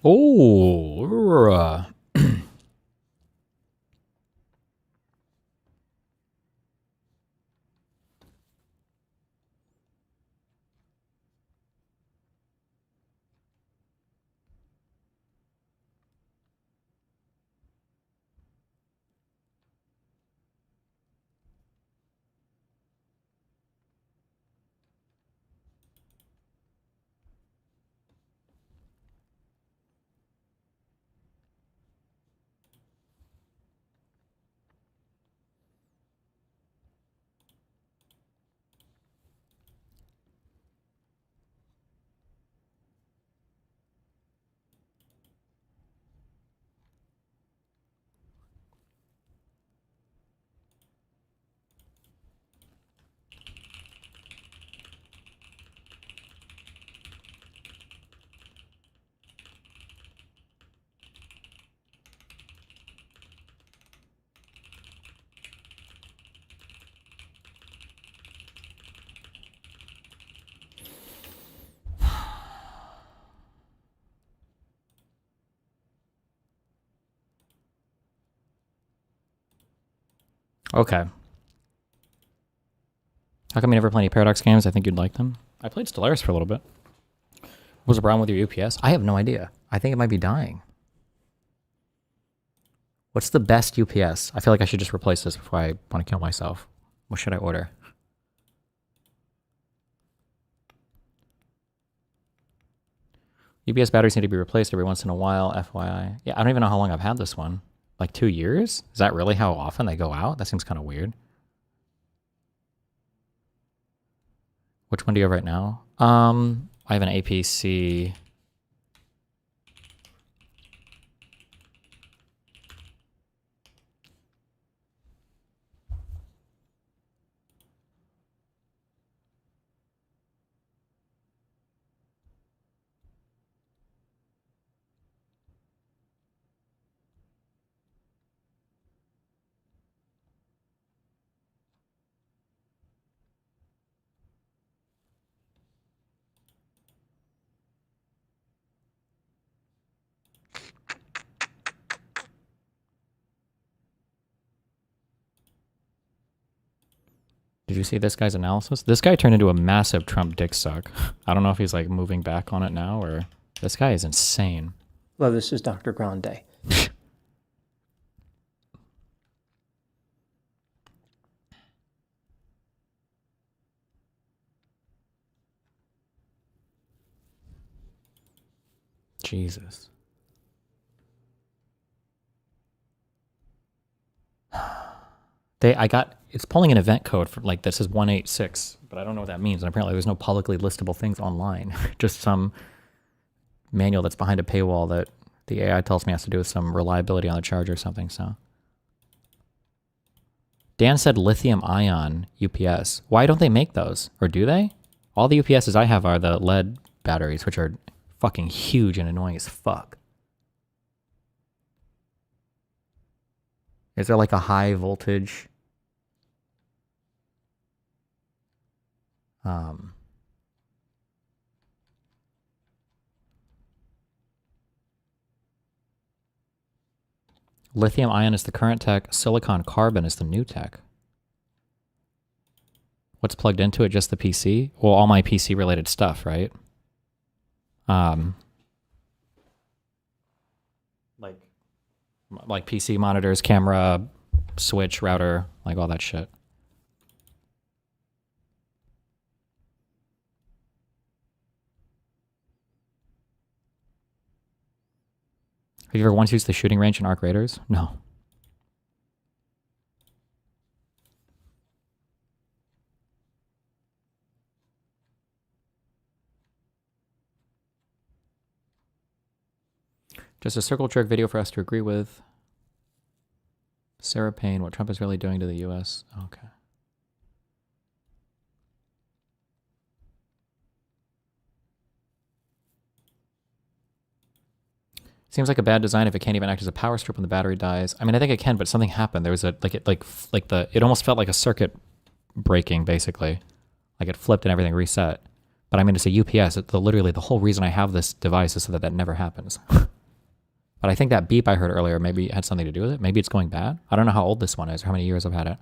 Oh, okay. How come you never play any Paradox games? I think you'd like them. I played Stellaris for a little bit. What was the problem with your UPS? I have no idea. I think it might be dying. What's the best UPS? I feel like I should just replace this before I want to kill myself. What should I order? UPS batteries need to be replaced every once in a while, FYI. Yeah, I don't even know how long I've had this one. Like 2 years? Is that really how often they go out? That seems kind of weird. Which one do you have right now? I have an APC. Did you see this guy's analysis? This guy turned into a massive Trump dick suck. I don't know if he's like moving back on it now or... This guy is insane. Well, this is Dr. Grande. Jesus. It's pulling an event code for like this is 186, but I don't know what that means. And apparently there's no publicly listable things online. Just some manual that's behind a paywall that the AI tells me has to do with some reliability on the charger or something. So Dan said lithium ion UPS. Why don't they make those? Or do they? All the UPSs I have are the lead batteries, which are fucking huge and annoying as fuck. Is there like a high voltage? Lithium ion is the current tech. Silicon carbon is the new tech. What's plugged into it? Just the PC? Well, all my PC related stuff, right? Like PC monitors, camera, switch, router, like all that shit. Have you ever once used the shooting range in Arc Raiders? No. Just a circle jerk video for us to agree with. Sarah Payne, what Trump is really doing to the U.S. Okay. Seems like a bad design if it can't even act as a power strip when the battery dies. I mean, I think it can, but something happened. There was it almost felt like a circuit breaking, basically. Like it flipped and everything reset. But I mean, it's a UPS. Literally, the whole reason I have this device is so that that never happens. But I think that beep I heard earlier maybe had something to do with it. Maybe it's going bad. I don't know how old this one is or how many years I've had it.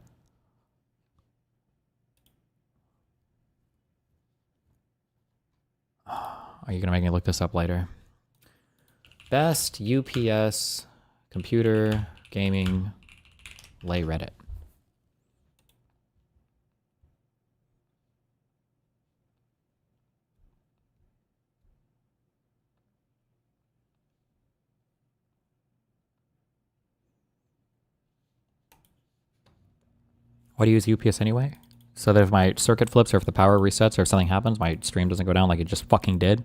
Are you going to make me look this up later? Best UPS computer gaming lay Reddit. Why do you use UPS anyway? So that if my circuit flips or if the power resets or if something happens, my stream doesn't go down like it just fucking did.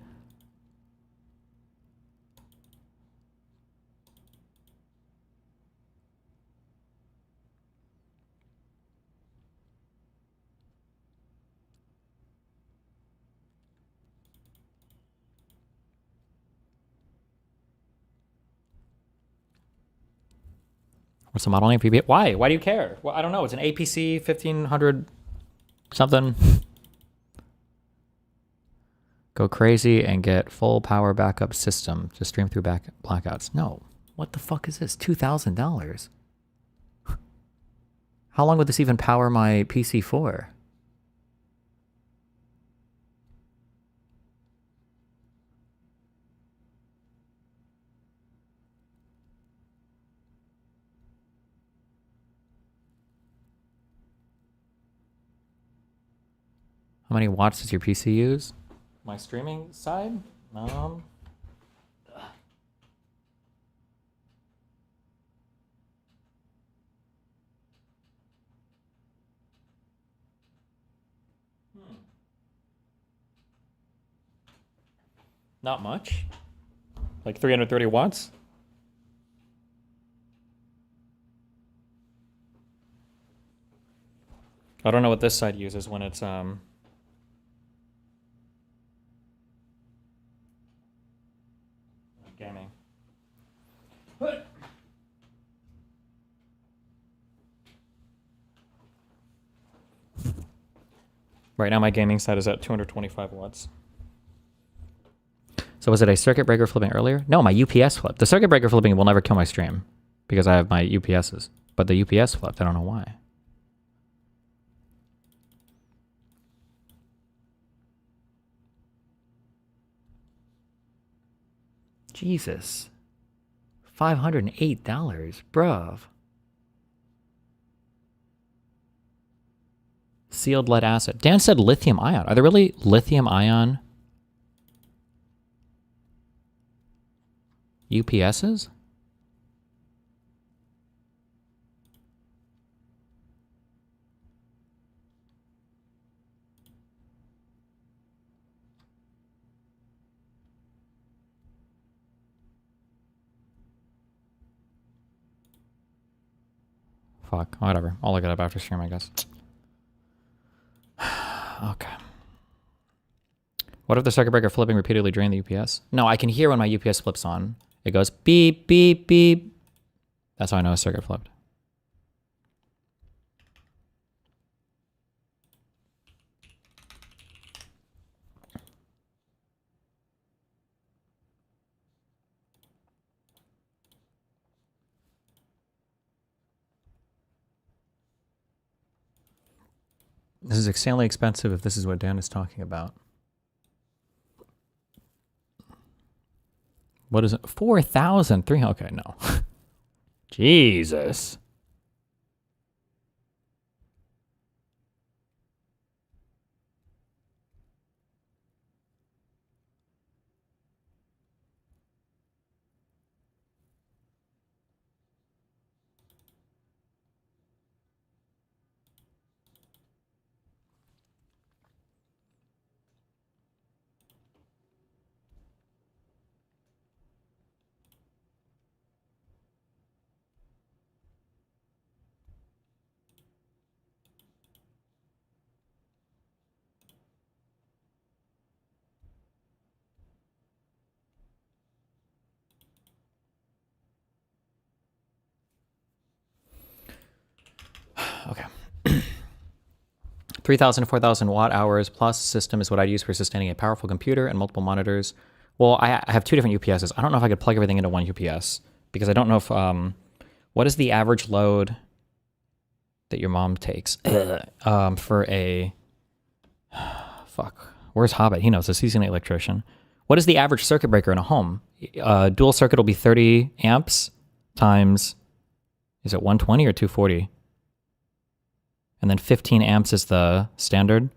What's the model name? Why? Why do you care? Well, I don't know. It's an APC 1500 something. Go crazy and get full power backup system to stream through blackouts. No. What the fuck is this? $2,000. How long would this even power my PC for? How many watts does your PC use? My streaming side? Not much. Like 330 watts? I don't know what this side uses when it's gaming. Right now my gaming side is at 225 watts. So was it a circuit breaker flipping earlier? No, my UPS flipped. The circuit breaker flipping will never kill my stream because I have my UPSs. But the UPS flipped. I don't know why. Jesus. $508, bruv. Sealed lead acid. Dan said lithium ion. Are there really lithium ion UPSs? Fuck, whatever. I'll look it up after stream, I guess. Okay. What if the circuit breaker flipping repeatedly drained the UPS? No, I can hear when my UPS flips on. It goes beep, beep, beep. That's how I know a circuit flipped. This is extremely expensive if this is what Dan is talking about. What is it? 4,300. Okay, no. Jesus. Okay. 3,000 to 4,000 watt hours plus system is what I'd use for sustaining a powerful computer and multiple monitors. Well, I have two different UPSs. I don't know if I could plug everything into one UPS. because I don't know if what is the average load that your mom takes for a fuck. Where's Hobbit? He knows this. He's an electrician. What is the average circuit breaker in a home? Dual circuit will be 30 amps times, is it 120 or 240? And then 15 amps is the standard,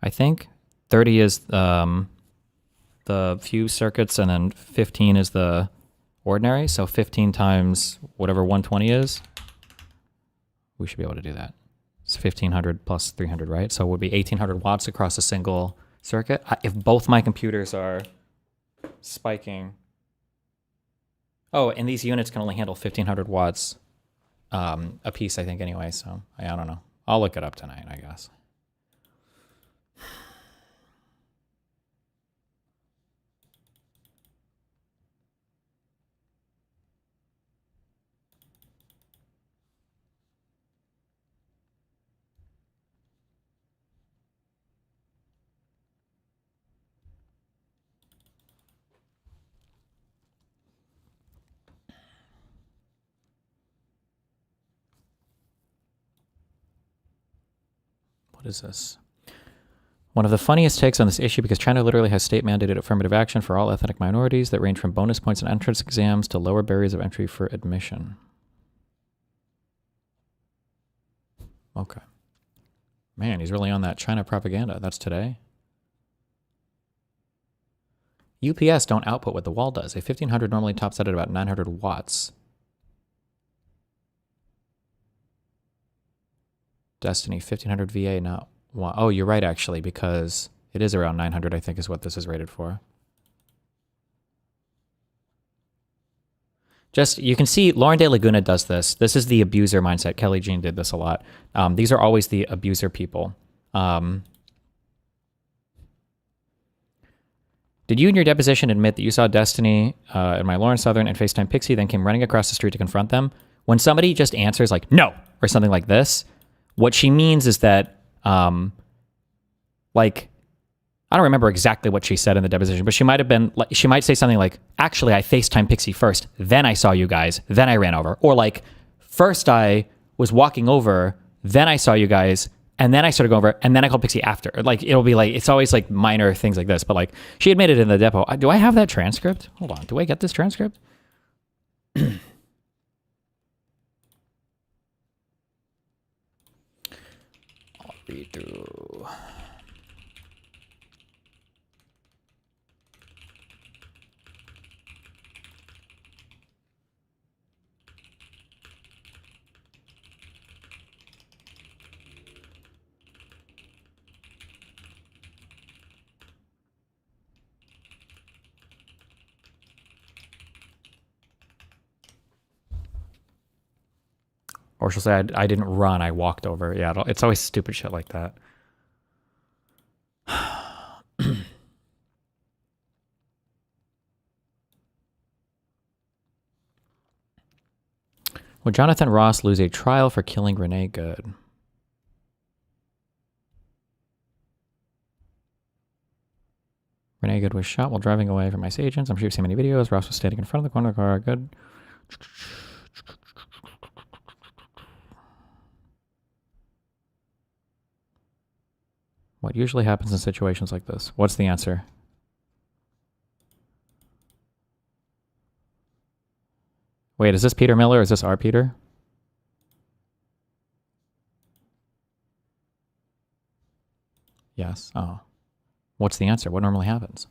I think. 30 is the fuse circuits, and then 15 is the ordinary. So 15 times whatever 120 is, we should be able to do that. It's 1500 plus 300, right? So it would be 1800 watts across a single circuit. If both my computers are spiking. Oh, and these units can only handle 1500 watts a piece, I think, anyway. So I don't know. I'll look it up tonight, I guess. What is this? One of the funniest takes on this issue, because China literally has state-mandated affirmative action for all ethnic minorities that range from bonus points in entrance exams to lower barriers of entry for admission. Okay. Man, he's really on that China propaganda. That's today. UPS don't output what the wall does. A 1500 normally tops out at about 900 watts. Destiny, 1500 VA now. Wow. Oh, you're right, actually, because it is around 900, I think, is what this is rated for. Just, you can see Lauren DeLaguna does this. This is the abuser mindset. Kelly Jean did this a lot. These are always the abuser people. Did you in your deposition admit that you saw Destiny and my Lauren Southern and FaceTime Pixie, then came running across the street to confront them? When somebody just answers like, no, or something like this, what she means is that, like, I don't remember exactly what she said in the deposition, but she might have been, like, she might say something like, actually, I FaceTime Pixie first, then I saw you guys, then I ran over. Or like, first I was walking over, then I saw you guys, and then I started going over, and then I called Pixie after. Like, it'll be like, it's always like minor things like this, but like, she admitted in the depo. Do I have that transcript? Hold on, do I get this transcript? Read through. Or she'll say, I didn't run, I walked over. Yeah, it's always stupid shit like that. Would Jonathan Ross lose a trial for killing Renee Good? Renee Good was shot while driving away from ICE agents. I'm sure you've seen many videos. Ross was standing in front of the corner of the car. Good. What usually happens in situations like this? What's the answer? Wait, is this Peter Miller or is this our Peter? Yes. Oh. What's the answer? What normally happens?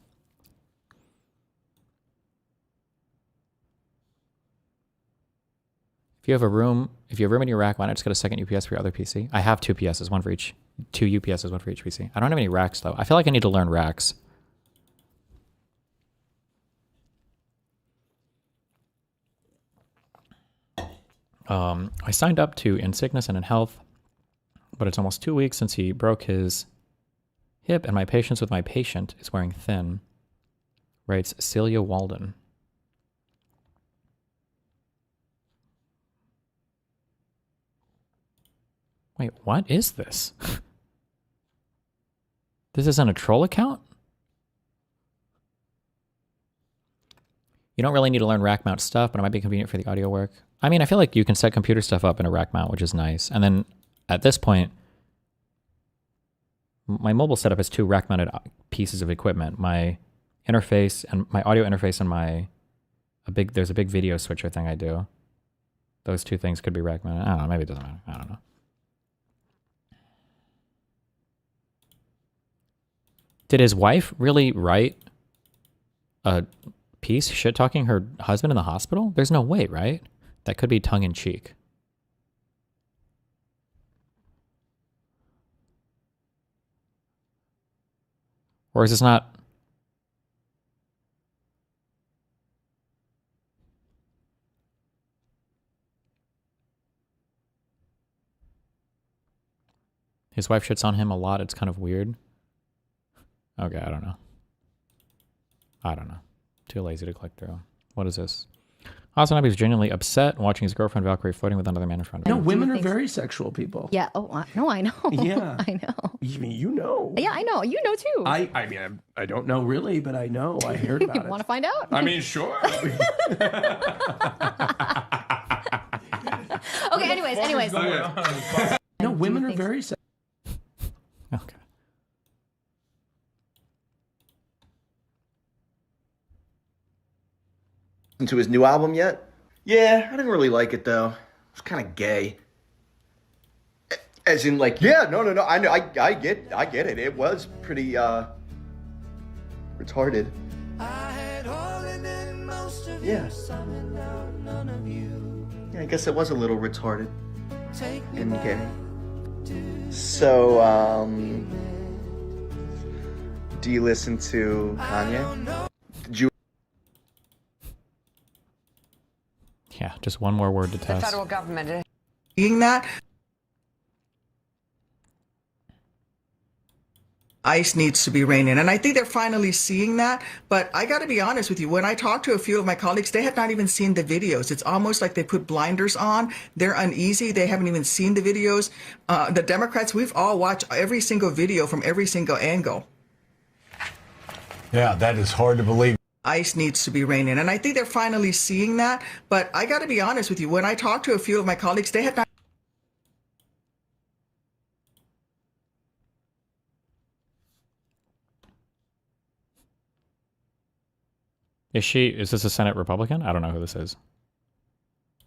If you have room in your rack, why not just get a second UPS for your other PC? I have two PSs, one for each. Two UPSs, one for each PC. I don't have any racks, though. I feel like I need to learn racks. I signed up to In Sickness and in Health, but it's almost 2 weeks since he broke his hip, and my patience with my patient is wearing thin, writes Celia Walden. Wait, what is this? This isn't a troll account? You don't really need to learn rack mount stuff, but it might be convenient for the audio work. I mean, I feel like you can set computer stuff up in a rack mount, which is nice. And then at this point, my mobile setup has 2 rack mounted pieces of equipment. My interface and my audio interface and there's a big video switcher thing I do. Those 2 things could be rack mounted. I don't know, maybe it doesn't matter. I don't know. Did his wife really write a piece shit talking her husband in the hospital? There's no way, right? That could be tongue in cheek. Or is this not? His wife shits on him a lot. It's kind of weird. Okay, I don't know. I don't know. Too lazy to click through. What is this? Also, he's genuinely upset watching his girlfriend Valkyrie flirting with another man in front of him. No, women are very sexual people. Yeah. Oh, no, I know. Yeah. I know. You mean you know? Yeah, I know. You know too. I mean, I don't know really, but I know. I heard about it. Want to find out? I mean, sure. Okay. Anyways. No, women are very sexual. Okay. To his new album yet? Yeah, I didn't really like it though. It's kind of gay. As in, like, yeah, no. I know, I get it. It was pretty retarded. Yeah. Yeah, I guess it was a little retarded and gay. So, do you listen to Kanye? Did you? Yeah, just one more word to test. The federal government seeing that. ICE needs to be reining in. And I think they're finally seeing that. But I got to be honest with you, when I talked to a few of my colleagues, they have not even seen the videos. It's almost like they put blinders on. They're uneasy. They haven't even seen the videos. The Democrats, we've all watched every single video from every single angle. Yeah, that is hard to believe. ICE needs to be reining in. And I think they're finally seeing that. But I got to be honest with you, when I talked to a few of my colleagues, they have not. Is this a Senate Republican? I don't know who this is.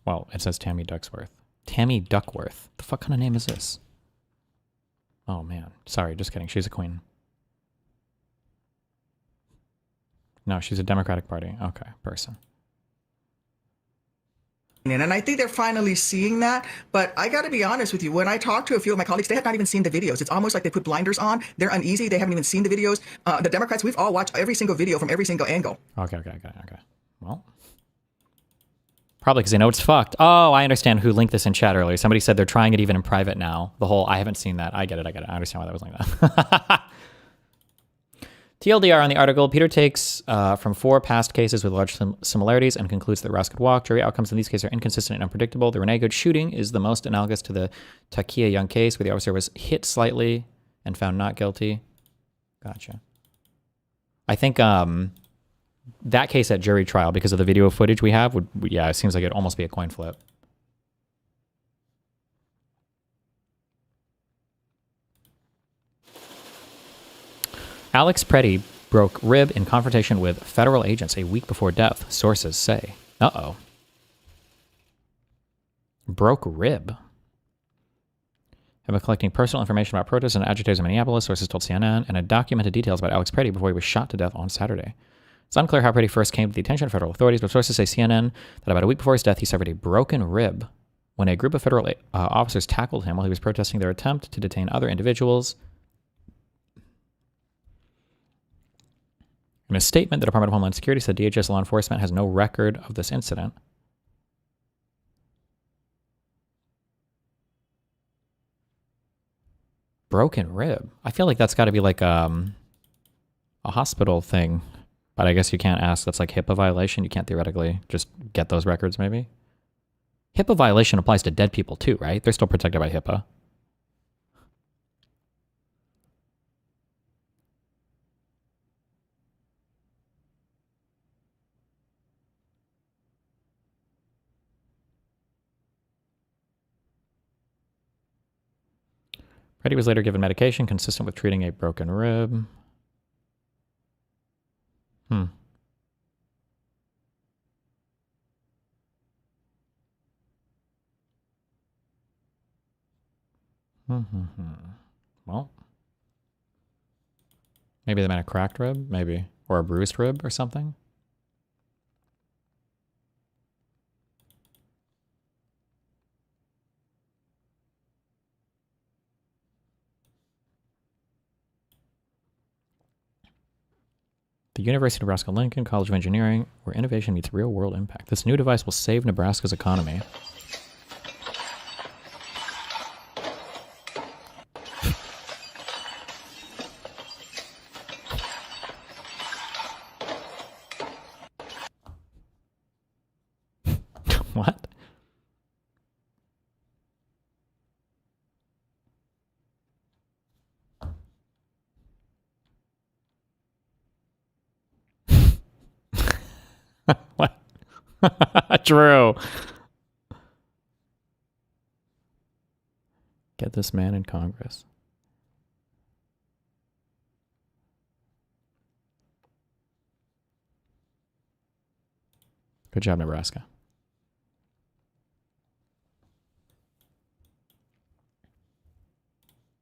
Well, it says Tammy Duckworth. Tammy Duckworth. The fuck kind of name is this? Oh man. Sorry, just kidding. She's a queen. No, she's a Democratic Party. Okay, person. And I think they're finally seeing that. But I got to be honest with you, when I talked to a few of my colleagues, they have not even seen the videos. It's almost like they put blinders on. They're uneasy. They haven't even seen the videos. The Democrats, we've all watched every single video from every single angle. Okay. Well, probably because they know it's fucked. Oh, I understand who linked this in chat earlier. Somebody said they're trying it even in private now. The whole, I haven't seen that. I get it. I understand why that was like that. TLDR on the article, Peter takes from 4 past cases with large similarities and concludes that Ross could walk. Jury outcomes in these cases are inconsistent and unpredictable. The Renee Good shooting is the most analogous to the Takia Young case, where the officer was hit slightly and found not guilty. Gotcha. I think that case at jury trial, because of the video footage we have, yeah, it seems like it'd almost be a coin flip. Alex Pretti broke rib in confrontation with federal agents a week before death, sources say. Uh-oh. Broke rib. Have been collecting personal information about protests and agitators in Minneapolis, sources told CNN, and had documented details about Alex Pretti before he was shot to death on Saturday. It's unclear how Pretti first came to the attention of federal authorities, but sources say CNN that about a week before his death, he suffered a broken rib when a group of federal officers tackled him while he was protesting their attempt to detain other individuals. In a statement, the Department of Homeland Security said DHS law enforcement has no record of this incident. Broken rib. I feel like that's got to be like a hospital thing, but I guess you can't ask. That's like HIPAA violation. You can't theoretically just get those records, maybe. HIPAA violation applies to dead people too, right? They're still protected by HIPAA. Pretti was later given medication consistent with treating a broken rib. Well, maybe they meant a cracked rib, maybe, or a bruised rib or something. The University of Nebraska-Lincoln College of Engineering, where innovation meets real-world impact. This new device will save Nebraska's economy. What? What? True. Get this man in Congress. Good job, Nebraska.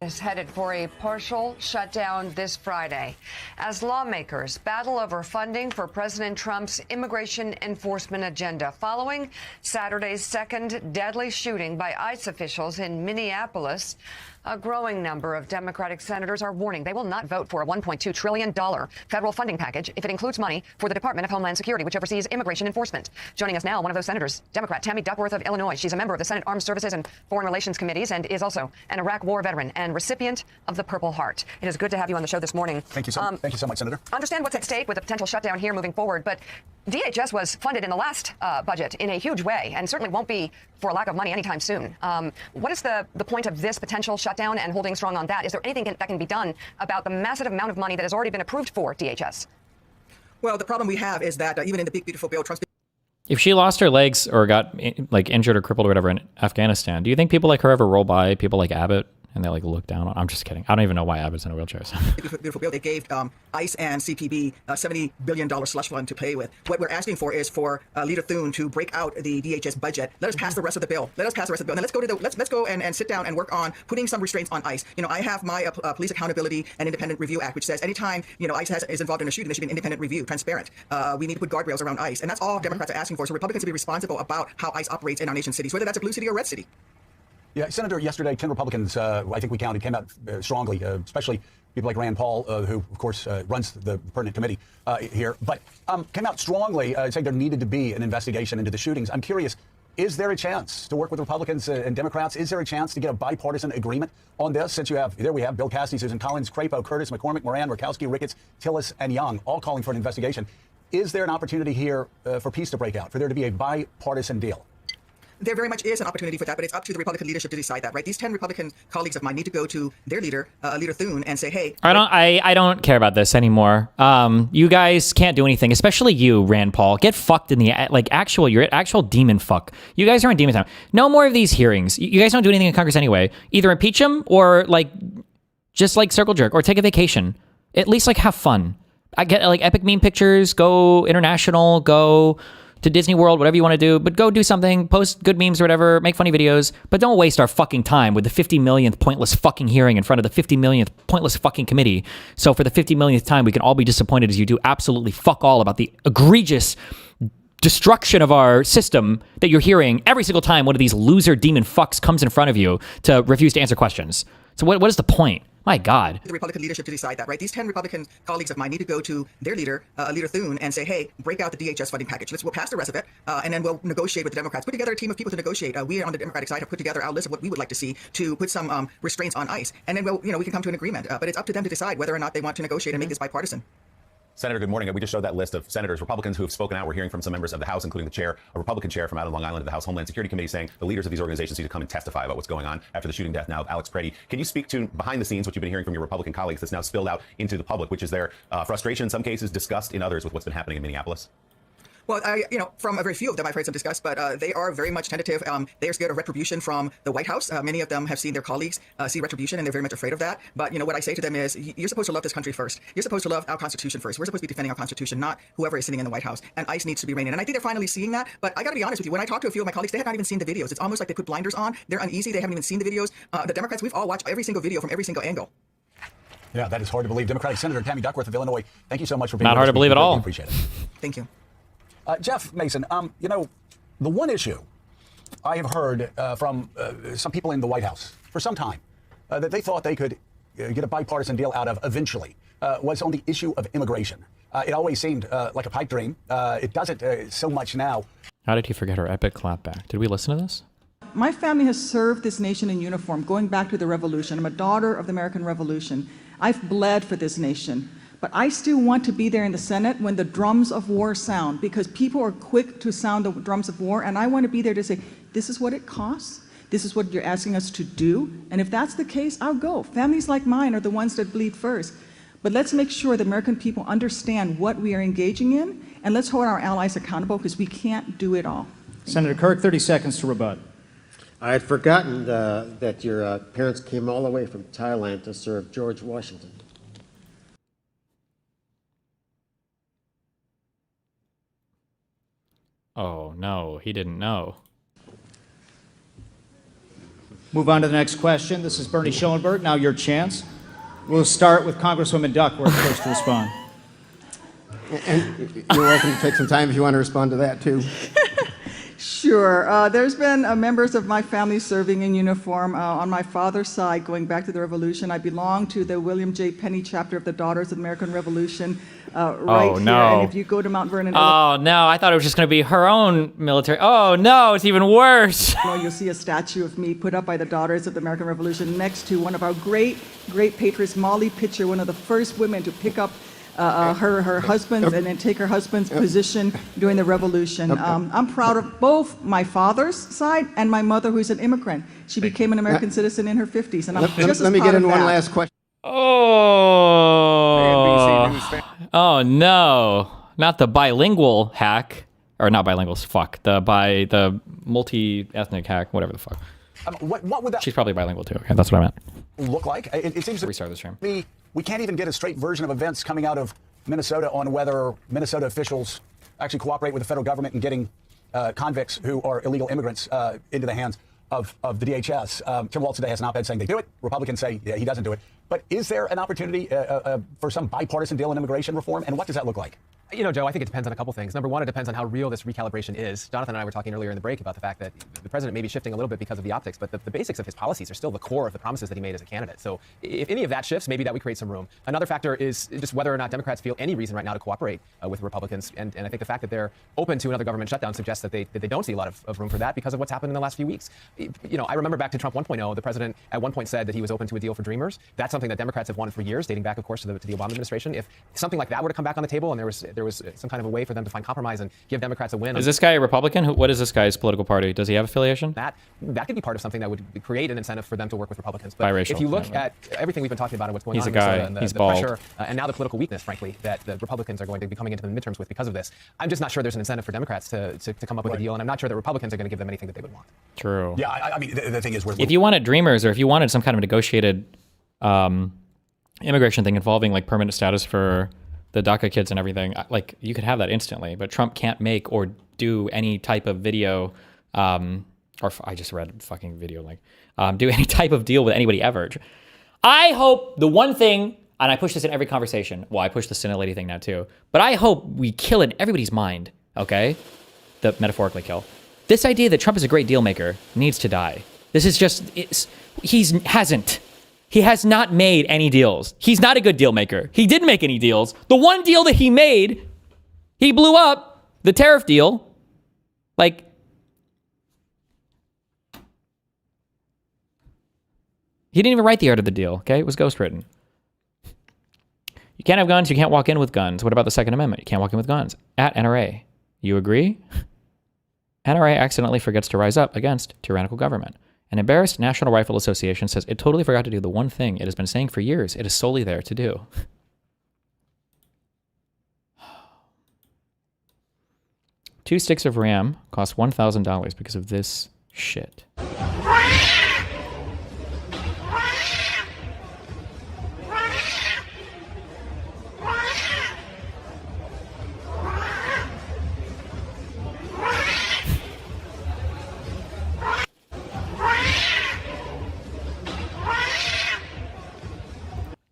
Is headed for a partial shutdown this Friday as lawmakers battle over funding for President Trump's immigration enforcement agenda following Saturday's second deadly shooting by ICE officials in Minneapolis. A growing number of Democratic senators are warning they will not vote for a $1.2 trillion federal funding package if it includes money for the Department of Homeland Security, which oversees immigration enforcement. Joining us now, one of those senators, Democrat Tammy Duckworth of Illinois. She's a member of the Senate Armed Services and Foreign Relations Committees and is also an Iraq War veteran and recipient of the Purple Heart. It is good to have you on the show this morning. Thank you so much, Senator. Understand what's at stake with a potential shutdown here moving forward, but DHS was funded in the last budget in a huge way and certainly won't be for a lack of money anytime soon. What is the point of this potential shutdown and holding strong on that? Is there anything that can be done about the massive amount of money that has already been approved for DHS? Well, the problem we have is that even in the big, beautiful bill, Trump's... If she lost her legs or got like injured or crippled or whatever in Afghanistan, do you think people like her ever roll by people like Abbott and they like look down on? I'm just kidding. I don't even know why Abbott's in a wheelchair. So. Beautiful bill. They gave ICE and CPB a $70 billion slush fund to play with. What we're asking for is for Leader Thune to break out the DHS budget. Let us pass the rest of the bill. Let us pass the rest of the bill. And then let's go and sit down and work on putting some restraints on ICE. You know, I have my Police Accountability and Independent Review Act, which says anytime ICE is involved in a shooting, there should be an independent review, transparent. We need to put guardrails around ICE, and that's all Democrats are asking for. So Republicans to be responsible about how ICE operates in our nation's cities, whether that's a blue city or red city. Yeah, Senator, yesterday, 10 Republicans, I think we counted, came out strongly, especially people like Rand Paul, who, of course, runs the pertinent committee here, but came out strongly saying there needed to be an investigation into the shootings. I'm curious, is there a chance to work with Republicans and Democrats? Is there a chance to get a bipartisan agreement on this? Since there we have Bill Cassidy, Susan Collins, Crapo, Curtis, McCormick, Moran, Murkowski, Ricketts, Tillis, and Young, all calling for an investigation. Is there an opportunity here for peace to break out, for there to be a bipartisan deal? There very much is an opportunity for that, but it's up to the Republican leadership to decide that, right? These 10 Republican colleagues of mine need to go to their leader, Leader Thune, and say, hey... I don't care about this anymore. You guys can't do anything, especially you, Rand Paul. Get fucked in the... you're actual demon fuck. You guys are in demon time. No more of these hearings. You guys don't do anything in Congress anyway. Either impeach him or, just, circle jerk or take a vacation. At least, have fun. I get, epic meme pictures, go international, go... to Disney World, whatever you want to do, but go do something, post good memes or whatever, make funny videos, but don't waste our fucking time with the 50 millionth pointless fucking hearing in front of the 50 millionth pointless fucking committee. So for the 50 millionth time, we can all be disappointed as you do absolutely fuck all about the egregious destruction of our system that you're hearing every single time one of these loser demon fucks comes in front of you to refuse to answer questions. So what is the point? My God. The Republican leadership to decide that, right? These 10 Republican colleagues of mine need to go to their leader, Leader Thune, and say, hey, break out the DHS funding package. We'll pass the rest of it, and then we'll negotiate with the Democrats. Put together a team of people to negotiate. We on the Democratic side have put together our list of what we would like to see to put some restraints on ICE. And then we can come to an agreement. But it's up to them to decide whether or not they want to negotiate and make this bipartisan. Senator, good morning. We just showed that list of senators, Republicans who have spoken out. We're hearing from some members of the House, including the chair, a Republican chair from out of Long Island of the House Homeland Security Committee, saying the leaders of these organizations need to come and testify about what's going on after the shooting death now of Alex Pretti. Can you speak to behind the scenes what you've been hearing from your Republican colleagues that's now spilled out into the public, which is their frustration in some cases, disgust in others with what's been happening in Minneapolis? Well, from a very few of them, I've heard some discussed, but they are very much tentative. They are scared of retribution from the White House. Many of them have seen their colleagues see retribution, and they're very much afraid of that. But, what I say to them is, you're supposed to love this country first. You're supposed to love our Constitution first. We're supposed to be defending our Constitution, not whoever is sitting in the White House. And ICE needs to be reining in. And I think they're finally seeing that. But I got to be honest with you, when I talk to a few of my colleagues, they have not even seen the videos. It's almost like they put blinders on. They're uneasy. They haven't even seen the videos. The Democrats, we've all watched every single video from every single angle. Yeah, that is hard to believe. Democratic Senator Tammy Duckworth of Illinois, thank you so much for being Not with hard us. to believe at all. Appreciate it. Thank you. Jeff Mason, the one issue I have heard from some people in the White House for some time that they thought they could get a bipartisan deal out of eventually was on the issue of immigration. It always seemed like a pipe dream. It doesn't so much now. How did he forget her epic clapback? Did we listen to this? My family has served this nation in uniform, going back to the Revolution. I'm a daughter of the American Revolution. I've bled for this nation. But I still want to be there in the Senate when the drums of war sound, because people are quick to sound the drums of war, and I want to be there to say, this is what it costs, this is what you're asking us to do, and if that's the case, I'll go. Families like mine are the ones that bleed first. But let's make sure the American people understand what we are engaging in, and let's hold our allies accountable, because we can't do it all. Senator Kirk, 30 seconds to rebut. I had forgotten that your parents came all the way from Thailand to serve George Washington. Oh, no, he didn't know. Move on to the next question. This is Bernie Schoenberg. Now your chance. We'll start with Congresswoman Duckworth first to respond. And you're welcome to take some time if you want to respond to that, too. Sure. There's been members of my family serving in uniform. On my father's side, going back to the Revolution, I belong to the William J. Penny chapter of the Daughters of the American Revolution right here. And if you go to Mount Vernon, oh, no, I thought it was just going to be her own military. Oh, no, it's even worse. You'll see a statue of me put up by the Daughters of the American Revolution next to one of our great patriots, Molly Pitcher, one of the first women to pick up her husband's and then take her husband's position during the Revolution. I'm proud of both my father's side and my mother, who's an immigrant. She became an American citizen in her 50s, and I'm just as Let me proud get in of one that. last question. Oh, no. Not the bilingual hack. Or not bilingual, fuck. The multi-ethnic hack, whatever the fuck. What would that She's probably bilingual too. Okay, that's what I meant. look like? It seems to restart the stream. We can't even get a straight version of events coming out of Minnesota on whether Minnesota officials actually cooperate with the federal government in getting convicts who are illegal immigrants into the hands of the DHS. Tim Walz today has an op-ed saying they do it. Republicans say he doesn't do it. But is there an opportunity for some bipartisan deal in immigration reform? And what does that look like? You know, Joe, I think it depends on a couple things. Number one, it depends on how real this recalibration is. Jonathan and I were talking earlier in the break about the fact that the president may be shifting a little bit because of the optics, but the basics of his policies are still the core of the promises that he made as a candidate. So if any of that shifts, maybe that would create some room. Another factor is just whether or not Democrats feel any reason right now to cooperate with Republicans. And I think the fact that they're open to another government shutdown suggests that they don't see a lot of room for that because of what's happened in the last few weeks. You know, I remember back to Trump 1.0, the president at one point said that he was open to a deal for Dreamers. That's something that Democrats have wanted for years, dating back, of course, to the Obama administration. If something like that were to come back on the table and there was some kind of a way for them to find compromise and give Democrats a win. Is this guy a Republican? What is this guy's political party? Does he have affiliation? That could be part of something that would create an incentive for them to work with Republicans. But Biracial, if you look at everything we've been talking about and what's going He's on a in guy. Minnesota and He's the bald. pressure and now the political weakness, frankly, that the Republicans are going to be coming into the midterms with because of this, I'm just not sure there's an incentive for Democrats to come up with a deal, and I'm not sure that Republicans are going to give them anything that they would want. True. Yeah, I mean, the thing is, if you wanted Dreamers, or if you wanted some kind of negotiated immigration thing involving like permanent status for the DACA kids and everything, like you could have that instantly, but Trump can't make or do any type of video, I just read fucking video, like do any type of deal with anybody ever. I hope the one thing, and I push this in every conversation, well, I push the Senate lady thing now too, but I hope we kill it in everybody's mind, okay? The metaphorically kill. This idea that Trump is a great deal maker needs to die. This is just, he has not made any deals. He's not a good deal maker. He didn't make any deals. The one deal that he made, he blew up, the tariff deal. Like, he didn't even write the art of the deal, okay? It was ghostwritten. You can't have guns, you can't walk in with guns. What about the Second Amendment? You can't walk in with guns. At NRA, you agree? NRA accidentally forgets to rise up against tyrannical government. An embarrassed National Rifle Association says it totally forgot to do the one thing it has been saying for years it is solely there to do. 2 sticks of RAM cost $1,000 because of this shit.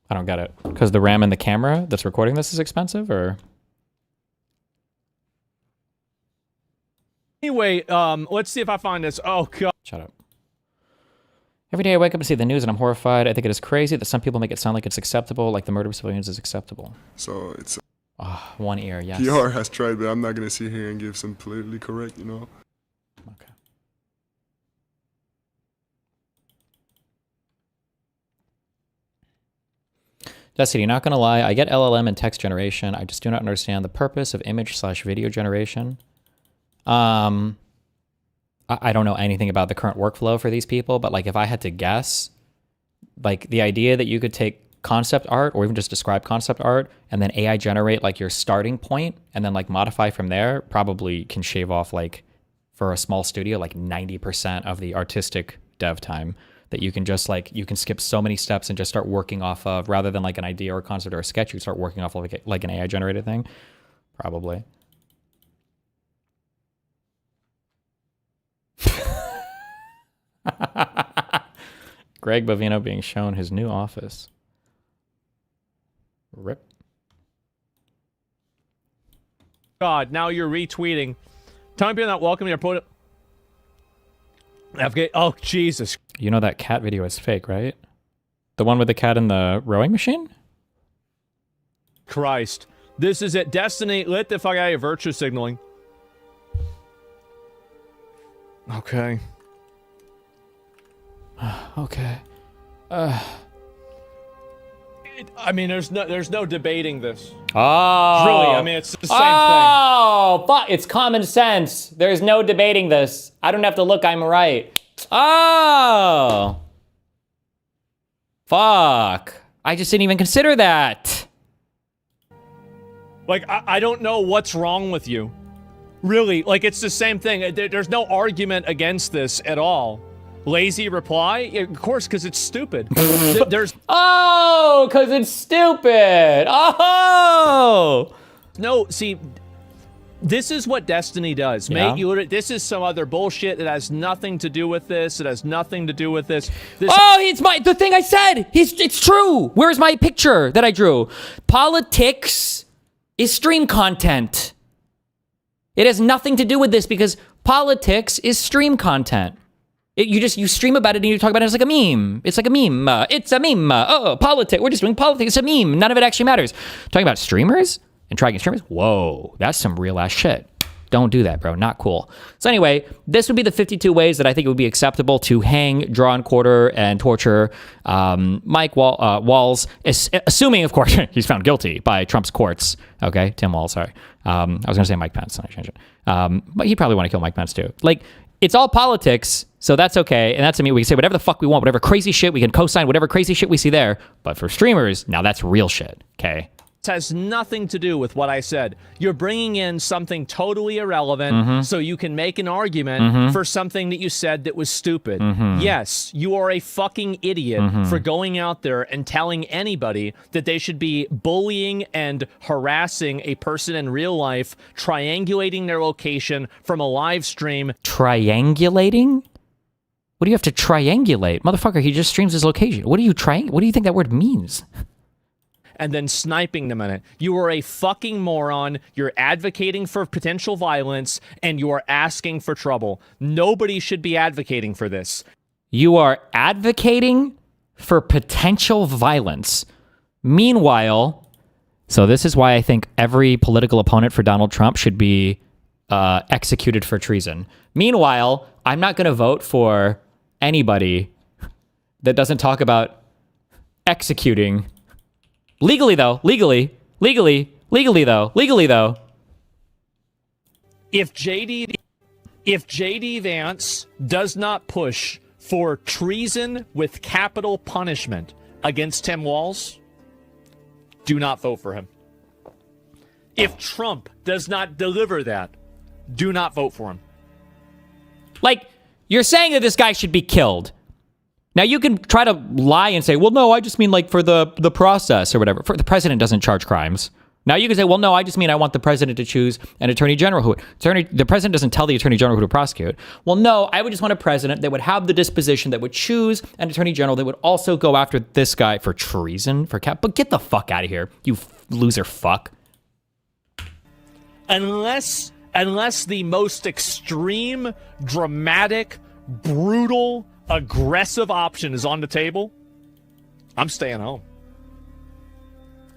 I don't get it. Because the RAM in the camera that's recording this is expensive, or? Anyway, let's see if I find this. Oh, God. Shut up. Every day I wake up and see the news and I'm horrified. I think it is crazy that some people make it sound like it's acceptable, like the murder of civilians is acceptable. So it's... Oh, one ear, yes. PR has tried, but I'm not going to sit here and give some politically correct, you know? Okay. Destiny, not gonna lie, I get LLM and text generation. I just do not understand the purpose of image/video generation. I don't know anything about the current workflow for these people, but like if I had to guess, like the idea that you could take concept art or even just describe concept art and then AI generate like your starting point and then like modify from there probably can shave off like for a small studio like 90% of the artistic dev time. That you can just like, you can skip so many steps and just start working off of, rather than like an idea or a concept or a sketch, you can start working off of like an AI generated thing. Probably. Greg Bovino being shown his new office. Rip. God, now you're retweeting. Telling people not welcome your opponent. Oh, Jesus. You know that cat video is fake, right? The one with the cat in the rowing machine? Christ. This is it. Destiny, lit the fuck out of your virtue signaling. Okay. Okay. I mean, there's no debating this. Oh. Really, I mean, it's the same thing. Oh, fuck. It's common sense. There's no debating this. I don't have to look. I'm right. Oh. Fuck. I just didn't even consider that. Like, I don't know what's wrong with you. Really, like, it's the same thing. There's no argument against this at all. Lazy reply? Yeah, of course, because it's stupid. There's... Oh, because it's stupid. Oh. No, see... This is what Destiny does, yeah. mate. This is some other bullshit. It has nothing to do with this. It has nothing to do with this. Oh, it's the thing I said. It's true. Where's my picture that I drew? Politics is stream content. It has nothing to do with this because politics is stream content. You stream about it and you talk about it as like a meme. It's like a meme. It's a meme. Oh, politics. We're just doing politics. It's a meme. None of it actually matters. Talking about streamers and tracking streamers. Whoa, that's some real ass shit. Don't do that, bro. Not cool. So anyway, this would be the 52 ways that I think it would be acceptable to hang, draw and quarter, and torture Mike Walls, assuming, of course, he's found guilty by Trump's courts. Okay, Tim Walz, sorry. I was going to say Mike Pence, and I changed it. But he'd probably want to kill Mike Pence, too. Like, it's all politics, so that's okay. And that's, I mean, we can say whatever the fuck we want, whatever crazy shit, we can co-sign whatever crazy shit we see there. But for streamers, now that's real shit, okay? Has nothing to do with what I said. You're bringing in something totally irrelevant so you can make an argument for something that you said that was stupid. Yes, you are a fucking idiot for going out there and telling anybody that they should be bullying and harassing a person in real life, triangulating their location from a live stream. Triangulating? What do you have to triangulate? Motherfucker, he just streams his location. What do you think that word means? And then sniping them in it. You are a fucking moron. You're advocating for potential violence, and you are asking for trouble. Nobody should be advocating for this. You are advocating for potential violence. Meanwhile, so this is why I think every political opponent for Donald Trump should be executed for treason. Meanwhile, I'm not going to vote for anybody that doesn't talk about executing. Legally though. If JD Vance does not push for treason with capital punishment against Tim Walz, do not vote for him. If Trump does not deliver that, do not vote for him. Like, you're saying that this guy should be killed. Now, you can try to lie and say, well, no, I just mean like for the process or whatever. The president doesn't charge crimes. Now, you can say, well, no, I just mean I want the president to choose an attorney general the president doesn't tell the attorney general who to prosecute. Well, no, I would just want a president that would have the disposition that would choose an attorney general that would also go after this guy for treason, but get the fuck out of here, you loser fuck. Unless the most extreme, dramatic, brutal, aggressive option is on the table, I'm staying home.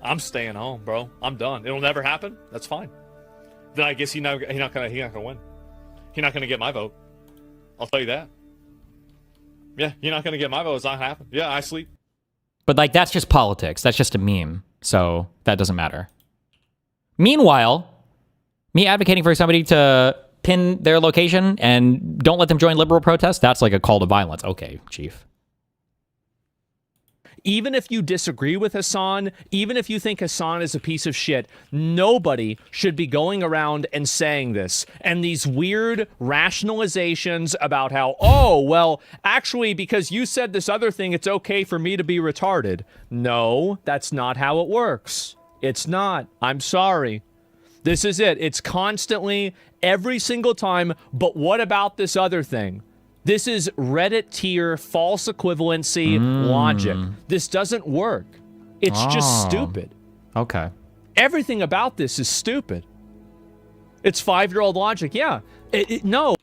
I'm staying home, bro. I'm done. It'll never happen. That's fine. Then I guess he's not gonna win. He's not gonna get my vote. I'll tell you that. Yeah, you're not gonna get my vote. It's not gonna happen. Yeah, I sleep. But like, that's just politics. That's just a meme. So that doesn't matter. Meanwhile, me advocating for somebody to pin their location and don't let them join liberal protests, that's like a call to violence. Okay, chief. Even if you disagree with Hassan, even if you think Hassan is a piece of shit, nobody should be going around and saying this. And these weird rationalizations about how, oh, well, actually, because you said this other thing, it's okay for me to be retarded. No, that's not how it works. It's not. I'm sorry. This is it. It's constantly, every single time, but what about this other thing? This is Reddit tier false equivalency logic. This doesn't work. It's just stupid. Okay. Everything about this is stupid. It's 5-year-old logic. Yeah. No.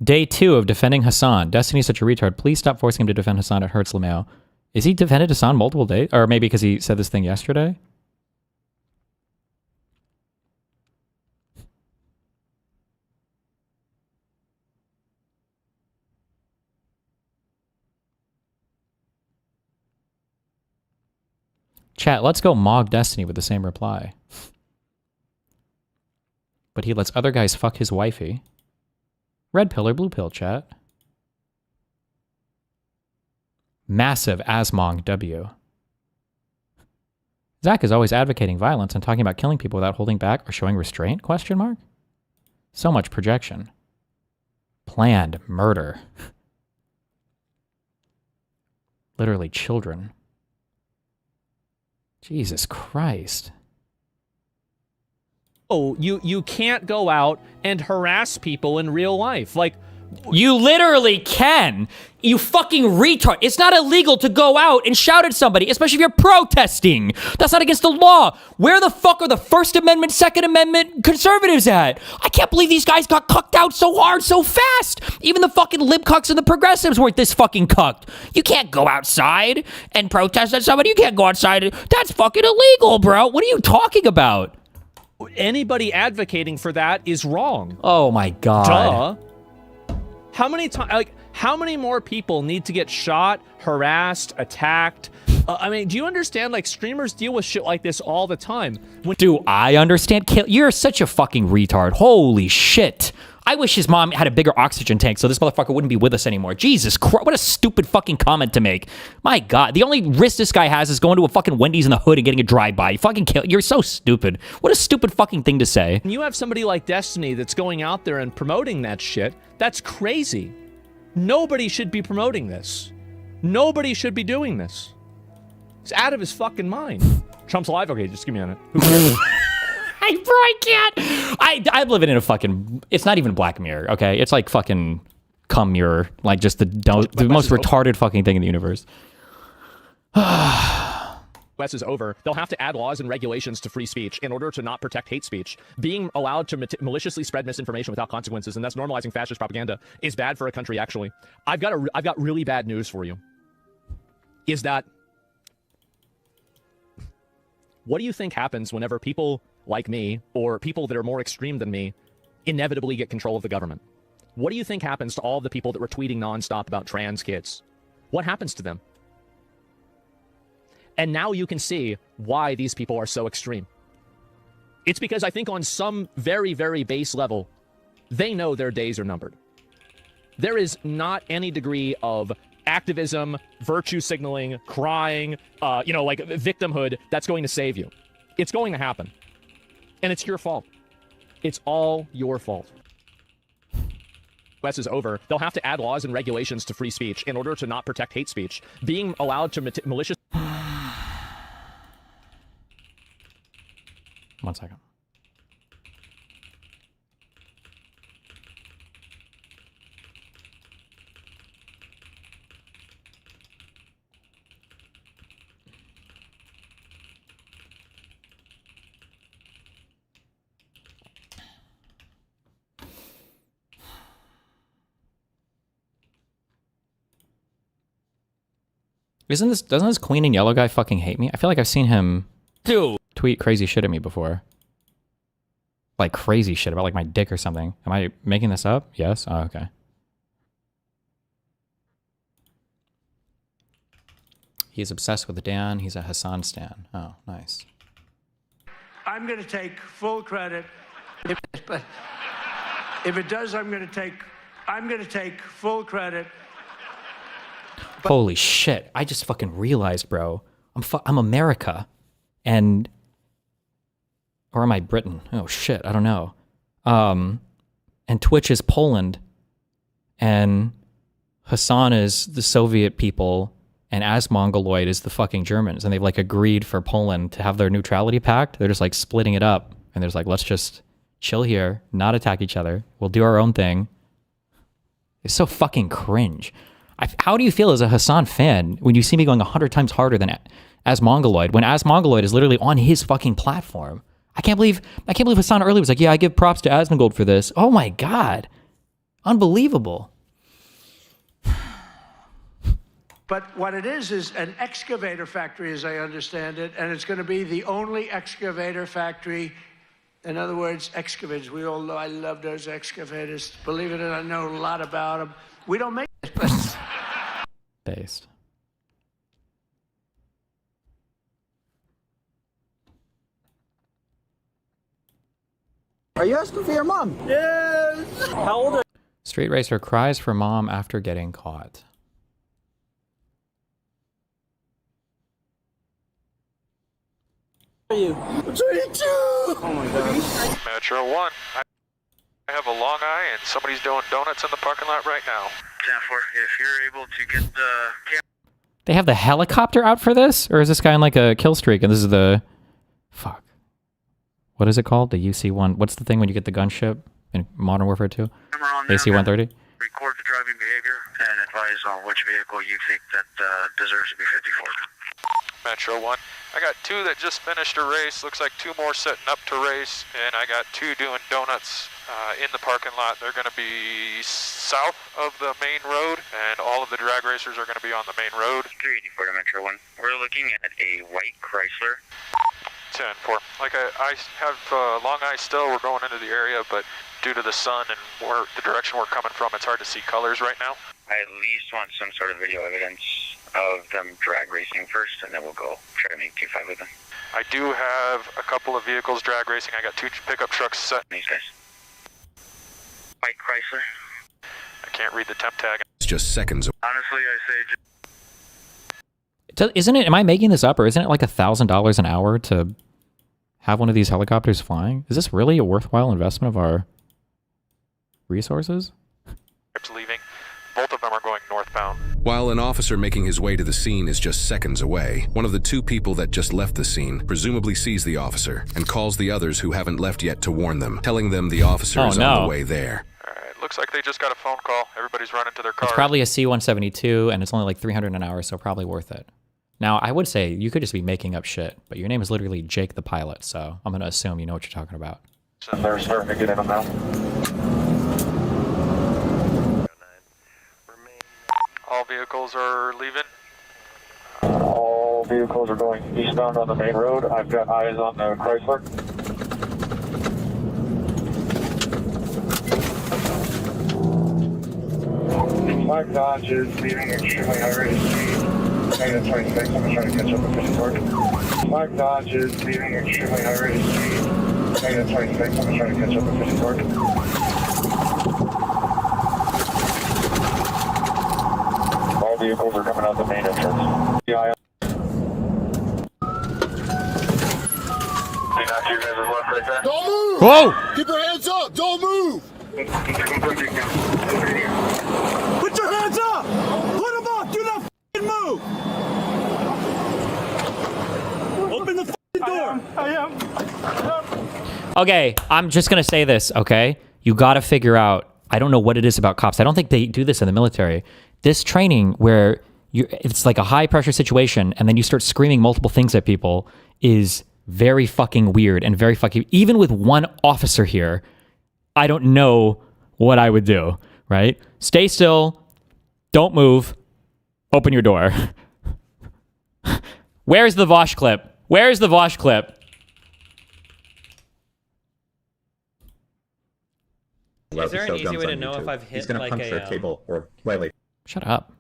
Day 2 of defending Hassan. Destiny's such a retard. Please stop forcing him to defend Hassan. It hurts Lameo. Is he defended Hassan multiple days? Or maybe because he said this thing yesterday? Chat, let's go Mog Destiny with the same reply. But he lets other guys fuck his wifey. Red pill or blue pill, chat? Massive Asmong W. Zach is always advocating violence and talking about killing people without holding back or showing restraint? Question mark? So much projection. Planned murder. Literally children. Jesus Christ. Oh, you can't go out and harass people in real life. Like, you literally can. You fucking retard. It's not illegal to go out and shout at somebody, especially if you're protesting. That's not against the law. Where the fuck are the First Amendment, Second Amendment conservatives at? I can't believe these guys got cucked out so hard, so fast. Even the fucking lib cucks and the progressives weren't this fucking cucked. You can't go outside and protest at somebody. You can't go outside. That's fucking illegal, bro. What are you talking about? Anybody advocating for that is wrong. Oh my God. Duh. How many times, like, how many more people need to get shot, harassed, attacked? I mean, do you understand, like, streamers deal with shit like this all the time. Do I understand? You're such a fucking retard. Holy shit. I wish his mom had a bigger oxygen tank so this motherfucker wouldn't be with us anymore. Jesus Christ, what a stupid fucking comment to make. My God, the only risk this guy has is going to a fucking Wendy's in the hood and getting a drive-by. You fucking kill. You're so stupid. What a stupid fucking thing to say. And you have somebody like Destiny that's going out there and promoting that shit. That's crazy. Nobody should be promoting this. Nobody should be doing this. He's out of his fucking mind. Trump's alive? Okay, just give me a minute. Who cares? I can't. I'm living in a fucking. It's not even Black Mirror, okay? It's like fucking Cum Mirror, like just the most retarded fucking thing in the universe. US is over, they'll have to add laws and regulations to free speech in order to not protect hate speech. Being allowed to maliciously spread misinformation without consequences and thus normalizing fascist propaganda is bad for a country, actually. I've got really bad news for you. Is that... What do you think happens whenever people like me, or people that are more extreme than me, inevitably get control of the government? What do you think happens to all the people that were tweeting nonstop about trans kids? What happens to them? And now you can see why these people are so extreme. It's because I think on some very, very base level, they know their days are numbered. There is not any degree of activism, virtue signaling, crying, victimhood that's going to save you. It's going to happen. And it's your fault. It's all your fault. US is over. They'll have to add laws and regulations to free speech in order to not protect hate speech. Being allowed to malicious... 1 second. Doesn't this Queen in Yellow guy fucking hate me? I feel like I've seen him tweet crazy shit at me before. Like crazy shit about like my dick or something. Am I making this up? Yes? Oh, okay. He's obsessed with Dan. He's a Hassan stan. Oh, nice. I'm going to take full credit. But if it does, I'm going to take full credit. Holy shit. I just fucking realized, bro. I'm America. And... Or am I Britain? Oh shit, I don't know. And Twitch is Poland. And Hassan is the Soviet people. And ASMONGLOID is the fucking Germans. And they've like agreed for Poland to have their neutrality pact. They're just like splitting it up. And there's like, let's just chill here, not attack each other. We'll do our own thing. It's so fucking cringe. How do you feel as a Hassan fan when you see me going 100 times harder than ASMONGLOID when ASMONGLOID is literally on his fucking platform? I can't believe Hassan earlier was like, yeah, I give props to ASMONGLOID for this. Oh my God. Unbelievable. But what it is an excavator factory, as I understand it, and it's going to be the only excavator factory. In other words, excavators. We all know I love those excavators. Believe it or not, I know a lot about them. We don't make it, but... Based. Are you asking for your mom? Yes. How old Street racer cries for mom after getting caught. are you? 22! Oh my God. Metro 1. I have a long eye and somebody's doing donuts in the parking lot right now. 10-4, if you're able to get the... They have the helicopter out for this? Or is this guy in like a kill streak and this is the... Fuck. What is it called? The UC-1... What's the thing when you get the gunship in Modern Warfare 2? AC-130? Record the driving behavior and advise on which vehicle you think that deserves to be 54. Metro 1. I got 2 that just finished a race. Looks like 2 more setting up to race. And I got 2 doing donuts in the parking lot. They're going to be south of the main road, and all of the drag racers are going to be on the main road. 384 to Metro 1. We're looking at a white Chrysler. 10-4. Like I have long eye still. We're going into the area, but due to the sun and the direction we're coming from, it's hard to see colors right now. I at least want some sort of video evidence of them drag racing first, and then we'll go try to make 2-5 with them. I do have a couple of vehicles drag racing. I got 2 pickup trucks set. These guys. White Chrysler. I can't read the temp tag. It's just seconds. Honestly, I say Isn't it, am I making this up, or isn't it like $1,000 an hour to have one of these helicopters flying? Is this really a worthwhile investment of our resources? leaving. Both of them are going northbound. While an officer making his way to the scene is just seconds away, one of the 2 people that just left the scene presumably sees the officer and calls the others who haven't left yet to warn them, telling them the officer is on the way there. Alright, looks like they just got a phone call. Everybody's running to their cars. It's probably a C-172, and it's only like $300 an hour, so probably worth it. Now, I would say you could just be making up shit, but your name is literally Jake the Pilot, so I'm going to assume you know what you're talking about. They're starting to get in them now. All vehicles are leaving. All vehicles are going eastbound on the main road. I've got eyes on the Chrysler. My Dodge is leaving extremely high rate of speed. Negative 26, I'm trying to catch up with 54. My Dodge is leaving extremely high rate of speed. Negative 26, I'm trying to catch up with 54. All vehicles are coming out the main entrance. Yeah. Whoa! Keep your hands Don't move! Put your hands up! Put them up! Do not f***ing move! Open the f***ing door! I am. Okay, I'm just gonna say this, okay? You gotta figure out, I don't know what it is about cops. I don't think they do this in the military. This training where it's like a high pressure situation and then you start screaming multiple things at people is very fucking weird and very fucking, even with one officer here, I don't know what I would do, right? Stay still, don't move, open your door. Where's the Vosh clip? Where's the Vosh clip? Is there an easy way to know if I've hit He's gonna like punch the table or lightly. Shut up.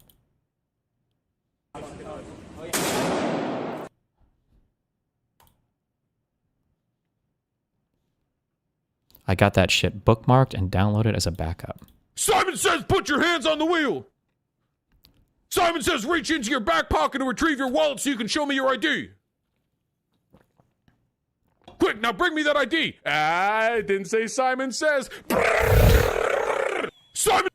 I got that shit bookmarked and downloaded as a backup. Simon says put your hands on the wheel! Simon says reach into your back pocket and retrieve your wallet so you can show me your ID! Quick, now bring me that ID! I didn't say Simon says. Simon!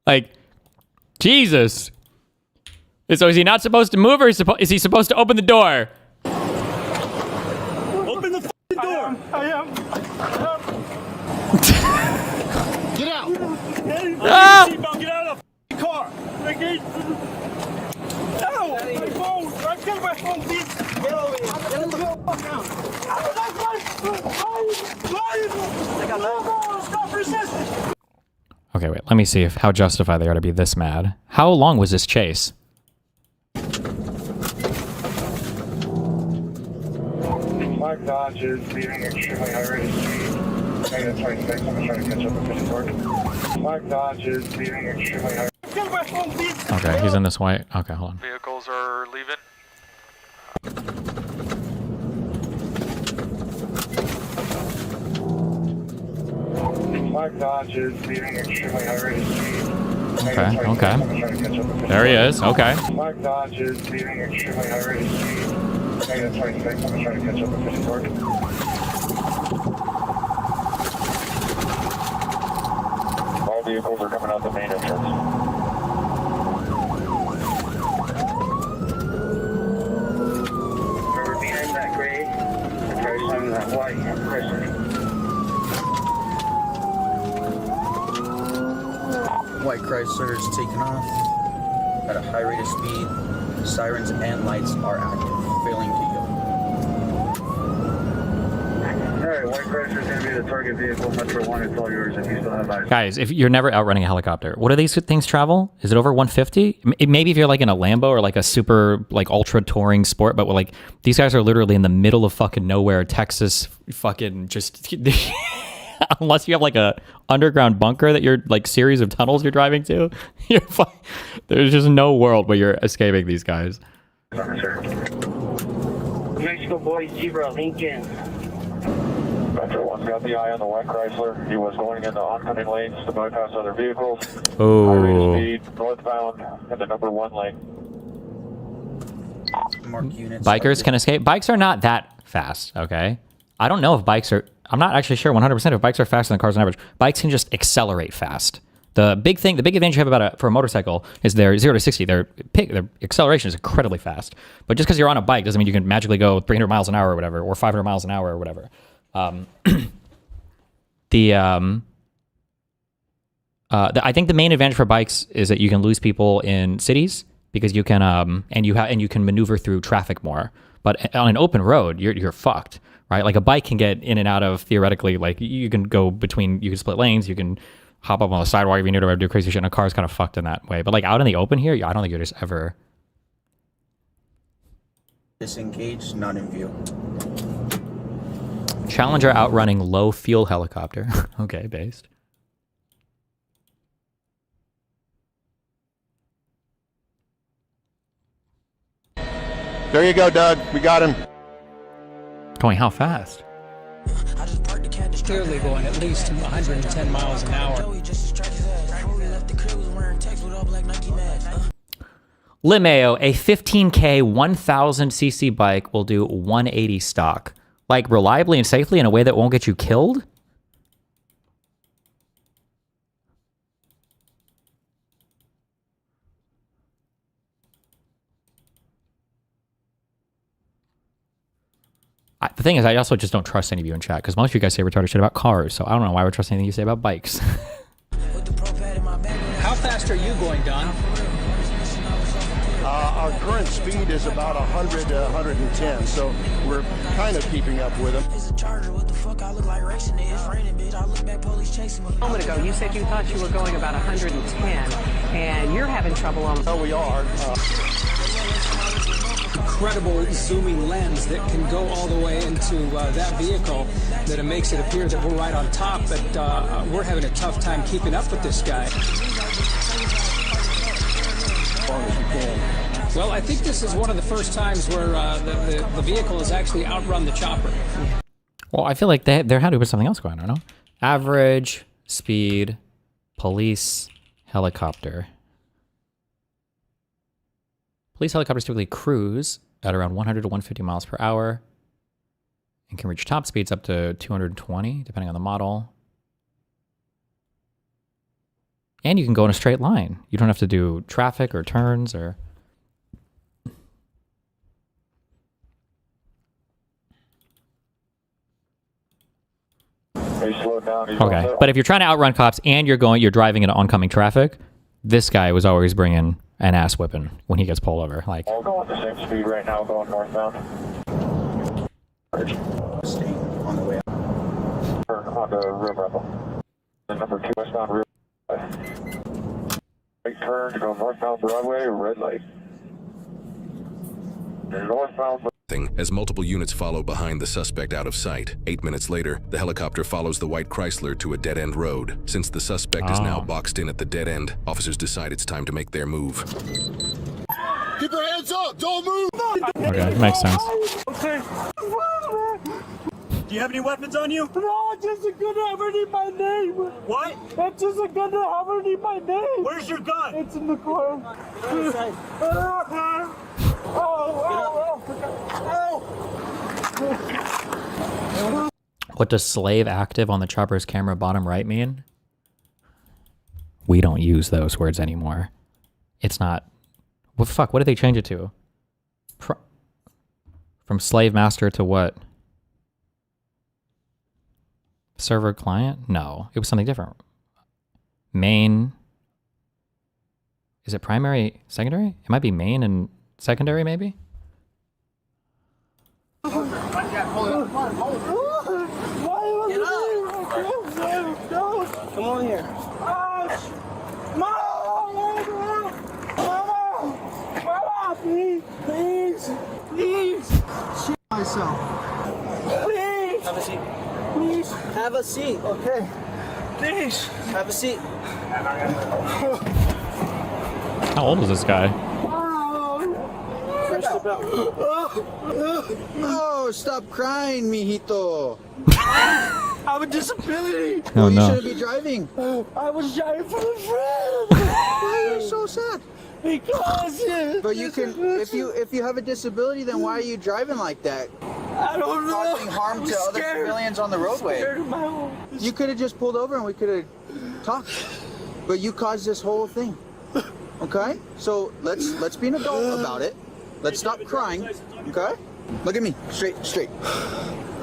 Like, Jesus. So is he not supposed to move or is he supposed to open the door? Open the f***ing door! I am. Get out! Ah! Get out of the f***ing car! No! My phone! I killed my phone, please! Get over here! Get the fuck out! Stop resisting! Okay, wait, let me see how justified they are to be this mad. How long was this chase? Flag Dodge is leaving extremely high rate of speed. Negative 26, I'm trying to catch up with this torque. Flag Dodge is leaving extremely high. Okay, he's in this white. Okay, hold on. Vehicles are leaving. Flag Dodge is leaving extremely high rate of speed. Okay, okay. There he is, okay. Flag Dodge is leaving extremely high rate of speed. Negative 26, I'm trying to catch up with this torque. All vehicles are coming out the main entrance. Remember behind that gray, try slamming that white and press it. White Chrysler is taking off at a high rate of speed. Sirens and lights are active, failing to yield. Alright, White Chrysler is going to be the target vehicle. Metro 1, it's all yours if you still have eyes. Guys, if you're never outrunning a helicopter, what do these things travel? Is it over 150? Maybe if you're like in a Lambo or like a super like ultra touring sport, but like these guys are literally in the middle of fucking nowhere, Texas, fucking just unless you have like a underground bunker that you're like series of tunnels you're driving to, there's just no world where you're escaping these guys. Mexico Boys, Zebra, Lincoln. Metro 1's got the eye on the White Chrysler. He was going into oncoming lanes to bypass other vehicles. Oh. High rate of speed, northbound, in the number 1 lane. Bikers can escape. Bikes are not that fast, okay? I don't know if bikes are... I'm not actually sure 100% if bikes are faster than cars on average. Bikes can just accelerate fast. The big advantage you have for a motorcycle is their 0 to 60. Their acceleration is incredibly fast. But just because you're on a bike doesn't mean you can magically go 300 miles an hour or whatever, or 500 miles an hour or whatever. I think the main advantage for bikes is that you can lose people in cities because you can and you can maneuver through traffic more. But on an open road, you're fucked. Right? Like a bike can get in and out of, theoretically, like you can go between, you can split lanes, you can hop up on the sidewalk if you need to do crazy shit, and a car is kind of fucked in that way. But like out in the open here, I don't think you're just ever... Disengaged, not in view. Challenger outrunning low fuel helicopter. Okay, based. There you go, Doug. We got him. Going how fast? Clearly going at least 110 miles an hour. Limeo, a 15K 1000cc bike will do 180 stock. like reliably and safely in a way that won't get you killed? The thing is, I also just don't trust any of you in chat because most of you guys say retarded shit about cars, so I don't know why I would trust anything you say about bikes. How fast are you going, Don? Our current speed is about 100 to 110, so we're kind of keeping up with them. A moment ago, you said you thought you were going about 110, and you're having trouble on... Oh, we are. Incredible zooming lens that can go all the way into that vehicle, that it makes it appear that we're right on top, but we're having a tough time keeping up with this guy. As long as you can. Well, I think this is one of the first times where the vehicle has actually outrun the chopper. Well, I feel like there had to be something else going on, no? Average, speed, police, helicopter. Police helicopters typically cruise at around 100 to 150 miles per hour and can reach top speeds up to 220, depending on the model. And you can go in a straight line. You don't have to do traffic or turns or... Okay, but if you're trying to outrun cops and you're driving into oncoming traffic, this guy was always bringing an ass whipping when he gets pulled over. Like, I'll go at the same speed right now, going northbound. Stay on the way out. On the Real Rebel. The number 2 westbound Real. Right turn to go northbound Broadway, red light. Northbound. As multiple units follow behind the suspect out of sight. 8 minutes later, the helicopter follows the white Chrysler to a dead-end road. Since the suspect is now boxed in at the dead end, officers decide it's time to make their move. Keep your hands up! Don't move! okay, makes sense. Okay. Do you have any weapons on you? No, just a gun underneath my name. What? It's just a gun underneath my name. Where's your gun? It's in the car. What does slave active on the chopper's camera bottom right mean? We don't use those words anymore. It's not... What the fuck? What did they change it to? From slave master to what? Server client? No, it was something different. Main... Is it primary, secondary? It might be main and secondary, maybe? Come on here. Mama, please. Shit myself. Please. Have a seat. Please. Have a seat, okay. Please. Have a seat. How old is this guy? Oh, stop crying, mijito. I have a disability. Oh, You no. shouldn't be driving. I was driving for a friend. Why are you so sad? Because But you can, if you have a disability, then why are you driving like that? I don't know. Causing harm to other civilians on the roadway. You could have just pulled over and we could have talked. But you caused this whole thing. Okay? So let's be an adult about it. Let's stop crying. Okay? Look at me. Straight.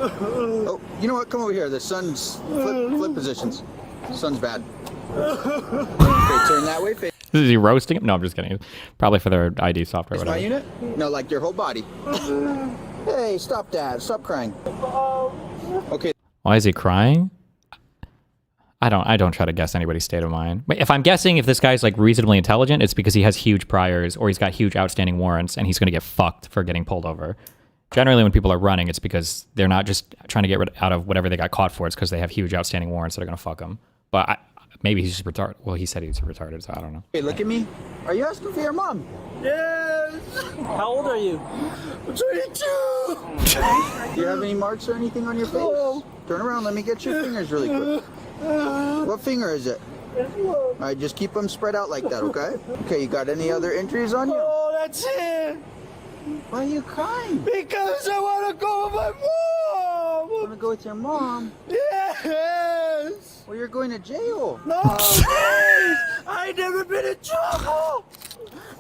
Oh, you know what? Come over here. The sun's flip positions. The sun's bad. Okay, turn that way. Face. Is he roasting him? No, I'm just kidding. Probably for their ID software. Is Whatever. my unit? No, like your whole body. Hey, stop that. Stop crying. Okay. Why is he crying? I don't try to guess anybody's state of mind. But if I'm guessing if this guy's like reasonably intelligent, it's because he has huge priors or he's got huge outstanding warrants and he's going to get fucked for getting pulled over. Generally, when people are running, it's because they're not just trying to get out of whatever they got caught for. It's because they have huge outstanding warrants that are going to fuck them. But maybe he's just retarded. Well, he said he's retarded, so I don't know. Hey, look at me. Are you asking for your mom? Yes. How old are you? I'm 22. Do you have any marks or anything on your face? No. Turn around. Let me get your fingers really quick. What finger is it? All right, just keep them spread out like that, okay? Okay, you got any other injuries on you? Oh, that's it. Why are you crying? Because I want to go with my want to go with your mom? Yes! Well, you're going to jail. No, please! I ain't never been in trouble!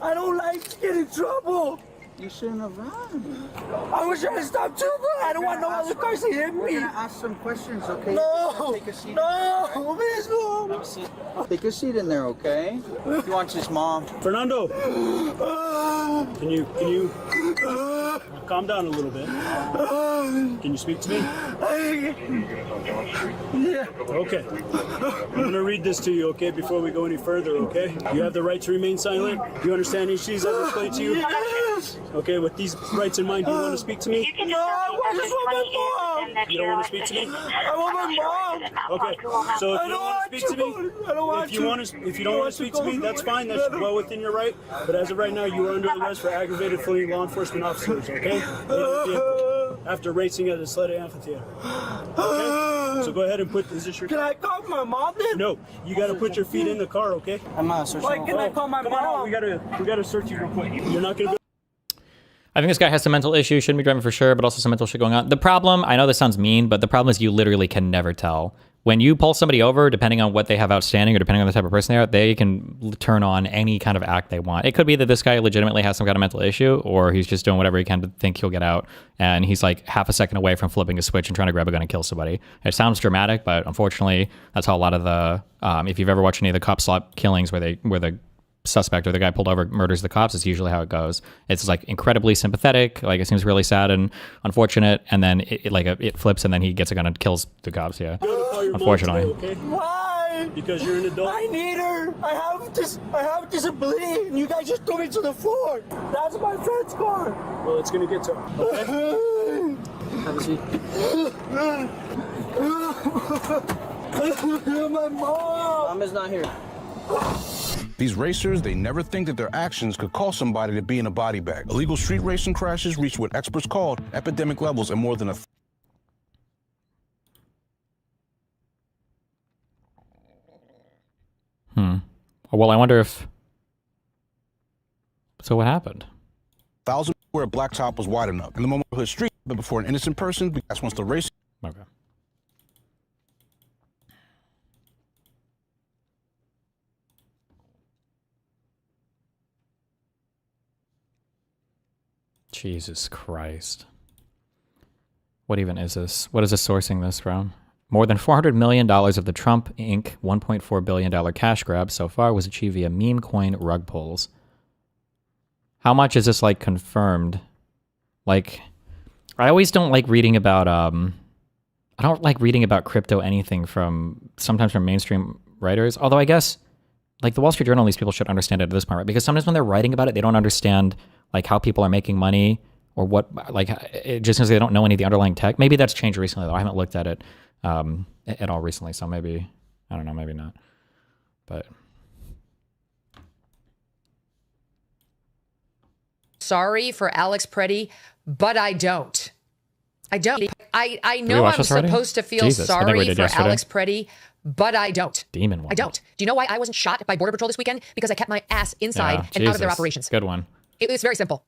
I don't like to get in trouble! You shouldn't have run. I was trying to stop too, but I don't want no other cars to hit me. We're gonna ask some questions, okay? No! Take a seat. No! Please, no! Have a seat. Take a seat in there, okay? He wants his mom. Fernando! Can you calm down a little bit? Can you speak to me? Yeah. Okay. I'm gonna read this to you, okay, before we go any further, okay? You have the right to remain silent. You understand these issues I've explained to you? Yes! Okay, with these rights in mind, do you want to speak to me? No, I just want my mom! You don't want to speak to me? I want my mom! Okay, so if you don't want to speak to me, if you don't want to speak to me, that's fine, that's well within your right. But as of right now, you are under arrest for aggravated fleeing law enforcement officers, okay? After racing at a sledding amphitheater. Okay? So go ahead and put, is this your... Can I call my mom then? No, you gotta put your feet in the car, okay? I'm not searching. Why can I call my mom? Come on, we gotta search you real quick. You're not gonna be... I think this guy has some mental issues, shouldn't be driving for sure, but also some mental shit going on. The problem, I know this sounds mean, but the problem is you literally can never tell. When you pull somebody over, depending on what they have outstanding or depending on the type of person they are, they can turn on any kind of act they want. It could be that this guy legitimately has some kind of mental issue, or he's just doing whatever he can to think he'll get out, and he's like half a second away from flipping a switch and trying to grab a gun and kill somebody. It sounds dramatic, but unfortunately, that's how a lot of the, if you've ever watched any of the cop SLOP killings where the suspect or the guy pulled over murders the cops, is usually how it goes. It's like incredibly sympathetic, like it seems really sad and unfortunate, and then it flips and then he gets a gun and kills the cops. Yeah, unfortunately. Okay? Why? Because you're an adult. I need her. I have a disability, and you guys just threw me to the floor. That's my friend's car. Well, it's gonna get to her. Okay. Have a seat. My mom. Mom is not here. These racers, they never think that their actions could cause somebody to be in a body bag. Illegal street racing crashes reach what experts called epidemic levels and more than Well, I wonder if... So what happened? 1,000 where a black top was wide enough. In the moment of the street, but before an innocent person, that's once the race... Okay. Jesus Christ. What even is this? What is this sourcing this from? More than $400 million of the Trump Inc. $1.4 billion cash grab so far was achieved via meme coin rug pulls. How much is this like confirmed? Like, I always don't like reading about, I don't like reading about crypto anything sometimes from mainstream writers. Although I guess like the Wall Street Journal, these people should understand it at this point, right? Because sometimes when they're writing about it, they don't understand like how people are making money or what, like just because they don't know any of the underlying tech. Maybe that's changed recently though. I haven't looked at it at all recently. So maybe, I don't know, maybe not. But. Sorry for Alex Pretti, but I don't. I know I'm supposed to feel sorry for Alex Pretti, but I don't. Demon one. I don't. Do you know why I wasn't shot by Border Patrol this weekend? Because I kept my ass inside and out of their operations. Good one. It's very simple.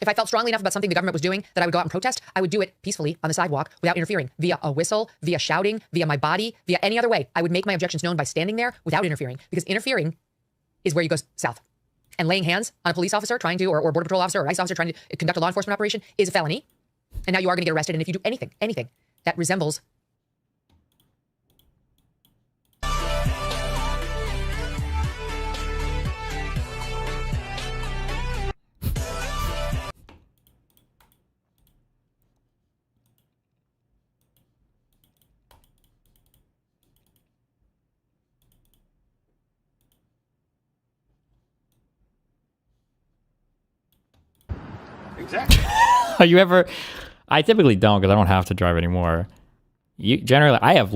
If I felt strongly enough about something the government was doing that I would go out and protest, I would do it peacefully on the sidewalk without interfering, via a whistle, via shouting, via my body, via any other way. I would make my objections known by standing there without interfering, because interfering is where you go south. And laying hands on a police officer trying to, or Border Patrol officer or ICE officer trying to conduct a law enforcement operation is a felony. And now you are going to get arrested. And if you do anything that resembles Exactly. Are you ever... I typically don't because I don't have to drive anymore. Generally, I have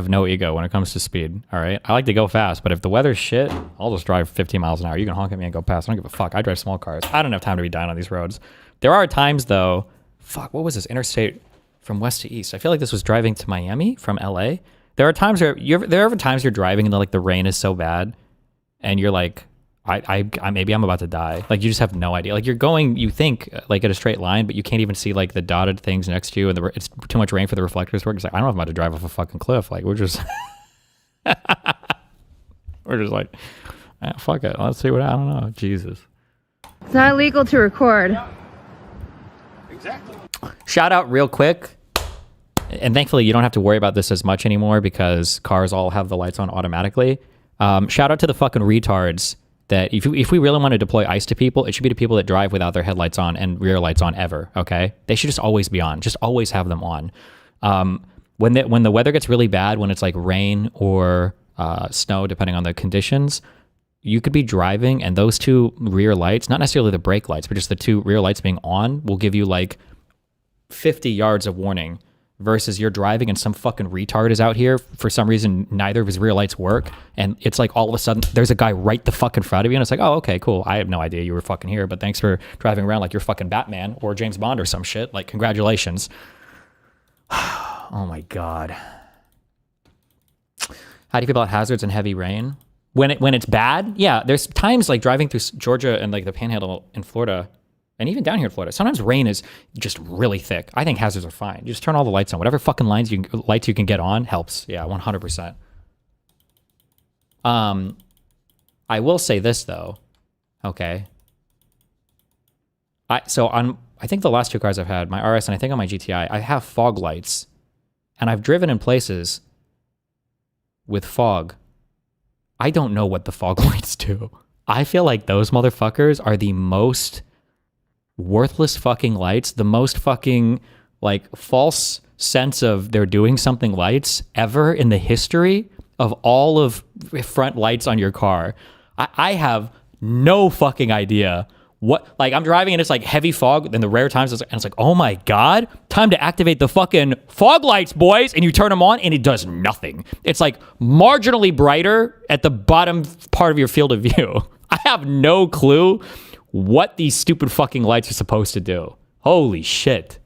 no ego when it comes to speed, all right? I like to go fast, but if the weather's shit, I'll just drive 15 miles an hour. You can honk at me and go past. I don't give a fuck. I drive small cars. I don't have time to be down on these roads. There are times, though... Fuck, what was this? Interstate from west to east. I feel like this was driving to Miami from LA. There are times where... There are times you're driving and the rain is so bad, and you're like... maybe I'm about to die. Like, you just have no idea. Like, you're going, you think like at a straight line, but you can't even see like the dotted things next to you, and it's too much rain for the reflectors to work. It's like, I don't know if I'm about to drive off a fucking cliff. Like, we're just we're just like, fuck it. Let's see what, I don't know. Jesus. It's not illegal to record. Exactly. Shout out real quick. And thankfully, you don't have to worry about this as much anymore because cars all have the lights on automatically. Shout out to the fucking retards that if we really want to deploy ICE to people, it should be to people that drive without their headlights on and rear lights on ever, okay? They should just always be on. Just always have them on. When the weather gets really bad, when it's like rain or snow, depending on the conditions, you could be driving and those two rear lights, not necessarily the brake lights, but just the two rear lights being on will give you like 50 yards of warning. Versus you're driving and some fucking retard is out here. For some reason, neither of his rear lights work. And it's like all of a sudden, there's a guy right the fuck in front of you. And it's like, oh, okay, cool. I have no idea you were fucking here. But thanks for driving around like you're fucking Batman or James Bond or some shit. Like, congratulations. Oh my God. How do you feel about hazards and heavy rain? When it's bad, yeah, there's times like driving through Georgia and like the Panhandle in Florida, and even down here in Florida, sometimes rain is just really thick. I think hazards are fine. You just turn all the lights on. Whatever fucking lights you can get on helps. Yeah, 100%. I will say this though. Okay. I think the last two cars I've had, my RS and I think on my GTI, I have fog lights, and I've driven in places with fog. I don't know what the fog lights do. I feel like those motherfuckers are the most worthless fucking lights, the most fucking like false sense of they're doing something lights ever in the history of all of front lights on your car. I have no fucking idea what, like, I'm driving and it's like heavy fog, then the rare times it's like, oh my God, time to activate the fucking fog lights, boys. And you turn them on and it does nothing. It's like marginally brighter at the bottom part of your field of view. I have no clue what these stupid fucking lights are supposed to do. Holy shit.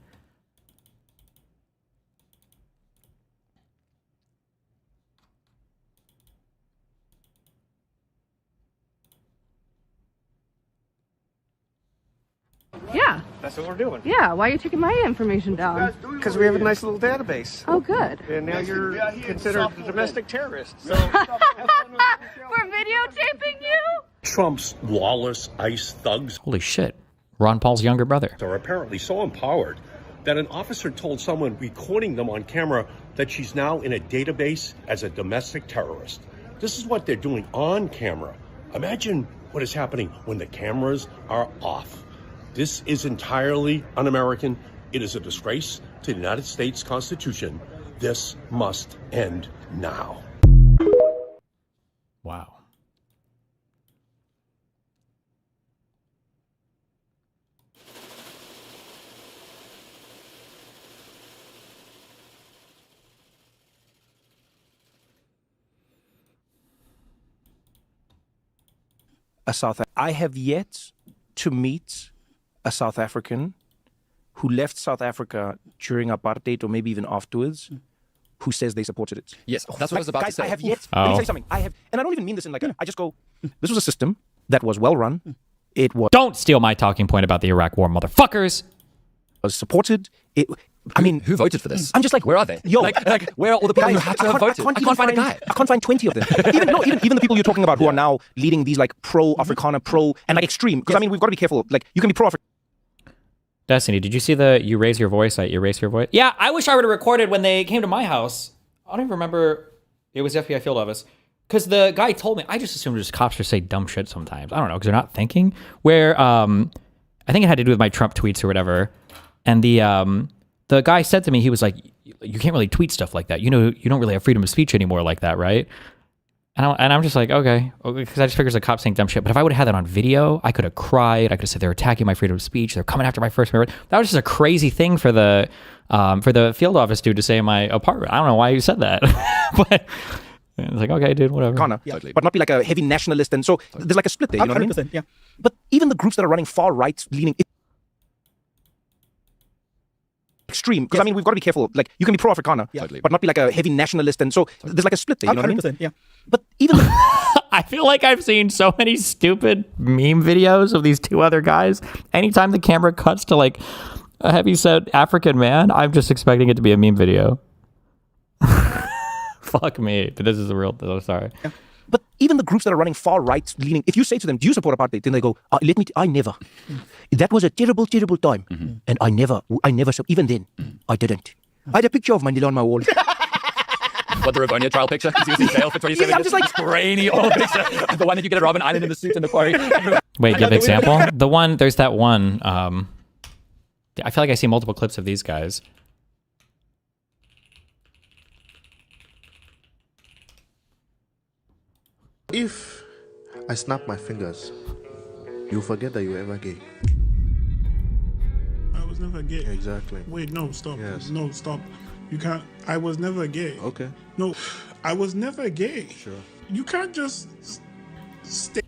Yeah. That's what we're doing. Yeah. Why are you taking my information down? Because we have a nice little database. Oh, good. And now you're considered a domestic terrorist. So We're videotaping you? Trump's lawless ICE thugs. Holy shit. Ron Paul's younger brother. Are apparently so empowered that an officer told someone recording them on camera that she's now in a database as a domestic terrorist. This is what they're doing on camera. Imagine what is happening when the cameras are off. This is entirely un-American. It is a disgrace to the United States Constitution. This must end now. Wow. I have yet to meet a South African who left South Africa during apartheid or maybe even afterwards who says they supported it. Yes, that's what I was about to say. I have yet. Let me tell you something. And I don't even mean this in like I just go, this was a system that was well run. It was. Don't steal my talking point about the Iraq War, motherfuckers. Was supported. I mean, who voted for this? I'm just like, where are they? Yo, like where are all the people who had to have voted? I can't find a guy. I can't find 20 of them. even the people you're talking about who are now leading these like pro-Africana, and like extreme. Because I mean, we've got to be careful. Like, you can be pro-African. Destiny, did you see the you raise your voice, I erase your voice? Yeah, I wish I would have recorded when they came to my house. I don't even remember. It was FBI field office. Because the guy told me, I just assumed just cops just say dumb shit sometimes. I don't know, because they're not thinking. Where, I think it had to do with my Trump tweets or whatever. And the guy said to me, he was like, you can't really tweet stuff like that. You know, you don't really have freedom of speech anymore like that, right? And I'm just like, okay. Because I just figured it's a cop saying dumb shit. But if I would have had that on video, I could have cried. I could have said they're attacking my freedom of speech. They're coming after my First Amendment. That was just a crazy thing for the field office dude to say in my apartment. I don't know why you said that. But it's like, okay, dude, whatever. Yeah. But not be like a heavy nationalist. And so there's like a split there, you know what I mean? Yeah. But even the groups that are running far right leaning, extreme, because I mean, we've got to be careful. Like, you can be pro-Africana, but not be like a heavy nationalist. And so there's like a split there, you know what I mean? Yeah. But even I feel like I've seen so many stupid meme videos of these two other guys. Anytime the camera cuts to like a heavy-set African man, I'm just expecting it to be a meme video. Fuck me, but this is a real. Oh, sorry. Yeah. But even the groups that are running far right leaning, if you say to them, do you support apartheid? Then they go, I never. That was a terrible, terrible time. And I never, even then, I didn't. I had a picture of Mandela on my wall. What, the Rivonia trial picture? He's using jail for 27 years. I'm just like, grainy old picture. The one that you get at Robin Island in the suit in the quarry. Wait, give example? The one, there's that one, I feel like I see multiple clips of these guys. If I snap my fingers, you'll forget that you were ever gay. I was never gay. Exactly. Wait, no, stop. Yes. No, stop. You can't. I was never gay. Okay. No, I was never gay. Sure. You can't just stay.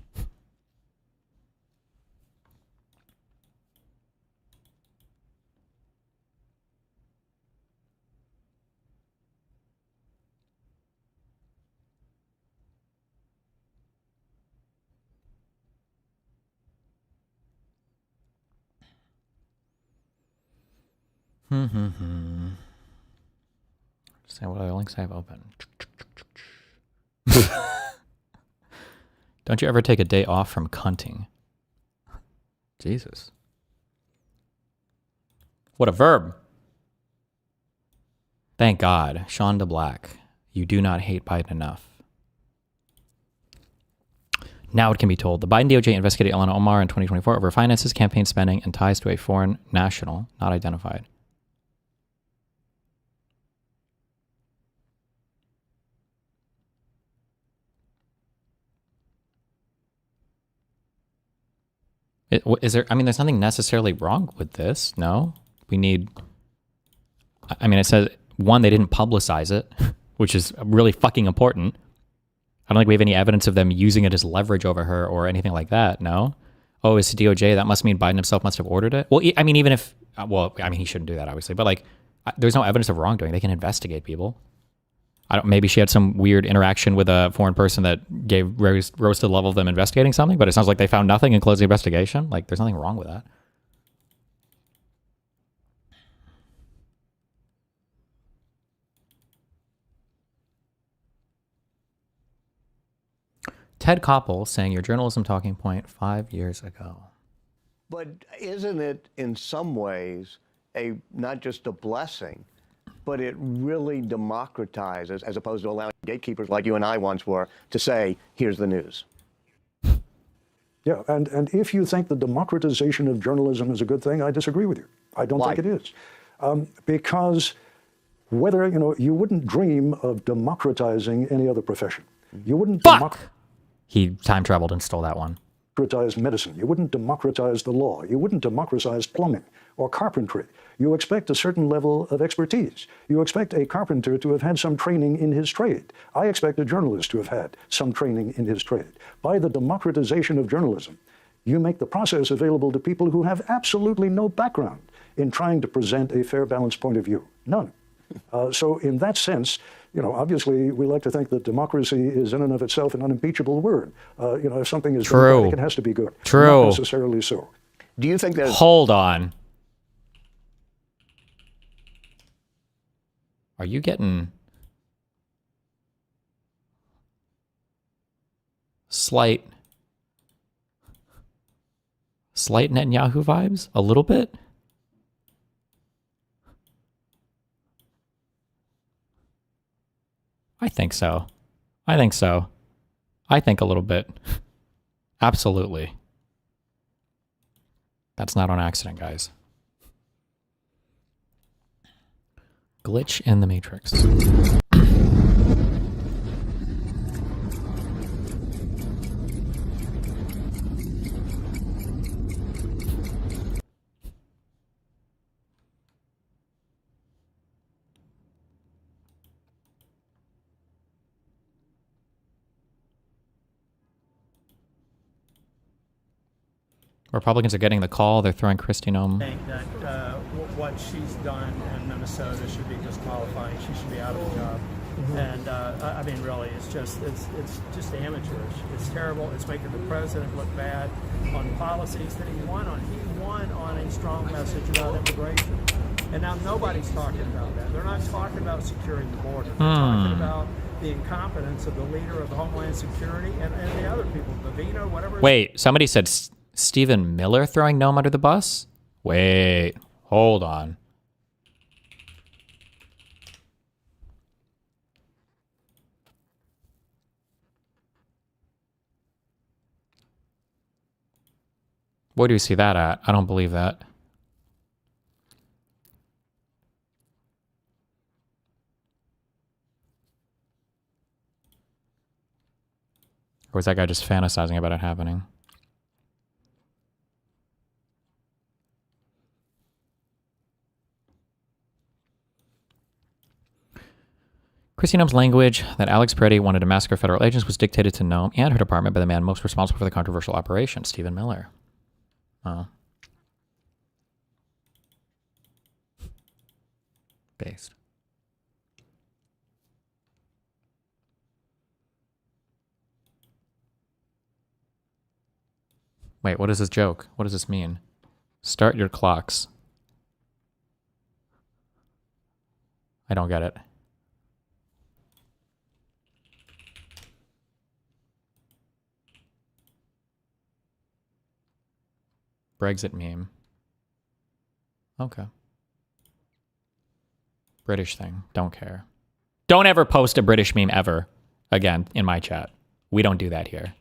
Say what other links I have open. Don't you ever take a day off from cunting? Jesus. What a verb. Thank God. Sean DeBlack. You do not hate Biden enough. Now it can be told. The Biden DOJ investigated Ilhan Omar in 2024 over finances, campaign spending, and ties to a foreign national not identified. Is there, I mean, there's nothing necessarily wrong with this. No, we need, I mean, it says, one, they didn't publicize it, which is really fucking important. I don't think we have any evidence of them using it as leverage over her or anything like that. No. Oh, it's DOJ. That must mean Biden himself must have ordered it. Well, I mean, even if, well, I mean, he shouldn't do that, obviously, but like, there's no evidence of wrongdoing. They can investigate people. Maybe she had some weird interaction with a foreign person that rose to the level of them investigating something, but it sounds like they found nothing and closed the investigation. Like, there's nothing wrong with that. Ted Koppel saying your journalism talking point 5 years ago. But isn't it in some ways not just a blessing, but it really democratizes, as opposed to allowing gatekeepers like you and I once were to say, here's the news? Yeah, and if you think the democratization of journalism is a good thing, I disagree with you. I don't think it is. Because whether, you wouldn't dream of democratizing any other profession. You wouldn't He time traveled and stole that one. Democratize medicine. You wouldn't democratize the law. You wouldn't democratize plumbing or carpentry. You expect a certain level of expertise. You expect a carpenter to have had some training in his trade. I expect a journalist to have had some training in his trade. By the democratization of journalism, you make the process available to people who have absolutely no background in trying to present a fair, balanced point of view. None. So in that sense, obviously we like to think that democracy is in and of itself an unimpeachable word. If something is democratic, it has to be good. True. Not necessarily so. Do you think there's... Hold on. Are you getting slight Netanyahu vibes? A little bit? I think so. I think so. I think a little bit. Absolutely. That's not on accident, guys. Glitch in the Matrix. Republicans are getting the call. They're throwing Kristi Noem. That what she's done in Minnesota should be disqualifying. She should be out of the job. And I mean, really, it's just amateurish. It's terrible. It's making the president look bad on policies that he won on. He won on a strong message about immigration, and now nobody's talking about that. They're not talking about securing the border. They're talking about the incompetence of the leader of Homeland Security and the other people, Bavino, whatever. Wait, somebody said Stephen Miller throwing Noem under the bus? Wait, hold on. Where do you see that at? I don't believe that. Or was that guy just fantasizing about it happening? Kristi Noem's language that Alex Pretti wanted to massacre federal agents was dictated to Noem and her department by the man most responsible for the controversial operation, Stephen Miller. Oh. Based. Wait, what is this joke? What does this mean? Start your clocks. I don't get it. Brexit meme. Okay. British thing. Don't care. Don't ever post a British meme ever again in my chat. We don't do that here.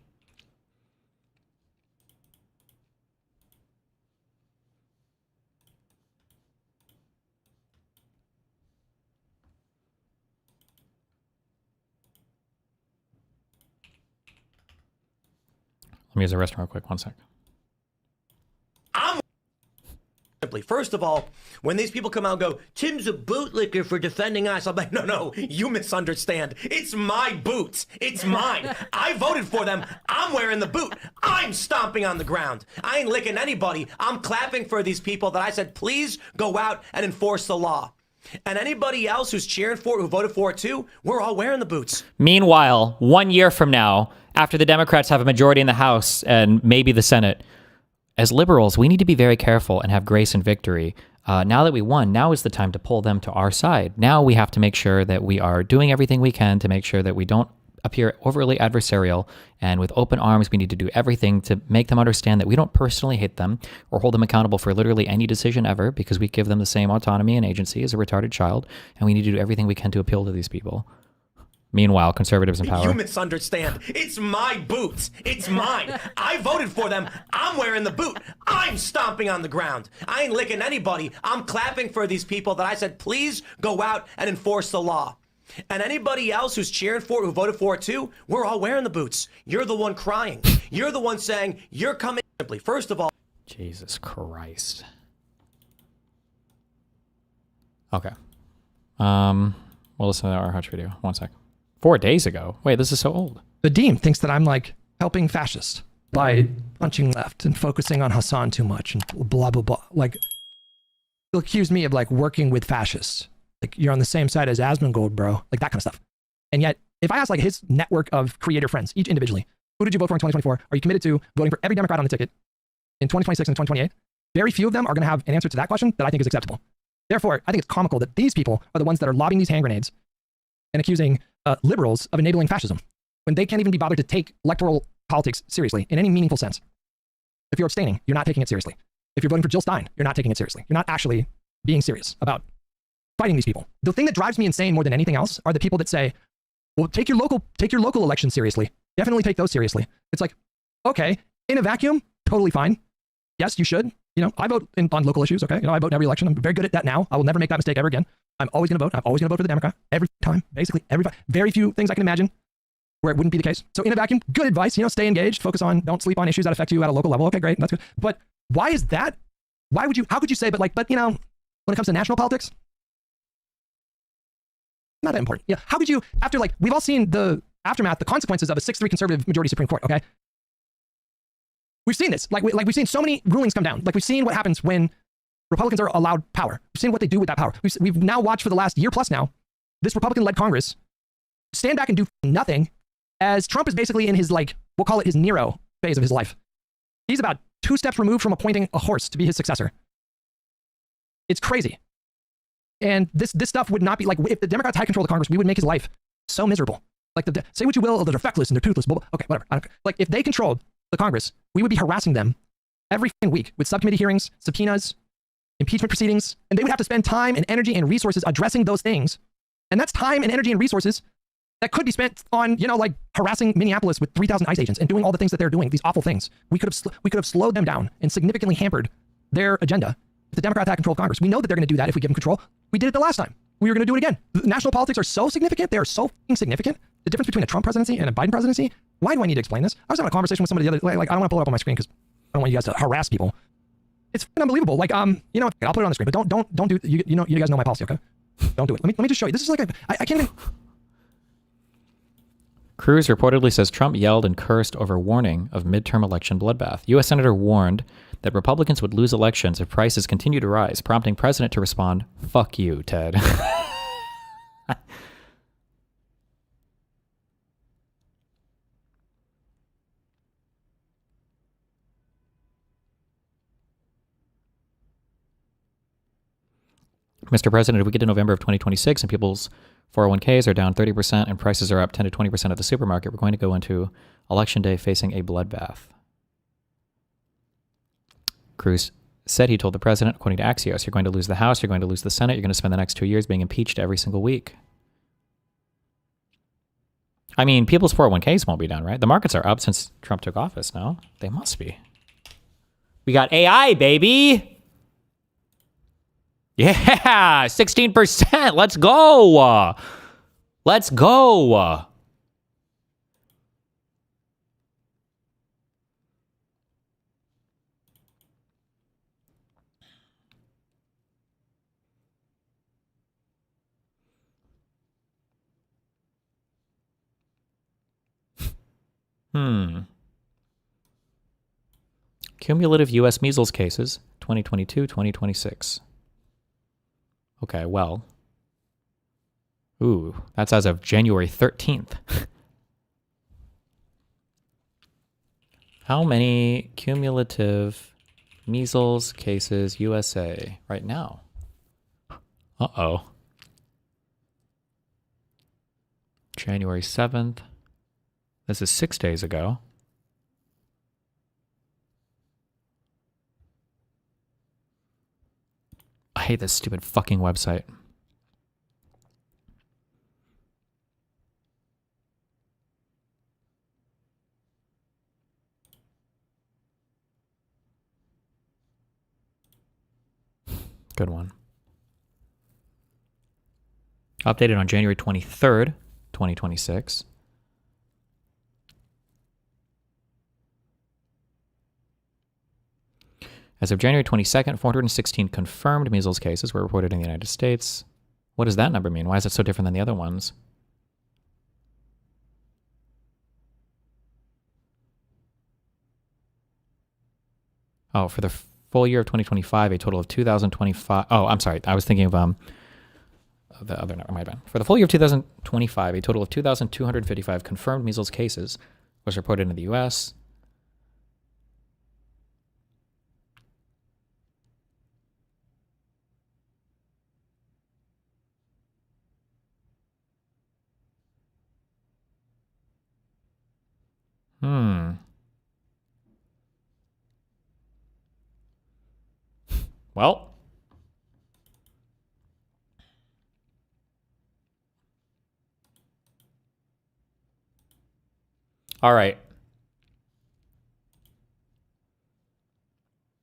Let me use the restroom real quick. 1 sec. Simply, first of all, when these people come out and go, Tim's a bootlicker for defending us, I'm like, no, you misunderstand. It's my boots. It's mine. I voted for them. I'm wearing the boot. I'm stomping on the ground. I ain't licking anybody. I'm clapping for these people that I said, please go out and enforce the law. And anybody else who's cheering for it, who voted for it too, we're all wearing the boots. Meanwhile, 1 year from now, after the Democrats have a majority in the House and maybe the Senate, as liberals, we need to be very careful and have grace and victory. Now that we won, now is the time to pull them to our side. Now we have to make sure that we are doing everything we can to make sure that we don't appear overly adversarial, and with open arms, we need to do everything to make them understand that we don't personally hate them or hold them accountable for literally any decision ever, because we give them the same autonomy and agency as a retarded child, and we need to do everything we can to appeal to these people. Meanwhile, conservatives in power. You misunderstand. It's my boots. It's mine. I voted for them. I'm wearing the boot. I'm stomping on the ground. I ain't licking anybody. I'm clapping for these people that I said, please go out and enforce the law. And anybody else who's cheering for it, who voted for it too, we're all wearing the boots. You're the one crying. You're the one saying, you're coming. Simply, first of all. Jesus Christ. Okay. We'll listen to our Hutch video. 1 sec. 4 days ago. Wait, this is so old. The Dean thinks that I'm like helping fascists by punching left and focusing on Hassan too much and blah, blah, blah. Like, he'll accuse me of like working with fascists. Like, you're on the same side as Asmongold, bro. Like that kind of stuff. And yet, if I ask like his network of creator friends, each individually, who did you vote for in 2024? Are you committed to voting for every Democrat on the ticket in 2026 and 2028? Very few of them are going to have an answer to that question that I think is acceptable. Therefore, I think it's comical that these people are the ones that are lobbing these hand grenades and accusing liberals of enabling fascism when they can't even be bothered to take electoral politics seriously in any meaningful sense. If you're abstaining, you're not taking it seriously. If you're voting for Jill Stein, you're not taking it seriously. You're not actually being serious about fighting these people. The thing that drives me insane more than anything else are the people that say, well, take your local elections seriously. Definitely take those seriously. It's like, okay, in a vacuum, totally fine. Yes, you should. You know, I vote on local issues, okay? You know, I vote in every election. I'm very good at that now. I will never make that mistake ever again. I'm always going to vote. I'm always going to vote for the Democrat every time, basically every time. Very few things I can imagine where it wouldn't be the case. So in a vacuum, good advice, you know, stay engaged, focus on, don't sleep on issues that affect you at a local level. Okay, great, that's good. But why is that? How could you say, but you know, when it comes to national politics, not that important. Yeah, how could you, after like, we've all seen the aftermath, the consequences of a 6-3 conservative majority Supreme Court, okay? We've seen this, like we've seen so many rulings come down. Like we've seen what happens when Republicans are allowed power. We've seen what they do with that power. We've now watched for the last year plus now, this Republican-led Congress stand back and do nothing as Trump is basically in his, like, we'll call it his Nero phase of his life. He's about 2 steps removed from appointing a horse to be his successor. It's crazy. And this stuff would not be, like, if the Democrats had control of the Congress, we would make his life so miserable. Like, say what you will, they're feckless and they're toothless, blah, blah. Okay, whatever. I don't care. Like, if they controlled the Congress, we would be harassing them every week with subcommittee hearings, subpoenas, impeachment proceedings, and they would have to spend time and energy and resources addressing those things. And that's time and energy and resources that could be spent on, you know, like harassing Minneapolis with 3,000 ICE agents and doing all the things that they're doing, these awful things. We could have slowed them down and significantly hampered their agenda if the Democrats had control of Congress. We know that they're going to do that if we give them control. We did it the last time. We were going to do it again. The national politics are so significant. They are so significant. The difference between a Trump presidency and a Biden presidency. Why do I need to explain this? I was having a conversation with somebody the other, like, I don't want to pull it up on my screen because I don't want you guys to harass people. It's unbelievable. Like, you know, I'll put it on the screen, but don't do, you know, you guys know my policy, okay? Don't do it. Let me just show you. This is like, I can't even. Cruz reportedly says Trump yelled and cursed over warning of midterm election bloodbath. U.S. Senator warned that Republicans would lose elections if prices continue to rise, prompting President to respond, "Fuck you, Ted." Mr. President, if we get to November of 2026 and people's 401ks are down 30% and prices are up 10 to 20% at the supermarket, we're going to go into Election Day facing a bloodbath. Cruz said he told the president, according to Axios, you're going to lose the House, you're going to lose the Senate, you're going to spend the next 2 years being impeached every single week. I mean, people's 401ks won't be down, right? The markets are up since Trump took office, no? They must be. We got AI, baby! Yeah, 16%. Let's go. Let's go. Cumulative U.S. measles cases, 2022-2026. Okay, well. Ooh, that's as of January 13th. How many cumulative measles cases USA right now? Uh-oh. January 7th. This is 6 days ago. I hate this stupid fucking website. Good one. Updated on January 23rd, 2026. As of January 22nd, 416 confirmed measles cases were reported in the United States. What does that number mean? Why is it so different than the other ones? Oh, for the full year of 2025, a total of 2,025. Oh, I'm sorry. I was thinking of the other number. My bad. For the full year of 2025, a total of 2,255 confirmed measles cases was reported in the U.S. Well. All right.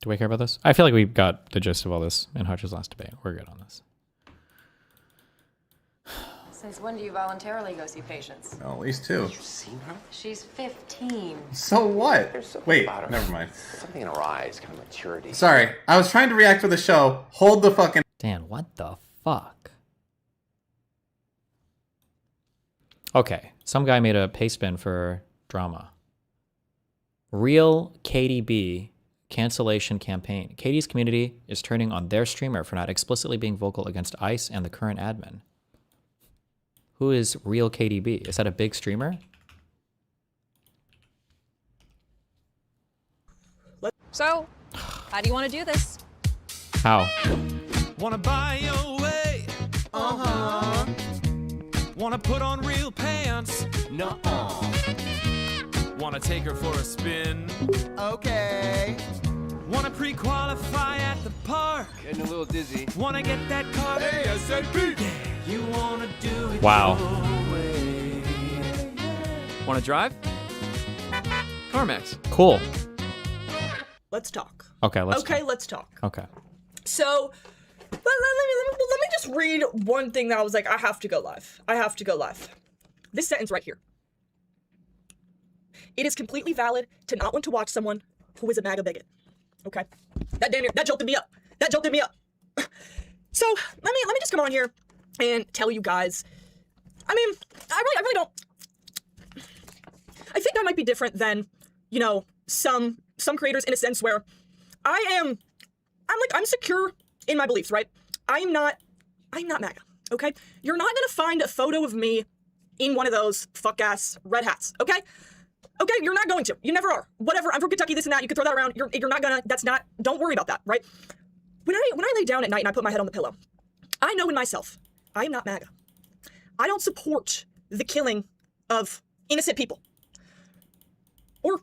Do we care about this? I feel like we got the gist of all this in Hutch's last debate. We're good on this. Since when do you voluntarily go see patients? Oh, at least 2. You've seen her? She's 15. So what? Wait, never mind. Something in her eyes, kind of maturity. Sorry, I was trying to react for the show. Hold the fucking... Dan, what the fuck? Okay, some guy made a pastebin for drama. Real KDB cancellation campaign. Katie's community is turning on their streamer for not explicitly being vocal against ICE and the current admin. Who is real KDB? Is that a big streamer? So, how do you want to do this? How? Wanna buy your way? Uh-huh. Wanna put on real pants? Nuh-uh. Wanna take her for a spin? Okay. Wanna pre-qualify at the park? Getting a little dizzy. Wanna get that car ASAP? Yeah, you wanna do it Wow. your way. Want to drive? CarMax. Cool. Let's talk. Okay, let's talk. Okay. So, let me just read one thing that I was like, I have to go live. I have to go live. This sentence right here. It is completely valid to not want to watch someone who is a MAGA bigot. Okay? That jolted me up. That jolted me up. So, let me just come on here and tell you guys. I mean, I really don't. I think I might be different than, you know, some creators in a sense where I'm secure in my beliefs, right? I'm not MAGA, okay? You're not gonna find a photo of me in one of those fuck-ass red hats, okay? Okay, you're not going to. You never are. Whatever, I'm from Kentucky, this and that, you can throw that around. You're not gonna, don't worry about that, right? When I lay down at night and I put my head on the pillow, I know in myself, I am not MAGA. I don't support the killing of innocent people. Or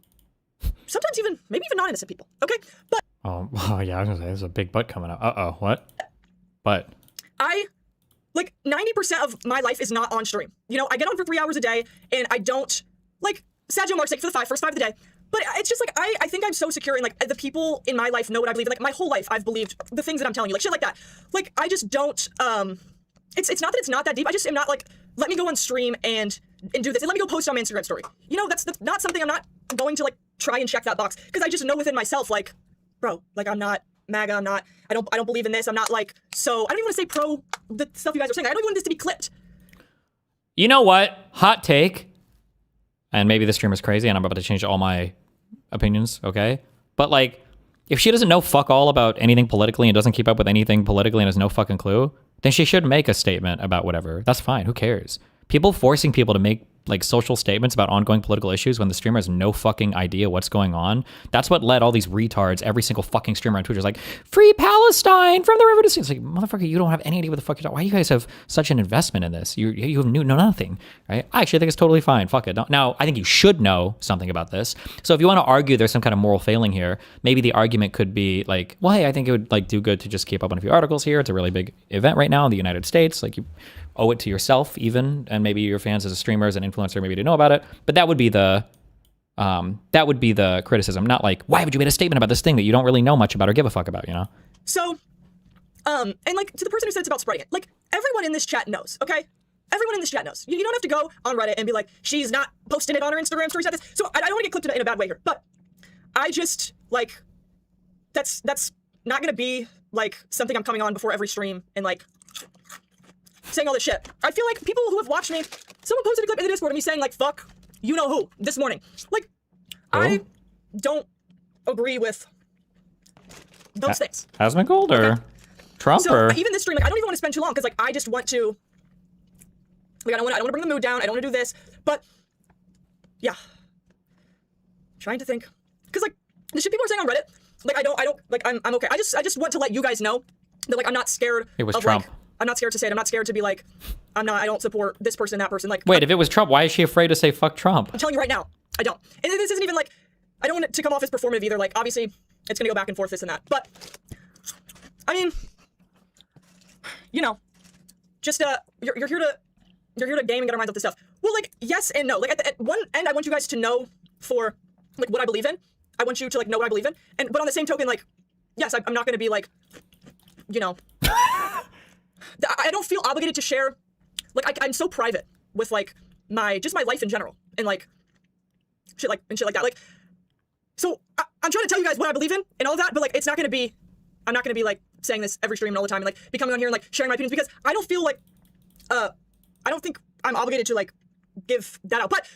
sometimes maybe even non-innocent people, okay? But Oh yeah, I was gonna say there's a big butt coming up. Uh-oh, what? But 90% of my life is not on stream. You know, I get on for 3 hours a day and I don't, like, Saggio Mark's sake for the first five of the day. But it's just like, I think I'm so secure in, like, the people in my life know what I believe in. Like, my whole life I've believed the things that I'm telling you, like, shit like that. Like, I just don't, it's not that it's not that deep. I just am not like, let me go on stream and do this. And let me go post on my Instagram story. You know, that's not something I'm not going to, like, try and check that box. Because I just know within myself, like, bro, like, I'm not MAGA, I don't believe in this. I'm not like, so I don't even want to say pro the stuff you guys are saying. I don't even want this to be clipped. you know what? Hot take. And maybe this streamer's crazy and I'm about to change all my opinions, okay? But like, if she doesn't know fuck all about anything politically and doesn't keep up with anything politically and has no fucking clue, then she should make a statement about whatever. That's fine. Who cares? People forcing people to make like social statements about ongoing political issues when the streamer has no fucking idea what's going on. That's what led all these retards, every single fucking streamer on Twitter is like, free Palestine from the river to sea. It's like, motherfucker, you don't have any idea what the fuck you're talking. Why do you guys have such an investment in this? You have know nothing, right? I actually think it's totally fine. Fuck it. Now, I think you should know something about this. So if you want to argue there's some kind of moral failing here, maybe the argument could be like, well, hey, I think it would like do good to just keep up on a few articles here. It's a really big event right now in the United States. Like you owe it to yourself even, and maybe your fans as a streamer, as an influencer, maybe to know about it. But that would be the criticism, not like, why would you make a statement about this thing that you don't really know much about or give a fuck about, you know? So, and like to the person who said it's about spreading it, like everyone in this chat knows, okay? Everyone in this chat knows. You don't have to go on Reddit and be like, she's not posting it on her Instagram stories. So I don't want to get clipped in a bad way here, but I just like, that's not gonna be like something I'm coming on before every stream and like saying all this shit. I feel like people who have watched me, someone posted a clip in the Discord of me saying like, fuck, you know who, this morning. Like, I don't agree with those things. Asmongold or Trump so, or? Even this stream, like, I don't even want to spend too long because like, I just want to, like, I don't want to bring the mood down. I don't want to do this, but yeah. Trying to think. Because like, the shit people are saying on Reddit, like, I don't, like, I'm okay. I just want to let you guys know that like, I'm not scared it was of Trump. Like, I'm not scared to say it. I'm not scared to be like, I don't support this person, that person. Like, Wait, if it was Trump, why is she afraid to say fuck Trump? I'm telling you right now, I don't. And this isn't even like, I don't want it to come off as performative either. Like, obviously, it's gonna go back and forth, this and that. But, I mean, you know, just you're here to game and get our minds off this stuff. Well, like, yes and no. Like, at one end, I want you guys to know for like what I believe in. I want you to like know what I believe in. But on the same token, like, yes, I'm not gonna be like, you know. I don't feel obligated to share, like, I'm so private with, like, my life in general, and, like, shit like that, like, so, I'm trying to tell you guys what I believe in, and all that, but, like, I'm not gonna be, like, saying this every stream and all the time, and, like, be coming on here and, like, sharing my opinions, because I don't feel like, I don't think I'm obligated to, like, give that out, but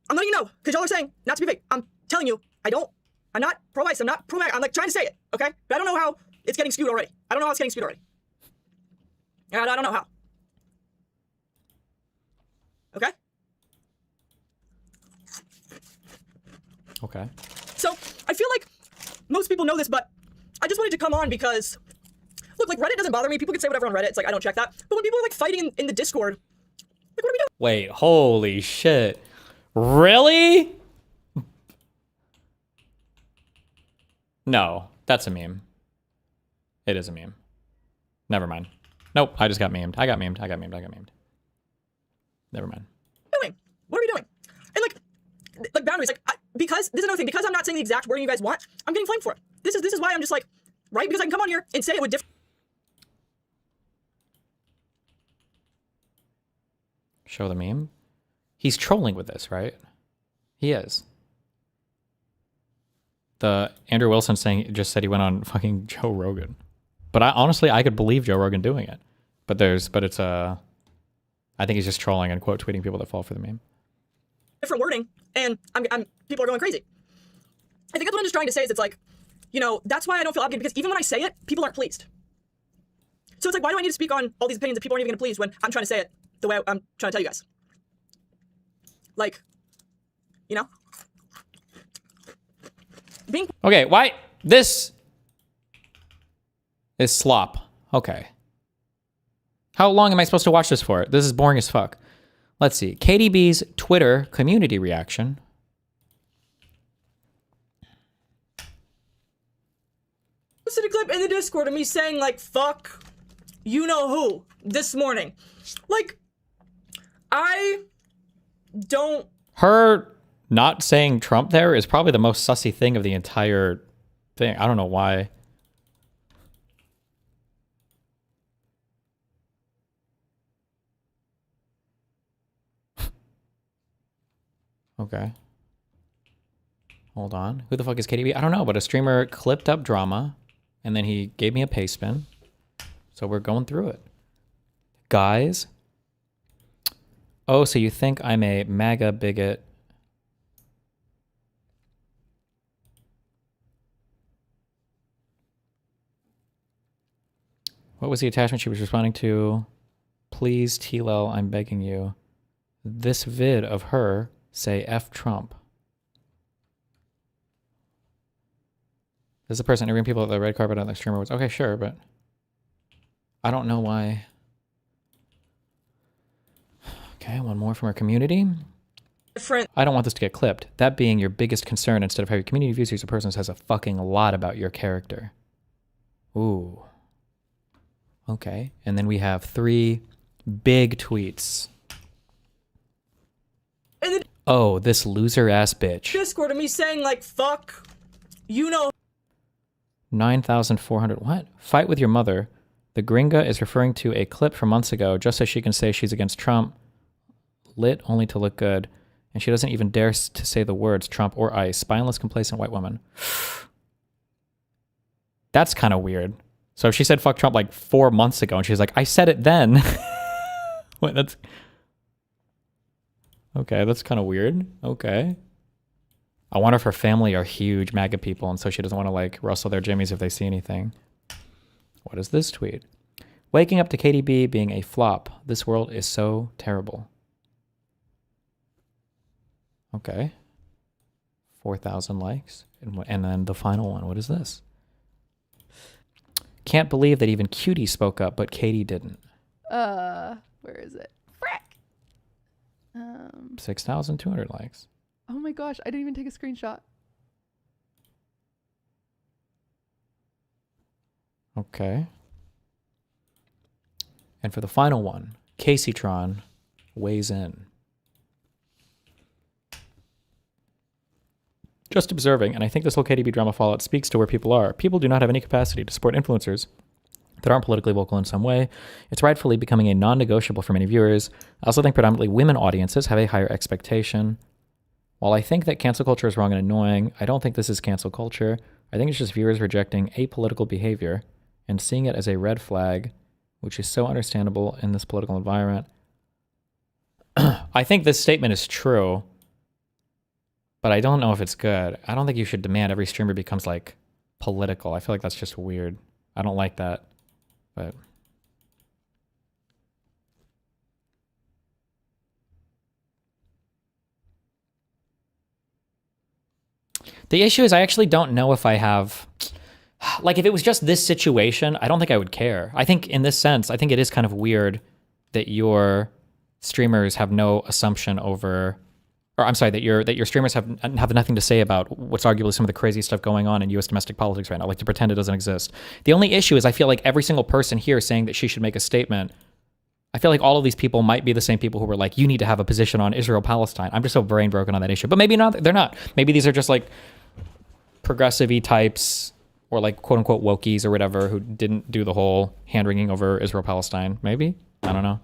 I'm letting you know, because y'all are saying not to be vague. I'm telling you, I don't I'm not pro-ICE. I'm not pro-MAGA. I'm like trying to say it, okay? But I don't know how it's getting skewed already. I don't know how it's getting skewed already. I don't know how. Okay? Okay. So I feel like most people know this, but I just wanted to come on because, look, like Reddit doesn't bother me. People can say whatever on Reddit. It's like, I don't check that. But when people are like fighting in the Discord, like, what are we doing? Wait, holy shit. Really? No, that's a meme. It is a meme. Never mind. Nope, I just got memed. I got memed. Never mind. What are we doing? And like boundaries, like because this is another thing. Because I'm not saying the exact wording you guys want, I'm getting flamed for it. This is why I'm just like, right? Because I can come on here and say it with different. Show the meme. He's trolling with this, right? He is. The Andrew Wilson just said he went on fucking Joe Rogan. But honestly, I could believe Joe Rogan doing it. But it's I think he's just trolling and quote tweeting people that fall for the meme. Different wording, and people are going crazy. I think that's what I'm just trying to say is it's like, you know, that's why I don't feel obligated, because even when I say it, people aren't pleased. So it's like, why do I need to speak on all these opinions if people aren't even going to please when I'm trying to say it the way I'm trying to tell you guys? Like, you know? Okay, why? This is slop. Okay. How long am I supposed to watch this for? This is boring as fuck. Let's see. KDB's Twitter community reaction. Posted a clip in the Discord of me saying like, fuck you know who this morning. Like, I don't... Her not saying Trump there is probably the most sussy thing of the entire thing. I don't know why. Okay. Hold on. Who the fuck is KDB? I don't know, but a streamer clipped up drama, and then he gave me a pastebin. So we're going through it. Guys. Oh, so you think I'm a MAGA bigot? What was the attachment she was responding to? Please, T-Lel, I'm begging you. This vid of her say F Trump. This is the person interviewing people at the red carpet on the streamer was okay, sure, but I don't know why. Okay, one more from our community. I don't want this to get clipped. That being your biggest concern instead of how your community views you as a person says a fucking lot about your character. Ooh. Okay, and then we have 3 big tweets. Oh, this loser ass bitch. Discord of me saying like, fuck you know. 9,400. What? Fight with your mother. The gringa is referring to a clip from months ago just so she can say she's against Trump. Lit only to look good. And she doesn't even dare to say the words Trump or ICE. Spineless, complacent white woman. That's kind of weird. So if she said fuck Trump like 4 months ago and she's like, I said it then. Wait, that's... Okay, that's kind of weird. Okay. I wonder if her family are huge MAGA people and so she doesn't want to like rustle their jimmies if they see anything. What is this tweet? Waking up to KDB being a flop. This world is so terrible. Okay. 4,000 likes. And then the final one. What is this? Can't believe that even Cutie spoke up, but Katie didn't. Where is it? Frick! 6,200 likes. Oh my gosh, I didn't even take a screenshot. Okay. And for the final one, Caseytron weighs in. Just observing, and I think this whole KDB drama fallout speaks to where people are. People do not have any capacity to support influencers that aren't politically vocal in some way. It's rightfully becoming a non-negotiable for many viewers. I also think predominantly women audiences have a higher expectation. While I think that cancel culture is wrong and annoying, I don't think this is cancel culture. I think it's just viewers rejecting apolitical behavior and seeing it as a red flag, which is so understandable in this political environment. I think this statement is true, but I don't know if it's good. I don't think you should demand every streamer becomes like political. I feel like that's just weird. I don't like that, but. The issue is I actually don't know if I have, like if it was just this situation, I don't think I would care. I think in this sense, I think it is kind of weird that your streamers have no assumption over, or I'm sorry, that your streamers have nothing to say about what's arguably some of the crazy stuff going on in US domestic politics right now, like to pretend it doesn't exist. The only issue is I feel like every single person here saying that she should make a statement, I feel like all of these people might be the same people who were like, you need to have a position on Israel-Palestine. I'm just so brain broken on that issue. But maybe not, they're not. Maybe these are just like progressive-y types or like quote-unquote wokies or whatever who didn't do the whole hand-wringing over Israel-Palestine. Maybe? I don't know.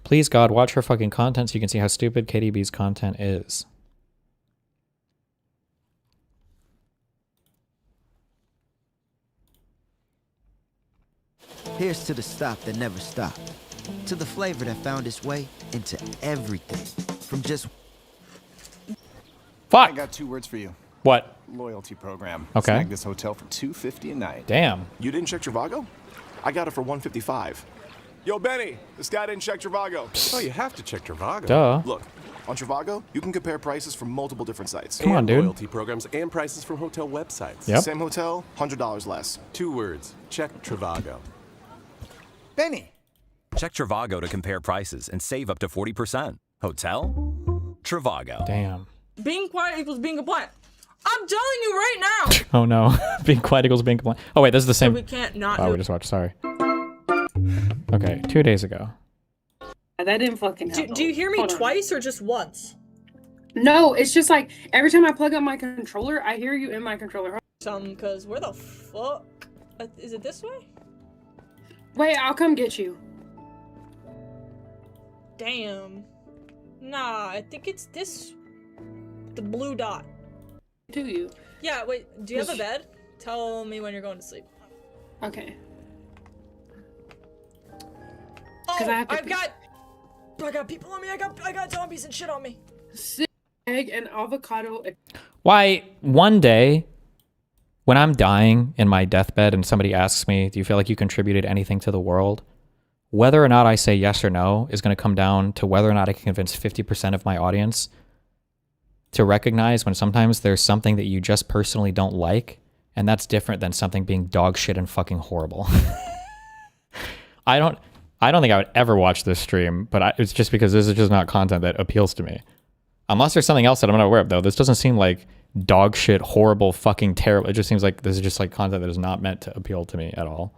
Please, God, watch her fucking content so you can see how stupid KDB's content is. Here's to the stop that never stopped. To the flavor that found its way into everything. From just... Fuck! I got 2 words for you. What? Loyalty program. Okay. Snagged this hotel for $250 a night. Damn. You didn't check Trivago? I got it for $155. Yo, Benny, this guy didn't check Trivago. Oh, you have to check Trivago. Duh. Look, on Trivago, you can compare prices from multiple different sites. Come on, dude. Loyalty programs and prices from hotel websites. Yep. Same hotel, $100 less. 2 words. Check Trivago. Benny. Check Trivago to compare prices and save up to 40%. Hotel? Trivago. Damn. Being quiet equals being compliant. I'm telling you right now. Oh no. Being quiet equals being compliant. Oh wait, this is the same. So we can't not Oh, do we just watched. Sorry. Okay, 2 days ago. That didn't fucking help. Do you hear me twice or just once? No, it's just like every time I plug up my controller, I hear you in my controller. Cause where the fuck? Is it this way? Wait, I'll come get you. Damn. Nah, I think it's this. The blue dot. Do you? Yeah, wait, do you have a bed? Tell me when you're going to sleep. Okay. Oh, I got people on me. I got zombies and shit on me. Egg and avocado. Why, one day, when I'm dying in my deathbed and somebody asks me, do you feel like you contributed anything to the world? Whether or not I say yes or no is going to come down to whether or not I can convince 50% of my audience to recognize when sometimes there's something that you just personally don't like, and that's different than something being dog shit and fucking horrible. I don't think I would ever watch this stream, but it's just because this is just not content that appeals to me. Unless there's something else that I'm not aware of, though. This doesn't seem like dog shit, horrible, fucking terrible. It just seems like this is just like content that is not meant to appeal to me at all.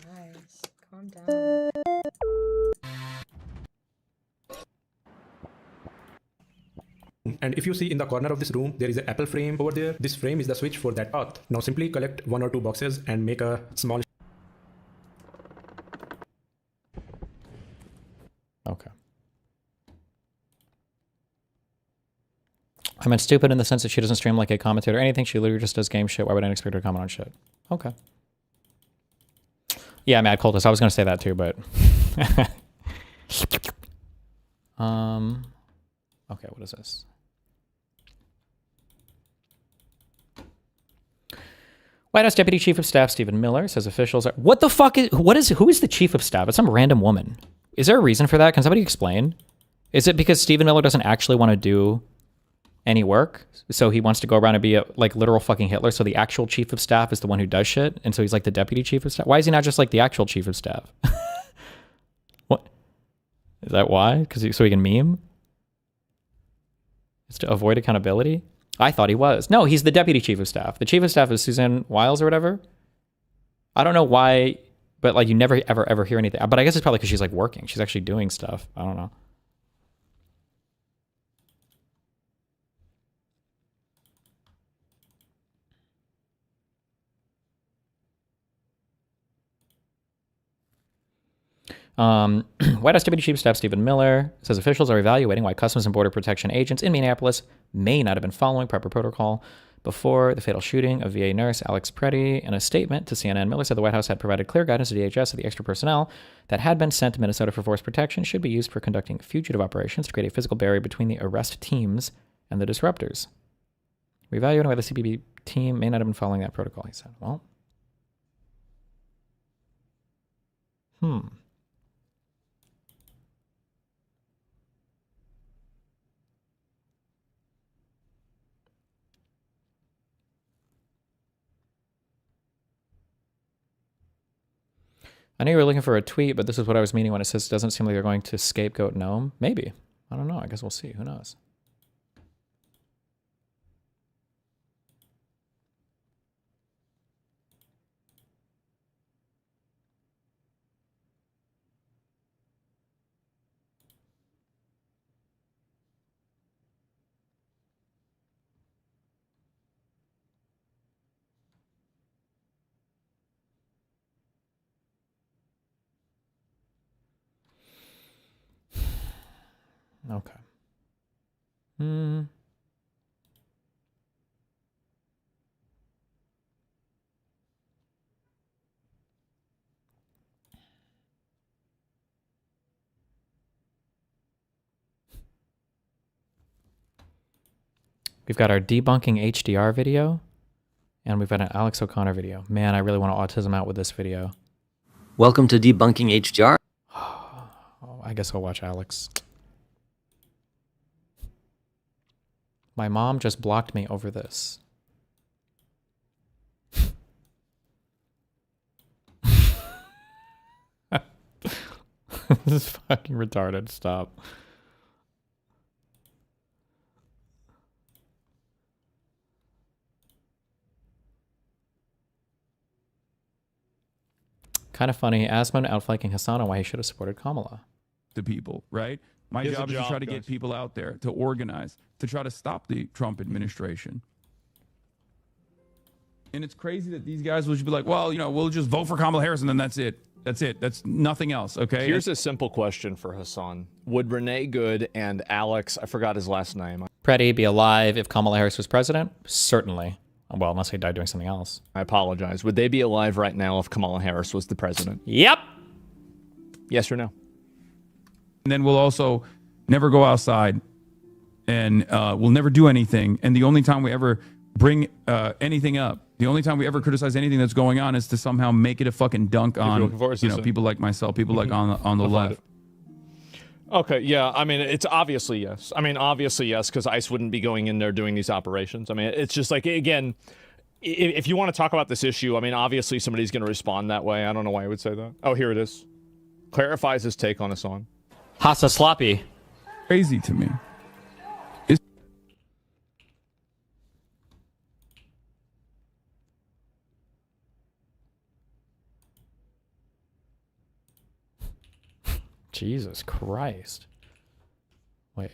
Guys, calm down. And if you see in the corner of this room, there is an Apple frame over there. This frame is the switch for that path. Now simply collect 1 or 2 boxes and make a small... Okay. I meant stupid in the sense that she doesn't stream like a commentator or anything. She literally just does game shit. Why would I expect her to comment on shit? Okay. Yeah, Mad Cultist. I was going to say that too, but... Okay, what is this? White House Deputy Chief of Staff Stephen Miller says officials are... What the fuck is... Who is the Chief of Staff? It's some random woman. Is there a reason for that? Can somebody explain? Is it because Stephen Miller doesn't actually want to do any work? So he wants to go around and be a like literal fucking Hitler? So the actual Chief of Staff is the one who does shit? And so he's like the Deputy Chief of Staff? Why is he not just like the actual Chief of Staff? What? Is that why? So he can meme? It's to avoid accountability? I thought he was. No, he's the Deputy Chief of Staff. The Chief of Staff is Suzanne Wiles or whatever. I don't know why, but like you never ever hear anything. But I guess it's probably because she's like working. She's actually doing stuff. I don't know. White House Deputy Chief of Staff Stephen Miller says officials are evaluating why Customs and Border Protection agents in Minneapolis may not have been following proper protocol before the fatal shooting of VA nurse Alex Pretti. In a statement to CNN, Miller said the White House had provided clear guidance to DHS that the extra personnel that had been sent to Minnesota for force protection should be used for conducting fugitive operations to create a physical barrier between the arrest teams and the disruptors. We're evaluating why the CBP team may not have been following that protocol, he said. Well, I know you were looking for a tweet, but this is what I was meaning when it says it doesn't seem like they're going to scapegoat Noem. Maybe. I don't know. I guess we'll see. Who knows? Okay. We've got our debunking HDR video, and we've got an Alex O'Connor video. Man, I really want to autism out with this video. Welcome to debunking HDR. Oh, I guess I'll watch Alex. My mom just blocked me over this. This is fucking retarded. Stop. Kind of funny. Asmon outflanking Hassan on why he should have supported Kamala. The people, right? My job is to try to get people out there, to organize, to try to stop the Trump administration. And it's crazy that these guys will just be like, well, you know, we'll just vote for Kamala Harris and then that's it. That's it. That's nothing else, okay? Here's a simple question for Hassan. Would Renee Good and Alex, I forgot his last name. Pretti be alive if Kamala Harris was president? Certainly. Well, unless he died doing something else. I apologize. Would they be alive right now if Kamala Harris was the president? Yep. Yes or no? And then we'll also never go outside and we'll never do anything. And the only time we ever bring anything up, the only time we ever criticize anything that's going on is to somehow make it a fucking dunk on, you know, people like myself, people like on the left. Okay, yeah, I mean, it's obviously yes. I mean, obviously yes, because ICE wouldn't be going in there doing these operations. I mean, it's just like, again, if you want to talk about this issue, I mean, obviously somebody's going to respond that way. I don't know why I would say that. Oh, here it is. Clarifies his take on a song. Hasa sloppy. Crazy to me. Jesus Christ. Wait.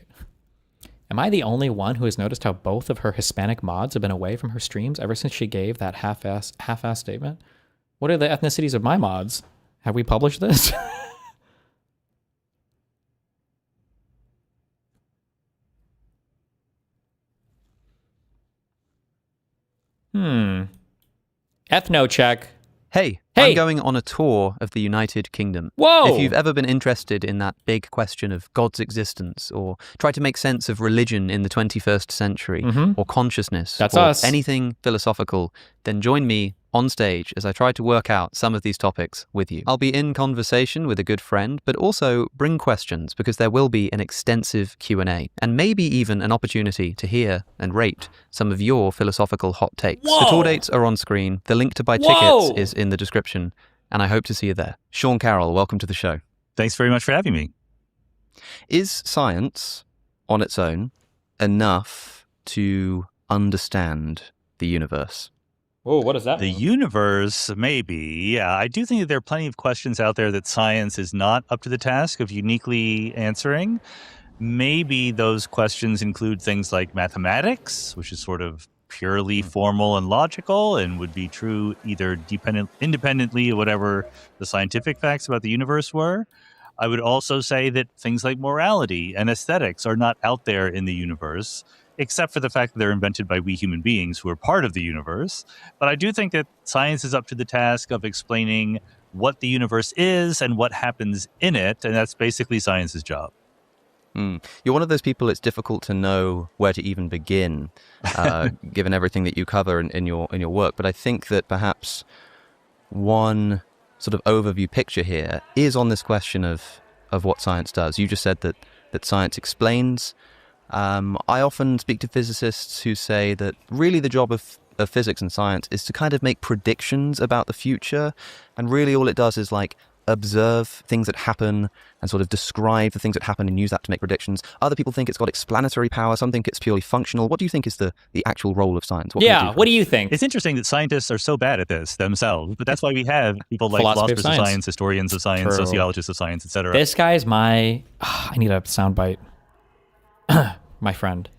Am I the only one who has noticed how both of her Hispanic mods have been away from her streams ever since she gave that half-ass statement? What are the ethnicities of my mods? Have we published this? Ethno check. Hey, I'm going on a tour of the United Kingdom. Whoa! If you've ever been interested in that big question of God's existence, or try to make sense of religion in the 21st century, or consciousness, That's or us. anything philosophical, then join me on stage as I try to work out some of these topics with you. I'll be in conversation with a good friend, but also bring questions because there will be an extensive Q&A, and maybe even an opportunity to hear and rate some of your philosophical hot takes. Whoa! The tour dates are on screen, the link to buy tickets is in the description, and I hope to see you there. Sean Carroll, welcome to the show. Thanks very much for having me. Is science, on its own, enough to understand the universe? Oh, what does that mean? mean? The universe, maybe. Yeah, I do think that there are plenty of questions out there that science is not up to the task of uniquely answering. Maybe those questions include things like mathematics, which is sort of purely formal and logical and would be true either independently of whatever the scientific facts about the universe were. I would also say that things like morality and aesthetics are not out there in the universe, except for the fact that they're invented by we human beings who are part of the universe. But I do think that science is up to the task of explaining what the universe is and what happens in it, and that's basically science's job. You're one of those people it's difficult to know where to even begin, given everything that you cover in your work. But I think that perhaps one sort of overview picture here is on this question of what science does. You just said that science explains. I often speak to physicists who say that really the job of physics and science is to kind of make predictions about the future, and really all it does is like observe things that happen and sort of describe the things that happen and use that to make predictions. Other people think it's got explanatory power. Some think it's purely functional. What do you think is the actual role of science? What do you think? It's interesting that scientists are so bad at this themselves, but that's why we have people like philosophers of science, historians of science, sociologists of science, etc. This guy's I need a soundbite. My friend.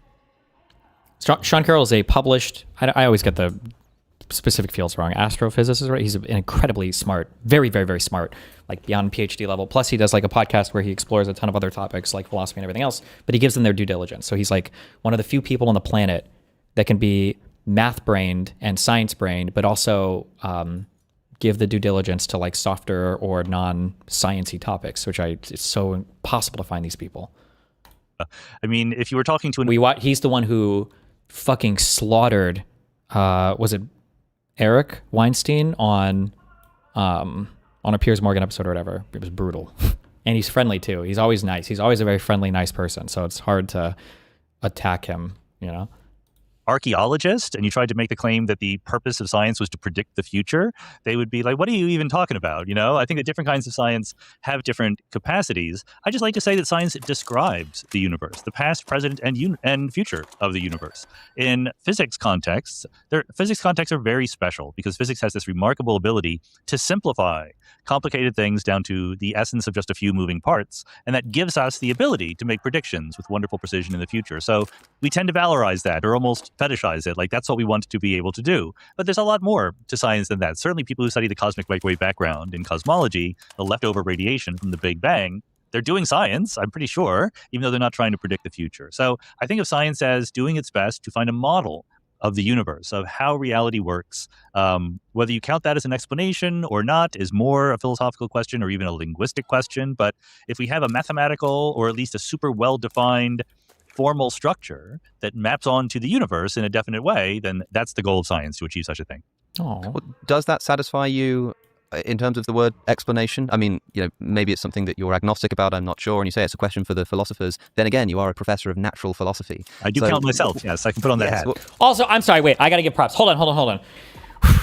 Sean Carroll is a published, I always get the specific fields wrong, astrophysicist, right? He's an incredibly smart, very, very, very smart, like beyond PhD level. Plus he does like a podcast where he explores a ton of other topics like philosophy and everything else, but he gives them their due diligence. So he's like one of the few people on the planet that can be math-brained and science-brained, but also give the due diligence to like softer or non-sciencey topics, which it's so impossible to find these people. I mean, if you were talking to he's the one who fucking slaughtered, was it Eric Weinstein on a Piers Morgan episode or whatever? It was brutal. And he's friendly too. He's always nice. He's always a very friendly, nice person. So it's hard to attack him, you know? Archaeologist, and you tried to make the claim that the purpose of science was to predict the future, they would be like, what are you even talking about? You know, I think that different kinds of science have different capacities. I just like to say that science describes the universe, the past, present, and future of the universe. In physics contexts, physics contexts are very special because physics has this remarkable ability to simplify complicated things down to the essence of just a few moving parts, and that gives us the ability to make predictions with wonderful precision in the future. So we tend to valorize that or almost fetishize it, like that's what we want to be able to do. But there's a lot more to science than that. Certainly people who study the cosmic microwave background in cosmology, the leftover radiation from the Big Bang, they're doing science, I'm pretty sure, even though they're not trying to predict the future. So I think of science as doing its best to find a model of the universe, of how reality works. Whether you count that as an explanation or not is more a philosophical question or even a linguistic question. But if we have a mathematical or at least a super well-defined formal structure that maps onto the universe in a definite way, then that's the goal of science, to achieve such a thing. Well, does that satisfy you in terms of the word explanation? I mean, you know, maybe it's something that you're agnostic about, I'm not sure, and you say it's a question for the philosophers. Then again, you are a professor of natural philosophy. I do count myself, yes, I can put on that hat. Also, I'm sorry, wait, I gotta give props. Hold on.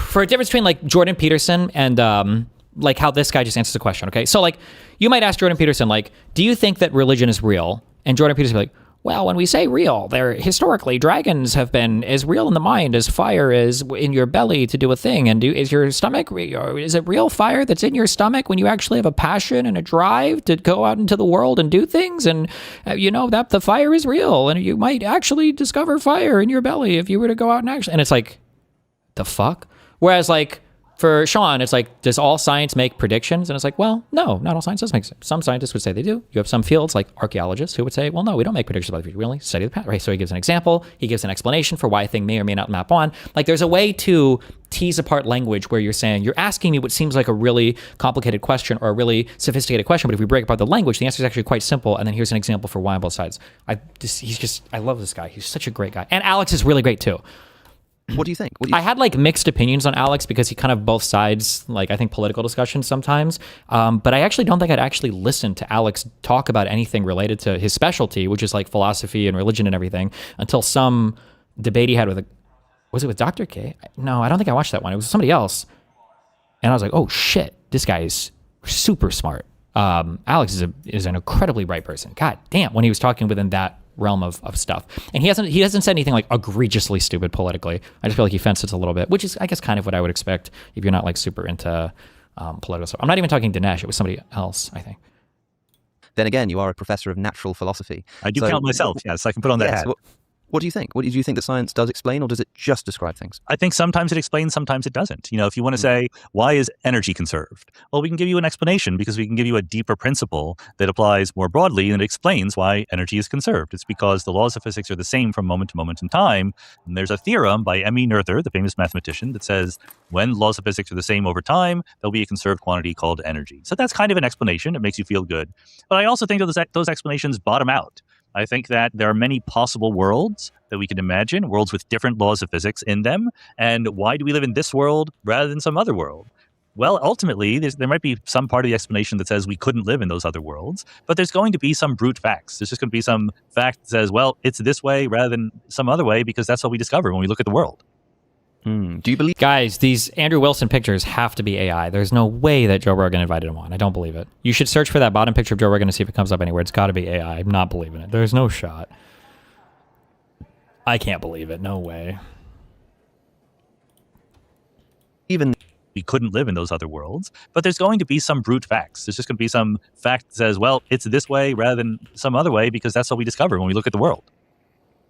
For a difference between like Jordan Peterson and like how this guy just answers the question, okay? So like, you might ask Jordan Peterson, like, do you think that religion is real? And Jordan Peterson would be like, well, when we say real, historically, dragons have been as real in the mind as fire is in your belly to do a thing. And is your stomach, is it real fire that's in your stomach when you actually have a passion and a drive to go out into the world and do things? And you know that the fire is real, and you might actually discover fire in your belly if you were to go out and actually. And it's like, the fuck? Whereas like, for Sean, it's like, does all science make predictions? And it's like, well, no, not all science does make sense. Some scientists would say they do. You have some fields like archaeologists who would say, well, no, we don't make predictions about the future. We only study the past, right? So he gives an example. He gives an explanation for why a thing may or may not map on. Like there's a way to tease apart language where you're saying, you're asking me what seems like a really complicated question or a really sophisticated question. But if we break apart the language, the answer is actually quite simple. And then here's an example for why on both sides. I love this guy. He's such a great guy. And Alex is really great too. What do you think? I had like mixed opinions on Alex because he kind of both sides, like I think political discussions sometimes. But I actually don't think I'd actually listen to Alex talk about anything related to his specialty, which is like philosophy and religion and everything, until some debate he had with was it with Dr. K? No, I don't think I watched that one. It was somebody else. And I was like, oh shit, this guy is super smart. Alex is an incredibly bright person. God damn, when he was talking within that realm of stuff. And he hasn't said anything like egregiously stupid politically. I just feel like he fences a little bit, which is, I guess, kind of what I would expect if you're not like super into political stuff. I'm not even talking Dinesh. It was somebody else, I think. Then again, you are a professor of natural philosophy. I do count myself, yes. I can put on that hat. What do you think? What do you think that science does explain, or does it just describe things? I think sometimes it explains, sometimes it doesn't. You know, if you want to say, why is energy conserved? Well, we can give you an explanation because we can give you a deeper principle that applies more broadly and it explains why energy is conserved. It's because the laws of physics are the same from moment to moment in time. And there's a theorem by M.E. Noether, the famous mathematician, that says when laws of physics are the same over time, there'll be a conserved quantity called energy. So that's kind of an explanation. It makes you feel good. But I also think that those explanations bottom out. I think that there are many possible worlds that we can imagine, worlds with different laws of physics in them. And why do we live in this world rather than some other world? Well, ultimately, there might be some part of the explanation that says we couldn't live in those other worlds, but there's going to be some brute facts. There's just going to be some fact that says, well, it's this way rather than some other way because that's what we discover when we look at the world. Do you believe? Guys, these Andrew Wilson pictures have to be AI. There's no way that Joe Rogan invited him on. I don't believe it. You should search for that bottom picture of Joe Rogan to see if it comes up anywhere. It's got to be AI. I'm not believing it. There's no shot. I can't believe it. No way. Even we couldn't live in those other worlds, but there's going to be some brute facts. There's just going to be some fact that says, well, it's this way rather than some other way because that's what we discover when we look at the world.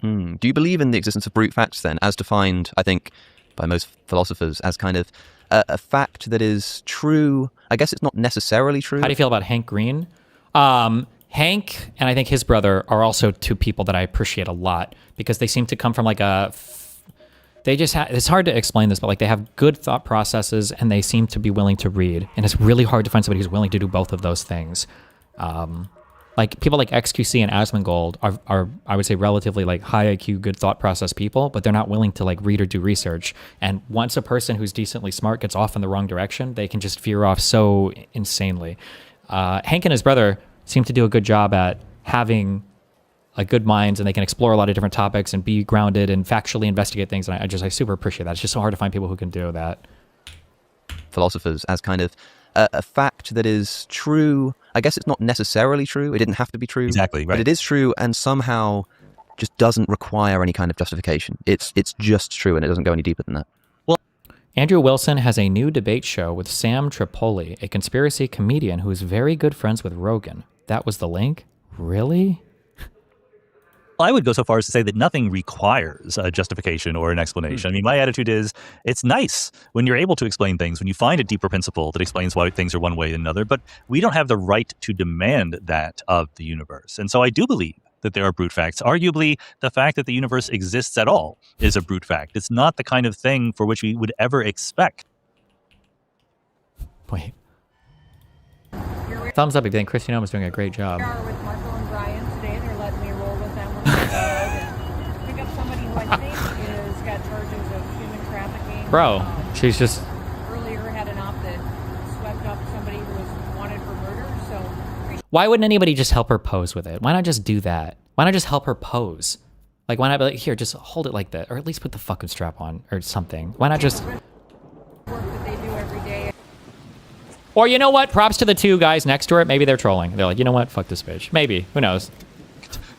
Do you believe in the existence of brute facts then, as defined, I think, by most philosophers as kind of a fact that is true? I guess it's not necessarily true. How do you feel about Hank Green? Hank and I think his brother are also two people that I appreciate a lot because they seem to come from like they just it's hard to explain this, but like they have good thought processes and they seem to be willing to read. And it's really hard to find somebody who's willing to do both of those things. Like people like XQC and Asmongold are I would say relatively like high IQ, good thought process people, but they're not willing to like read or do research. And once a person who's decently smart gets off in the wrong direction, they can just veer off so insanely. Hank and his brother seem to do a good job at having a good minds, and they can explore a lot of different topics and be grounded and factually investigate things. And I super appreciate that. It's just so hard to find people who can do that. Philosophers as kind of a fact that is true. I guess it's not necessarily true. It didn't have to be true. Exactly, right. But it is true and somehow just doesn't require any kind of justification. It's just true and it doesn't go any deeper than that. Andrew Wilson has a new debate show with Sam Tripoli, a conspiracy comedian who is very good friends with Rogan. That was the link? Really? I would go so far as to say that nothing requires a justification or an explanation. I mean, my attitude is it's nice when you're able to explain things, when you find a deeper principle that explains why things are one way or another, but we don't have the right to demand that of the universe. And so I do believe that there are brute facts. Arguably, the fact that the universe exists at all is a brute fact. It's not the kind of thing for which we would ever expect. Wait. Thumbs up if you think Kristi Noem is doing a great job. With Marco and Brian today. They're letting me roll with them. And pick up somebody who I think has got charges of human trafficking. Bro, she's just... Earlier had an op that swept up somebody who was wanted for murder, so... Why wouldn't anybody just help her pose with it? Why not just do that? Why not just help her pose? Like, why not be like, here, just hold it like that, or at least put the fucking strap on, or something. Why not just... Work that they do every day. Or you know what? Props to the two guys next to it. Maybe they're trolling. They're like, you know what? Fuck this bitch. Maybe. Who knows?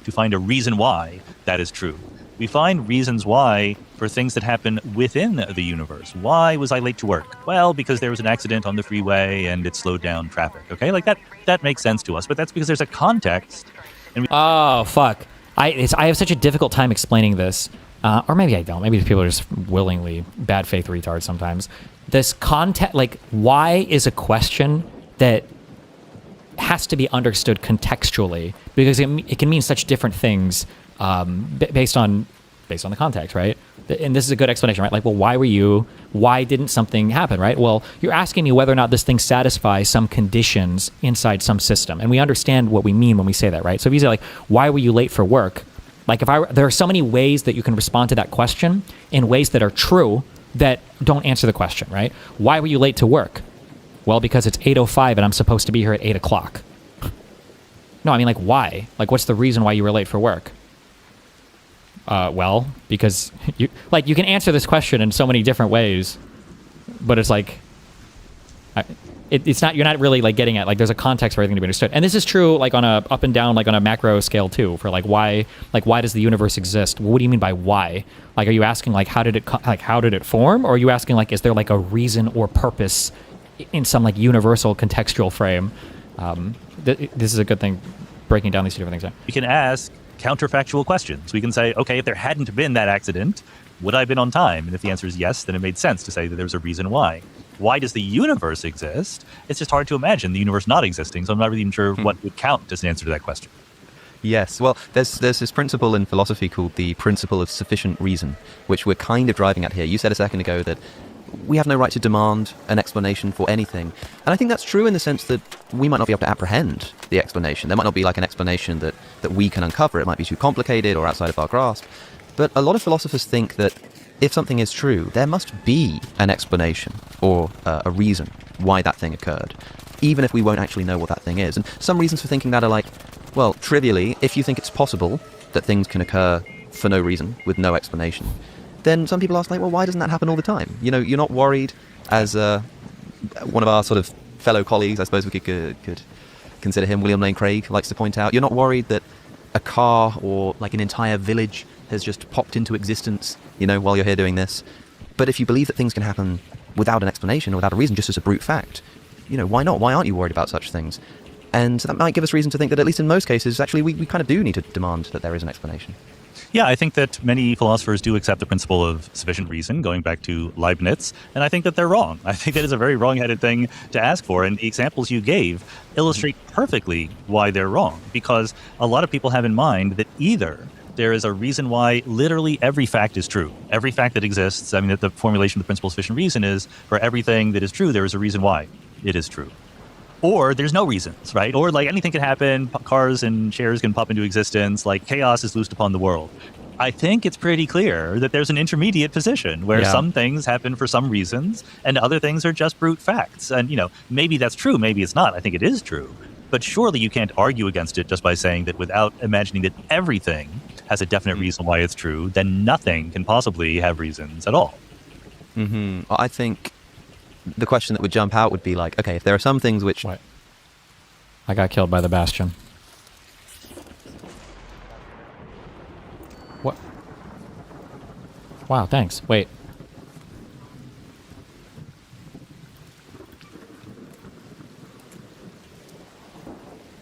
To find a reason why that is true. We find reasons why for things that happen within the universe. Why was I late to work? Well, because there was an accident on the freeway and it slowed down traffic. Okay, like that makes sense to us, but that's because there's a context. And Oh, fuck. I have such a difficult time explaining this. Or maybe I don't. Maybe people are just willingly bad faith retards sometimes. This context, like, why is a question that has to be understood contextually, because it can mean such different things based on the context, right? And this is a good explanation, right? Like, well, why didn't something happen, right? Well, you're asking me whether or not this thing satisfies some conditions inside some system. And we understand what we mean when we say that, right? So if you say, like, why were you late for work? Like, there are so many ways that you can respond to that question in ways that are true that don't answer the question, right? Why were you late to work? Well, because it's 8:05 and I'm supposed to be here at 8 o'clock. No, I mean, like, why? Like, what's the reason why you were late for work? Well, because you can answer this question in so many different ways, but it's like, it's not, you're not really like getting at, like, there's a context for everything to be understood. And this is true, like, on a up and down, like on a macro scale too, for like, why does the universe exist? What do you mean by why? Like, are you asking like, how did it form? Or are you asking like, is there like a reason or purpose in some like universal contextual frame? This is a good thing, breaking down these two different things. we can ask, counterfactual questions. We can say, okay, if there hadn't been that accident, would I have been on time? And if the answer is yes, then it made sense to say that there's a reason why. Why does the universe exist? It's just hard to imagine the universe not existing, so I'm not really even sure what would count as an answer to that question. Yes, well, there's this principle in philosophy called the principle of sufficient reason, which we're kind of driving at here. You said a second ago that we have no right to demand an explanation for anything. And I think that's true in the sense that we might not be able to apprehend the explanation. There might not be like an explanation that we can uncover. It might be too complicated or outside of our grasp. But a lot of philosophers think that if something is true, there must be an explanation or a reason why that thing occurred, even if we won't actually know what that thing is. And some reasons for thinking that are like, well, trivially, if you think it's possible that things can occur for no reason, with no explanation, then some people ask, like, well, why doesn't that happen all the time? You know, you're not worried, as one of our sort of fellow colleagues, I suppose we could consider him, William Lane Craig, likes to point out, you're not worried that a car or like an entire village has just popped into existence, you know, while you're here doing this. But if you believe that things can happen without an explanation or without a reason, just as a brute fact, you know, why not? Why aren't you worried about such things? And that might give us reason to think that at least in most cases, actually, we kind of do need to demand that there is an explanation. Yeah, I think that many philosophers do accept the principle of sufficient reason, going back to Leibniz, and I think that they're wrong. I think that is a very wrong-headed thing to ask for, and the examples you gave illustrate perfectly why they're wrong, because a lot of people have in mind that either there is a reason why literally every fact is true. Every fact that exists, I mean, that the formulation of the principle of sufficient reason is, for everything that is true, there is a reason why it is true. Or there's no reasons, right? Or like anything can happen, cars and chairs can pop into existence, like chaos is loosed upon the world. I think it's pretty clear that there's an intermediate position where some things happen for some reasons and other things are just brute facts. And, you know, maybe that's true, maybe it's not. I think it is true. But surely you can't argue against it just by saying that without imagining that everything has a definite reason why it's true, then nothing can possibly have reasons at all. Mm-hmm. I think the question that would jump out would be like, okay, if there are some things which... What? I got killed by the Bastion. What? Wow, thanks. Wait.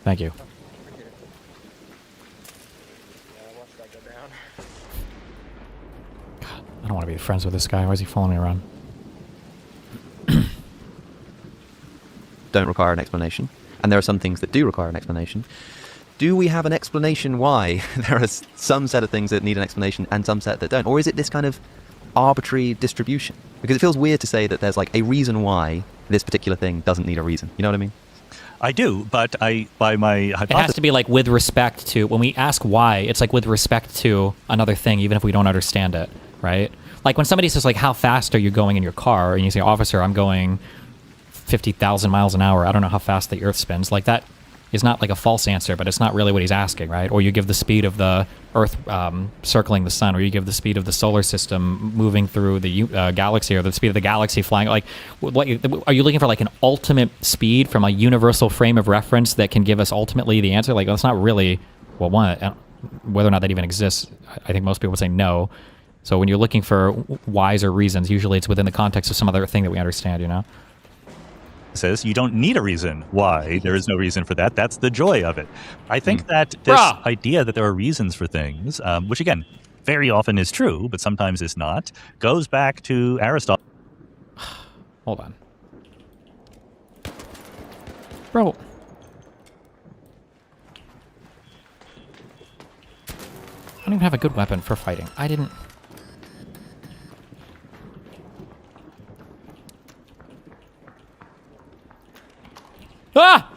Thank you. God, I don't want to be friends with this guy. Why is he following me around? Don't require an explanation, and there are some things that do require an explanation. Do we have an explanation why there are some set of things that need an explanation and some set that don't? Or is it this kind of arbitrary distribution? Because it feels weird to say that there's like a reason why this particular thing doesn't need a reason. You know what I mean? I do, but by my hypothesis... It has to be like with respect to, when we ask why, it's like with respect to another thing, even if we don't understand it, right? Like when somebody says like, how fast are you going in your car? And you say, officer, I'm going 50,000 miles an hour. I don't know how fast the earth spins. Like that is not like a false answer, but it's not really what he's asking, right? Or you give the speed of the earth circling the sun, or you give the speed of the solar system moving through the galaxy, or the speed of the galaxy flying. Like, what, are you looking for like an ultimate speed from a universal frame of reference that can give us ultimately the answer? Like, that's not really, well, one, whether or not that even exists, I think most people would say no. So when you're looking for whys or reasons, usually it's within the context of some other thing that we understand, you know? Says you don't need a reason why there is no reason for that. That's the joy of it. I think that this idea that there are reasons for things, which again, very often is true, but sometimes is not, goes back to Aristotle. Hold on. Bro. I don't even have a good weapon for fighting. I didn't... Ah!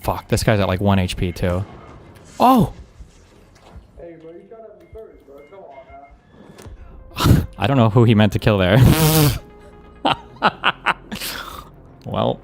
Fuck, this guy's at like 1 HP too. Oh! Hey, bro, you gotta be first, bro. Come on now. I don't know who he meant to kill there. Well...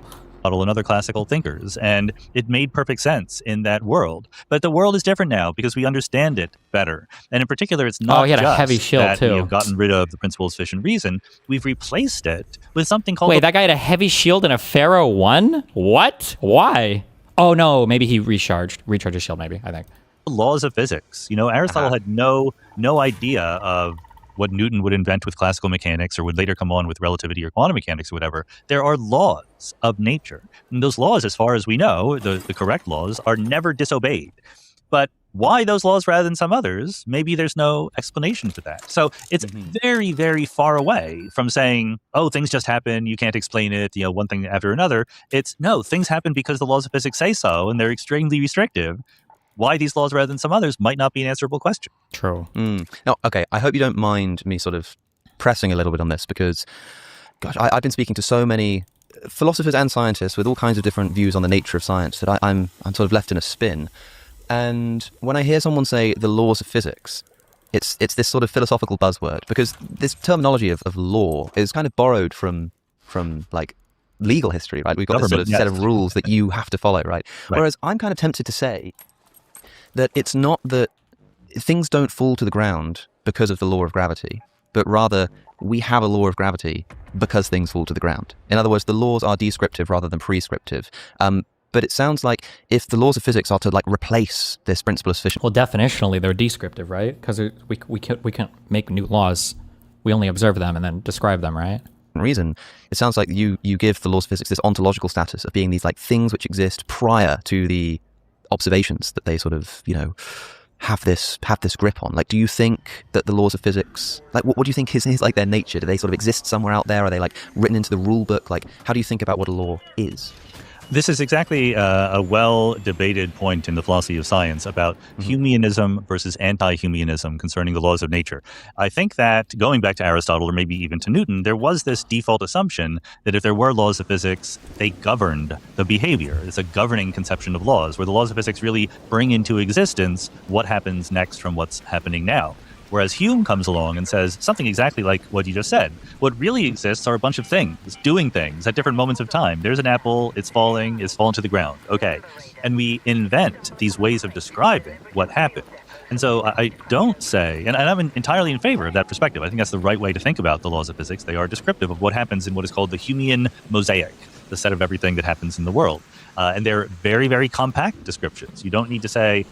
and other classical thinkers, and it made perfect sense in that world. But the world is different now because we understand it better. And in particular, it's not he had just a heavy shield that too. we have gotten rid of the principle of sufficient reason. We've replaced it with something called... Wait, that guy had a heavy shield and a Pharaoh 1? What? Why? Oh no, maybe he recharged his shield, maybe, I think. laws of physics. You know, Aristotle had no idea of what Newton would invent with classical mechanics or would later come on with relativity or quantum mechanics or whatever. There are laws of nature. And those laws, as far as we know, the correct laws, are never disobeyed. But why those laws rather than some others, maybe there's no explanation for that. So it's very, very far away from saying, oh, things just happen, you can't explain it, you know, one thing after another. It's, no, things happen because the laws of physics say so, and they're extremely restrictive. Why these laws rather than some others might not be an answerable question. True. Now, okay, I hope you don't mind me sort of pressing a little bit on this because, gosh, I've been speaking to so many philosophers and scientists with all kinds of different views on the nature of science that I'm sort of left in a spin. And when I hear someone say the laws of physics, it's this sort of philosophical buzzword because this terminology of law is kind of borrowed from like legal history, right? We've got this sort of set of rules that you have to follow, right? Whereas I'm kind of tempted to say that it's not that things don't fall to the ground because of the law of gravity, but rather we have a law of gravity because things fall to the ground. In other words, the laws are descriptive rather than prescriptive. But it sounds like if the laws of physics are to like replace this principle of sufficient... Well, definitionally, they're descriptive, right? Because we can't make new laws. We only observe them and then describe them, right? Reason, it sounds like you give the laws of physics this ontological status of being these like things which exist prior to the observations that they sort of, you know, have this grip on. Like, do you think that the laws of physics, like, what do you think is like their nature? Do they sort of exist somewhere out there? Are they like written into the rule book? Like, how do you think about what a law is? This is exactly a well-debated point in the philosophy of science about Humeanism versus anti-Humeanism concerning the laws of nature. I think that, going back to Aristotle or maybe even to Newton, there was this default assumption that if there were laws of physics, they governed the behavior. It's a governing conception of laws, where the laws of physics really bring into existence what happens next from what's happening now. Whereas Hume comes along and says something exactly like what you just said. What really exists are a bunch of things, doing things at different moments of time. There's an apple, it's fallen to the ground. Okay. And we invent these ways of describing what happened. And so I don't say, and I'm entirely in favor of that perspective. I think that's the right way to think about the laws of physics. They are descriptive of what happens in what is called the Humean mosaic, the set of everything that happens in the world. And they're very, very compact descriptions. You don't need to say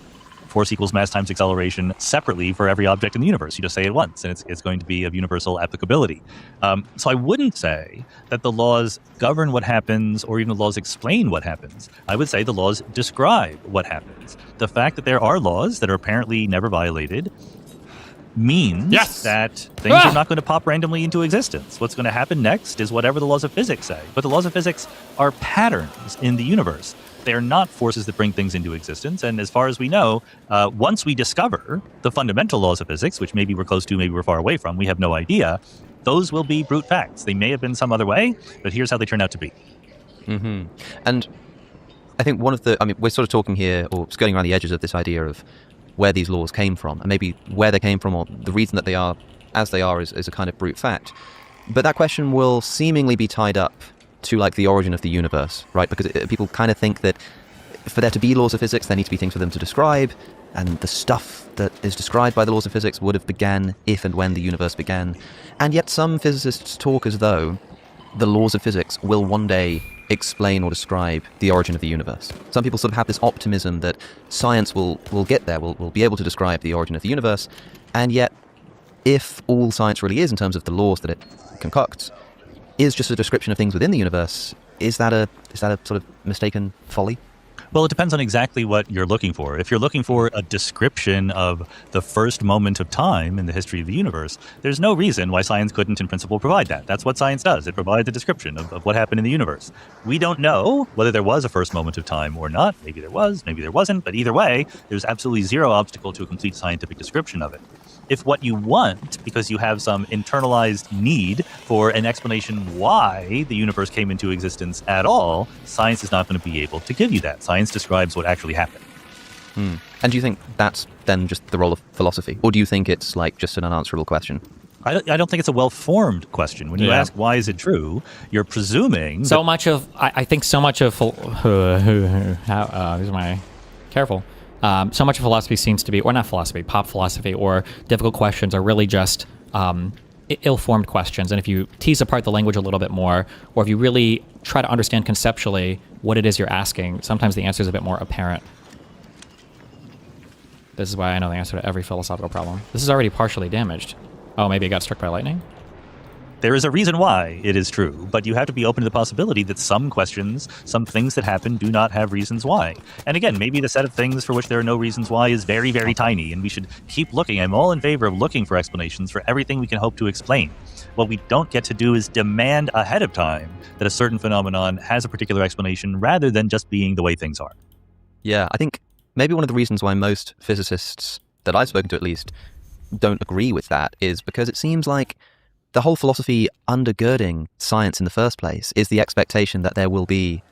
force equals mass times acceleration separately for every object in the universe. You just say it once, and it's going to be of universal applicability. So I wouldn't say that the laws govern what happens or even the laws explain what happens. I would say the laws describe what happens. The fact that there are laws that are apparently never violated means that things are not going to pop randomly into existence. What's going to happen next is whatever the laws of physics say. But the laws of physics are patterns in the universe. They are not forces that bring things into existence. And as far as we know, once we discover the fundamental laws of physics, which maybe we're close to, maybe we're far away from, we have no idea, those will be brute facts. They may have been some other way, but here's how they turn out to be. And I think we're sort of talking here, or skirting around the edges of this idea of where these laws came from, and maybe where they came from, or the reason that they are as they are is a kind of brute fact. But that question will seemingly be tied up to like the origin of the universe, right? Because people kind of think that for there to be laws of physics, there need to be things for them to describe, and the stuff that is described by the laws of physics would have began if and when the universe began. And yet some physicists talk as though the laws of physics will one day explain or describe the origin of the universe. Some people sort of have this optimism that science will get there, will be able to describe the origin of the universe, and yet if all science really is in terms of the laws that it concocts is just a description of things within the universe, is that a sort of mistaken folly? Well, it depends on exactly what you're looking for. If you're looking for a description of the first moment of time in the history of the universe, there's no reason why science couldn't in principle provide that. That's what science does. It provides a description of what happened in the universe. We don't know whether there was a first moment of time or not. Maybe there was, maybe there wasn't, but either way, there's absolutely zero obstacle to a complete scientific description of it. If what you want, because you have some internalized need for an explanation why the universe came into existence at all, science is not going to be able to give you that. Science describes what actually happened. And do you think that's then just the role of philosophy? Or do you think it's like just an unanswerable question? I don't think it's a well-formed question. When you ask, why is it true, you're presuming... I think so much of... Careful. So much of philosophy seems to be, or not philosophy, pop philosophy, or difficult questions are really just ill-formed questions. And if you tease apart the language a little bit more, or if you really try to understand conceptually what it is you're asking, sometimes the answer is a bit more apparent. This is why I know the answer to every philosophical problem. This is already partially damaged. Oh, maybe it got struck by lightning? There is a reason why it is true, but you have to be open to the possibility that some questions, some things that happen do not have reasons why. And again, maybe the set of things for which there are no reasons why is very, very tiny, and we should keep looking. I'm all in favor of looking for explanations for everything we can hope to explain. What we don't get to do is demand ahead of time that a certain phenomenon has a particular explanation rather than just being the way things are. Yeah, I think maybe one of the reasons why most physicists that I've spoken to at least don't agree with that is because it seems like the whole philosophy undergirding science in the first place is the expectation that there will be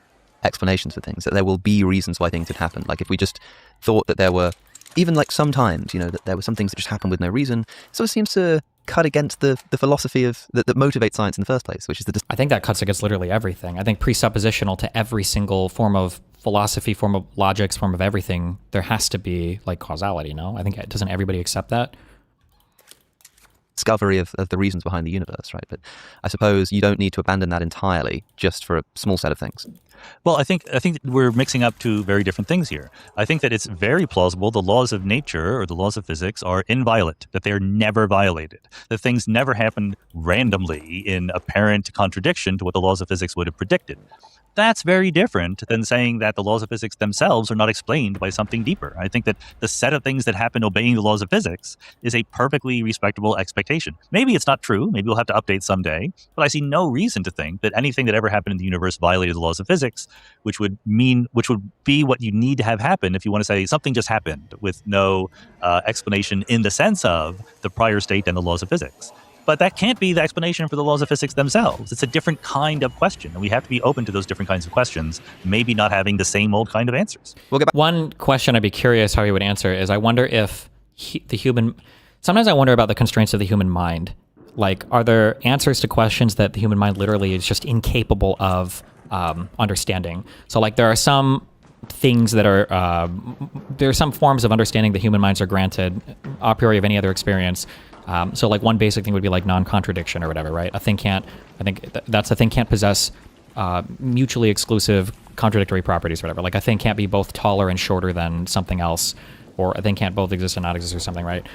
explanations for things, that there will be reasons why things had happened. Like if we just thought that there were, even like sometimes, that there were some things that just happened with no reason, so it seems to cut against the philosophy of that motivates science in the first place, which is the... I think that cuts against literally everything. I think presuppositional to every single form of philosophy, form of logics, form of everything, there has to be like causality, no? I think, doesn't everybody accept that? Discovery of the reasons behind the universe, right? But I suppose you don't need to abandon that entirely just for a small set of things. Well, I think we're mixing up two very different things here. I think that it's very plausible the laws of nature or the laws of physics are inviolate, that they're never violated, that things never happen randomly in apparent contradiction to what the laws of physics would have predicted. That's very different than saying that the laws of physics themselves are not explained by something deeper. I think that the set of things that happen obeying the laws of physics is a perfectly respectable expectation. Maybe it's not true. Maybe we'll have to update someday. But I see no reason to think that anything that ever happened in the universe violated the laws of physics, which would be what you need to have happen if you want to say something just happened with no explanation in the sense of the prior state and the laws of physics. But that can't be the explanation for the laws of physics themselves. It's a different kind of question, and we have to be open to those different kinds of questions, maybe not having the same old kind of answers. We'll get back. One question I'd be curious how he would answer is I wonder if sometimes I wonder about the constraints of the human mind. Like, are there answers to questions that the human mind literally is just incapable of understanding? So like there are some things that are, there are some forms of understanding the human minds are granted a priori of any other experience. So like one basic thing would be like non-contradiction or whatever, right? A thing can't possess mutually exclusive contradictory properties or whatever. Like a thing can't be both taller and shorter than something else, or a thing can't both exist and not exist or something, right?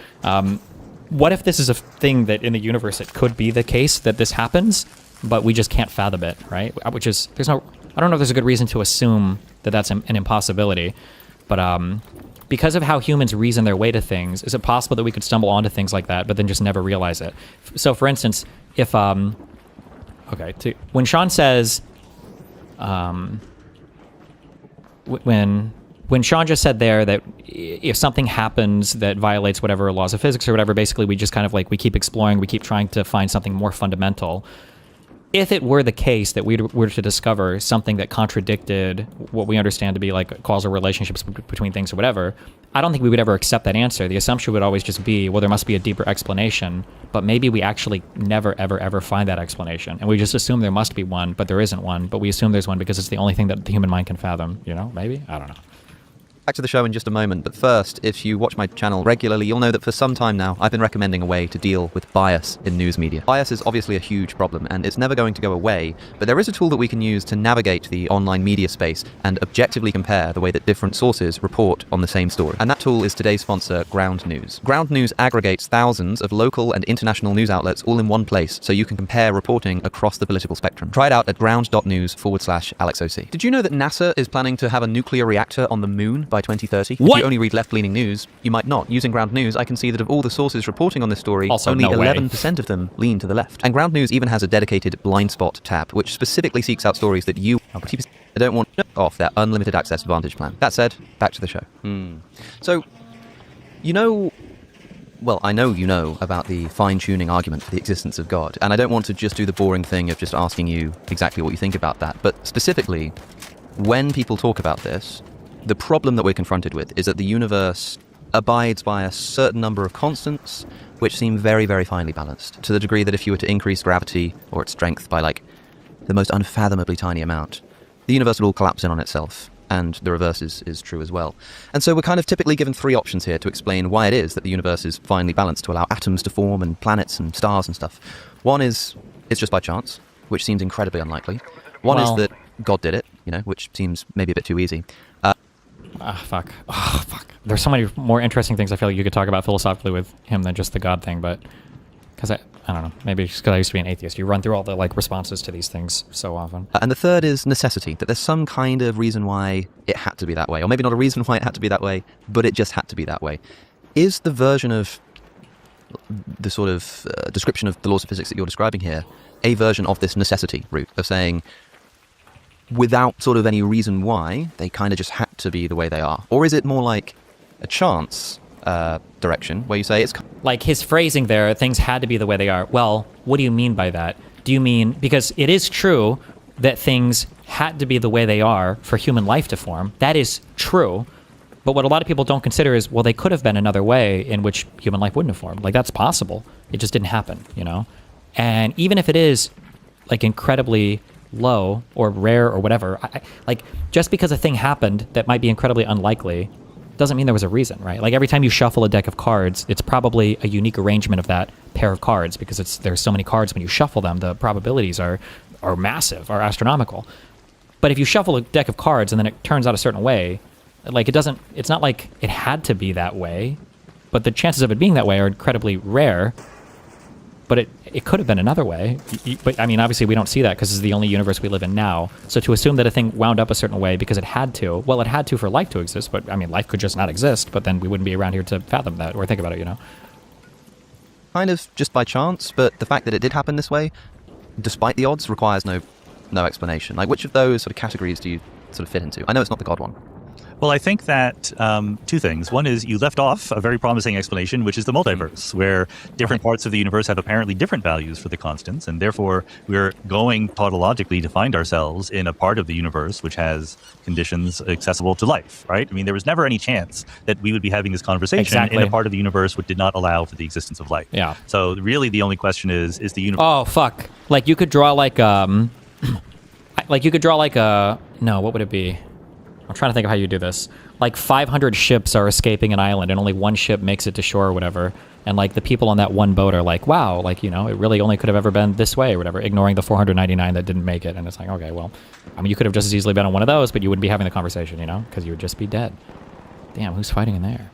What if this is a thing that in the universe it could be the case that this happens, but we just can't fathom it, right? Which is, I don't know if there's a good reason to assume that that's an impossibility, but because of how humans reason their way to things, is it possible that we could stumble onto things like that, but then just never realize it? So, for instance, if when Sean says, when Sean just said there that if something happens that violates whatever laws of physics or whatever, basically we just kind of like we keep exploring, we keep trying to find something more fundamental. If it were the case that we were to discover something that contradicted what we understand to be like causal relationships between things or whatever, I don't think we would ever accept that answer. The assumption would always just be, well, there must be a deeper explanation, but maybe we actually never, ever, ever find that explanation. And we just assume there must be one, but there isn't one, but we assume there's one because it's the only thing that the human mind can fathom, maybe? I don't know. Back to the show in just a moment, but first, if you watch my channel regularly, you'll know that for some time now, I've been recommending a way to deal with bias in news media. Bias is obviously a huge problem, and it's never going to go away, but there is a tool that we can use to navigate the online media space and objectively compare the way that different sources report on the same story. And that tool is today's sponsor, Ground News. Ground News aggregates thousands of local and international news outlets all in one place, so you can compare reporting across the political spectrum. Try it out at ground.news/AlexOC. Did you know that NASA is planning to have a nuclear reactor on the moon by 2030. What? If you only read left-leaning news, you might not. Using Ground News, I can see that of all the sources reporting on this story, also, only 11% of them lean to the left. And Ground News even has a dedicated blind spot tab, which specifically seeks out stories that you don't want off their unlimited access advantage plan. That said, back to the show. So, I know you know about the fine-tuning argument for the existence of God, and I don't want to just do the boring thing of just asking you exactly what you think about that, but specifically, when people talk about this, the problem that we're confronted with is that the universe abides by a certain number of constants which seem very, very finely balanced, to the degree that if you were to increase gravity or its strength by like the most unfathomably tiny amount, the universe would all collapse in on itself, and the reverse is true as well. And so we're kind of typically given three options here to explain why it is that the universe is finely balanced to allow atoms to form and planets and stars and stuff. One is it's just by chance, which seems incredibly unlikely. One is that God did it, which seems maybe a bit too easy. there's so many more interesting things I feel like you could talk about philosophically with him than just the God thing, but because I don't know, maybe just because I used to be an atheist. You run through all the like responses to these things so often. And the third is necessity, that there's some kind of reason why it had to be that way, or maybe not a reason why it had to be that way, but it just had to be that way. Is the version of the sort of description of the laws of physics that you're describing here a version of this necessity route of saying without sort of any reason why they kind of just had to be the way they are? Or is it more like a chance direction where you say it's like his phrasing there, things had to be the way they are? Well, what do you mean by that? Do you mean, because it is true that things had to be the way they are for human life to form. That is true. But what a lot of people don't consider is, well, they could have been another way in which human life wouldn't have formed. Like, that's possible. It just didn't happen, you know? And even if it is, like, incredibly low or rare or whatever, like, just because a thing happened that might be incredibly unlikely doesn't mean there was a reason, right? Like, every time you shuffle a deck of cards, it's probably a unique arrangement of that pair of cards, because there's so many cards when you shuffle them, the probabilities are massive, are astronomical. But if you shuffle a deck of cards and then it turns out a certain way, like, it's not like it had to be that way, but the chances of it being that way are incredibly rare. But it could have been another way. But I mean, obviously we don't see that because this is the only universe we live in now. So to assume that a thing wound up a certain way because it had to, well, it had to for life to exist, but I mean, life could just not exist, but then we wouldn't be around here to fathom that or think about it, you know? kind of just by chance, but the fact that it did happen this way, despite the odds, requires no explanation. Like, which of those sort of categories do you sort of fit into? I know it's not the God one. Well, I think that two things. One is you left off a very promising explanation, which is the multiverse, where different parts of the universe have apparently different values for the constants, and therefore we're going tautologically to find ourselves in a part of the universe which has conditions accessible to life, right? I mean, there was never any chance that we would be having this conversation in a part of the universe which did not allow for the existence of life. Yeah. So really the only question is the universe... Oh, fuck. Like, you could draw like, like, you could draw like a... No, what would it be? I'm trying to think of how you do this. Like 500 ships are escaping an island and only one ship makes it to shore or whatever. And like the people on that one boat are like, wow, like, you know, it really only could have ever been this way or whatever, ignoring the 499 that didn't make it. And it's like, okay, well, I mean, you could have just as easily been on one of those, but you wouldn't be having the conversation, you know, because you would just be dead. Damn, who's fighting in there?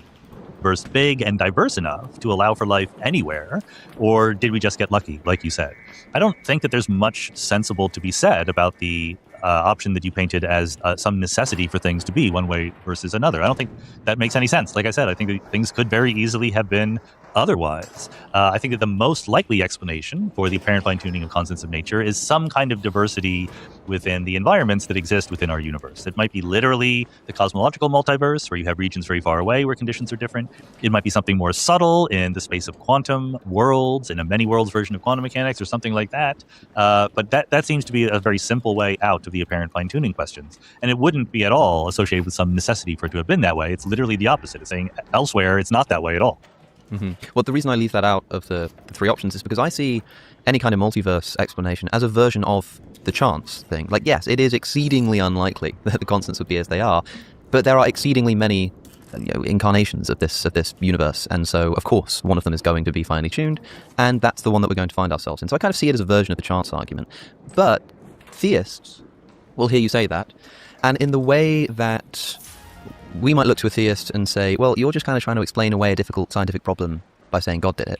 Universe big and diverse enough to allow for life anywhere, or did we just get lucky, like you said? I don't think that there's much sensible to be said about the option that you painted as some necessity for things to be one way versus another. I don't think that makes any sense. Like I said, I think that things could very easily have been otherwise. I think that the most likely explanation for the apparent fine-tuning of constants of nature is some kind of diversity within the environments that exist within our universe. It might be literally the cosmological multiverse, where you have regions very far away where conditions are different. It might be something more subtle in the space of quantum worlds, in a many worlds version of quantum mechanics or something like that. But that seems to be a very simple way out of the apparent fine-tuning questions. And it wouldn't be at all associated with some necessity for it to have been that way. It's literally the opposite. It's saying elsewhere it's not that way at all. Mm-hmm. Well, the reason I leave that out of the three options is because I see any kind of multiverse explanation as a version of the chance thing. Like, yes, it is exceedingly unlikely that the constants would be as they are, but there are exceedingly many incarnations of this universe, and so of course one of them is going to be finely tuned, and that's the one that we're going to find ourselves in. So I kind of see it as a version of the chance argument. But theists will hear you say that, and in the way that we might look to a theist and say, well, you're just kind of trying to explain away a difficult scientific problem by saying God did it.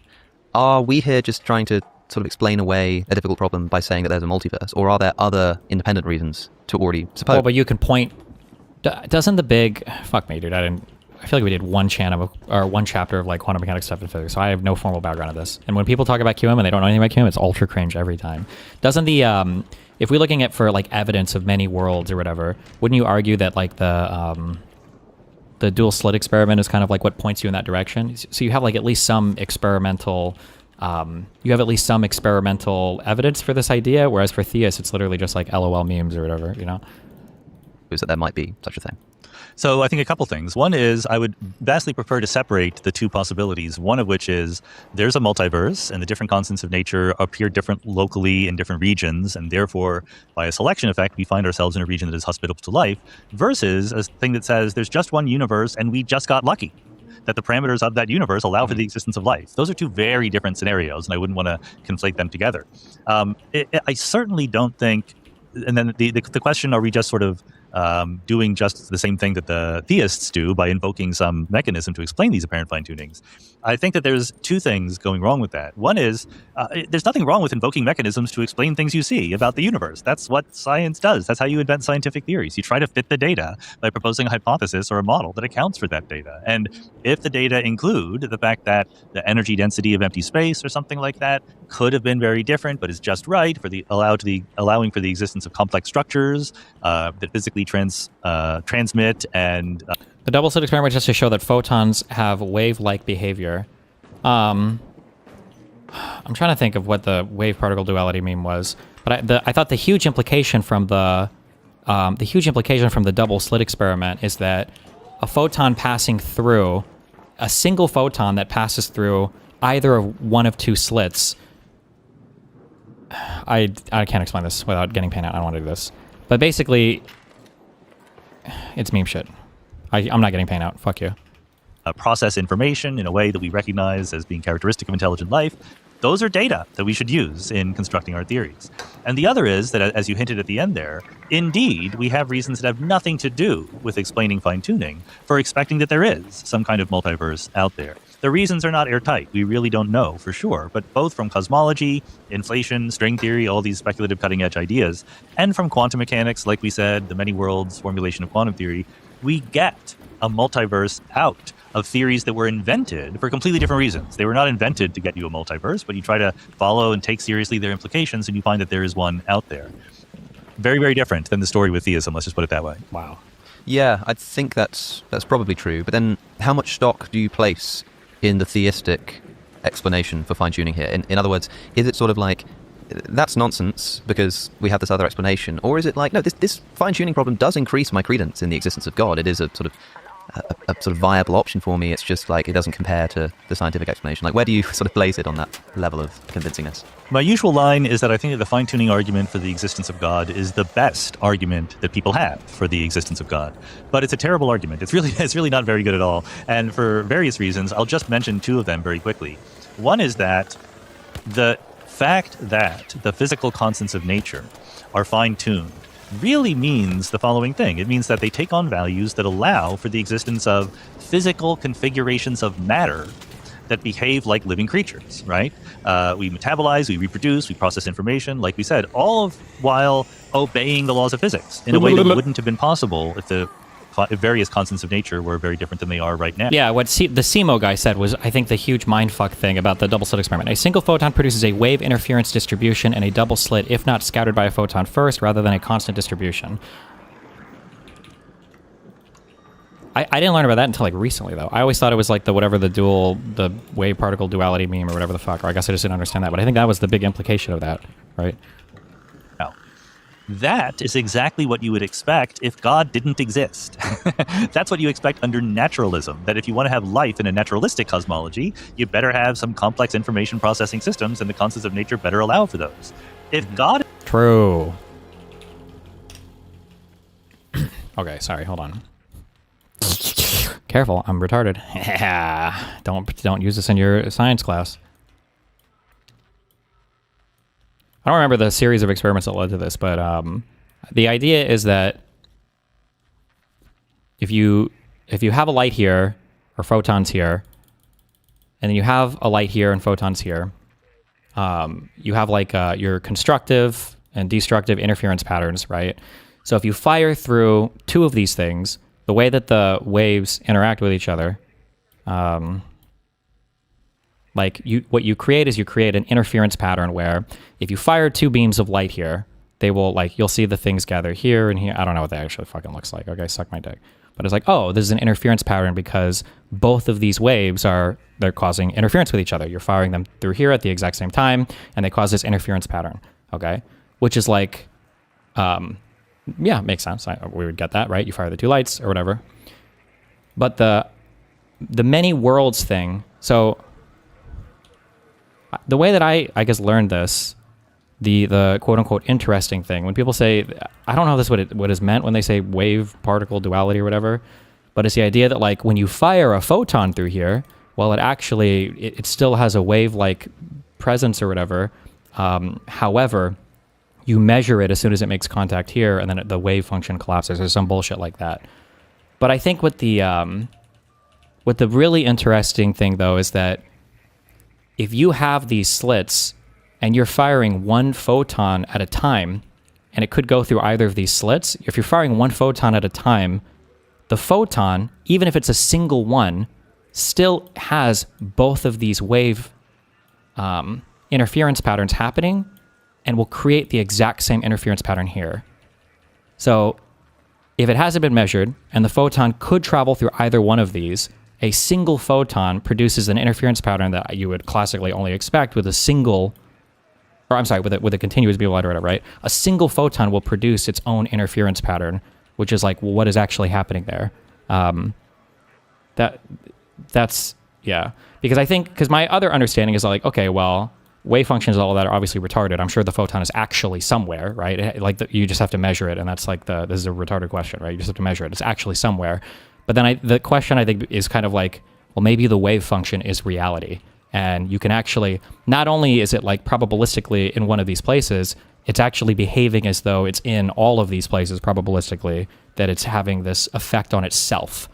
Are we here just trying to sort of explain away a difficult problem by saying that there's a multiverse? Or are there other independent reasons to already suppose? Well, but you can point... Doesn't the big... Fuck me, dude. I feel like we did one chapter of like quantum mechanics stuff in physics, so I have no formal background of this. And when people talk about QM and they don't know anything about QM, it's ultra cringe every time. Doesn't the... if we're looking at for like evidence of many worlds or whatever, wouldn't you argue that like the dual slit experiment is kind of like what points you in that direction? So you have like at least some experimental, evidence for this idea, whereas for theists, it's literally just like LOL memes or whatever, you know? Is that there might be such a thing? So I think a couple things. One is I would vastly prefer to separate the two possibilities, one of which is there's a multiverse and the different constants of nature appear different locally in different regions, and therefore by a selection effect we find ourselves in a region that is hospitable to life, versus a thing that says there's just one universe and we just got lucky that the parameters of that universe allow for the existence of life. Those are two very different scenarios, and I wouldn't want to conflate them together. I certainly don't think... And then the question, are we just sort of doing just the same thing that the theists do by invoking some mechanism to explain these apparent fine-tunings. I think that there's two things going wrong with that. One is there's nothing wrong with invoking mechanisms to explain things you see about the universe. That's what science does. That's how you invent scientific theories. You try to fit the data by proposing a hypothesis or a model that accounts for that data. And if the data include the fact that the energy density of empty space or something like that could have been very different, but is just right for the allowing for the existence of complex structures that physically transmit and the double slit experiment just to show that photons have wave-like behavior. I'm trying to think of what the wave-particle duality meme was, but I thought the huge implication from the double slit experiment is that a photon passing through a single photon that passes through either of one of two slits. I can't explain this without getting pain out. I don't want to do this, but basically, it's meme shit. I'm not getting pain out. Fuck you. Process information in a way that we recognize as being characteristic of intelligent life. Those are data that we should use in constructing our theories. And the other is that, as you hinted at the end there, indeed, we have reasons that have nothing to do with explaining fine-tuning for expecting that there is some kind of multiverse out there. The reasons are not airtight. We really don't know for sure, but both from cosmology, inflation, string theory, all these speculative cutting-edge ideas, and from quantum mechanics, like we said, the many worlds formulation of quantum theory, we get a multiverse out of theories that were invented for completely different reasons. They were not invented to get you a multiverse, but you try to follow and take seriously their implications, and you find that there is one out there. Very, very different than the story with theism, let's just put it that way. Wow. Yeah, I think that's probably true. But then how much stock do you place in the theistic explanation for fine-tuning here? In other words, is it sort of like, that's nonsense because we have this other explanation? Or is it like, no, this fine-tuning problem does increase my credence in the existence of God. It is a sort of viable option for me. It's just like it doesn't compare to the scientific explanation. Like, where do you sort of place it on that level of convincingness? My usual line is that I think that the fine-tuning argument for the existence of God is the best argument that people have for the existence of God. But it's a terrible argument. It's really not very good at all. And for various reasons, I'll just mention two of them very quickly. One is that the fact that the physical constants of nature are fine-tuned really means the following thing. It means that they take on values that allow for the existence of physical configurations of matter that behave like living creatures, right? We metabolize, we reproduce, we process information, like we said, all of while obeying the laws of physics in a way that wouldn't have been possible if the various constants of nature were very different than they are right now. Yeah, what the CMO guy said was, I think, the huge mindfuck thing about the double slit experiment. A single photon produces a wave interference distribution in a double slit, if not scattered by a photon first, rather than a constant distribution. I didn't learn about that until like recently, though. I always thought it was like the wave particle duality meme or whatever the fuck, or I guess I just didn't understand that, but I think that was the big implication of that, right? That is exactly what you would expect if God didn't exist. That's what you expect under naturalism, that if you want to have life in a naturalistic cosmology, you better have some complex information processing systems, and the constants of nature better allow for those. If God... True. Okay, sorry, hold on. Careful, I'm retarded. Don't use this in your science class. I don't remember the series of experiments that led to this, but the idea is that if you have a light here, or photons here, and then you have a light here and photons here, you have like your constructive and destructive interference patterns, right? So if you fire through two of these things, the way that the waves interact with each other, what you create is you create an interference pattern where if you fire two beams of light here, they will you'll see the things gather here and here. I don't know what that actually fucking looks like. Okay, suck my dick. But it's like, oh, this is an interference pattern because both of these waves they're causing interference with each other. You're firing them through here at the exact same time, and they cause this interference pattern. Okay, which is like, yeah, makes sense. We would get that, right? You fire the two lights or whatever. But the many worlds thing. So the way that I guess learned this, the quote unquote interesting thing, when people say, I don't know if this what is meant when they say wave particle duality or whatever, but it's the idea that like when you fire a photon through here, well, it still has a wave like presence or whatever. However, you measure it as soon as it makes contact here, and then the wave function collapses, or some bullshit like that. But I think what the really interesting thing, though, is that if you have these slits and you're firing one photon at a time, and it could go through either of these slits, if you're firing one photon at a time, the photon, even if it's a single one, still has both of these wave interference patterns happening, and will create the exact same interference pattern here. So if it hasn't been measured, and the photon could travel through either one of these, a single photon produces an interference pattern that you would classically only expect with a single, or I'm sorry, with a continuous beam light array, right? A single photon will produce its own interference pattern, which is like, well, what is actually happening there? That's yeah. Because my other understanding is like, okay, well, wave functions and all that are obviously retarded. I'm sure the photon is actually somewhere, right? You just have to measure it, and that's like this is a retarded question, right? You just have to measure it. It's actually somewhere. But then the question I think is kind of like, well, maybe the wave function is reality, and you can actually, not only is it like probabilistically in one of these places, it's actually behaving as though it's in all of these places probabilistically, that it's having this effect on itself.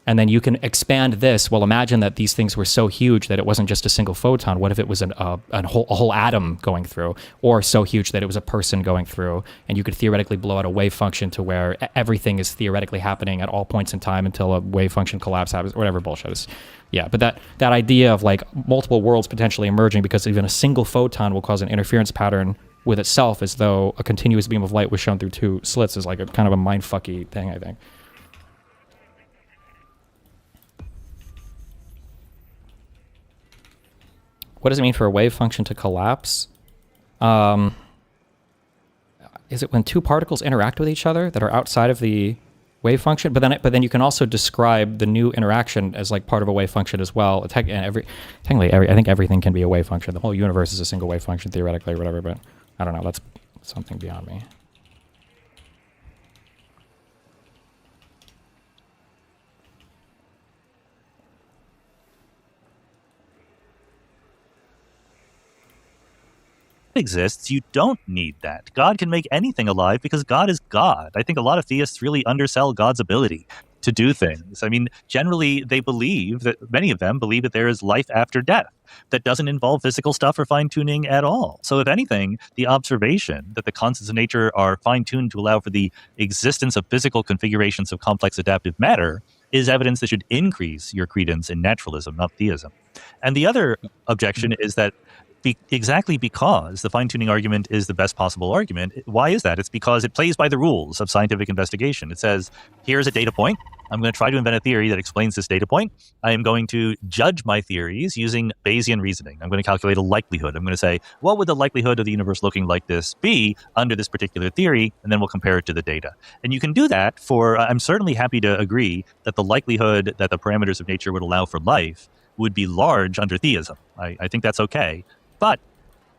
And then you can expand this. Well, imagine that these things were so huge that it wasn't just a single photon. What if it was a whole atom going through, or so huge that it was a person going through? And you could theoretically blow out a wave function to where everything is theoretically happening at all points in time until a wave function collapse happens, or whatever bullshit is. Yeah, but that idea of like multiple worlds potentially emerging because even a single photon will cause an interference pattern with itself, as though a continuous beam of light was shown through two slits, is like a kind of a mindfucky thing, I think. What does it mean for a wave function to collapse? Is it when two particles interact with each other that are outside of the wave function? But then you can also describe the new interaction as like part of a wave function as well. I think everything can be a wave function. The whole universe is a single wave function theoretically or whatever, but I don't know. That's something beyond me. Exists, you don't need that. God can make anything alive because God is God. I think a lot of theists really undersell God's ability to do things. I mean, generally, many of them believe that there is life after death that doesn't involve physical stuff or fine-tuning at all. So if anything, the observation that the constants of nature are fine-tuned to allow for the existence of physical configurations of complex adaptive matter is evidence that should increase your credence in naturalism, not theism. And the other objection is that exactly because the fine-tuning argument is the best possible argument. Why is that? It's because it plays by the rules of scientific investigation. It says, here's a data point. I'm going to try to invent a theory that explains this data point. I am going to judge my theories using Bayesian reasoning. I'm going to calculate a likelihood. I'm going to say, what would the likelihood of the universe looking like this be under this particular theory? And then we'll compare it to the data. And you can do that I'm certainly happy to agree that the likelihood that the parameters of nature would allow for life would be large under theism. I think that's okay. But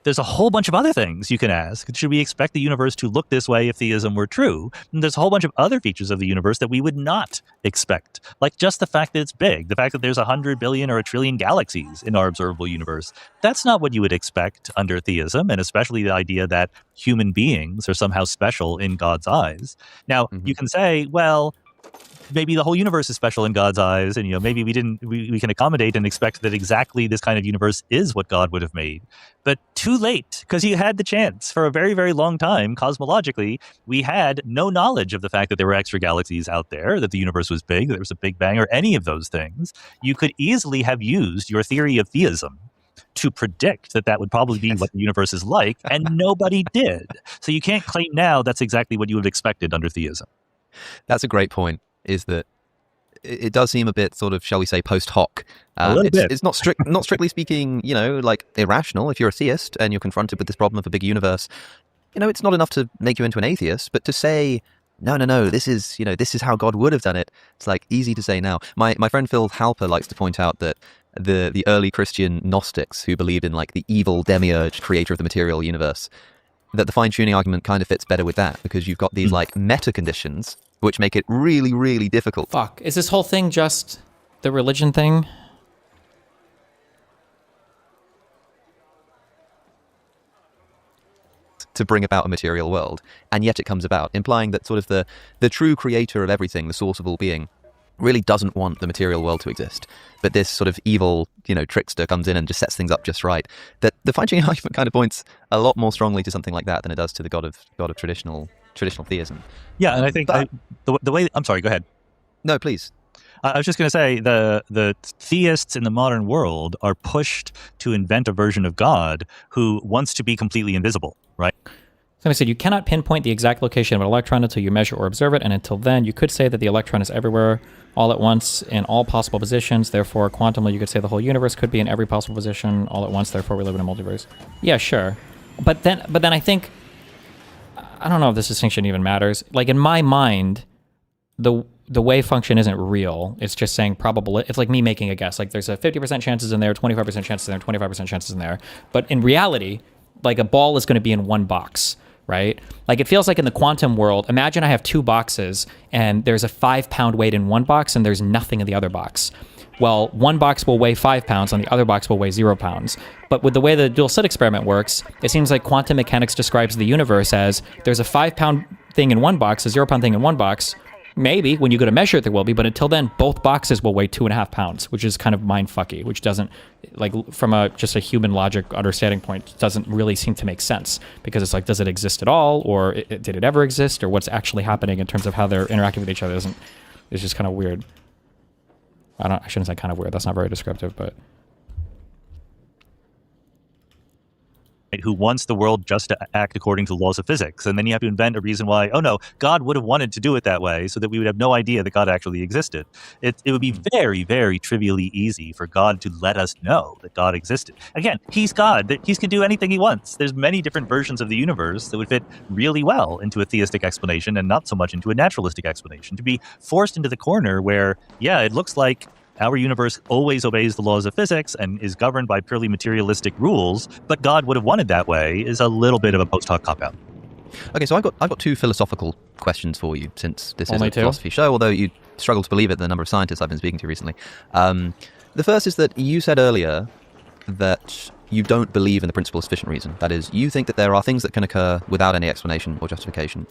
there's a whole bunch of other things you can ask. Should we expect the universe to look this way if theism were true? And there's a whole bunch of other features of the universe that we would not expect. Like just the fact that it's big, the fact that there's 100 billion or 1 trillion galaxies in our observable universe. That's not what you would expect under theism, and especially the idea that human beings are somehow special in God's eyes. Now, you can say, well, maybe the whole universe is special in God's eyes, and maybe we can accommodate and expect that exactly this kind of universe is what God would have made. But too late, because you had the chance. For a very, very long time, cosmologically, we had no knowledge of the fact that there were extra galaxies out there, that the universe was big, that there was a Big Bang, or any of those things. You could easily have used your theory of theism to predict that would probably be what the universe is like, and nobody did. So you can't claim now that's exactly what you would have expected under theism. That's a great point. Is that it does seem a bit sort of, shall we say, post hoc. It's not strictly speaking, like irrational. If you're a theist and you're confronted with this problem of a big universe, it's not enough to make you into an atheist, but to say, no, this is how God would have done it. It's like easy to say now. My friend Phil Halper likes to point out that the early Christian Gnostics who believed in like the evil demiurge, creator of the material universe, that the fine-tuning argument kind of fits better with that, because you've got these like meta conditions which make it really, really difficult. Fuck. Is this whole thing just the religion thing? to bring about a material world, and yet it comes about, implying that sort of the true creator of everything, the source of all being, really doesn't want the material world to exist. But this sort of evil, trickster comes in and just sets things up just right. That the fine-tuning argument kind of points a lot more strongly to something like that than it does to the god of traditional theism. Yeah, and I think the way... I'm sorry, go ahead. No, please. I was just going to say the theists in the modern world are pushed to invent a version of God who wants to be completely invisible, right? Somebody said, you cannot pinpoint the exact location of an electron until you measure or observe it, and until then, you could say that the electron is everywhere, all at once, in all possible positions. Therefore, quantumly, you could say the whole universe could be in every possible position all at once. Therefore, we live in a multiverse. Yeah, sure. But then I think, I don't know if this distinction even matters. Like, in my mind, the wave function isn't real. It's just saying probable. It's like me making a guess. Like, there's a 50% chances in there, 25% chances in there, 25% chances in there. But in reality, like, a ball is going to be in one box. Right? Like, it feels like in the quantum world, imagine I have two boxes and there's a 5-pound weight in one box and there's nothing in the other box. Well, one box will weigh 5 pounds and the other box will weigh 0 pounds. But with the way the dual slit experiment works, it seems like quantum mechanics describes the universe as there's a 5-pound thing in one box, a 0-pound thing in one box. Maybe when you go to measure it, there will be, but until then, both boxes will weigh 2.5 pounds, which is kind of mind-fucky, which doesn't, like, from just a human logic understanding point, doesn't really seem to make sense, because it's like, does it exist at all, or did it ever exist, or what's actually happening in terms of how they're interacting with each other is just kind of weird. I shouldn't say kind of weird, that's not very descriptive, but... Who wants the world just to act according to the laws of physics. And then you have to invent a reason why, oh no, God would have wanted to do it that way so that we would have no idea that God actually existed. It would be very, very trivially easy for God to let us know that God existed. Again, he's God. He can do anything he wants. There's many different versions of the universe that would fit really well into a theistic explanation and not so much into a naturalistic explanation. To be forced into the corner where, yeah, it looks like our universe always obeys the laws of physics and is governed by purely materialistic rules, but God would have wanted that way is a little bit of a post hoc cop-out. Okay, so I've got two philosophical questions for you, since this Only is a two? philosophy show, although you struggle to believe it, the number of scientists I've been speaking to recently. The first is that you said earlier that you don't believe in the principle of sufficient reason. That is, you think that there are things that can occur without any explanation or justification.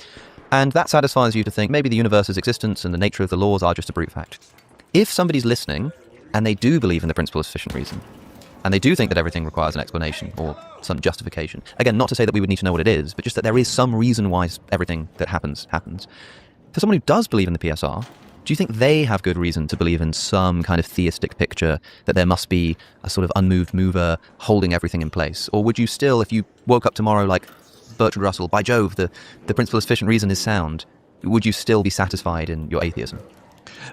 And that satisfies you to think maybe the universe's existence and the nature of the laws are just a brute fact. If somebody's listening and they do believe in the principle of sufficient reason, and they do think that everything requires an explanation or some justification, again, not to say that we would need to know what it is, but just that there is some reason why everything that happens. For someone who does believe in the PSR, do you think they have good reason to believe in some kind of theistic picture, that there must be a sort of unmoved mover holding everything in place? Or would you still, if you woke up tomorrow like Bertrand Russell, by Jove, the principle of sufficient reason is sound, would you still be satisfied in your atheism?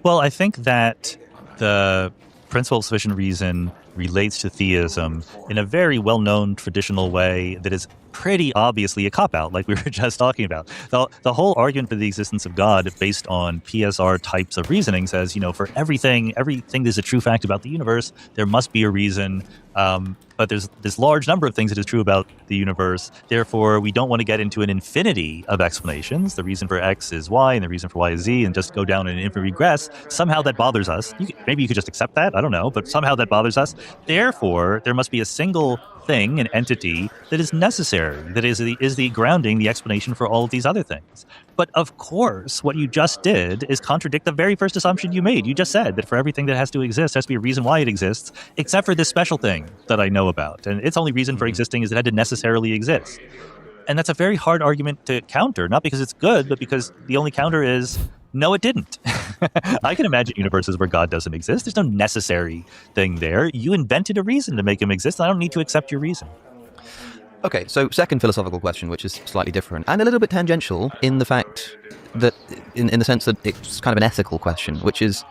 Well, I think that the principle of sufficient reason relates to theism in a very well-known traditional way that is pretty obviously a cop-out, like we were just talking about. The whole argument for the existence of God based on PSR types of reasoning says, for everything that's a true fact about the universe, there must be a reason. But there's this large number of things that is true about the universe. Therefore, we don't want to get into an infinity of explanations. The reason for X is Y, and the reason for Y is Z, and just go down an infinite regress. Somehow that bothers us. Maybe you could just accept that. I don't know. But somehow that bothers us. Therefore, there must be a single thing, an entity, that is necessary, that is the grounding, the explanation for all of these other things. But of course, what you just did is contradict the very first assumption you made. You just said that for everything that has to exist, there has to be a reason why it exists, except for this special thing that I know about. And its only reason for existing is it had to necessarily exist. And that's a very hard argument to counter, not because it's good, but because the only counter is, no, it didn't. I can imagine universes where God doesn't exist. There's no necessary thing there. You invented a reason to make him exist. I don't need to accept your reason. Okay, so second philosophical question, which is slightly different and a little bit tangential in the fact that, in the sense that it's kind of an ethical question, which is,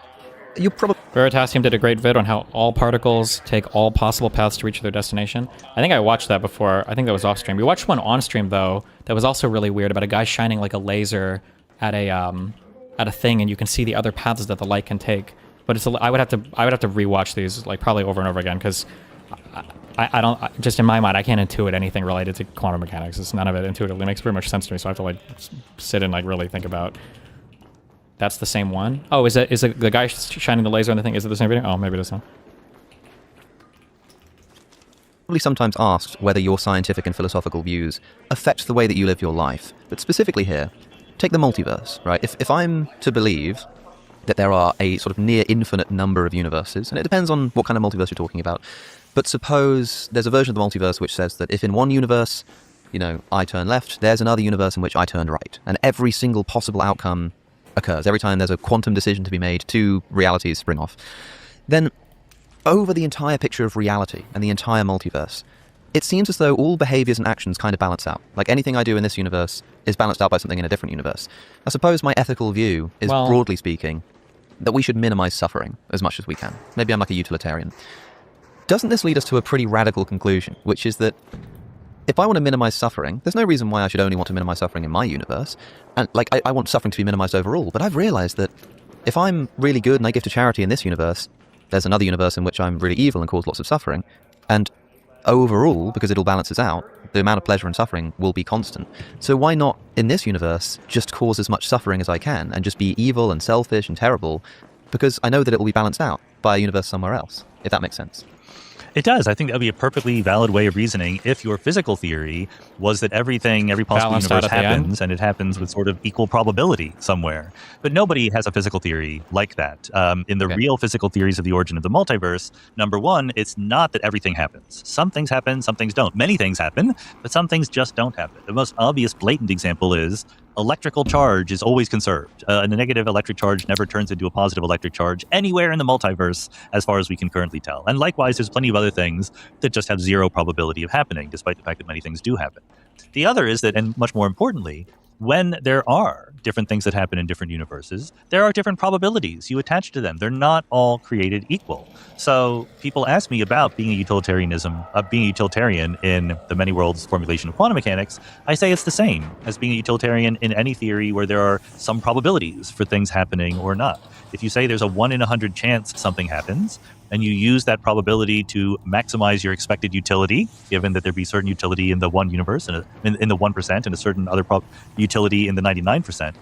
you probably... Veritasium did a great vid on how all particles take all possible paths to reach their destination. I think I watched that before. I think that was off stream. We watched one on stream, though, that was also really weird, about a guy shining like a laser at a thing, and you can see the other paths that the light can take. But I would have to rewatch these, like, probably over and over again, because I don't, just in my mind, I can't intuit anything related to quantum mechanics. It's none of it intuitively makes very much sense to me, so I have to like sit and like really think about. That's the same one? Oh, is it the guy shining the laser on the thing? Is it the same video? Oh, maybe it is not. Probably sometimes asked whether your scientific and philosophical views affect the way that you live your life. But specifically here, take the multiverse, right? If I'm to believe that there are a sort of near infinite number of universes, and it depends on what kind of multiverse you're talking about, but suppose there's a version of the multiverse which says that if in one universe, I turn left, there's another universe in which I turn right, and every single possible outcome occurs. Every time there's a quantum decision to be made, two realities spring off. Then over the entire picture of reality and the entire multiverse, it seems as though all behaviors and actions kind of balance out. Like anything I do in this universe is balanced out by something in a different universe. I suppose my ethical view is, broadly speaking, that we should minimize suffering as much as we can. Maybe I'm like a utilitarian. Doesn't this lead us to a pretty radical conclusion, which is that if I want to minimize suffering, there's no reason why I should only want to minimize suffering in my universe. And I want suffering to be minimized overall, but I've realized that if I'm really good and I give to charity in this universe, there's another universe in which I'm really evil and cause lots of suffering. And overall, because it all balances out, the amount of pleasure and suffering will be constant. So why not, in this universe, just cause as much suffering as I can and just be evil and selfish and terrible, because I know that it will be balanced out by a universe somewhere else, if that makes sense. It does. I think that would be a perfectly valid way of reasoning if your physical theory was that every possible Balanced universe out at the end. happens, and it happens with sort of equal probability somewhere. But nobody has a physical theory like that. In the real physical theories of the origin of the multiverse, number one, it's not that everything happens. Some things happen, some things don't. Many things happen, but some things just don't happen. The most obvious, blatant example is electrical charge is always conserved. A negative electric charge never turns into a positive electric charge anywhere in the multiverse, as far as we can currently tell. And likewise, there's plenty of other things that just have zero probability of happening, despite the fact that many things do happen. The other is that, and much more importantly, when there are different things that happen in different universes, there are different probabilities you attach to them. They're not all created equal. So people ask me about being a utilitarian in the many worlds formulation of quantum mechanics. I say it's the same as being a utilitarian in any theory where there are some probabilities for things happening or not. If you say there's a 1 in 100 chance something happens, and you use that probability to maximize your expected utility, given that there be certain utility in the one universe and in the 1% and a certain other utility in the 99%,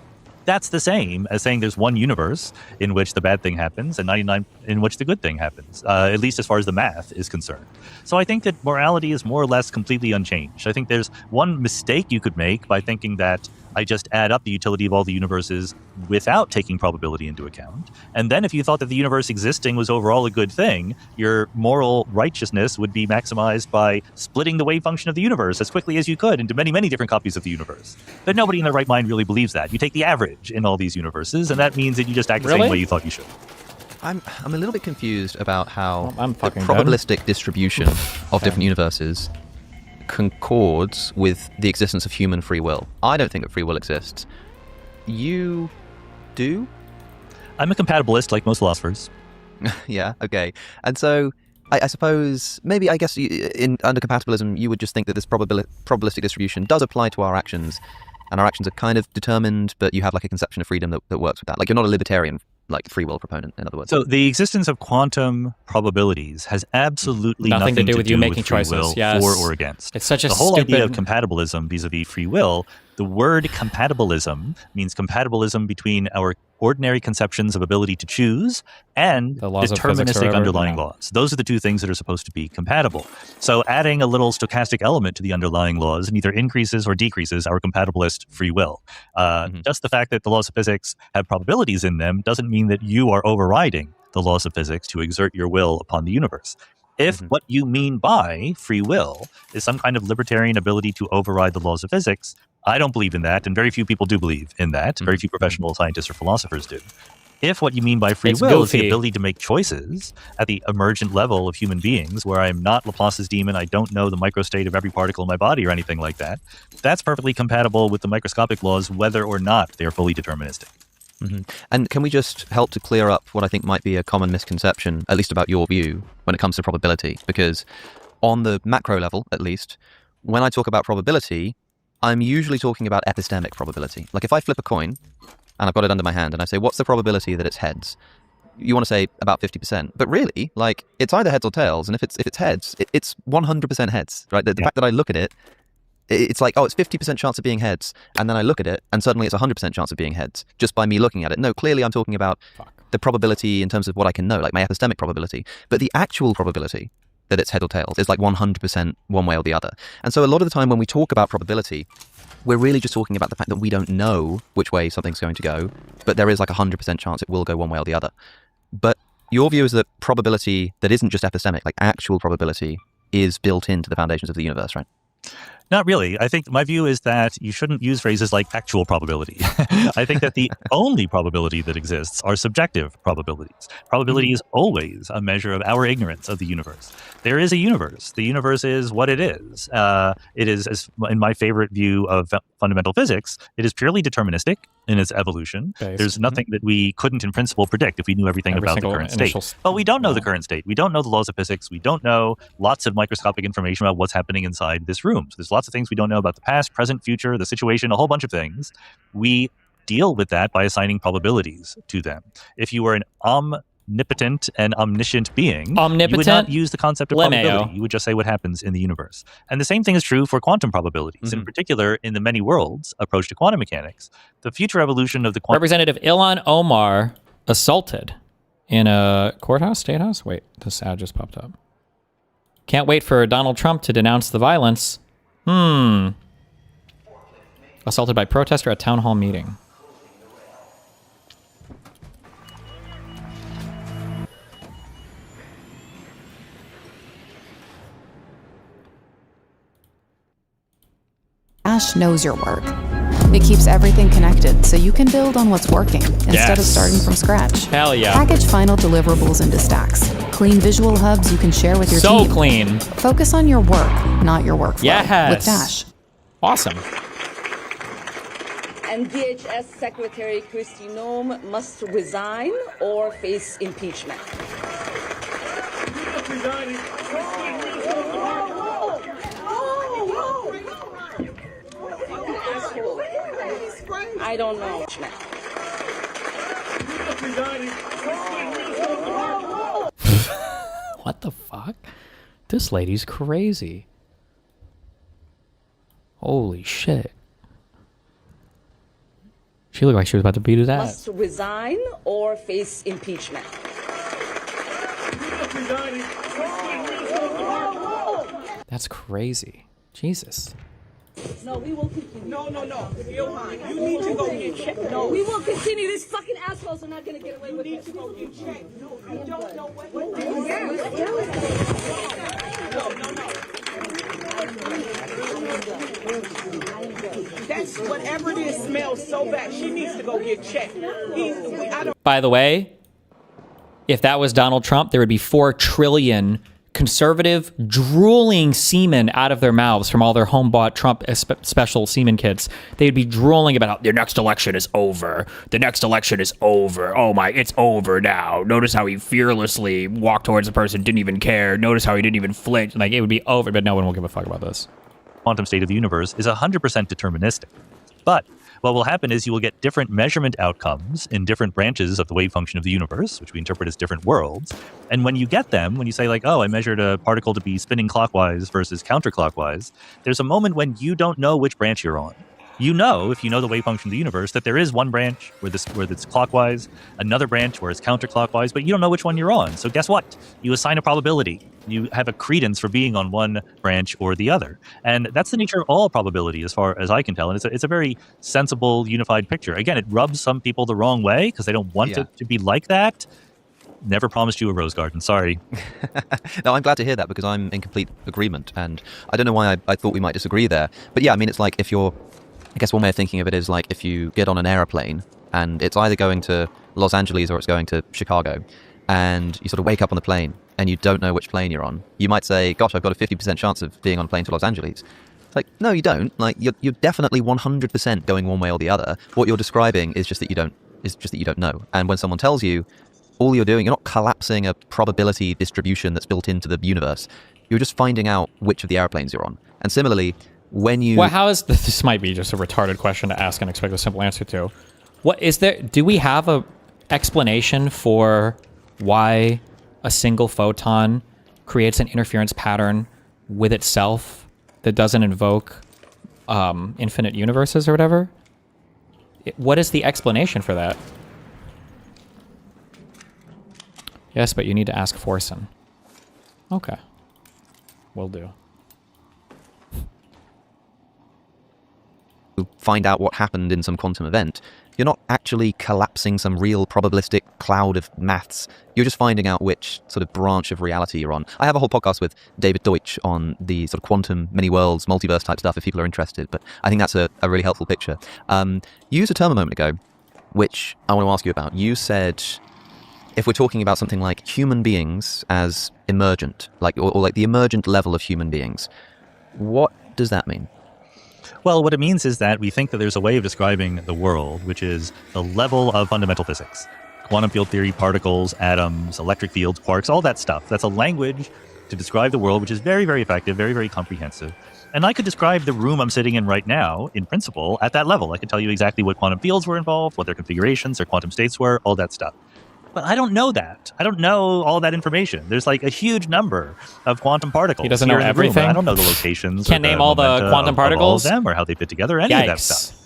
that's the same as saying there's one universe in which the bad thing happens and 99 in which the good thing happens, at least as far as the math is concerned. So I think that morality is more or less completely unchanged. I think there's one mistake you could make by thinking that I just add up the utility of all the universes without taking probability into account. And then if you thought that the universe existing was overall a good thing, your moral righteousness would be maximized by splitting the wave function of the universe as quickly as you could into many, many different copies of the universe. But nobody in their right mind really believes that. You take the average in all these universes, and that means that you just act the same way you thought you should. I'm a little bit confused about how the probabilistic distribution of different universes concords with the existence of human free will. I don't think that free will exists. You do? I'm a compatibilist, like most philosophers. Yeah, okay. And so I suppose, maybe, I guess, under compatibilism, you would just think that this probabilistic distribution does apply to our actions, and our actions are kind of determined, but you have like a conception of freedom that works with that. Like, you're not a libertarian, like free will proponent, in other words. So the existence of quantum probabilities has absolutely nothing to do with you making choices, for or against. It's such a the whole stupid idea of compatibilism vis-a-vis free will. The word compatibilism means compatibilism between our ordinary conceptions of ability to choose and the laws of physics deterministic underlying laws. Those are the two things that are supposed to be compatible. So adding a little stochastic element to the underlying laws neither increases or decreases our compatibilist free will. Just the fact that the laws of physics have probabilities in them doesn't mean that you are overriding the laws of physics to exert your will upon the universe. If what you mean by free will is some kind of libertarian ability to override the laws of physics, I don't believe in that, and very few people do believe in that. Very few professional scientists or philosophers do. If what you mean by free will is the ability to make choices at the emergent level of human beings, where I'm not Laplace's demon, I don't know the microstate of every particle in my body or anything like that, that's perfectly compatible with the microscopic laws, whether or not they're fully deterministic. And can we just help to clear up what I think might be a common misconception, at least about your view, when it comes to probability? Because on the macro level, at least, when I talk about probability, I'm usually talking about epistemic probability. Like if I flip a coin, and I've got it under my hand, and I say, what's the probability that it's heads? You want to say about 50%. But really, like, it's either heads or tails, and if it's heads, it's 100% heads, right? The fact that I look at it, it's like, oh, it's 50% chance of being heads, and then I look at it, and suddenly it's 100% chance of being heads, just by me looking at it. No, clearly I'm talking about the probability in terms of what I can know, like my epistemic probability. But the actual probability that it's head or tails. It's like 100% one way or the other. And so a lot of the time when we talk about probability, we're really just talking about the fact that we don't know which way something's going to go, but there is like 100% chance it will go one way or the other. But your view is that probability that isn't just epistemic, like actual probability, is built into the foundations of the universe, right? Not really. I think my view is that you shouldn't use phrases like actual probability. I think that the only probability that exists are subjective probabilities. Probability is always a measure of our ignorance of the universe. There is a universe. The universe is what it is. It is, as in my favorite view of fundamental physics, it is purely deterministic in its evolution. There's nothing that we couldn't in principle predict if we knew everything about the current state. But we don't know the current state. We don't know the laws of physics. We don't know lots of microscopic information about what's happening inside this room. So there's lots of things we don't know about the past, present, future, the situation, a whole bunch of things. We deal with that by assigning probabilities to them. If you were an omnipotent and omniscient being, you would not use the concept of probability. You would just say what happens in the universe. And the same thing is true for quantum probabilities. In particular, in the many worlds approach to quantum mechanics, the future evolution of the quantum... Representative Ilhan Omar assaulted in a courthouse, state house? Wait, this ad just popped up. Can't wait for Donald Trump to denounce the violence. Assaulted by protester at town hall meeting. Ash knows your work. It keeps everything connected so you can build on what's working instead of starting from scratch. Hell yeah. Package final deliverables into stacks. Clean visual hubs you can share with your team. So clean. Focus on your work, not your workflow. Yes. With Dash. Awesome. And DHS Secretary Kristi Noem must resign or face impeachment. I don't know. What the fuck? This lady's crazy. Holy shit. She looked like she was about to beat his ass. Must resign or face impeachment. That's crazy. Jesus. No, we will continue. No. Ilhan, you need to go get checked. No, we will continue. These fucking assholes are not going to get away with it. You need to go get checked. No, I don't know what That's whatever it is smells so bad. She needs to go get checked. By the way, if that was Donald Trump, there would be 4 trillion conservative drooling semen out of their mouths from all their home-bought Trump special semen kits. They'd be drooling about how the next election is over. The next election is over. Oh my, it's over now. Notice how he fearlessly walked towards the person, didn't even care. Notice how he didn't even flinch. Like, it would be over, but no one will give a fuck about this. Quantum state of the universe is 100% deterministic. But what will happen is you will get different measurement outcomes in different branches of the wave function of the universe, which we interpret as different worlds. And when you get them, when you say like, oh, I measured a particle to be spinning clockwise versus counterclockwise, there's a moment when you don't know which branch you're on. You know, if you know the wave function of the universe, that there is one branch where it's clockwise, another branch where it's counterclockwise, but you don't know which one you're on. So guess what? You assign a probability. You have a credence for being on one branch or the other. And that's the nature of all probability as far as I can tell. And it's a very sensible, unified picture. Again, it rubs some people the wrong way because they don't want it to be like that. Never promised you a rose garden. Sorry. No, I'm glad to hear that because I'm in complete agreement. And I don't know why I thought we might disagree there. But yeah, I mean, it's like if you're... I guess one way of thinking of it is like if you get on an aeroplane and it's either going to Los Angeles or it's going to Chicago and you sort of wake up on the plane and you don't know which plane you're on, you might say, gosh, I've got a 50% chance of being on a plane to Los Angeles. It's like, no, you don't. Like you're definitely 100% going one way or the other. What you're describing is just that you don't know. And when someone tells you, all you're doing, you're not collapsing a probability distribution that's built into the universe. You're just finding out which of the airplanes you're on. And similarly, when you... Well, how is this might be just a retarded question to ask and expect a simple answer to. What is there... Do we have a explanation for why a single photon creates an interference pattern with itself that doesn't invoke infinite universes or whatever? What is the explanation for that? Yes, but you need to ask Forsen. Okay. will do. Find out what happened in some quantum event, you're not actually collapsing some real probabilistic cloud of maths. You're just finding out which sort of branch of reality you're on. I have a whole podcast with David Deutsch on the sort of quantum, many worlds, multiverse type stuff if people are interested, but I think that's a really helpful picture. You used a term a moment ago, which I want to ask you about. You said, if we're talking about something like human beings as emergent, like or like the emergent level of human beings, what does that mean? Well, what it means is that we think that there's a way of describing the world, which is the level of fundamental physics. Quantum field theory, particles, atoms, electric fields, quarks, all that stuff. That's a language to describe the world, which is very, very effective, very, very comprehensive. And I could describe the room I'm sitting in right now, in principle, at that level. I could tell you exactly what quantum fields were involved, what their configurations, their quantum states were, all that stuff. But I don't know that. I don't know all that information. There's like a huge number of quantum particles. He doesn't know everything? I don't know the locations. Can't name all the quantum particles? Of all of them, or how they fit together, any of that stuff.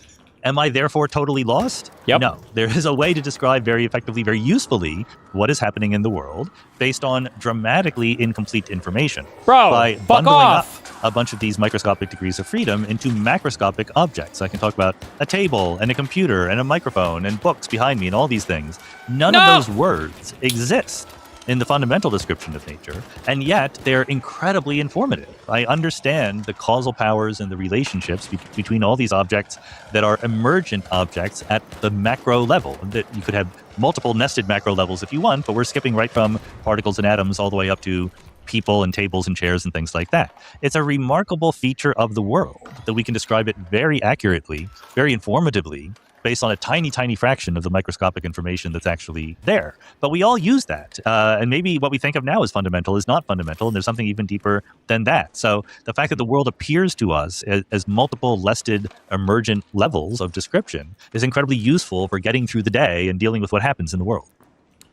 Am I therefore totally lost? Yep. No. There is a way to describe very effectively, very usefully, what is happening in the world based on dramatically incomplete information. Bro, by fuck bundling off. up a bunch of these microscopic degrees of freedom into macroscopic objects. I can talk about a table and a computer and a microphone and books behind me and all these things. None of those words exist in the fundamental description of nature, and yet they're incredibly informative. I understand the causal powers and the relationships between all these objects that are emergent objects at the macro level. That you could have multiple nested macro levels if you want, but we're skipping right from particles and atoms all the way up to people and tables and chairs and things like that. It's a remarkable feature of the world that we can describe it very accurately, very informatively, based on a tiny, tiny fraction of the microscopic information that's actually there. But we all use that. And maybe what we think of now as fundamental is not fundamental, and there's something even deeper than that. So the fact that the world appears to us as multiple listed emergent levels of description is incredibly useful for getting through the day and dealing with what happens in the world.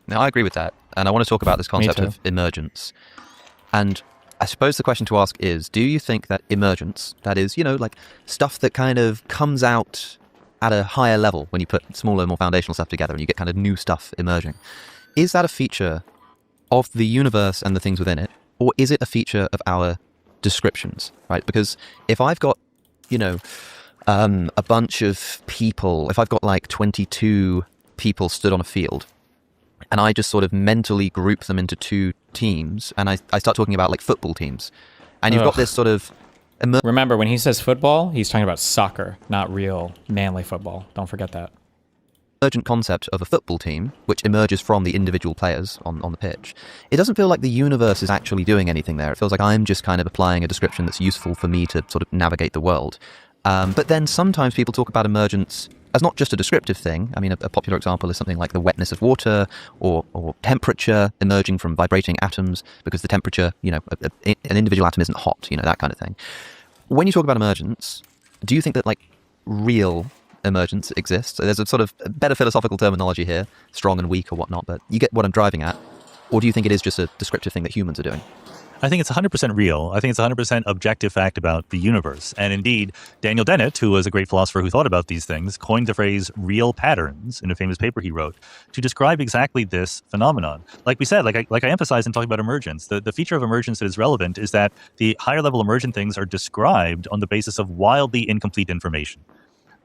Now, I agree with that. And I want to talk about this concept of emergence. And I suppose the question to ask is, do you think that emergence, that is, like stuff that kind of comes out at a higher level when you put smaller, more foundational stuff together and you get kind of new stuff emerging, is that a feature of the universe and the things within it, or is it a feature of our descriptions, right? Because if I've got, a bunch of people, if I've got like 22 people stood on a field, and I just sort of mentally group them into two teams, and I start talking about like football teams, and you've got this sort of... Remember, when he says football, he's talking about soccer, not real manly football. Don't forget that. Emergent concept of a football team, which emerges from the individual players on the pitch. It doesn't feel like the universe is actually doing anything there. It feels like I'm just kind of applying a description that's useful for me to sort of navigate the world. But then sometimes people talk about emergence as not just a descriptive thing. I mean, a popular example is something like the wetness of water or temperature emerging from vibrating atoms because the temperature, an individual atom isn't hot, that kind of thing. When you talk about emergence, do you think that like real emergence exists? So there's a sort of better philosophical terminology here, strong and weak or whatnot, but you get what I'm driving at. Or do you think it is just a descriptive thing that humans are doing? I think it's 100% real. I think it's 100% objective fact about the universe. And indeed, Daniel Dennett, who was a great philosopher who thought about these things, coined the phrase real patterns in a famous paper he wrote to describe exactly this phenomenon. Like we said, like I emphasized in talking about emergence, the feature of emergence that is relevant is that the higher level emergent things are described on the basis of wildly incomplete information.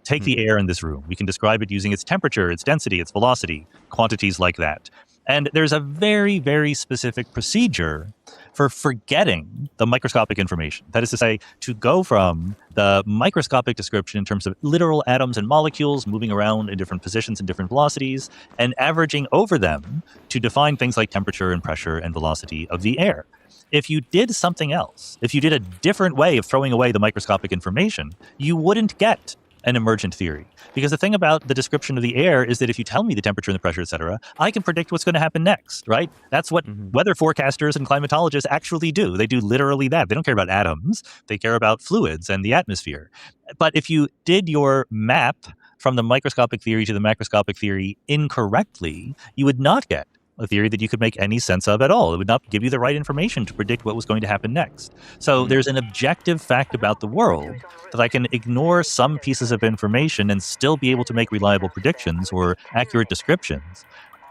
Take the air in this room. We can describe it using its temperature, its density, its velocity, quantities like that. And there's a very, very specific procedure for forgetting the microscopic information. That is to say, to go from the microscopic description in terms of literal atoms and molecules moving around in different positions and different velocities and averaging over them to define things like temperature and pressure and velocity of the air. If you did something else, if you did a different way of throwing away the microscopic information, you wouldn't get an emergent theory. Because the thing about the description of the air is that if you tell me the temperature and the pressure, etc., I can predict what's going to happen next, right? That's what weather forecasters and climatologists actually do. They do literally that. They don't care about atoms. They care about fluids and the atmosphere. But if you did your map from the microscopic theory to the macroscopic theory incorrectly, you would not get a theory that you could make any sense of at all. It would not give you the right information to predict what was going to happen next. So there's an objective fact about the world that I can ignore some pieces of information and still be able to make reliable predictions or accurate descriptions,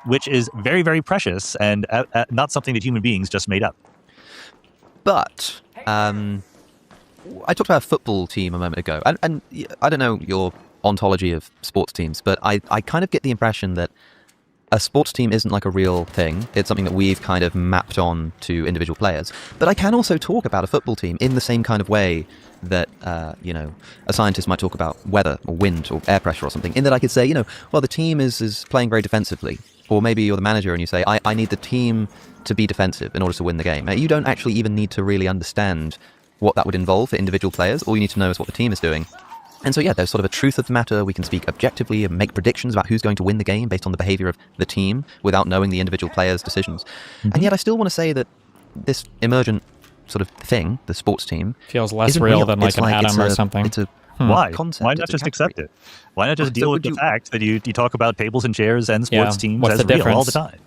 which is very, very precious and not something that human beings just made up. But I talked about a football team a moment ago, and I don't know your ontology of sports teams, but I kind of get the impression that a sports team isn't like a real thing. It's something that we've kind of mapped on to individual players. But I can also talk about a football team in the same kind of way that, a scientist might talk about weather or wind or air pressure or something, in that I could say, well, the team is playing very defensively. Or maybe you're the manager and you say, I need the team to be defensive in order to win the game. Now, you don't actually even need to really understand what that would involve for individual players. All you need to know is what the team is doing. And so, there's sort of a truth of the matter. We can speak objectively and make predictions about who's going to win the game based on the behavior of the team without knowing the individual players' decisions. Mm-hmm. And yet I still want to say that this emergent sort of thing, the sports team, feels less real than like an atom or something. It's a Why? concept. Why not just accept it? Why not just deal with the fact that you talk about tables and chairs and sports teams as real all the time?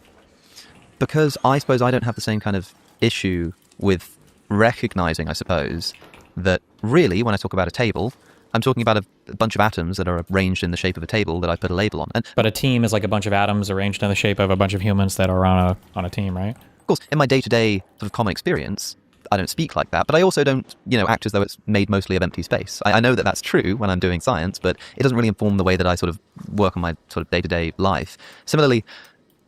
Because I suppose I don't have the same kind of issue with recognizing, I suppose, that really when I talk about a table, I'm talking about a bunch of atoms that are arranged in the shape of a table that I put a label on. But a team is like a bunch of atoms arranged in the shape of a bunch of humans that are on a team, right? Of course, in my day-to-day sort of common experience, I don't speak like that, but I also don't, act as though it's made mostly of empty space. I know that that's true when I'm doing science, but it doesn't really inform the way that I sort of work on my sort of day-to-day life. Similarly,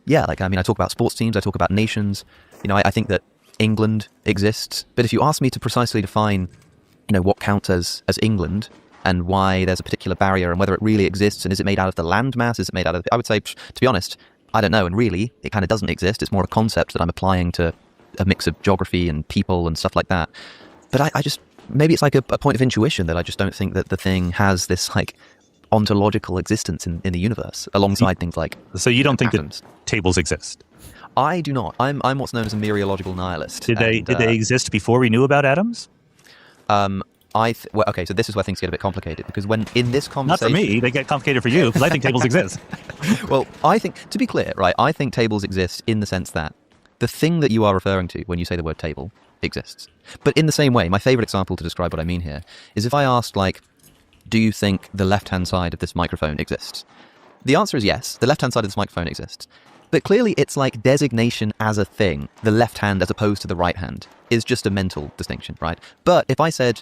I talk about sports teams, I talk about nations. I think that England exists, but if you ask me to precisely define, what counts as England, and why there's a particular barrier and whether it really exists, and is it made out of the landmass, is it made out of... I would say, to be honest, I don't know, and really, it kind of doesn't exist. It's more a concept that I'm applying to a mix of geography and people and stuff like that. But I just... Maybe it's like a point of intuition that I just don't think that the thing has this, like, ontological existence in the universe, alongside things like... So you don't think atoms. That tables exist? I do not. I'm what's known as a mereological nihilist. Did they exist before we knew about atoms? Okay, so this is where things get a bit complicated, because when in this conversation... Not for me, they get complicated for you, because I think tables exist. Well, I think, to be clear, right, I think tables exist in the sense that the thing that you are referring to when you say the word table exists. But in the same way, my favorite example to describe what I mean here is if I asked, like, do you think the left-hand side of this microphone exists? The answer is yes, the left-hand side of this microphone exists. But clearly it's like designation as a thing, the left hand as opposed to the right hand, is just a mental distinction, right? But if I said,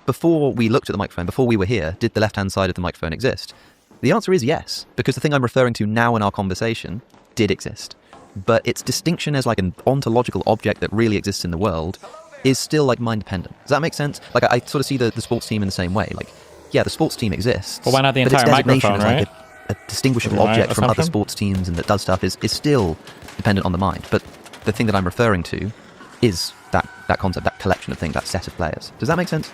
before we looked at the microphone, before we were here, did the left-hand side of the microphone exist? The answer is yes, because the thing I'm referring to now in our conversation did exist. But its distinction as like an ontological object that really exists in the world is still like mind-dependent. Does that make sense? Like I sort of see the sports team in the same way. Like, yeah, the sports team exists. Well, why not the entire microphone, right? Like a distinguishable object from other sports teams and that does stuff is still dependent on the mind. But the thing that I'm referring to is that concept, that collection of things, that set of players. Does that make sense?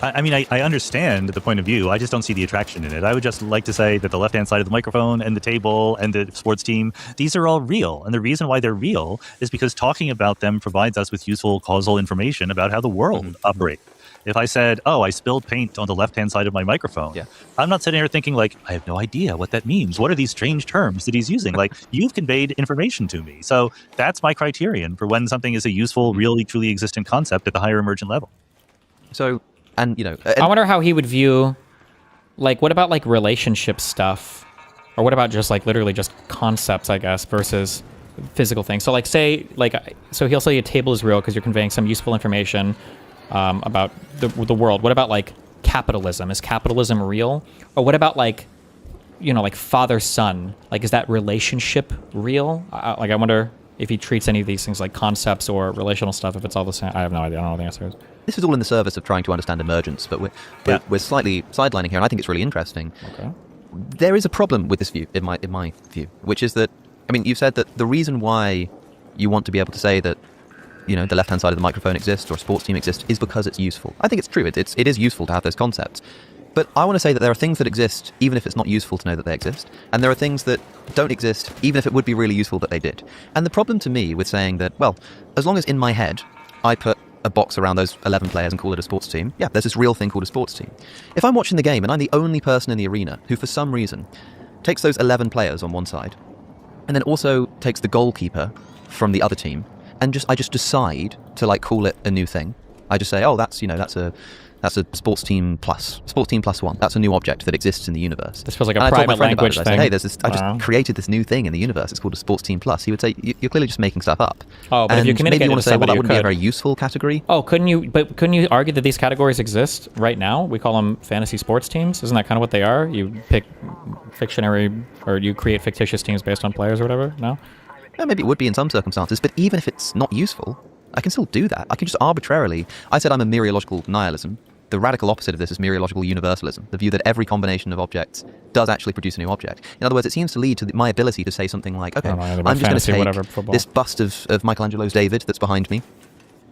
I mean, I understand the point of view. I just don't see the attraction in it. I would just like to say that the left-hand side of the microphone and the table and the sports team, these are all real. And the reason why they're real is because talking about them provides us with useful causal information about how the world operates. If I said, oh, I spilled paint on the left-hand side of my microphone, I'm not sitting here thinking like, I have no idea what that means. What are these strange terms that he's using? Like, you've conveyed information to me. So that's my criterion for when something is a useful, really, truly existent concept at the higher emergent level. So, and, I wonder how he would view, like, what about, like, relationship stuff? Or what about just, like, literally just concepts, I guess, versus physical things? So, like, say, like, so he'll say a table is real because you're conveying some useful information about the world. What about like capitalism? Is capitalism real? Or what about like, like father-son? Like, is that relationship real? I wonder if he treats any of these things like concepts or relational stuff, if it's all the same. I have no idea. I don't know what the answer is. This is all in the service of trying to understand emergence, but we're slightly sidelining here, and I think it's really interesting. Okay. There is a problem with this view, in my view, which is that, I mean, you've said that the reason why you want to be able to say that the left-hand side of the microphone exists or a sports team exists is because it's useful. I think it's true. It is useful to have those concepts. But I want to say that there are things that exist even if it's not useful to know that they exist. And there are things that don't exist even if it would be really useful that they did. And the problem to me with saying that, well, as long as in my head I put a box around those 11 players and call it a sports team, yeah, there's this real thing called a sports team. If I'm watching the game and I'm the only person in the arena who for some reason takes those 11 players on one side and then also takes the goalkeeper from the other team, and I just decide to like call it a new thing. I just say, oh, that's a That's a sports team plus. Sports team plus one. That's a new object that exists in the universe. This feels like a and private language I thing. said, hey, there's this, I just created this new thing in the universe. It's called a sports team plus. He would say, you're clearly just making stuff up. Oh, but and if you communicate maybe you want to to say, well, somebody, that wouldn't be a could. very useful category. Oh, couldn't you argue that these categories exist right now? We call them fantasy sports teams. Isn't that kind of what they are? You pick you create fictitious teams based on players or whatever? No? Yeah, maybe it would be in some circumstances, but even if it's not useful, I can still do that. I can just arbitrarily... I said I'm a mereological nihilism. The radical opposite of this is mereological universalism, the view that every combination of objects does actually produce a new object. In other words, it seems to lead to my ability to say something like, okay, I'm just going to take this bust of Michelangelo's David that's behind me,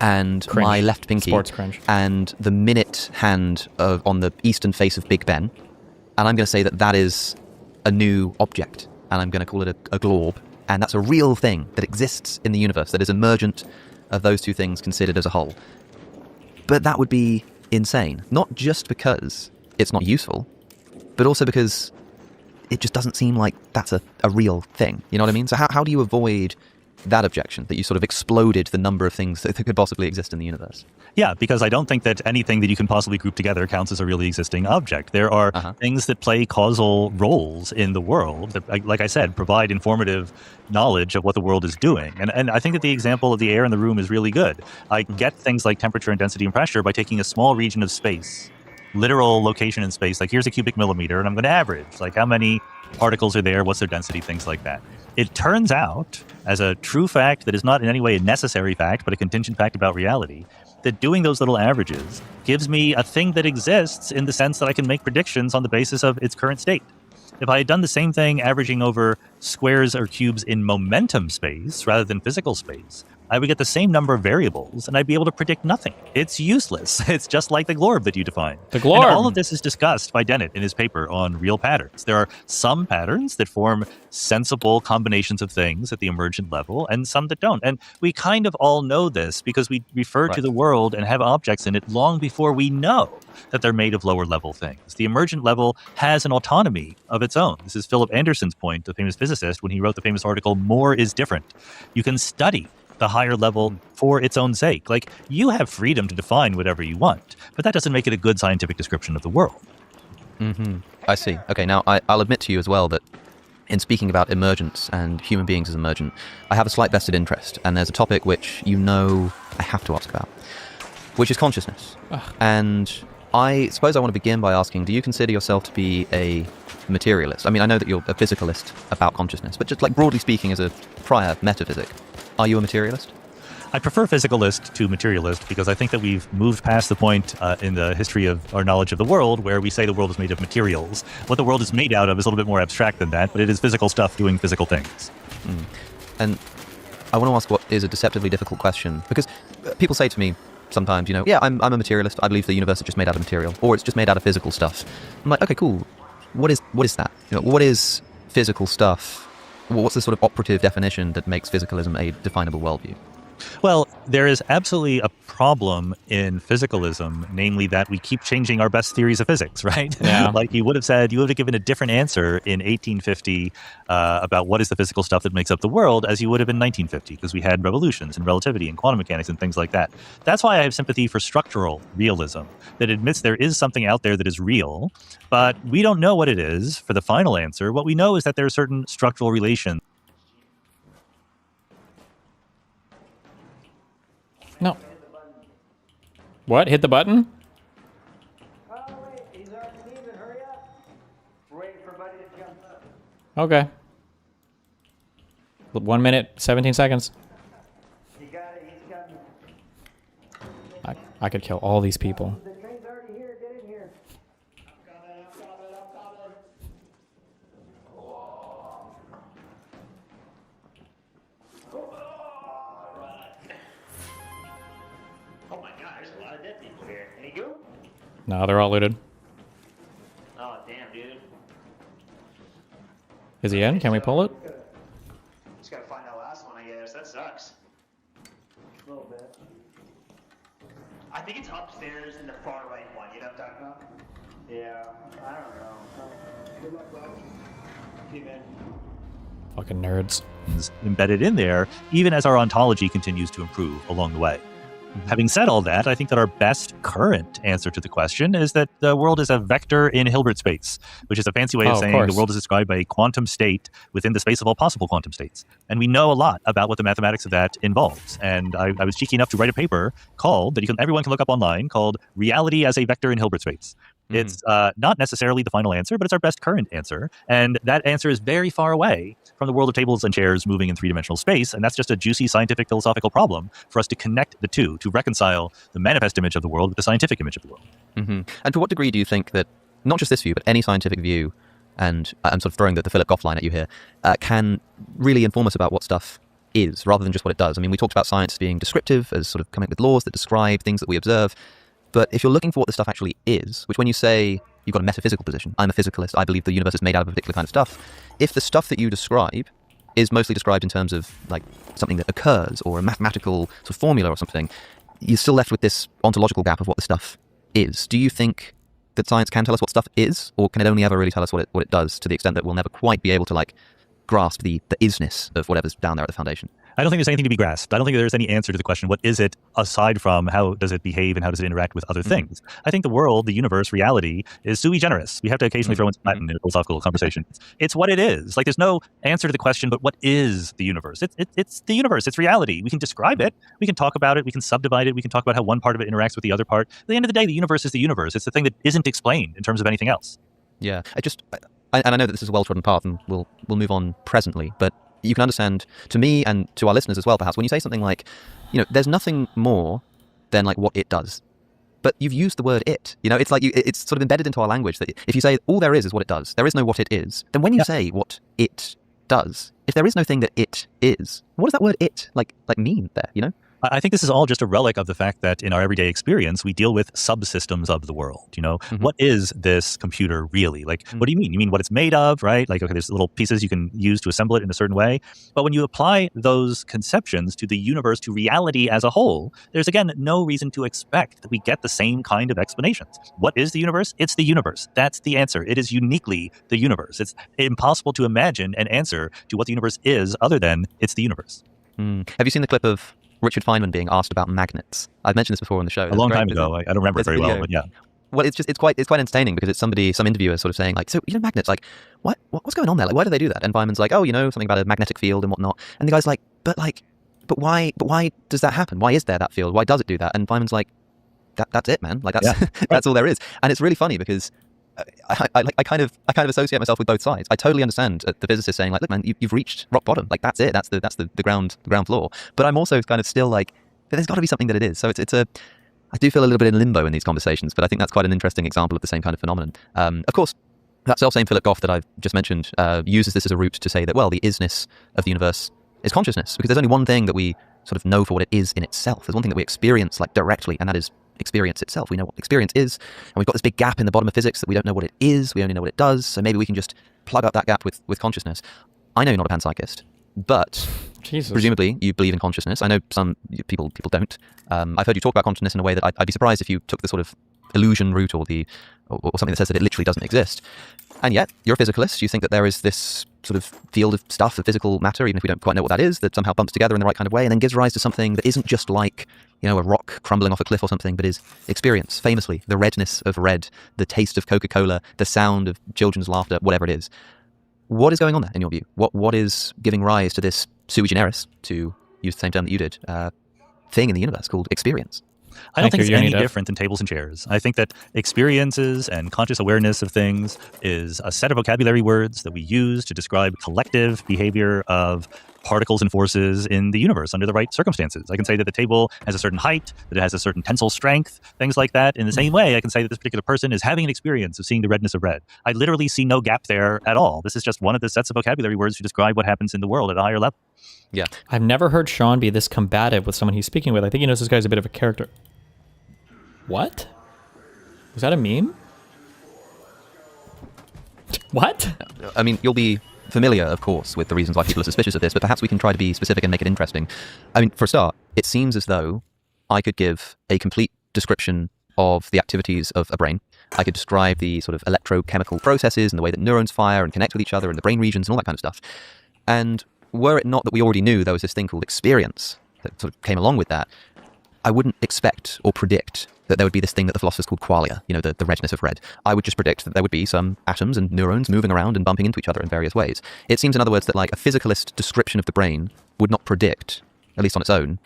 and cringe. my left pinky, Sports cringe. and the minute hand on the eastern face of Big Ben, and I'm going to say that is a new object, and I'm going to call it a globe, and that's a real thing that exists in the universe, that is emergent of those two things considered as a whole. But that would be insane, not just because it's not useful, but also because it just doesn't seem like that's a real thing. You know what I mean? So how do you avoid that objection, that you sort of exploded the number of things that could possibly exist in the universe? Yeah, because I don't think that anything that you can possibly group together counts as a really existing object. There are things that play causal roles in the world that, like I said, provide informative knowledge of what the world is doing. And I think that the example of the air in the room is really good. I get things like temperature and density and pressure by taking a small region of space, literal location in space, like here's a cubic millimeter, and I'm going to average, like how many particles are there, what's their density, things like that. It turns out, as a true fact that is not in any way a necessary fact, but a contingent fact about reality, that doing those little averages gives me a thing that exists in the sense that I can make predictions on the basis of its current state. If I had done the same thing averaging over squares or cubes in momentum space rather than physical space, I would get the same number of variables, and I'd be able to predict nothing. It's useless. It's just like the glorb that you defined. The glorb. And all of this is discussed by Dennett in his paper on real patterns. There are some patterns that form sensible combinations of things at the emergent level, and some that don't. And we kind of all know this because we refer to the world and have objects in it long before we know that they're made of lower level things. The emergent level has an autonomy of its own. This is Philip Anderson's point, the famous physicist, when he wrote the famous article, More is Different. You can study the higher level for its own sake. Like, you have freedom to define whatever you want, but that doesn't make it a good scientific description of the world. I see. Okay, now I'll admit to you as well that in speaking about emergence and human beings as emergent, I have a slight vested interest, and there's a topic which you know I have to ask about, which is consciousness. And I suppose I want to begin by asking, do you consider yourself to be a materialist? I mean, I know that you're a physicalist about consciousness, but just like broadly speaking as a prior metaphysic, are you a materialist? I prefer physicalist to materialist because I think that we've moved past the point in the history of our knowledge of the world where we say the world is made of materials. What the world is made out of is a little bit more abstract than that, but it is physical stuff doing physical things. And I want to ask what is a deceptively difficult question, because people say to me sometimes, yeah, I'm a materialist. I believe the universe is just made out of material, or it's just made out of physical stuff. I'm like, okay, cool. What is that? What is physical stuff? What's the sort of operative definition that makes physicalism a definable worldview? Well, there is absolutely a problem in physicalism, namely that we keep changing our best theories of physics, right? Yeah. Like you would have given a different answer in 1850 about what is the physical stuff that makes up the world as you would have in 1950, because we had revolutions and relativity and quantum mechanics and things like that. That's why I have sympathy for structural realism, that admits there is something out there that is real, but we don't know what it is for the final answer. What we know is that there are certain structural relations. No. What? Hit the button? Okay. 1 minute, 17 seconds. I could kill all these people. No, they're all looted. Oh, damn, dude. Is he in? Can we pull it? Just gotta find that last one, I guess. That sucks. A little bit. I think it's upstairs in the far right one. You know what I'm talking about? Yeah, I don't know. Good luck, bro. See you, man. Fucking nerds. Embedded in there, even as our ontology continues to improve along the way. Having said all that, I think that our best current answer to the question is that the world is a vector in Hilbert space, which is a fancy way of saying the world is described by a quantum state within the space of all possible quantum states. And we know a lot about what the mathematics of that involves. And I was cheeky enough to write a paper called, that everyone can look up online, called Reality as a Vector in Hilbert Space. It's not necessarily the final answer, but it's our best current answer. And that answer is very far away from the world of tables and chairs moving in three-dimensional space. And that's just a juicy scientific philosophical problem for us to connect the two, to reconcile the manifest image of the world with the scientific image of the world. And to what degree do you think that, not just this view, but any scientific view, and I'm sort of throwing the Philip Goff line at you here, can really inform us about what stuff is, rather than just what it does? I mean, we talked about science being descriptive, as sort of coming up with laws that describe things that we observe. But if you're looking for what the stuff actually is, which when you say you've got a metaphysical position, I'm a physicalist, I believe the universe is made out of a particular kind of stuff, if the stuff that you describe is mostly described in terms of like something that occurs or a mathematical sort of formula or something, you're still left with this ontological gap of what the stuff is. Do you think that science can tell us what stuff is, or can it only ever really tell us what it does, to the extent that we'll never quite be able to like grasp the isness of whatever's down there at the foundation? I don't think there's anything to be grasped. I don't think there's any answer to the question, what is it, aside from how does it behave and how does it interact with other things? I think the world, the universe, reality is sui generis. We have to occasionally throw in some Latin in a philosophical conversation. It's what it is. Like, there's no answer to the question, but what is the universe? It's the universe. It's reality. We can describe it. We can talk about it. We can subdivide it. We can talk about how one part of it interacts with the other part. At the end of the day, the universe is the universe. It's the thing that isn't explained in terms of anything else. Yeah. And I know that this is a well-trodden path, and we'll move on presently, but you can understand, to me and to our listeners as well, perhaps, when you say something like, there's nothing more than like what it does. But you've used the word it. It's like it's sort of embedded into our language that if you say all there is what it does, there is no what it is, then when you say what it does, if there is no thing that it is, what does that word it like mean there, I think this is all just a relic of the fact that in our everyday experience, we deal with subsystems of the world. What is this computer really? Like, what do you mean? You mean what it's made of, right? Like, okay, there's little pieces you can use to assemble it in a certain way. But when you apply those conceptions to the universe, to reality as a whole, there's, again, no reason to expect that we get the same kind of explanations. What is the universe? It's the universe. That's the answer. It is uniquely the universe. It's impossible to imagine an answer to what the universe is other than it's the universe. Have you seen the clip of Richard Feynman being asked about magnets? I've mentioned this before on the show. A long time ago. I don't remember it very well, but yeah. Well, it's quite entertaining, because it's some interviewer sort of saying like, so magnets, like what's going on there? Like, why do they do that? And Feynman's like, something about a magnetic field and whatnot. And the guy's like, but why does that happen? Why is there that field? Why does it do that? And Feynman's like, that's it, man. Like that's all there is. And it's really funny because I kind of associate myself with both sides. I totally understand the physicist saying like, look, man, you've reached rock bottom. Like, that's it. That's the ground floor. But I'm also kind of still like, there's got to be something that it is. So I do feel a little bit in limbo in these conversations, but I think that's quite an interesting example of the same kind of phenomenon. Of course, that self-same Philip Goff that I've just mentioned uses this as a route to say that, well, the isness of the universe is consciousness, because there's only one thing that we sort of know for what it is in itself. There's one thing that we experience like directly, and that is experience itself. We know what experience is, and we've got this big gap in the bottom of physics that we don't know what it is, we only know what it does, so maybe we can just plug up that gap with consciousness. I know you're not a panpsychist, but presumably you believe in consciousness. I know some people don't. I've heard you talk about consciousness in a way that I'd be surprised if you took the sort of illusion route or something that says that it literally doesn't exist. And yet, you're a physicalist. You think that there is this sort of field of stuff, of physical matter, even if we don't quite know what that is, that somehow bumps together in the right kind of way and then gives rise to something that isn't just like, a rock crumbling off a cliff or something, but is experience. Famously, the redness of red, the taste of Coca-Cola, the sound of children's laughter, whatever it is. What is going on there, in your view? What is giving rise to this sui generis, to use the same term that you did, thing in the universe called experience? I don't think it's any different than tables and chairs. I think that experiences and conscious awareness of things is a set of vocabulary words that we use to describe collective behavior of particles and forces in the universe under the right circumstances. I can say that the table has a certain height, that it has a certain tensile strength, things like that. In the same way, I can say that this particular person is having an experience of seeing the redness of red. I literally see no gap there at all. This is just one of the sets of vocabulary words to describe what happens in the world at a higher level. Yeah. I've never heard Sean be this combative with someone he's speaking with. I think he knows this guy's a bit of a character. What? Was that a meme? What? I mean, you'll be familiar, of course, with the reasons why people are suspicious of this, but perhaps we can try to be specific and make it interesting. I mean, for a start, it seems as though I could give a complete description of the activities of a brain. I could describe the sort of electrochemical processes and the way that neurons fire and connect with each other and the brain regions and all that kind of stuff. And were it not that we already knew there was this thing called experience that sort of came along with that, I wouldn't expect or predict that there would be this thing that the philosophers called qualia, the redness of red. I would just predict that there would be some atoms and neurons moving around and bumping into each other in various ways. It seems, in other words, that like a physicalist description of the brain would not predict, at least on its own,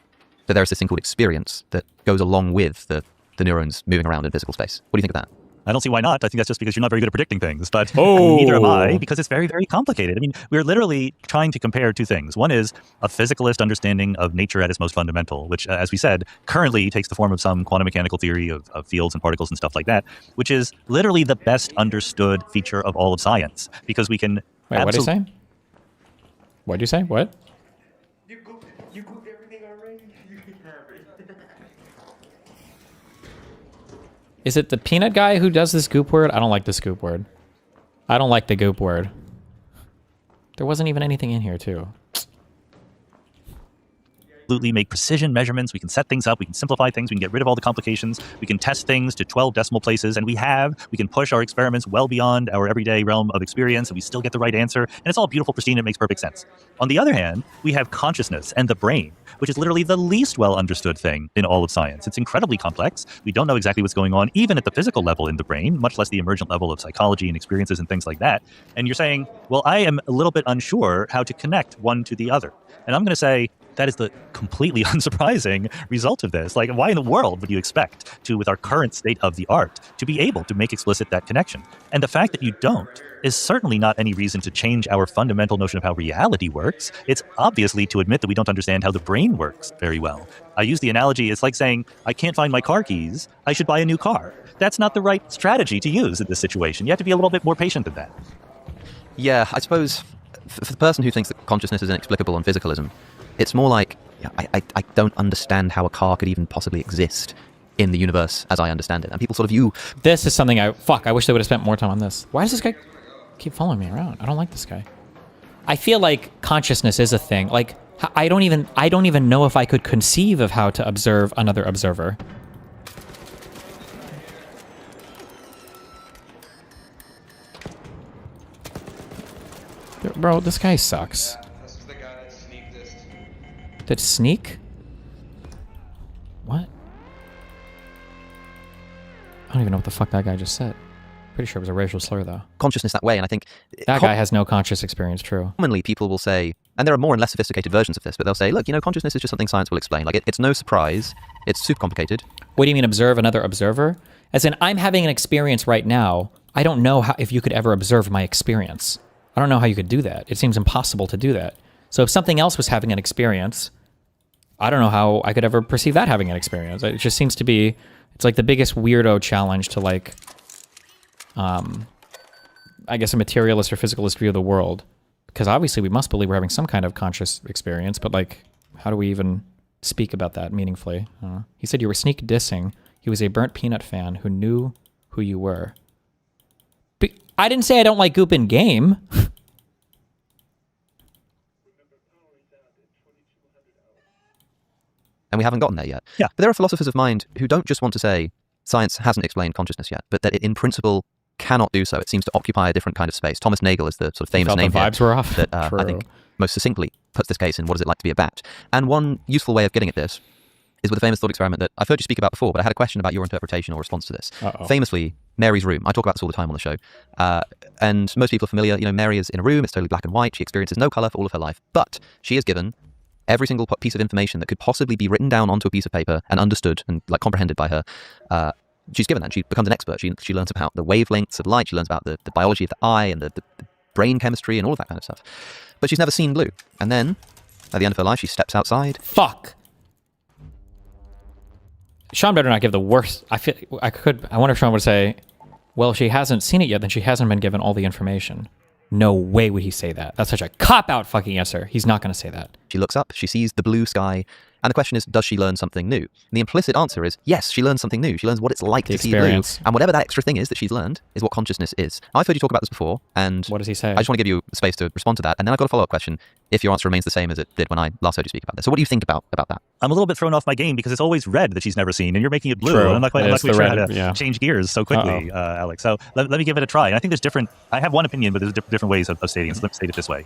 that there is this thing called experience that goes along with the neurons moving around in physical space. What do you think of that? I don't see why not. I think that's just because you're not very good at predicting things. But neither am I, because it's very, very complicated. I mean, we're literally trying to compare two things. One is a physicalist understanding of nature at its most fundamental, which, as we said, currently takes the form of some quantum mechanical theory of fields and particles and stuff like that, which is literally the best understood feature of all of science, because we can... Wait, what did you say? What did you say? What? You gooped everything already? Is it the peanut guy who does this goop word? I don't like this goop word. I don't like the goop word. There wasn't even anything in here, too. Absolutely make precision measurements. We can set things up. We can simplify things. We can get rid of all the complications. We can test things to 12 decimal places. And we can push our experiments well beyond our everyday realm of experience, and we still get the right answer. And it's all beautiful, pristine. It makes perfect sense. On the other hand, we have consciousness and the brain, which is literally the least well understood thing in all of science. It's incredibly complex. We don't know exactly what's going on, even at the physical level in the brain, much less the emergent level of psychology and experiences and things like that. And you're saying, well, I am a little bit unsure how to connect one to the other. And I'm going to say, that is the completely unsurprising result of this. Like, why in the world would you expect to, with our current state of the art, to be able to make explicit that connection? And the fact that you don't is certainly not any reason to change our fundamental notion of how reality works. It's obviously to admit that we don't understand how the brain works very well. I use the analogy, it's like saying, I can't find my car keys, I should buy a new car. That's not the right strategy to use in this situation. You have to be a little bit more patient than that. Yeah, I suppose for the person who thinks that consciousness is inexplicable on physicalism, it's more like, I don't understand how a car could even possibly exist in the universe as I understand it. And people sort of view... This is something I wish they would have spent more time on this. Why does this guy keep following me around? I don't like this guy. I feel like consciousness is a thing. Like, I don't even know if I could conceive of how to observe another observer. Bro, this guy sucks. Did sneak? What? I don't even know what the fuck that guy just said. Pretty sure it was a racial slur, though. Consciousness that way, and I think... That guy has no conscious experience, true. Commonly, people will say, and there are more and less sophisticated versions of this, but they'll say, look, consciousness is just something science will explain. Like, it's no surprise. It's super complicated. What do you mean, observe another observer? As in, I'm having an experience right now. I don't know if you could ever observe my experience. I don't know how you could do that. It seems impossible to do that. So if something else was having an experience, I don't know how I could ever perceive that having an experience. It just seems to be, it's like the biggest weirdo challenge to like, I guess a materialist or physicalist view of the world. Because obviously we must believe we're having some kind of conscious experience, but like, how do we even speak about that meaningfully? He said you were sneak dissing. He was a burnt peanut fan who knew who you were. But I didn't say I don't like goop in game. And we haven't gotten there yet. Yeah. But there are philosophers of mind who don't just want to say science hasn't explained consciousness yet, but that it in principle cannot do so. It seems to occupy a different kind of space. Thomas Nagel is the sort of famous name the vibes were off. That I think most succinctly puts this case in what is it like to be a bat. And one useful way of getting at this is with a famous thought experiment that I've heard you speak about before, but I had a question about your interpretation or response to this. Famously, Mary's room. I talk about this all the time on the show. And most people are familiar. Mary is in a room. It's totally black and white. She experiences no color for all of her life. But she is given every single piece of information that could possibly be written down onto a piece of paper and understood and like comprehended by her. She's given that, and she becomes an expert. She learns about the wavelengths of light. She learns about the biology of the eye and the brain chemistry and all of that kind of stuff. But she's never seen blue. And then, at the end of her life, she steps outside. Fuck. Sean better not give the worst. I wonder if Sean would say, well, if she hasn't seen it yet, then she hasn't been given all the information. No way would he say that. That's such a cop-out fucking answer. He's not going to say that. She looks up, she sees the blue sky, and the question is, does she learn something new? And the implicit answer is, yes, she learns something new. She learns what it's like to see blue. And whatever that extra thing is that she's learned is what consciousness is. I've heard you talk about this before, and what does he say? I just want to give you space to respond to that, and then I've got a follow-up question, if your answer remains the same as it did when I last heard you speak about this. So what do you think about that? I'm a little bit thrown off my game because it's always red that she's never seen, and you're making it blue. True. And I'm not quite sure how to yeah. change gears so quickly, Alex. So let me give it a try. And I think there's different, I have one opinion, but there's different ways of stating it. So let me state it this way.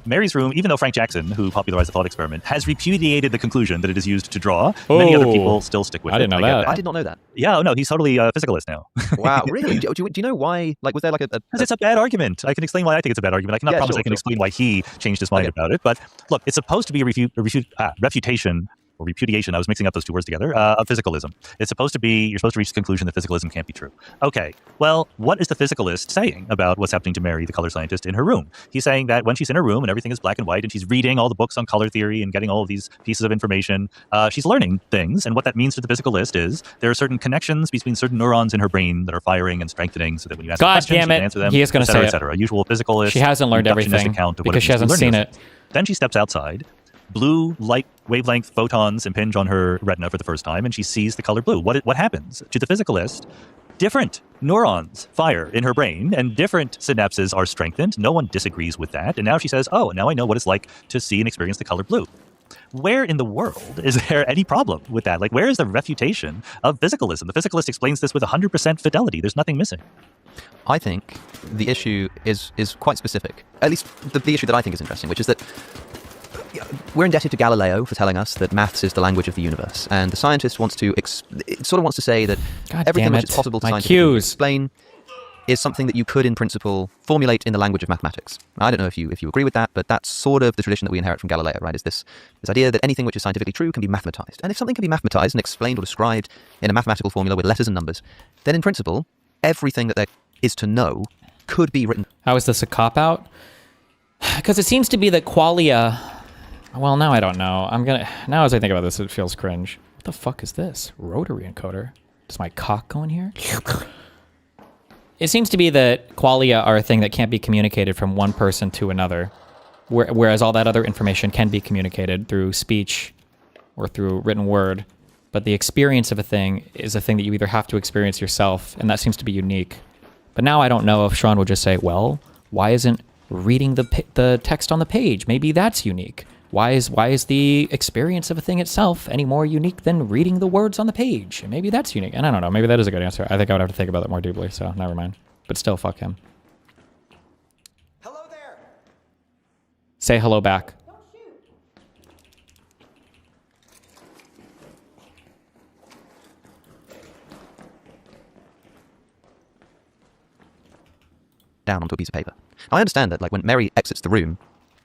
Mary's room, even though Frank Jackson, who popularized as a thought experiment, has repudiated the conclusion that it is used to draw. Many other people still stick with it. I didn't know get that. that. I did not know that. Yeah, no, he's totally a physicalist now. Wow, really? Do you know why? Like, was there like a... Because it's a bad argument. I can explain why I think it's a bad argument. I cannot promise I can explain why he changed his mind about it. But look, it's supposed to be a refutation or repudiation, I was mixing up those two words together, of physicalism. It's supposed to be, you're supposed to reach the conclusion that physicalism can't be true. Okay, well, what is the physicalist saying about what's happening to Mary, the color scientist, in her room? He's saying that when she's in her room and everything is black and white and she's reading all the books on color theory and getting all of these pieces of information, she's learning things. And what that means to the physicalist is there are certain connections between certain neurons in her brain that are firing and strengthening so that when you ask questions, she can answer them, he is going to say et cetera. Usual physicalist. She hasn't learned everything because she hasn't seen it. Then she steps outside. Blue light wavelength photons impinge on her retina for the first time, and she sees the color blue. What happens to the physicalist? Different neurons fire in her brain, and different synapses are strengthened. No one disagrees with that. And now she says, oh, now I know what it's like to see and experience the color blue. Where in the world is there any problem with that? Like, where is the refutation of physicalism? The physicalist explains this with 100% fidelity. There's nothing missing. I think the issue is quite specific. At least the issue that I think is interesting, which is that we're indebted to Galileo for telling us that maths is the language of the universe, and the scientist wants to say that everything which is possible to scientifically explain is something that you could, in principle, formulate in the language of mathematics. I don't know if you agree with that, but that's sort of the tradition that we inherit from Galileo, right? Is this idea that anything which is scientifically true can be mathematized, and if something can be mathematized and explained or described in a mathematical formula with letters and numbers, then in principle, everything that there is to know could be written. How is this a cop-out? Because it seems to be that qualia... Well, now I don't know. Now as I think about this, it feels cringe. What the fuck is this? Rotary encoder? Does my cock go in here? It seems to be that qualia are a thing that can't be communicated from one person to another, whereas all that other information can be communicated through speech or through written word. But the experience of a thing is a thing that you either have to experience yourself, and that seems to be unique. But now I don't know if Sean would just say, well, why isn't reading the text on the page? Maybe that's unique. Why is the experience of a thing itself any more unique than reading the words on the page? Maybe that's unique. And I don't know. Maybe that is a good answer. I think I would have to think about it more deeply, so never mind. But still, fuck him. Hello there. Say hello back. Don't shoot. Down onto a piece of paper. I understand that, like, when Mary exits the room,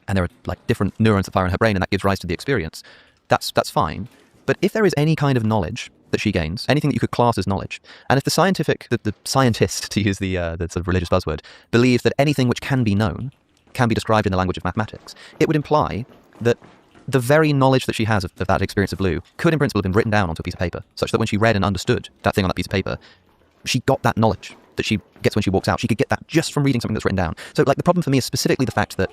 and there are like different neurons that fire in her brain, and that gives rise to the experience, that's fine. But if there is any kind of knowledge that she gains, anything that you could class as knowledge, and if the scientist, to use the sort of religious buzzword, believes that anything which can be known can be described in the language of mathematics, it would imply that the very knowledge that she has of that experience of blue could in principle have been written down onto a piece of paper, such that when she read and understood that thing on that piece of paper, she got that knowledge that she gets when she walks out. She could get that just from reading something that's written down. So like the problem for me is specifically the fact that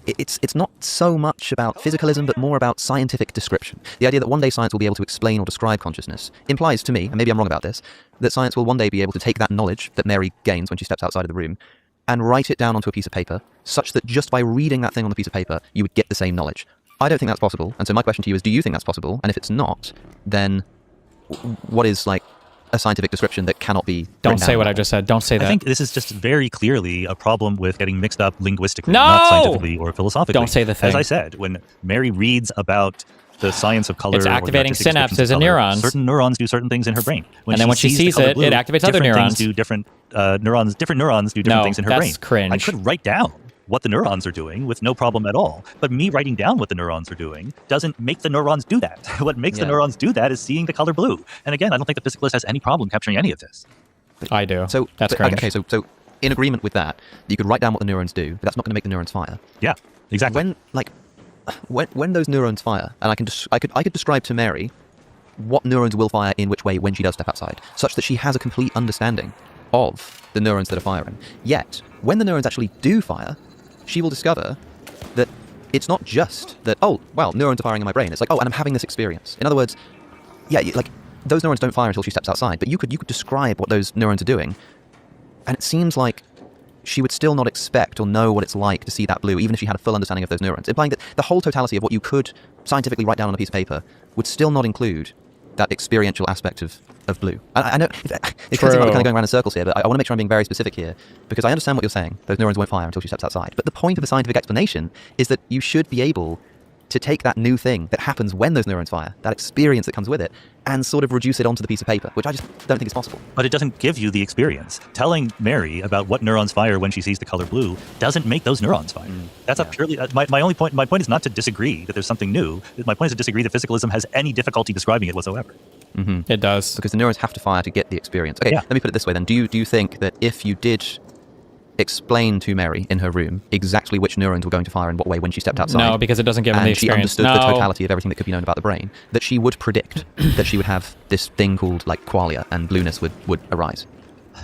it's not so much about physicalism, but more about scientific description. The idea that one day science will be able to explain or describe consciousness implies to me, and maybe I'm wrong about this, that science will one day be able to take that knowledge that Mary gains when she steps outside of the room and write it down onto a piece of paper, such that just by reading that thing on the piece of paper, you would get the same knowledge. I don't think that's possible, and so my question to you is, do you think that's possible? And if it's not, then what is, like, a scientific description that cannot be... Don't say what I just said. Don't say that. I think this is just very clearly a problem with getting mixed up linguistically, No! not scientifically or philosophically. Don't say the thing. As I said, when Mary reads about the science of color... It's activating synapses in neurons. Certain neurons do certain things in her brain. And then when she sees it, it activates other neurons. Different neurons do different things in her brain. That's cringe. I could write down what the neurons are doing with no problem at all. But me writing down what the neurons are doing doesn't make the neurons do that. What makes the neurons do that is seeing the color blue. And again, I don't think the physicalist has any problem capturing any of this. I do. So that's cringe. Okay, so in agreement with that, you could write down what the neurons do, but that's not going to make the neurons fire. Yeah, exactly. When those neurons fire, and I could describe to Mary what neurons will fire in which way when she does step outside, such that she has a complete understanding of the neurons that are firing. Yet, when the neurons actually do fire, she will discover that it's not just that, oh, well, neurons are firing in my brain. It's like, oh, and I'm having this experience. In other words, yeah, like, those neurons don't fire until she steps outside, but you could describe what those neurons are doing, and it seems like she would still not expect or know what it's like to see that blue, even if she had a full understanding of those neurons, implying that the whole totality of what you could scientifically write down on a piece of paper would still not include that experiential aspect of blue. I know it feels like we're kind of going around in circles here, but I want to make sure I'm being very specific here, because I understand what you're saying. Those neurons won't fire until she steps outside. But the point of a scientific explanation is that you should be able to take that new thing that happens when those neurons fire, that experience that comes with it, and sort of reduce it onto the piece of paper, which I just don't think is possible. But it doesn't give you the experience. Telling Mary about what neurons fire when she sees the color blue doesn't make those neurons fire. That's a purely my only point. My point is not to disagree that there's something new. My point is to disagree that physicalism has any difficulty describing it whatsoever. It does, because the neurons have to fire to get the experience. Okay, let me put it this way then. Do you think that if you did explain to Mary in her room exactly which neurons were going to fire in what way when she stepped outside? No, because it doesn't give them the experience. She understood the totality of everything that could be known about the brain, that she would predict that she would have this thing called like qualia and blueness would arise.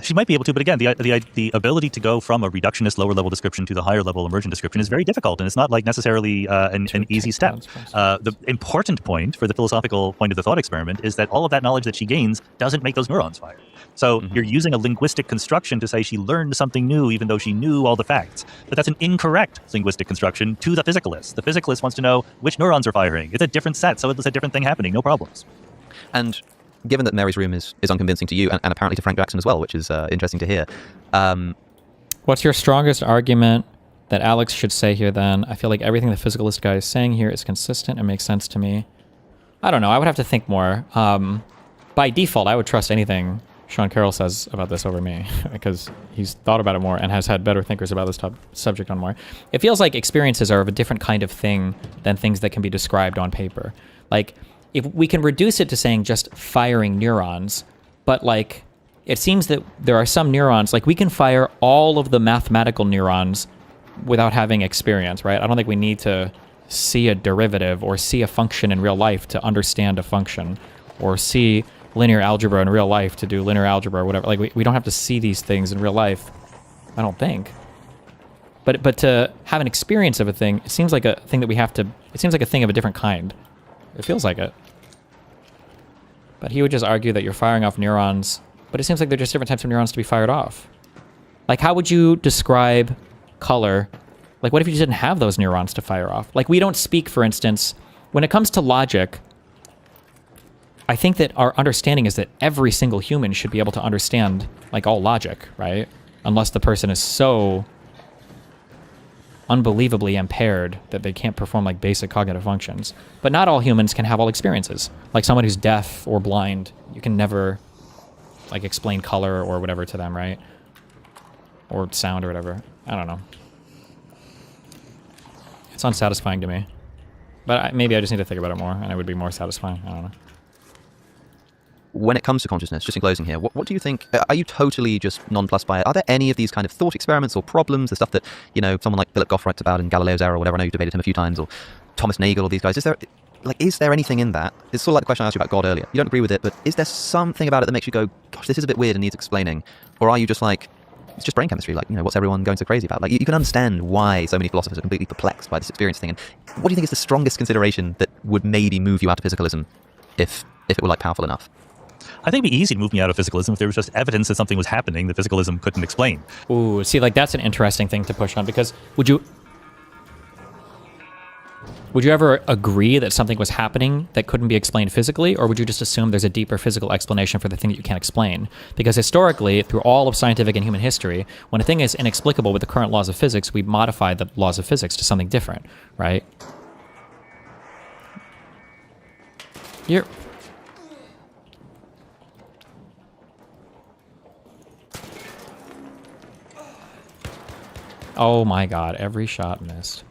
She might be able to, but again, the ability to go from a reductionist lower level description to the higher level emergent description is very difficult, and it's not like necessarily an easy step. The important point for the philosophical point of the thought experiment is that all of that knowledge that she gains doesn't make those neurons fire. So you're using a linguistic construction to say she learned something new even though she knew all the facts. But that's an incorrect linguistic construction to the physicalist. The physicalist wants to know which neurons are firing. It's a different set, so it's a different thing happening, no problems. And given that Mary's room is unconvincing to you and apparently to Frank Jackson as well, which is interesting to hear. What's your strongest argument that Alex should say here then? I feel like everything the physicalist guy is saying here is consistent and makes sense to me. I don't know. I would have to think more. By default, I would trust anything Sean Carroll says about this over me because he's thought about it more and has had better thinkers about this subject on more. It feels like experiences are of a different kind of thing than things that can be described on paper. Like, if we can reduce it to saying just firing neurons, but like, it seems that there are some neurons, like we can fire all of the mathematical neurons without having experience, right? I don't think we need to see a derivative or see a function in real life to understand a function, or see linear algebra in real life to do linear algebra or whatever. Like we don't have to see these things in real life, I don't think. But to have an experience of a thing, it seems like a thing that we have to, it seems like a thing of a different kind. It feels like it. But he would just argue that you're firing off neurons, but it seems like they're just different types of neurons to be fired off. Like, how would you describe color? Like, what if you just didn't have those neurons to fire off? Like, we don't speak, for instance, when it comes to logic, I think that our understanding is that every single human should be able to understand, like, all logic, right? Unless the person is so unbelievably impaired that they can't perform like basic cognitive functions. But not all humans can have all experiences. Like someone who's deaf or blind, you can never like explain color or whatever to them, right? Or sound or whatever. I don't know. It's unsatisfying to me. But maybe I just need to think about it more and it would be more satisfying. I don't know. When it comes to consciousness, just in closing here, what do you think? Are you totally just nonplussed by it? Are there any of these kind of thought experiments or problems, the stuff that, you know, someone like Philip Goff writes about in Galileo's Error or whatever, I know you've debated him a few times, or Thomas Nagel or these guys, is there anything in that? It's sort of like the question I asked you about God earlier. You don't agree with it, but is there something about it that makes you go, gosh, this is a bit weird and needs explaining? Or are you just like, it's just brain chemistry, like, you know, what's everyone going so crazy about? Like, you can understand why so many philosophers are completely perplexed by this experience thing. And what do you think is the strongest consideration that would maybe move you out of physicalism if it were like powerful enough? I think it'd be easy to move me out of physicalism if there was just evidence that something was happening that physicalism couldn't explain. Ooh, see, like that's an interesting thing to push on, because would you ever agree that something was happening that couldn't be explained physically, or would you just assume there's a deeper physical explanation for the thing that you can't explain? Because historically, through all of scientific and human history, when a thing is inexplicable with the current laws of physics, we modify the laws of physics to something different, right? Oh my god, every shot missed.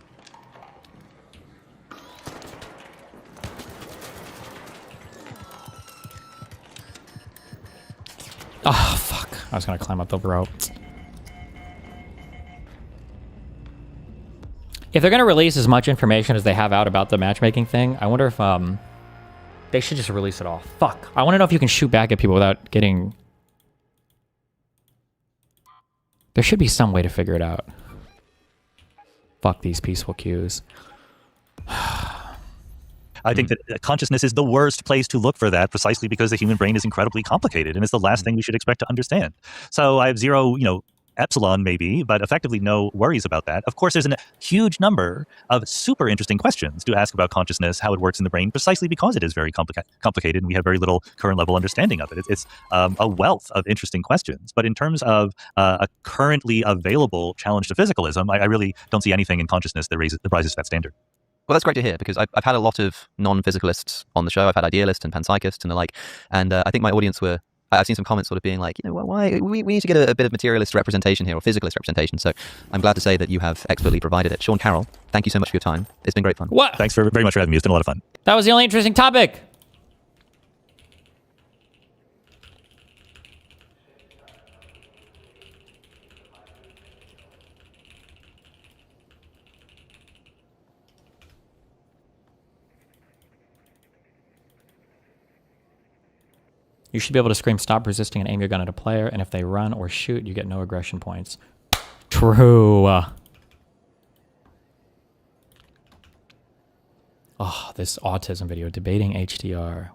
Oh, fuck. I was gonna climb up the rope. If they're gonna release as much information as they have out about the matchmaking thing, I wonder if they should just release it all. Fuck. I wanna know if you can shoot back at people without getting... There should be some way to figure it out. Fuck these peaceful cues. I think that consciousness is the worst place to look for that, precisely because the human brain is incredibly complicated and it's the last thing we should expect to understand. So I have zero, epsilon maybe, but effectively no worries about that. Of course, there's a huge number of super interesting questions to ask about consciousness, how it works in the brain, precisely because it is very complicated and we have very little current level understanding of it. It's a wealth of interesting questions. But in terms of a currently available challenge to physicalism, I really don't see anything in consciousness that rises to that standard. Well, that's great to hear because I've had a lot of non-physicalists on the show. I've had idealists and panpsychists and the like. And I think my audience were, I've seen some comments sort of being like, why we need to get a bit of materialist representation here or physicalist representation. So I'm glad to say that you have expertly provided it. Sean Carroll, thank you so much for your time. It's been great fun. What? Thanks very much for having me. It's been a lot of fun. That was the only interesting topic. You should be able to scream, "Stop resisting," and aim your gun at a player, and if they run or shoot, you get no aggression points. True. Oh, this autism video, debating HDR.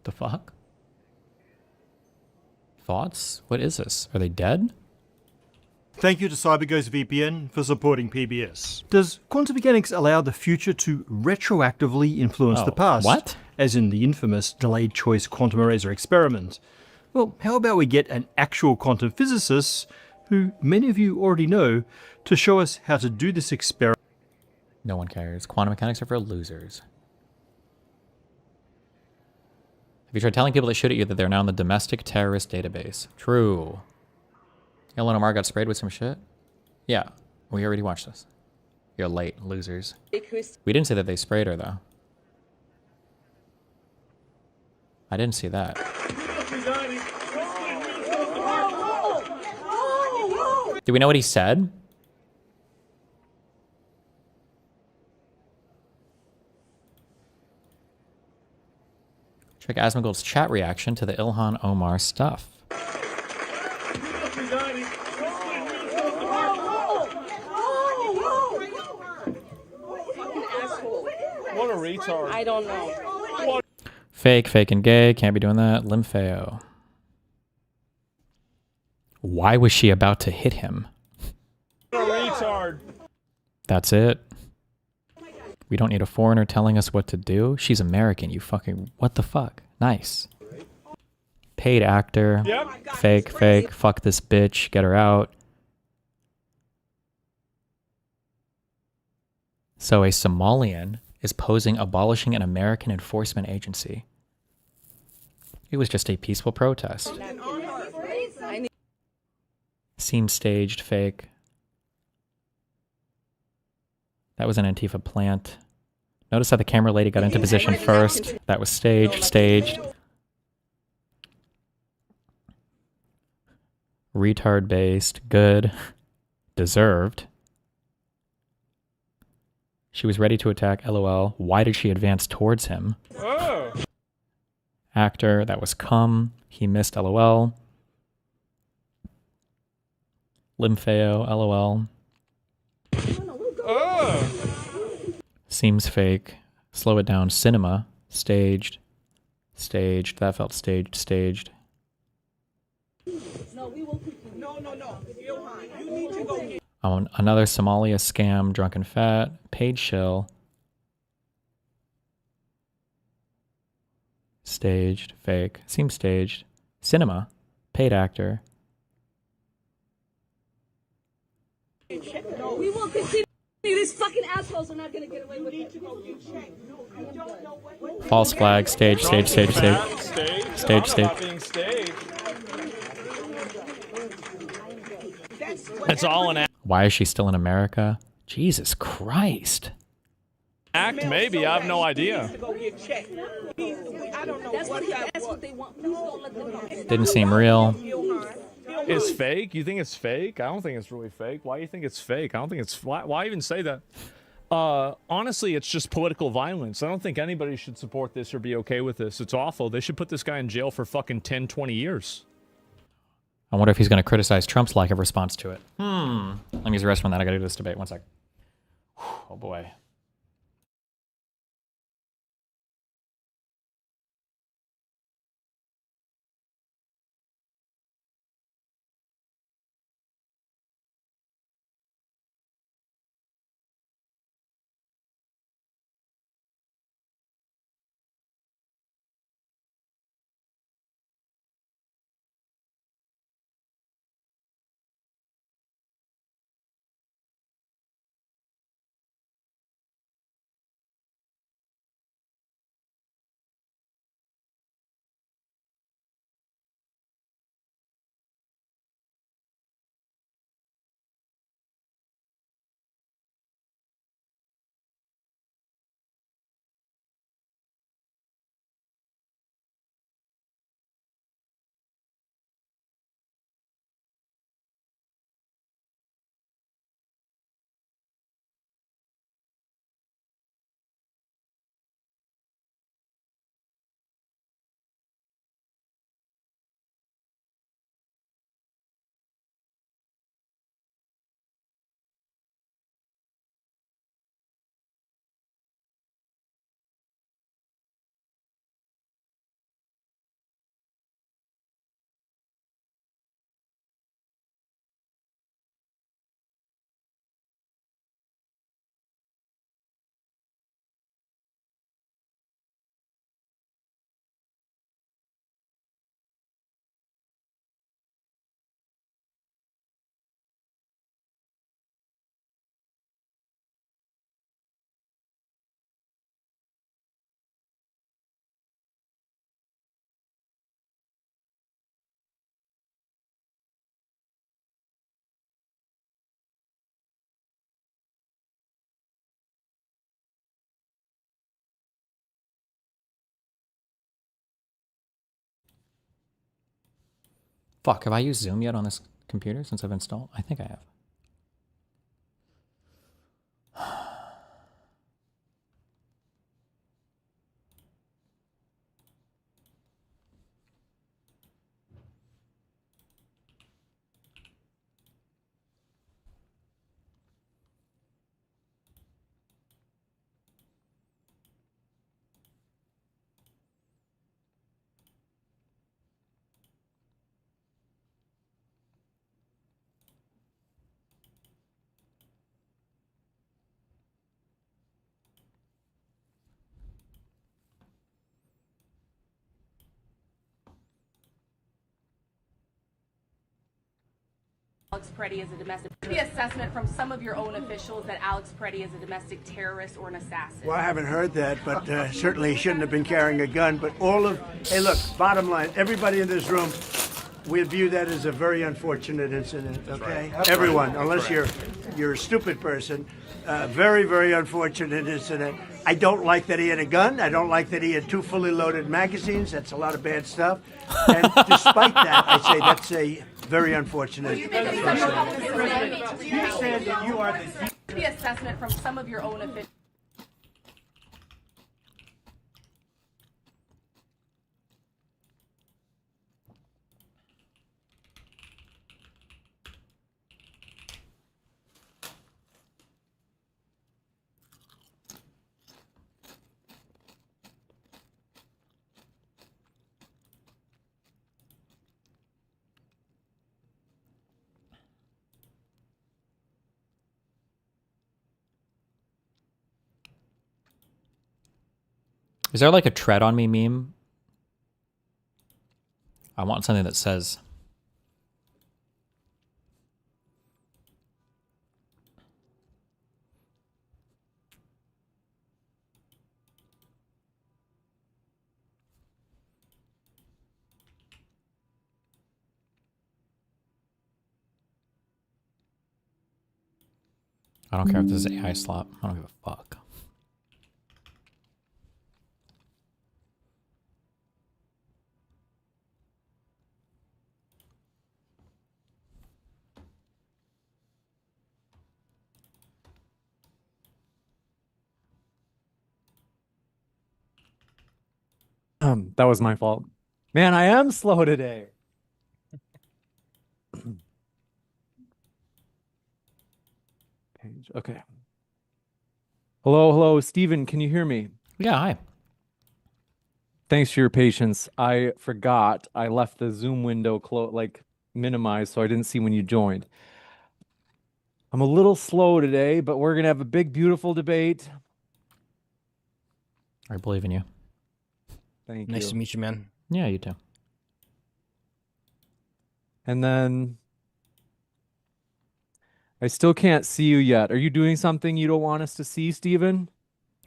The fuck? Thoughts? What is this? Are they dead? Thank you to CyberGhost VPN for supporting PBS. Does quantum mechanics allow the future to retroactively influence the past? What? As in the infamous delayed choice quantum eraser experiment. Well, how about we get an actual quantum physicist, who many of you already know, to show us how to do this experiment? No one cares. Quantum mechanics are for losers. Have you tried telling people that shoot at you that they're now in the domestic terrorist database? True. Ilhan Omar got sprayed with some shit? Yeah. We already watched this. You're late, losers. We didn't say that they sprayed her, though. I didn't see that. Do we know what he said? Check Asmongold's chat reaction to the Ilhan Omar stuff. What a retard. I don't know. Fake, fake and gay. Can't be doing that. Limpheo. Why was she about to hit him? What a retard. That's it. We don't need a foreigner telling us what to do. She's American, you fucking... What the fuck? Nice. Paid actor. Yep. Fake, fake. Fuck this bitch. Get her out. So a Somalian is posing abolishing an American enforcement agency. It was just a peaceful protest. Seems staged, fake. That was an Antifa plant. Notice how the camera lady got into position first. That was staged, staged. Retard based, good. Deserved. She was ready to attack, LOL. Why did she advance towards him? Oh. Actor, that was cum. He missed, LOL. Limpheo, LOL. Oh. Seems fake. Slow it down. Cinema. Staged. Staged. That felt staged. Staged. No, we will. No. Ilhan, you need to go get. Another Somalia scam. Drunken fat. Paid shill. Staged. Fake. Seems staged. Cinema. Paid actor. No, we will continue. These fucking assholes are not gonna get away with it. False flag. Stage. Stage. Stage. Stage. Stage. Stage. It's all an Why is she still in America? Jesus Christ. act, maybe. I have no idea. That's what they want. Please don't let them know. Didn't seem real. It's fake? You think it's fake? I don't think it's really fake. Why do you think it's fake? I don't think it's... Why even say that? Honestly, it's just political violence. I don't think anybody should support this or be okay with this. It's awful. They should put this guy in jail for fucking 10, 20 years. I wonder if he's going to criticize Trump's lack of response to it. Let me use the rest from that. I got to do this debate. One sec. Oh, boy. Fuck, have I used Zoom yet on this computer since I've installed? I think I have. Alex Pretti is a domestic. The assessment from some of your own officials that Alex Pretti is a domestic terrorist or an assassin. Well, I haven't heard that, but certainly he shouldn't have been carrying a gun. But hey, look, bottom line, everybody in this room, we view that as a very unfortunate incident. Okay, right. Everyone, right. Unless you're a stupid person, very, very unfortunate incident. I don't like that he had a gun. I don't like that he had 2 fully loaded magazines. That's a lot of bad stuff. And despite that, I say that's a very unfortunate. You said that you are the assessment from some of your own officials. Is there like a tread on me meme? I want something that says I don't care if this is AI slop. I don't give a fuck. That was my fault. Man, I am slow today. Page. Okay. Hello, Steven, can you hear me? Yeah, hi. Thanks for your patience. I forgot I left the Zoom window minimized, so I didn't see when you joined. I'm a little slow today, but we're gonna have a big, beautiful debate. I believe in you. Thank you. Nice to meet you, man. Yeah, you too. And then I still can't see you yet. Are you doing something you don't want us to see, Steven?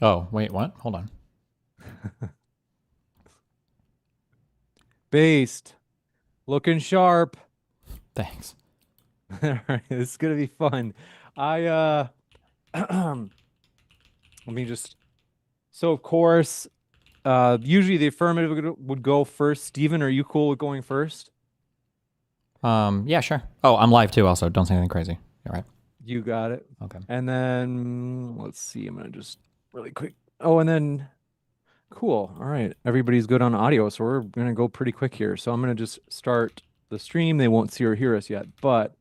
Oh, wait, what? Hold on. Based. Looking sharp. Thanks. All right, it's gonna be fun. Let me just. So of course, usually the affirmative would go first. Steven, are you cool with going first? Yeah, sure. Oh, I'm live too. Also, don't say anything crazy. All right. You got it. Okay. And then let's see. I'm gonna just really quick. Oh, and then cool. All right. Everybody's good on audio, so we're gonna go pretty quick here. So I'm gonna just start the stream. They won't see or hear us yet, but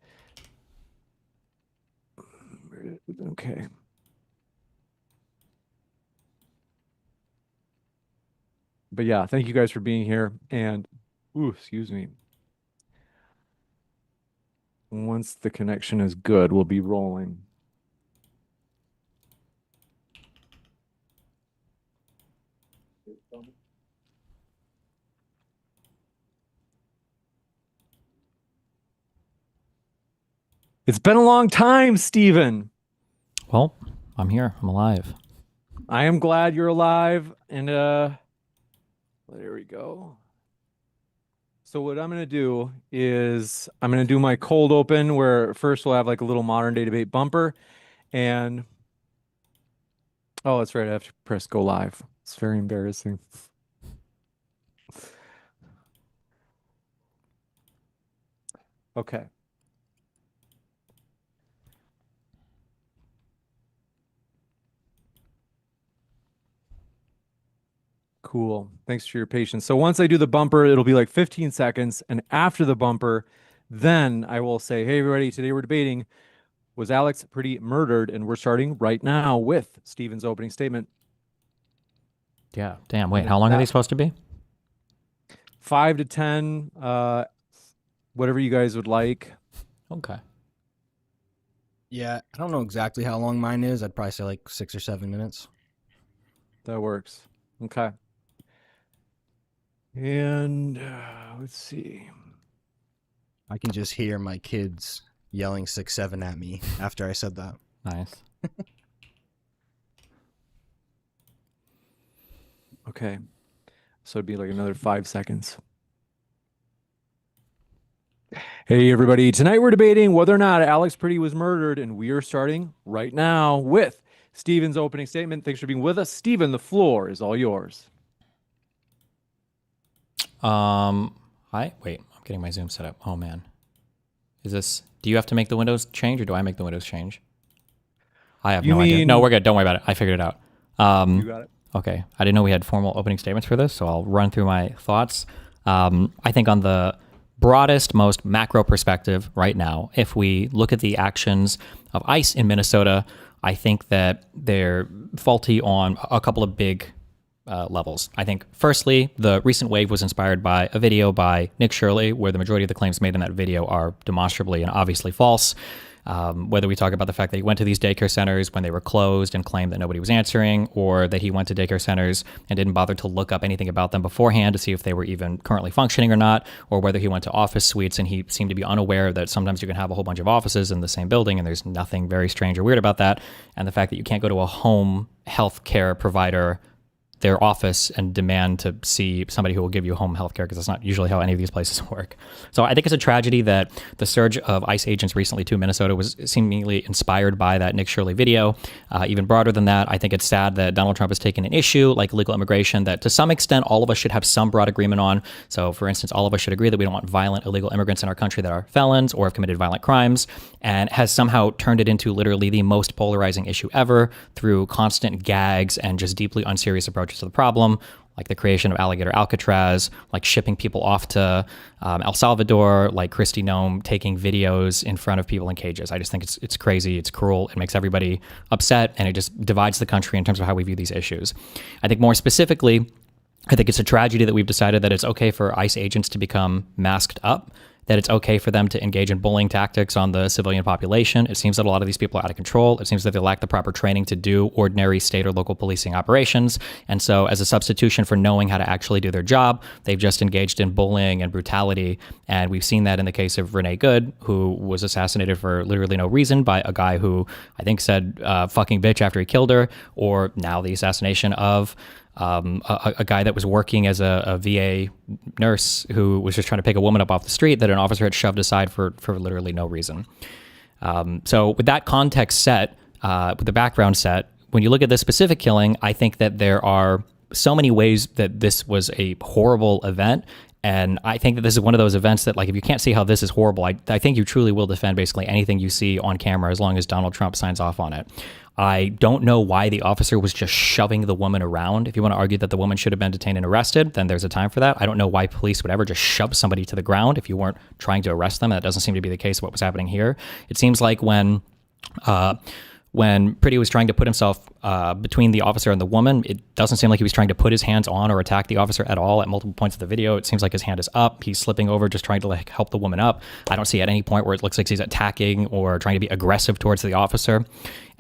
okay. But yeah, thank you guys for being here. And excuse me. Once the connection is good, we'll be rolling. It's been a long time, Steven. Well, I'm here. I'm alive. I am glad you're alive. And there we go. So what I'm going to do is I'm going to do my cold open where first we'll have like a little modern day debate bumper. And oh, that's right. I have to press go live. It's very embarrassing. Okay. Cool. Thanks for your patience. So once I do the bumper, it'll be like 15 seconds. And after the bumper, then I will say, hey, everybody, today we're debating, was Alex Pretti murdered? And we're starting right now with Stephen's opening statement. Yeah. Damn. Wait, how long are they supposed to be? 5 to 10, whatever you guys would like. Okay. Yeah, I don't know exactly how long mine is. I'd probably say like 6 or 7 minutes. That works. Okay. And let's see. I can just hear my kids yelling 6-7 at me after I said that. Nice. Okay. So it'd be like another 5 seconds. Hey, everybody. Tonight we're debating whether or not Alex Pretti was murdered, and we are starting right now with Stephen's opening statement. Thanks for being with us. Stephen, the floor is all yours. Hi. Wait, I'm getting my Zoom set up. Oh, man. Is this... Do you have to make the windows change, or do I make the windows change? I have no idea. No, we're good. Don't worry about it. I figured it out. You got it. Okay. I didn't know we had formal opening statements for this, so I'll run through my thoughts. I think on the broadest, most macro perspective right now, if we look at the actions of ICE in Minnesota, I think that they're faulty on a couple of big levels. I think, firstly, the recent wave was inspired by a video by Nick Shirley, where the majority of the claims made in that video are demonstrably and obviously false. Whether we talk about the fact that he went to these daycare centers when they were closed and claimed that nobody was answering, or that he went to daycare centers and didn't bother to look up anything about them beforehand to see if they were even currently functioning or not, or whether he went to office suites and he seemed to be unaware that sometimes you can have a whole bunch of offices in the same building and there's nothing very strange or weird about that, and the fact that you can't go to a home health care provider, their office, and demand to see somebody who will give you home health care, because that's not usually how any of these places work. So I think it's a tragedy that the surge of ICE agents recently to Minnesota was seemingly inspired by that Nick Shirley video. Even broader than that, I think it's sad that Donald Trump has taken an issue like illegal immigration that to some extent all of us should have some broad agreement on. So for instance, all of us should agree that we don't want violent illegal immigrants in our country that are felons or have committed violent crimes, and has somehow turned it into literally the most polarizing issue ever through constant gags and just deeply unserious approaches to the problem, like the creation of Alligator Alcatraz, like shipping people off to El Salvador, like Kristi Noem taking videos in front of people in cages. I just think it's crazy, it's cruel, it makes everybody upset, and it just divides the country in terms of how we view these issues. I think more specifically, I think it's a tragedy that we've decided that it's okay for ICE agents to become masked up, that it's okay for them to engage in bullying tactics on the civilian population. It seems that a lot of these people are out of control. It seems that they lack the proper training to do ordinary state or local policing operations. And so as a substitution for knowing how to actually do their job, they've just engaged in bullying and brutality. And we've seen that in the case of Renee Good, who was assassinated for literally no reason by a guy who I think said fucking bitch after he killed her, or now the assassination of a guy that was working as a VA nurse who was just trying to pick a woman up off the street that an officer had shoved aside for literally no reason. So with that context set, with the background set, when you look at this specific killing, I think that there are so many ways that this was a horrible event. And I think that this is one of those events that, like, if you can't see how this is horrible, I think you truly will defend basically anything you see on camera as long as Donald Trump signs off on it. I don't know why the officer was just shoving the woman around. If you want to argue that the woman should have been detained and arrested, then there's a time for that. I don't know why police would ever just shove somebody to the ground if you weren't trying to arrest them. That doesn't seem to be the case of what was happening here. It seems like when Pretti was trying to put himself between the officer and the woman, it doesn't seem like he was trying to put his hands on or attack the officer at all at multiple points of the video. It seems like his hand is up. He's slipping over, just trying to like help the woman up. I don't see at any point where it looks like he's attacking or trying to be aggressive towards the officer.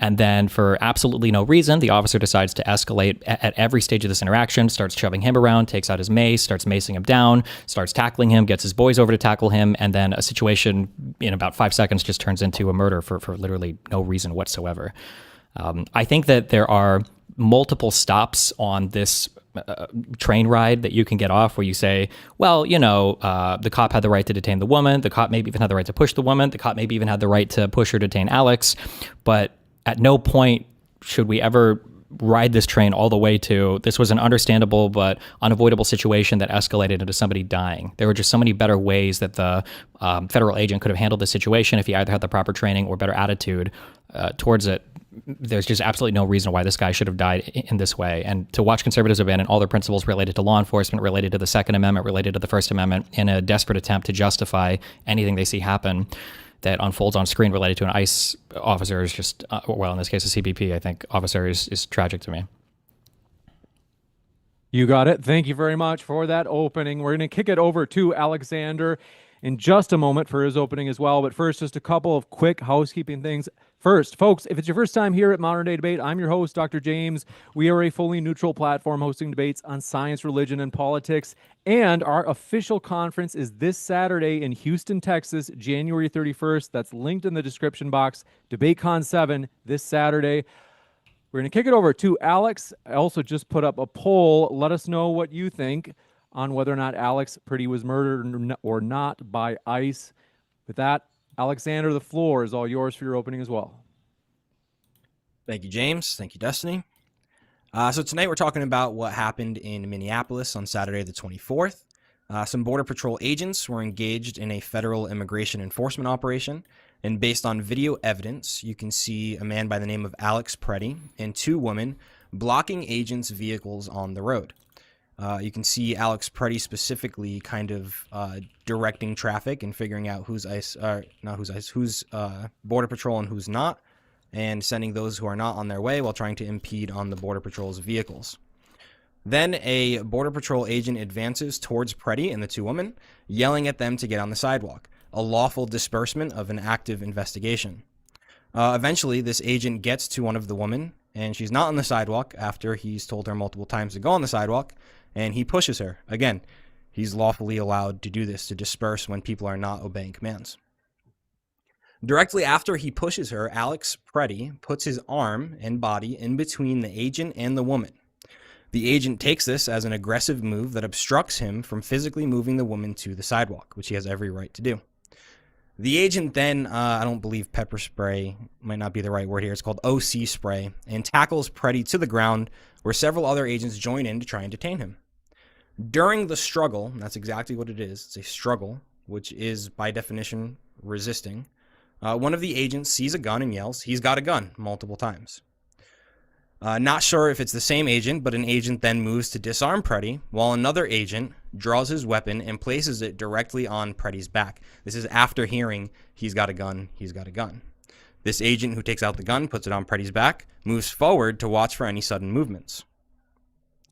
And then for absolutely no reason, the officer decides to escalate at every stage of this interaction, starts shoving him around, takes out his mace, starts macing him down, starts tackling him, gets his boys over to tackle him, and then a situation in about 5 seconds just turns into a murder for literally no reason whatsoever. I think that there are multiple stops on this train ride that you can get off where you say, well, you know, the cop had the right to detain the woman, the cop maybe even had the right to push the woman, the cop maybe even had the right to push or detain Alex, but at no point should we ever ride this train all the way to this was an understandable but unavoidable situation that escalated into somebody dying. There were just so many better ways that the federal agent could have handled the situation if he either had the proper training or better attitude towards it. There's just absolutely no reason why this guy should have died in this way. And to watch conservatives abandon all their principles related to law enforcement, related to the Second Amendment, related to the First Amendment, in a desperate attempt to justify anything they see happen that unfolds on screen related to an ICE officer is just, well, in this case, a CBP, I think, officer is tragic to me. You got it. Thank you very much for that opening. We're going to kick it over to Alexander in just a moment for his opening as well. But first, just a couple of quick housekeeping things. First, folks, if it's your first time here at Modern Day Debate, I'm your host, Dr. James. We are a fully neutral platform hosting debates on science, religion, and politics. And our official conference is this Saturday in Houston, Texas, January 31st. That's linked in the description box. DebateCon 7 this Saturday. We're going to kick it over to Alex. I also just put up a poll. Let us know what you think on whether or not Alex Pretti was murdered or not by ICE. With that, Alexander, the floor is all yours for your opening as well. Thank you, James. Thank you, Destiny. So tonight we're talking about what happened in Minneapolis on Saturday the 24th. Some Border Patrol agents were engaged in a federal immigration enforcement operation, and based on video evidence, you can see a man by the name of Alex Pretti and two women blocking agents' vehicles on the road. You can see Alex Pretti specifically kind of directing traffic and figuring out who's Border Patrol and who's not, and sending those who are not on their way while trying to impede on the Border Patrol's vehicles. Then a Border Patrol agent advances towards Pretti and the two women, yelling at them to get on the sidewalk, a lawful disbursement of an active investigation. Eventually, this agent gets to one of the women, and she's not on the sidewalk after he's told her multiple times to go on the sidewalk, and he pushes her. Again, he's lawfully allowed to do this, to disperse when people are not obeying commands. Directly after he pushes her, Alex Pretti puts his arm and body in between the agent and the woman. The agent takes this as an aggressive move that obstructs him from physically moving the woman to the sidewalk, which he has every right to do. The agent then, I don't believe pepper spray, might not be the right word here, it's called OC spray, and tackles Pretti to the ground, where several other agents join in to try and detain him. During the struggle, that's exactly what it is, it's a struggle, which is by definition resisting, one of the agents sees a gun and yells, "He's got a gun," multiple times. Not sure if it's the same agent, but an agent then moves to disarm Pretti, while another agent draws his weapon and places it directly on Pretti's back. This is after hearing, "He's got a gun, he's got a gun." This agent who takes out the gun, puts it on Pretti's back, moves forward to watch for any sudden movements.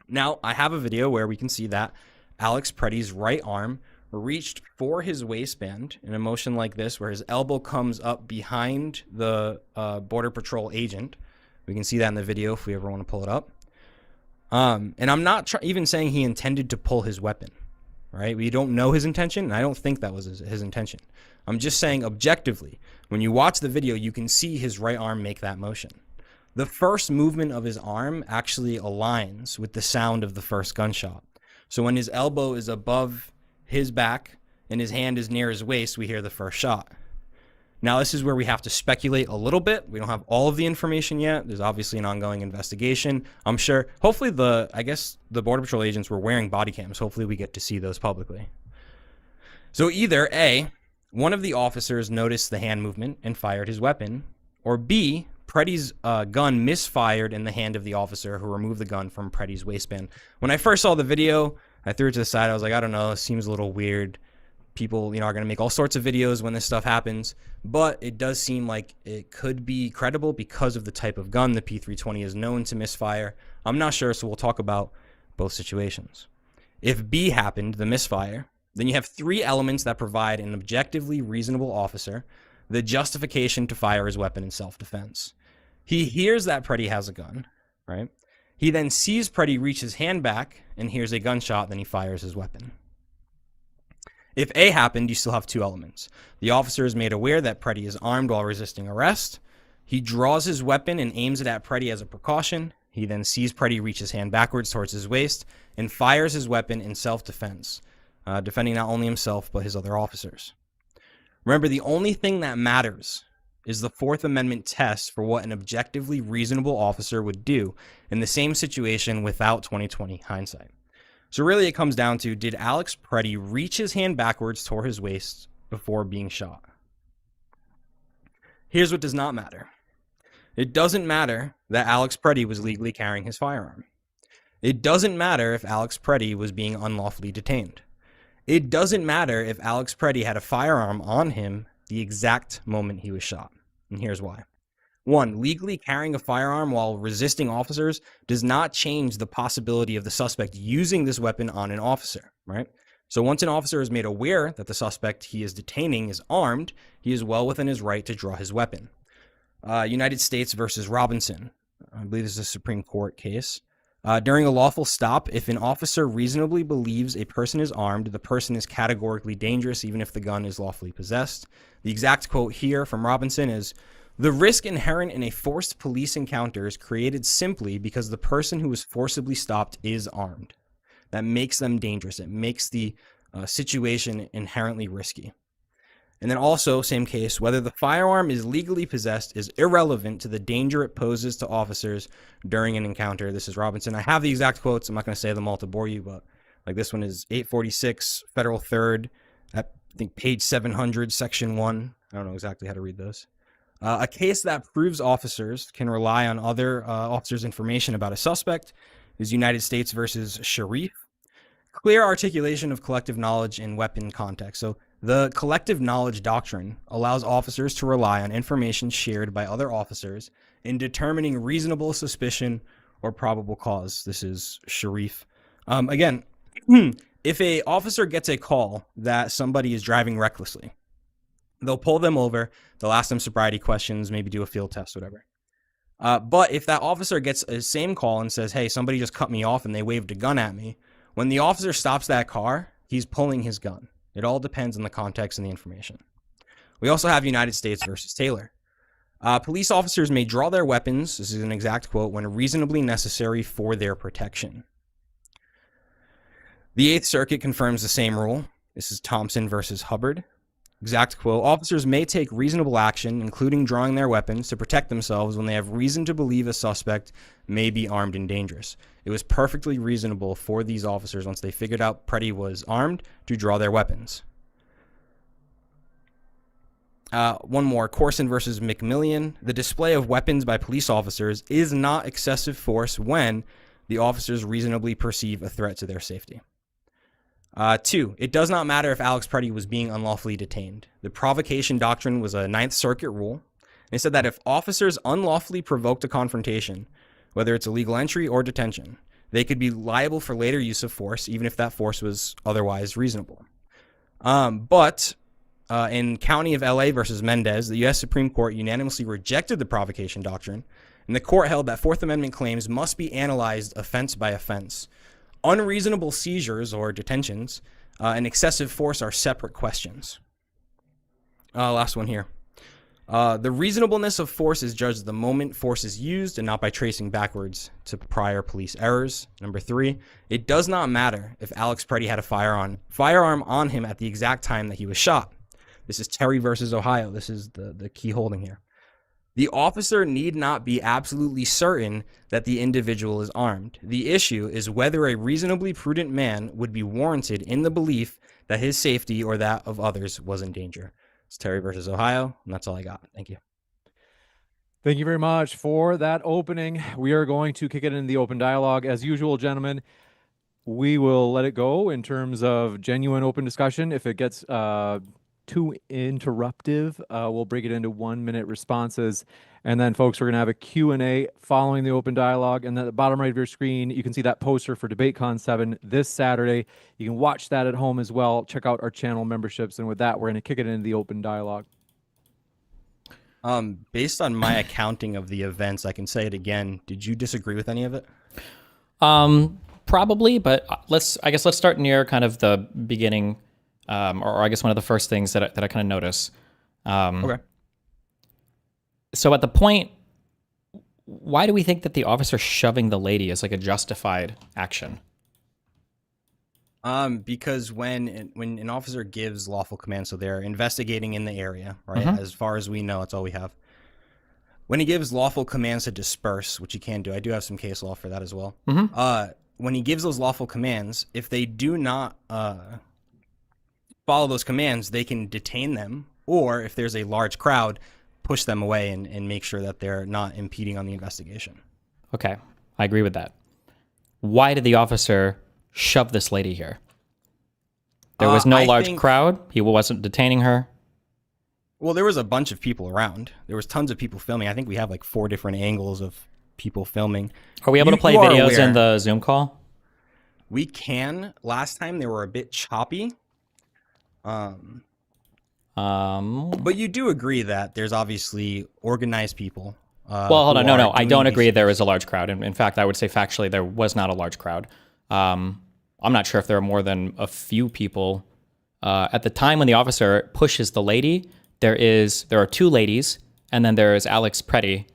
Now, I have a video where we can see that Alex Pretti's right arm reached for his waistband in a motion like this, where his elbow comes up behind the Border Patrol agent. We can see that in the video if we ever want to pull it up. And I'm not even saying he intended to pull his weapon, right? We don't know his intention, and I don't think that was his intention. I'm just saying objectively, when you watch the video, you can see his right arm make that motion. The first movement of his arm actually aligns with the sound of the first gunshot. So when his elbow is above his back and his hand is near his waist, we hear the first shot. Now, this is where we have to speculate a little bit. We don't have all of the information yet. There's obviously an ongoing investigation. I'm sure, hopefully the Border Patrol agents were wearing body cams. Hopefully we get to see those publicly. So either A, one of the officers noticed the hand movement and fired his weapon, or B, Pretti's gun misfired in the hand of the officer who removed the gun from Pretti's waistband. When I first saw the video, I threw it to the side. I was like, I don't know, it seems a little weird. People, are going to make all sorts of videos when this stuff happens, but it does seem like it could be credible because of the type of gun. The P320 is known to misfire. I'm not sure, so we'll talk about both situations. If B happened, the misfire, then you have three elements that provide an objectively reasonable officer the justification to fire his weapon in self-defense. He hears that Pretti has a gun, right? He then sees Pretti reach his hand back and hears a gunshot, then he fires his weapon. If A happened, you still have two elements. The officer is made aware that Pretti is armed while resisting arrest. He draws his weapon and aims it at Pretti as a precaution. He then sees Pretti reach his hand backwards towards his waist and fires his weapon in self-defense, defending not only himself but his other officers. Remember, the only thing that matters is the Fourth Amendment test for what an objectively reasonable officer would do in the same situation without 2020 hindsight. So really it comes down to, did Alex Pretti reach his hand backwards toward his waist before being shot? Here's what does not matter. It doesn't matter that Alex Pretti was legally carrying his firearm. It doesn't matter if Alex Pretti was being unlawfully detained. It doesn't matter if Alex Pretti had a firearm on him the exact moment he was shot. And here's why. 1, legally carrying a firearm while resisting officers does not change the possibility of the suspect using this weapon on an officer, right? So once an officer is made aware that the suspect he is detaining is armed, he is well within his right to draw his weapon. United States versus Robinson, I believe this is a Supreme Court case. During a lawful stop, if an officer reasonably believes a person is armed, the person is categorically dangerous even if the gun is lawfully possessed. The exact quote here from Robinson is, "The risk inherent in a forced police encounter is created simply because the person who is forcibly stopped is armed. That makes them dangerous. It makes the situation inherently risky." And then also, same case, whether the firearm is legally possessed is irrelevant to the danger it poses to officers during an encounter. This is Robinson. I have the exact quotes. I'm not going to say them all to bore you, but like this one is 846 Federal 3rd at, I think, page 700, section 1. I don't know exactly how to read those. A case that proves officers can rely on other officers' information about a suspect is United States versus Sharif. Clear articulation of collective knowledge in weapon context. So the collective knowledge doctrine allows officers to rely on information shared by other officers in determining reasonable suspicion or probable cause. This is Sharif. Again, if a officer gets a call that somebody is driving recklessly, they'll pull them over, they'll ask them sobriety questions, maybe do a field test, whatever. But if that officer gets a same call and says, hey, somebody just cut me off and they waved a gun at me, when the officer stops that car, he's pulling his gun. It all depends on the context and the information. We also have United States versus Taylor. Police officers may draw their weapons, this is an exact quote, when reasonably necessary for their protection. The Eighth Circuit confirms the same rule. This is Thompson versus Hubbard. Exact quote, officers may take reasonable action, including drawing their weapons, to protect themselves when they have reason to believe a suspect may be armed and dangerous. It was perfectly reasonable for these officers, once they figured out Pretti was armed, to draw their weapons. One more, Corson versus McMillian. The display of weapons by police officers is not excessive force when the officers reasonably perceive a threat to their safety. 2, it does not matter if Alex Pretti was being unlawfully detained. The provocation doctrine was a Ninth Circuit rule. It said that if officers unlawfully provoked a confrontation, whether it's illegal entry or detention, they could be liable for later use of force, even if that force was otherwise reasonable. But in County of LA versus Mendez, the U.S. Supreme Court unanimously rejected the provocation doctrine, and the court held that Fourth Amendment claims must be analyzed offense by offense. Unreasonable seizures or detentions and excessive force are separate questions. Last one here. The reasonableness of force is judged the moment force is used and not by tracing backwards to prior police errors. Number 3, it does not matter if Alex Pretti had a firearm on him at the exact time that he was shot. This is Terry versus Ohio. This is the key holding here. The officer need not be absolutely certain that the individual is armed. The issue is whether a reasonably prudent man would be warranted in the belief that his safety or that of others was in danger. It's Terry versus Ohio, and that's all I got. Thank you. Thank you very much for that opening. We are going to kick it into the open dialogue. As usual, gentlemen, we will let it go in terms of genuine open discussion. If it gets too interruptive, we'll break it into 1-minute responses. And then, folks, we're going to have a Q&A following the open dialogue. And at the bottom right of your screen, you can see that poster for DebateCon 7 this Saturday. You can watch that at home as well. Check out our channel memberships. And with that, we're going to kick it into the open dialogue. Based on my accounting of the events, I can say it again. Did you disagree with any of it? Probably, but let's start near kind of the beginning. Or I guess one of the first things that I kind of notice. Okay. So at the point, why do we think that the officer shoving the lady is like a justified action? Because when an officer gives lawful command, so they're investigating in the area, right? Mhm. As far as we know, that's all we have. When he gives lawful commands to disperse, which he can do, I do have some case law for that as well. Mhm. When he gives those lawful commands, if they do not follow those commands, they can detain them, or if there's a large crowd, push them away and make sure that they're not impeding on the investigation. Okay, I agree with that. Why did the officer shove this lady here? There was no I large think- crowd. He wasn't detaining her. Well, there was a bunch of people around. There was tons of people filming. I think we have like 4 different angles of people filming. Are we able to play you are videos in aware- the Zoom call? We can. Last time they were a bit choppy. But you do agree that there's obviously organized people. Well, hold on. who No, are I doing don't these- agree there was a large crowd. In fact, I would say factually there was not a large crowd. I'm not sure if there are more than a few people. At the time when the officer pushes the lady, there are 2 ladies, and then there is Alex Pretti.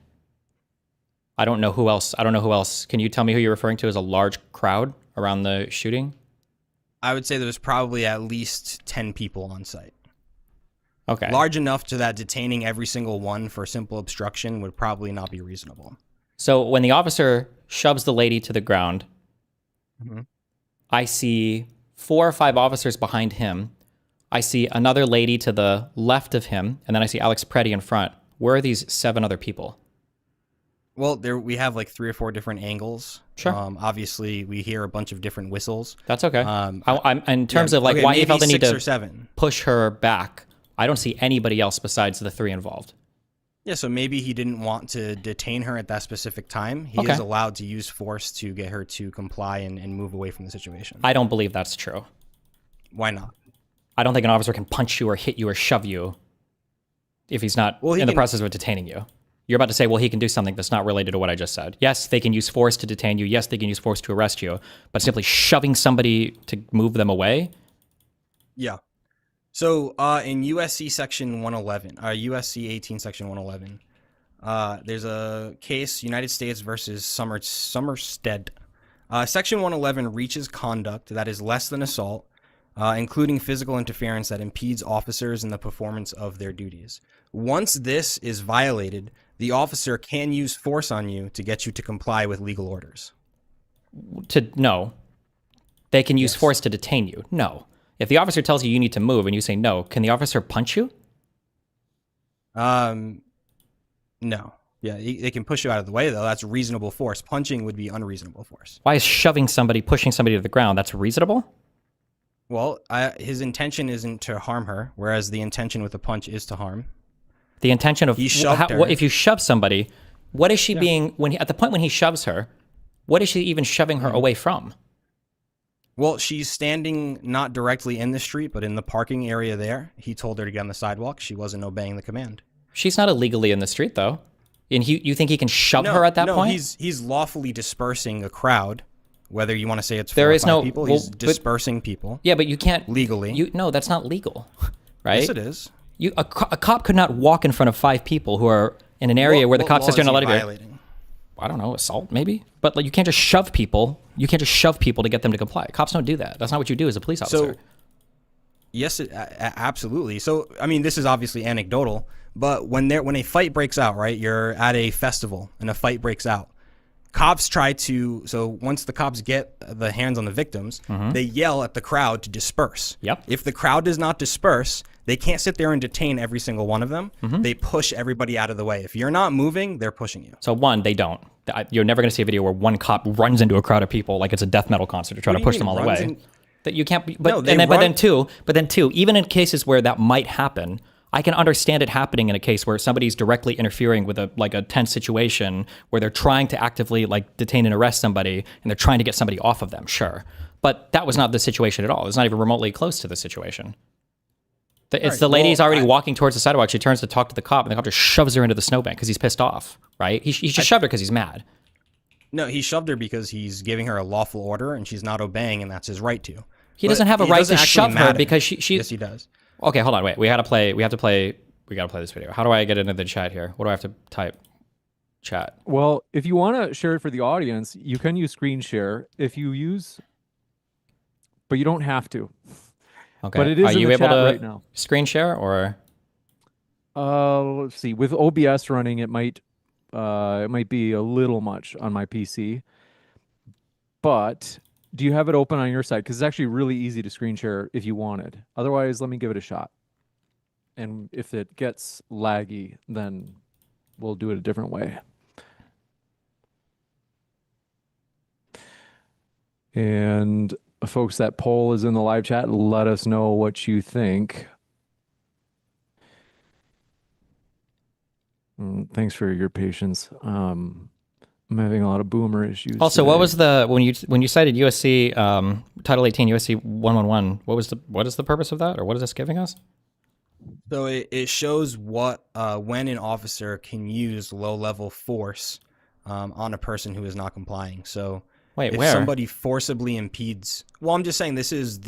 I don't know who else. Can you tell me who you're referring to as a large crowd around the shooting? I would say there was probably at least 10 people on site. Okay. Large enough to that detaining every single one for simple obstruction would probably not be reasonable. So when the officer shoves the lady to the ground, Mhm. I see 4 or 5 officers behind him. I see another lady to the left of him, and then I see Alex Pretti in front. Where are these 7 other people? Well, we have like 3 or 4 different angles. Sure. Obviously, we hear a bunch of different whistles. That's okay. I'm in terms yeah, of like okay, why he felt the maybe need 6 to or 7. push her back, I don't see anybody else besides the 3 involved. Yeah, so maybe he didn't want to detain her at that specific time. He Okay. is allowed to use force to get her to comply and move away from the situation. I don't believe that's true. Why not? I don't think an officer can punch you or hit you or shove you if he's not Well, he in the can- process of detaining you. You're about to say, well, he can do something that's not related to what I just said. Yes, they can use force to detain you. Yes, they can use force to arrest you. But simply shoving somebody to move them away? Yeah. So in USC section 111, USC 18 section 111, there's a case, United States versus Somerstead. Section 111 reaches conduct that is less than assault, including physical interference that impedes officers in the performance of their duties. Once this is violated, the officer can use force on you to get you to comply with legal orders. No. They can use force to detain you. No. If the officer tells you you need to move and you say no, can the officer punch you? No. Yeah, they can push you out of the way, though. That's reasonable force. Punching would be unreasonable force. Why is shoving somebody, pushing somebody to the ground, that's reasonable? Well, his intention isn't to harm her, whereas the intention with the punch is to harm. The intention of He shoved her. if you shove somebody, what is she being at the point when he shoves her? What is she even shoving her away from? Well, she's standing not directly in the street, but in the parking area there. He told her to get on the sidewalk. She wasn't obeying the command. She's not illegally in the street, though. And you think he can shove her at that point? He's lawfully dispersing a crowd. Whether you want to say it's 4 There or is 5 no people, well, he's but- dispersing people. Yeah, but you can't legally. No, that's not legal, right? Yes, it is. A cop could not walk in front of 5 people who are in an area where the cop says you're not allowed to be. Violating? I don't know, assault maybe, but like you can't just shove people. You can't just shove people to get them to comply. Cops don't do that. That's not what you do as a police officer. So, yes, absolutely. So, I mean, this is obviously anecdotal, but when a fight breaks out, right? You're at a festival and a fight breaks out. Cops so once the cops get the hands on the victims, they yell at the crowd to disperse. Yep. If the crowd does not disperse, they can't sit there and detain every single one of them. They push everybody out of the way. If you're not moving, they're pushing you. So one, they don't. You're never going to see a video where one cop runs into a crowd of people like it's a death metal concert to try What to do you push them mean, all runs away. in- That you can't. No, But they then two. Even in cases where that might happen, I can understand it happening in a case where somebody's directly interfering with a tense situation where they're trying to actively like detain and arrest somebody and they're trying to get somebody off of them. Sure, but that was not the situation at all. It's not even remotely close to the situation. It's the lady's already walking towards the sidewalk. She turns to talk to the cop, and the cop just shoves her into the snowbank because he's pissed off. Right? He just shoved her because he's mad. No, he shoved her because he's giving her a lawful order and she's not obeying, and that's his right to. He But doesn't have a it right doesn't to actually shove her matter. because she. Yes, he does. Okay, hold on. Wait, we gotta play this video. How do I get into the chat here? What do I have to type? Chat. Well, if you want to share it for the audience, you can use screen share. If you use but you don't have to. Okay. But it is Are in you the able chat to right now. screen share or? Let's see. With OBS running, it might be a little much on my PC. But do you have it open on your side? Because it's actually really easy to screen share if you wanted. Otherwise, let me give it a shot. And if it gets laggy, then we'll do it a different way. And folks, that poll is in the live chat. Let us know what you think. Thanks for your patience. I'm having a lot of boomer issues. Also, today. what was the when you cited USC Title 18 USC 111? What is the purpose of that, or what is this giving us? So it shows what when an officer can use low-level force on a person who is not complying. So Wait, if where? somebody forcibly impedes, well, I'm just saying this is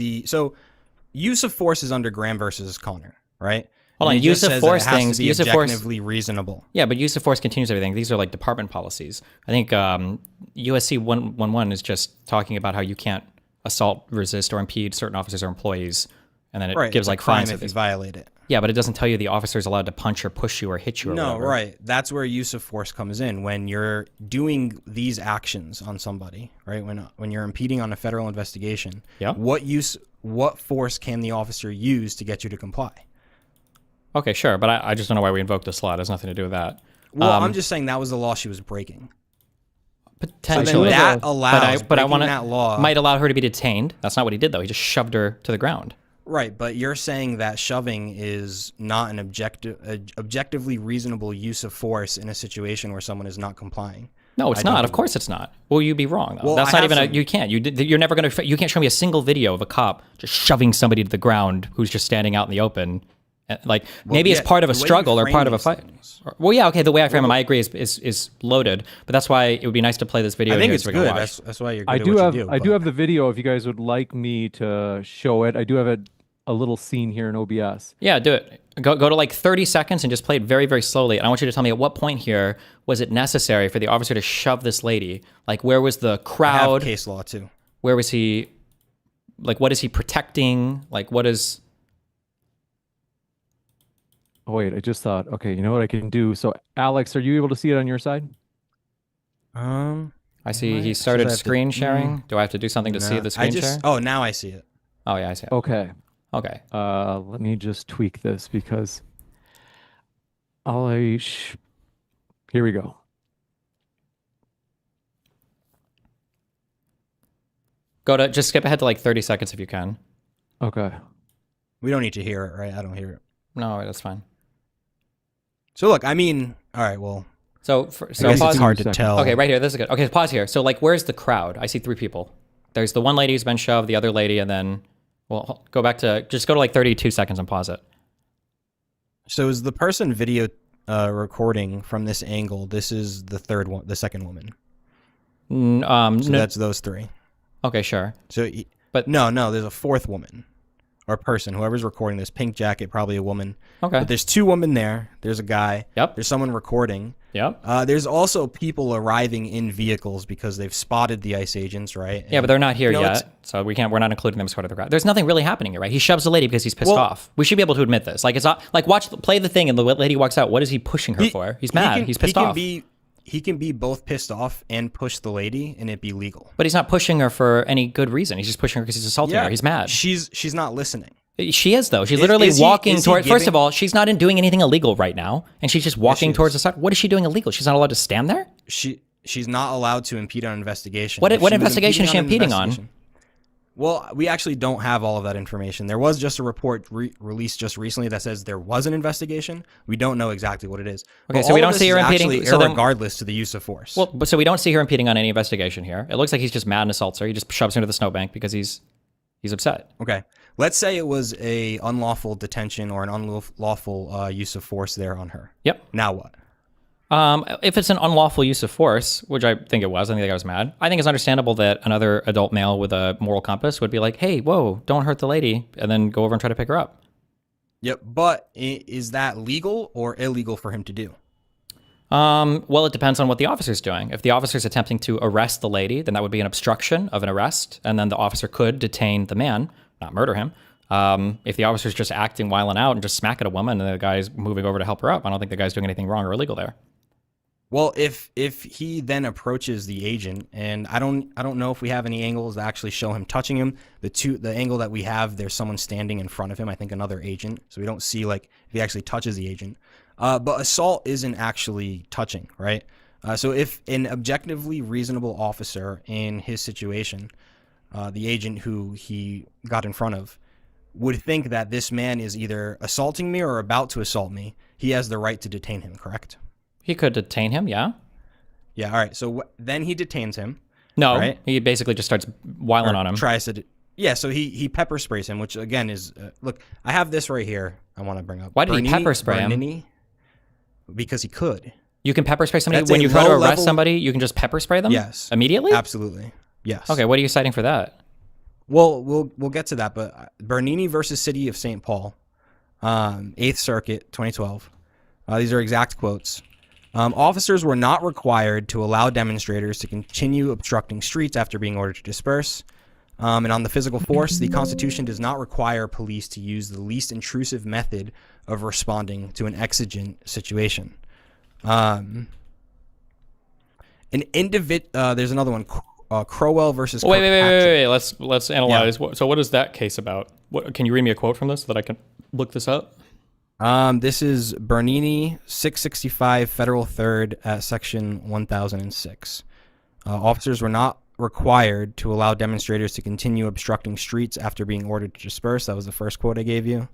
use of force is under Graham versus Connor, right? Hold And on, it just use of says that force it has things. to be Use of force objectively reasonable. Yeah, but use of force continues everything. These are like department policies. I think USC 111 is just talking about how you can't assault, resist, or impede certain officers or employees, and then it Right, gives it's a like crime fines if you these. violate it. Yeah, but it doesn't tell you the officer is allowed to punch or push you or hit you. Or No, whatever. right. That's where use of force comes in when you're doing these actions on somebody, right? When you're impeding on a federal investigation. Yeah. What force can the officer use to get you to comply? Okay, sure, but I just don't know why we invoked this law. It has nothing to do with that. Well, I'm just saying that was the law she was breaking. Potentially, So that allows but I breaking want that law. might allow her to be detained. That's not what he did, though. He just shoved her to the ground. Right, but you're saying that shoving is not an objectively reasonable use of force in a situation where someone is not complying. No, it's not. Of course, it's not. Will you be wrong? Though? Well, That's I not have even. some- You can't. You're never gonna. You can't show me a single video of a cop just shoving somebody to the ground who's just standing out in the open. Like maybe yeah, it's part of a the way you struggle or frame part of a these fight. Well, yeah, okay. The way I frame them, I agree, is loaded. But that's why it would be nice to play this video. I think here it's so we can good. watch. That's why you're good I at do what have you do. I do have the video if you guys would like me to show it. I do have a little scene here in OBS. Yeah, do it. Go to like 30 seconds and just play it very, very slowly. And I want you to tell me at what point here was it necessary for the officer to shove this lady? Like, where was the crowd? I have case law too. Where was he? Like, what is he protecting? Like, what is? Oh wait, I just thought. Okay, you know what I can do? So, Alex, are you able to see it on your side? I see he started screen sharing. Do I have to do something to see the screen share? Oh, now I see it. Oh yeah, I see it. Okay. Okay. Let me just tweak this because here we go. Just skip ahead to like 30 seconds if you can. Okay. We don't need to hear it, right? I don't hear it. No, that's fine. So look, I mean, all right, well. So I guess pause. it's hard to tell. Okay, right here. This is good. Okay, pause here. So like, where's the crowd? I see 3 people. There's the one lady who's been shoved, the other lady, and then, well, go to like 32 seconds and pause it. So is the person video recording from this angle? This is the second woman. So that's those 3. Okay, sure. So, but no, there's a 4th woman or person. Whoever's recording this, pink jacket, probably a woman. Okay. But there's 2 women there. There's a guy. Yep. There's someone recording. Yep. There's also people arriving in vehicles because they've spotted the ICE agents, right? Yeah, but they're not here you know, yet, so we're not including them as part of the crowd. There's nothing really happening here, right? He shoves the lady because he's pissed off. We should be able to admit this. Like, it's not like play the thing, and the lady walks out. What is he pushing her for? He's mad. He's pissed off. He can be both pissed off and push the lady, and it be legal. But he's not pushing her for any good reason. He's just pushing her because he's assaulting her. He's mad. She's not listening. She is, though. She's literally walking toward. First giving- of all, she's not doing anything illegal right now, and she's just walking towards the side. What is she doing illegal? She's not allowed to stand there. She's not allowed to impede on investigation. What If she was investigation is she impeding on? investigation- Well, we actually don't have all of that information. There was just a report released just recently that says there was an investigation. We don't know exactly what it is. Okay, But so we all don't of see this her is impeding. actually So then, irregardless to the use of force. well, but so we don't see her impeding on any investigation here. It looks like he's just mad and assaults her. He just shoves her into the snowbank because he's upset. Okay. Let's say it was a unlawful detention or an unlawful use of force there on her. Yep. Now what? If it's an unlawful use of force, which I think it was, I think the guy was mad. I think it's understandable that another adult male with a moral compass would be like, "Hey, whoa, don't hurt the lady," and then go over and try to pick her up. Yep. But is that legal or illegal for him to do? Well, it depends on what the officer's doing. If the officer's attempting to arrest the lady, then that would be an obstruction of an arrest, and then the officer could detain the man, not murder him. If the officer's just acting wilding out and just smacking a woman and the guy's moving over to help her up, I don't think the guy's doing anything wrong or illegal there. Well, if he then approaches the agent, and I don't know if we have any angles that actually show him touching him. The angle that we have, there's someone standing in front of him, I think another agent, so we don't see like if he actually touches the agent. But assault isn't actually touching, right? So if an objectively reasonable officer in his situation, the agent who he got in front of, would think that this man is either assaulting me or about to assault me, he has the right to detain him, correct? He could detain him, yeah. Yeah, all right. So then he detains him. No, right? he basically just starts wiling on him. Tries to... Yeah, so he pepper sprays him, which again is... look, I have this right here I want to bring up. Why did he pepper spray him? Because he could. You can pepper spray somebody when you try to arrest somebody. You can just pepper spray them. Yes, immediately. Absolutely. Yes. Okay. What are you citing for that? Well, we'll get to that. But Bernini versus City of St. Paul, 8th Circuit, 2012. These are exact quotes. Officers were not required to allow demonstrators to continue obstructing streets after being ordered to disperse. And on the physical force, the Constitution does not require police to use the least intrusive method of responding to an exigent situation. There's another one, Crowell versus... Wait. Let's analyze. Yeah. So what is that case about? Can you read me a quote from this so that I can look this up? This is Bernini, 665 Federal 3rd at Section 1006. Officers were not required to allow demonstrators to continue obstructing streets after being ordered to disperse. That was the first quote I gave you.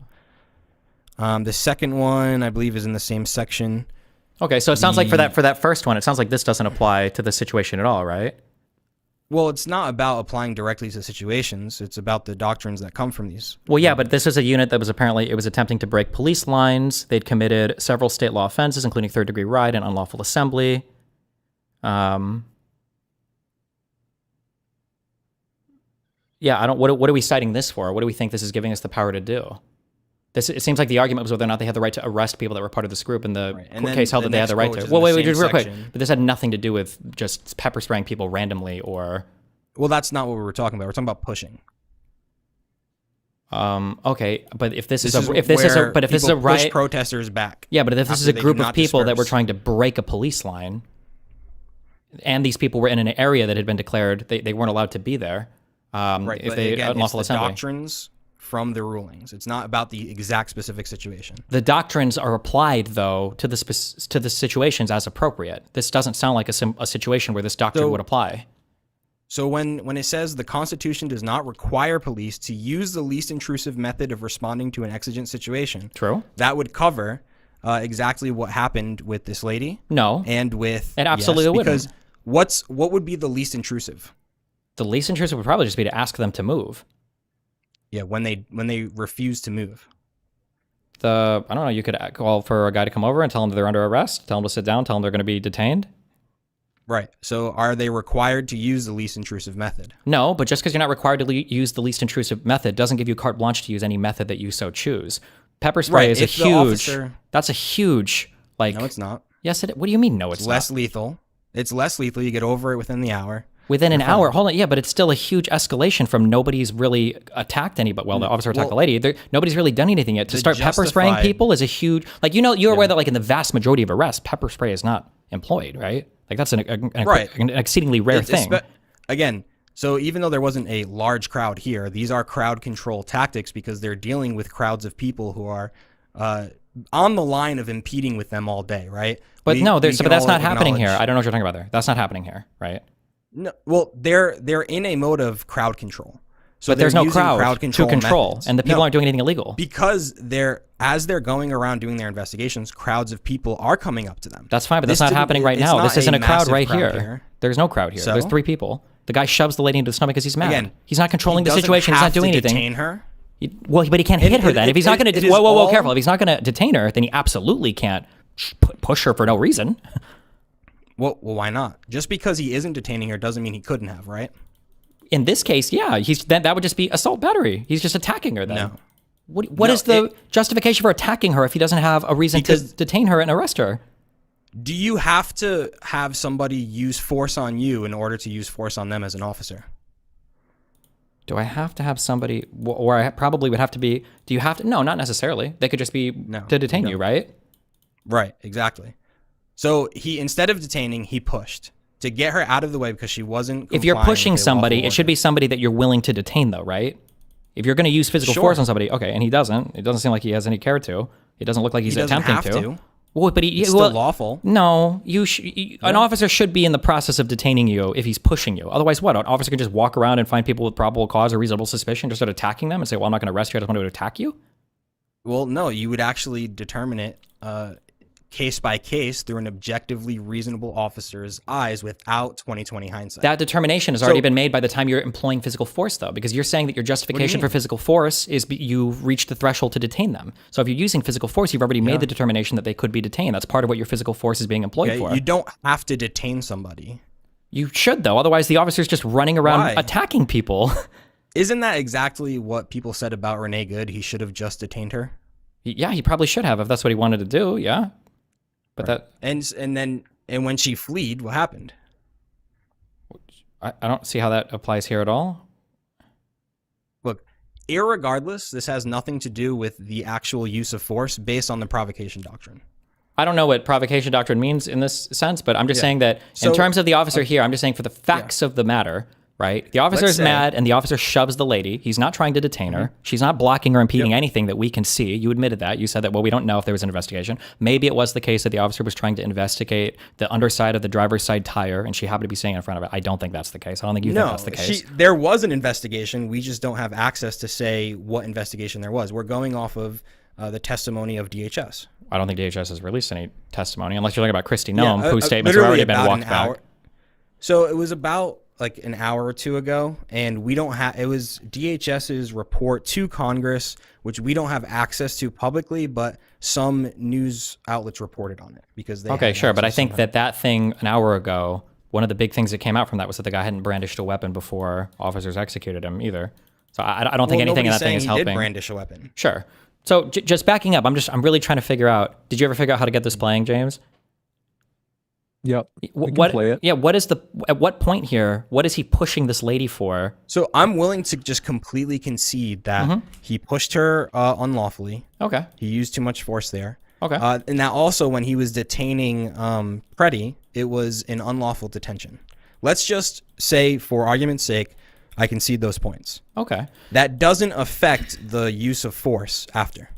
The second one, I believe, is in the same section. Okay, so it sounds like for that first one, it sounds like this doesn't apply to the situation at all, right? Well, it's not about applying directly to situations. It's about the doctrines that come from these. Well, yeah, but this is a unit that was it was attempting to break police lines. They'd committed several state law offenses, including third-degree riot and unlawful assembly. Yeah, what are we citing this for? What do we think this is giving us the power to do? It seems like the argument was whether or not they had the right to arrest people that were part of this group, and the case held that they had the right to. Well, wait, real quick. But this had nothing to do with just pepper spraying people randomly, or. Well, that's not what we were talking about. We're talking about pushing. Okay, but if this is a riot, push protesters back. Yeah, but if this is a group of people that were trying to break a police line, and these people were in an area that had been declared they weren't allowed to be there. Right, if but they again, unlawful it's the assembly. doctrines from the rulings. It's not about the exact specific situation. The doctrines are applied, though, to the situations as appropriate. This doesn't sound like a situation where this doctrine would apply. So when it says the Constitution does not require police to use the least intrusive method of responding to an exigent situation, true, that would cover exactly what happened with this lady. No, and with it absolutely wouldn't. Because what would be the least intrusive? The least intrusive would probably just be to ask them to move. Yeah, when they refuse to move. I don't know, you could call for a guy to come over and tell them that they're under arrest, tell them to sit down, tell them they're going to be detained. Right. So are they required to use the least intrusive method? No, but just because you're not required to use the least intrusive method doesn't give you carte blanche to use any method that you so choose. Pepper spray is that's a huge, like... No, it's not. Yes, what do you mean, no, it's less lethal. It's less lethal. You get over it within the hour. Within an hour, hold on, yeah, but it's still a huge escalation from nobody's really attacked anybody. Well, the officer attacked the lady. Nobody's really done anything yet. To start pepper spraying people is a huge, like, you're aware that, like, in the vast majority of arrests, pepper spray is not employed, right? Like, that's an exceedingly rare thing. Again, so even though there wasn't a large crowd here, these are crowd control tactics because they're dealing with crowds of people who are on the line of impeding with them all day, right? But but that's not happening here. I don't know what you're talking about there. That's not happening here, right? No, well, they're in a mode of crowd control. So but there's no crowd to control, and the people aren't doing anything illegal. Because as they're going around doing their investigations, crowds of people are coming up to them. That's fine, but that's not happening right now. This isn't a crowd right here. There's no crowd here. There's 3 people. The guy shoves the lady into the stomach because he's mad. Again, he's not controlling the situation. He's not doing anything. Detain her. Well, but he can't hit her then. If he's not going to, whoa, careful. If he's not going to detain her, then he absolutely can't push her for no reason. Well, why not? Just because he isn't detaining her doesn't mean he couldn't have, right? In this case, yeah, that would just be assault battery. He's just attacking her then. No. What is the justification for attacking her if he doesn't have a reason to detain her and arrest her? Do you have to have somebody use force on you in order to use force on them as an officer? Do I have to have somebody, or I probably would have to be, do you have to? No, not necessarily. They could just be to detain you, right? Right, exactly. So instead of detaining, he pushed to get her out of the way because she wasn't. If you're pushing somebody, it should be somebody that you're willing to detain though, right? If you're going to use physical force on somebody, okay, and he doesn't. It doesn't seem like he has any care to. It doesn't look like he's attempting to. Well, but it's still lawful. No, an officer should be in the process of detaining you if he's pushing you. Otherwise, what? An officer can just walk around and find people with probable cause or reasonable suspicion, just start attacking them and say, well, I'm not going to arrest you, I just want to attack you? Well, no, you would actually determine it case by case through an objectively reasonable officer's eyes without 20/20 hindsight. That determination has already been made by the time you're employing physical force, though, because you're saying that your justification for physical force is you've reached the threshold to detain them. So if you're using physical force, you've already made the determination that they could be detained. That's part of what your physical force is being employed for. You don't have to detain somebody. You should, though. Otherwise, the officer's just running around attacking people. Isn't that exactly what people said about Renee Good? He should have just detained her? Yeah, he probably should have if that's what he wanted to do, yeah. But that and when she fled, what happened? I don't see how that applies here at all. Look, irregardless, this has nothing to do with the actual use of force based on the provocation doctrine. I don't know what provocation doctrine means in this sense, but I'm just saying that in terms of the officer here, I'm just saying for the facts of the matter, right? The officer is mad and the officer shoves the lady. He's not trying to detain her. She's not blocking or impeding anything that we can see. You admitted that. You said that, well, we don't know if there was an investigation. Maybe it was the case that the officer was trying to investigate the underside of the driver's side tire and she happened to be standing in front of it. I don't think that's the case. I don't think you think that's the case. There was an investigation. We just don't have access to say what investigation there was. We're going off of the testimony of DHS. I don't think DHS has released any testimony, unless you're talking about Kristi Noem, whose statements have already been walked back. So it was about like an hour or two ago, and we don't have, it was DHS's report to Congress, which we don't have access to publicly, but some news outlets reported on it because they okay, sure, but I think that thing an hour ago, one of the big things that came out from that was that the guy hadn't brandished a weapon before officers executed him either. So I don't think anything in that thing is helping. He did brandish a weapon. Sure. So just backing up, I'm really trying to figure out, did you ever figure out how to get this playing, James? Yep. Play it. Yeah. At what point here, what is he pushing this lady for? So I'm willing to just completely concede that he pushed her unlawfully. Okay. He used too much force there. Okay. And that also when he was detaining Pretti, it was an unlawful detention. Let's just say, for argument's sake, I concede those points. Okay. That doesn't affect the use of force after.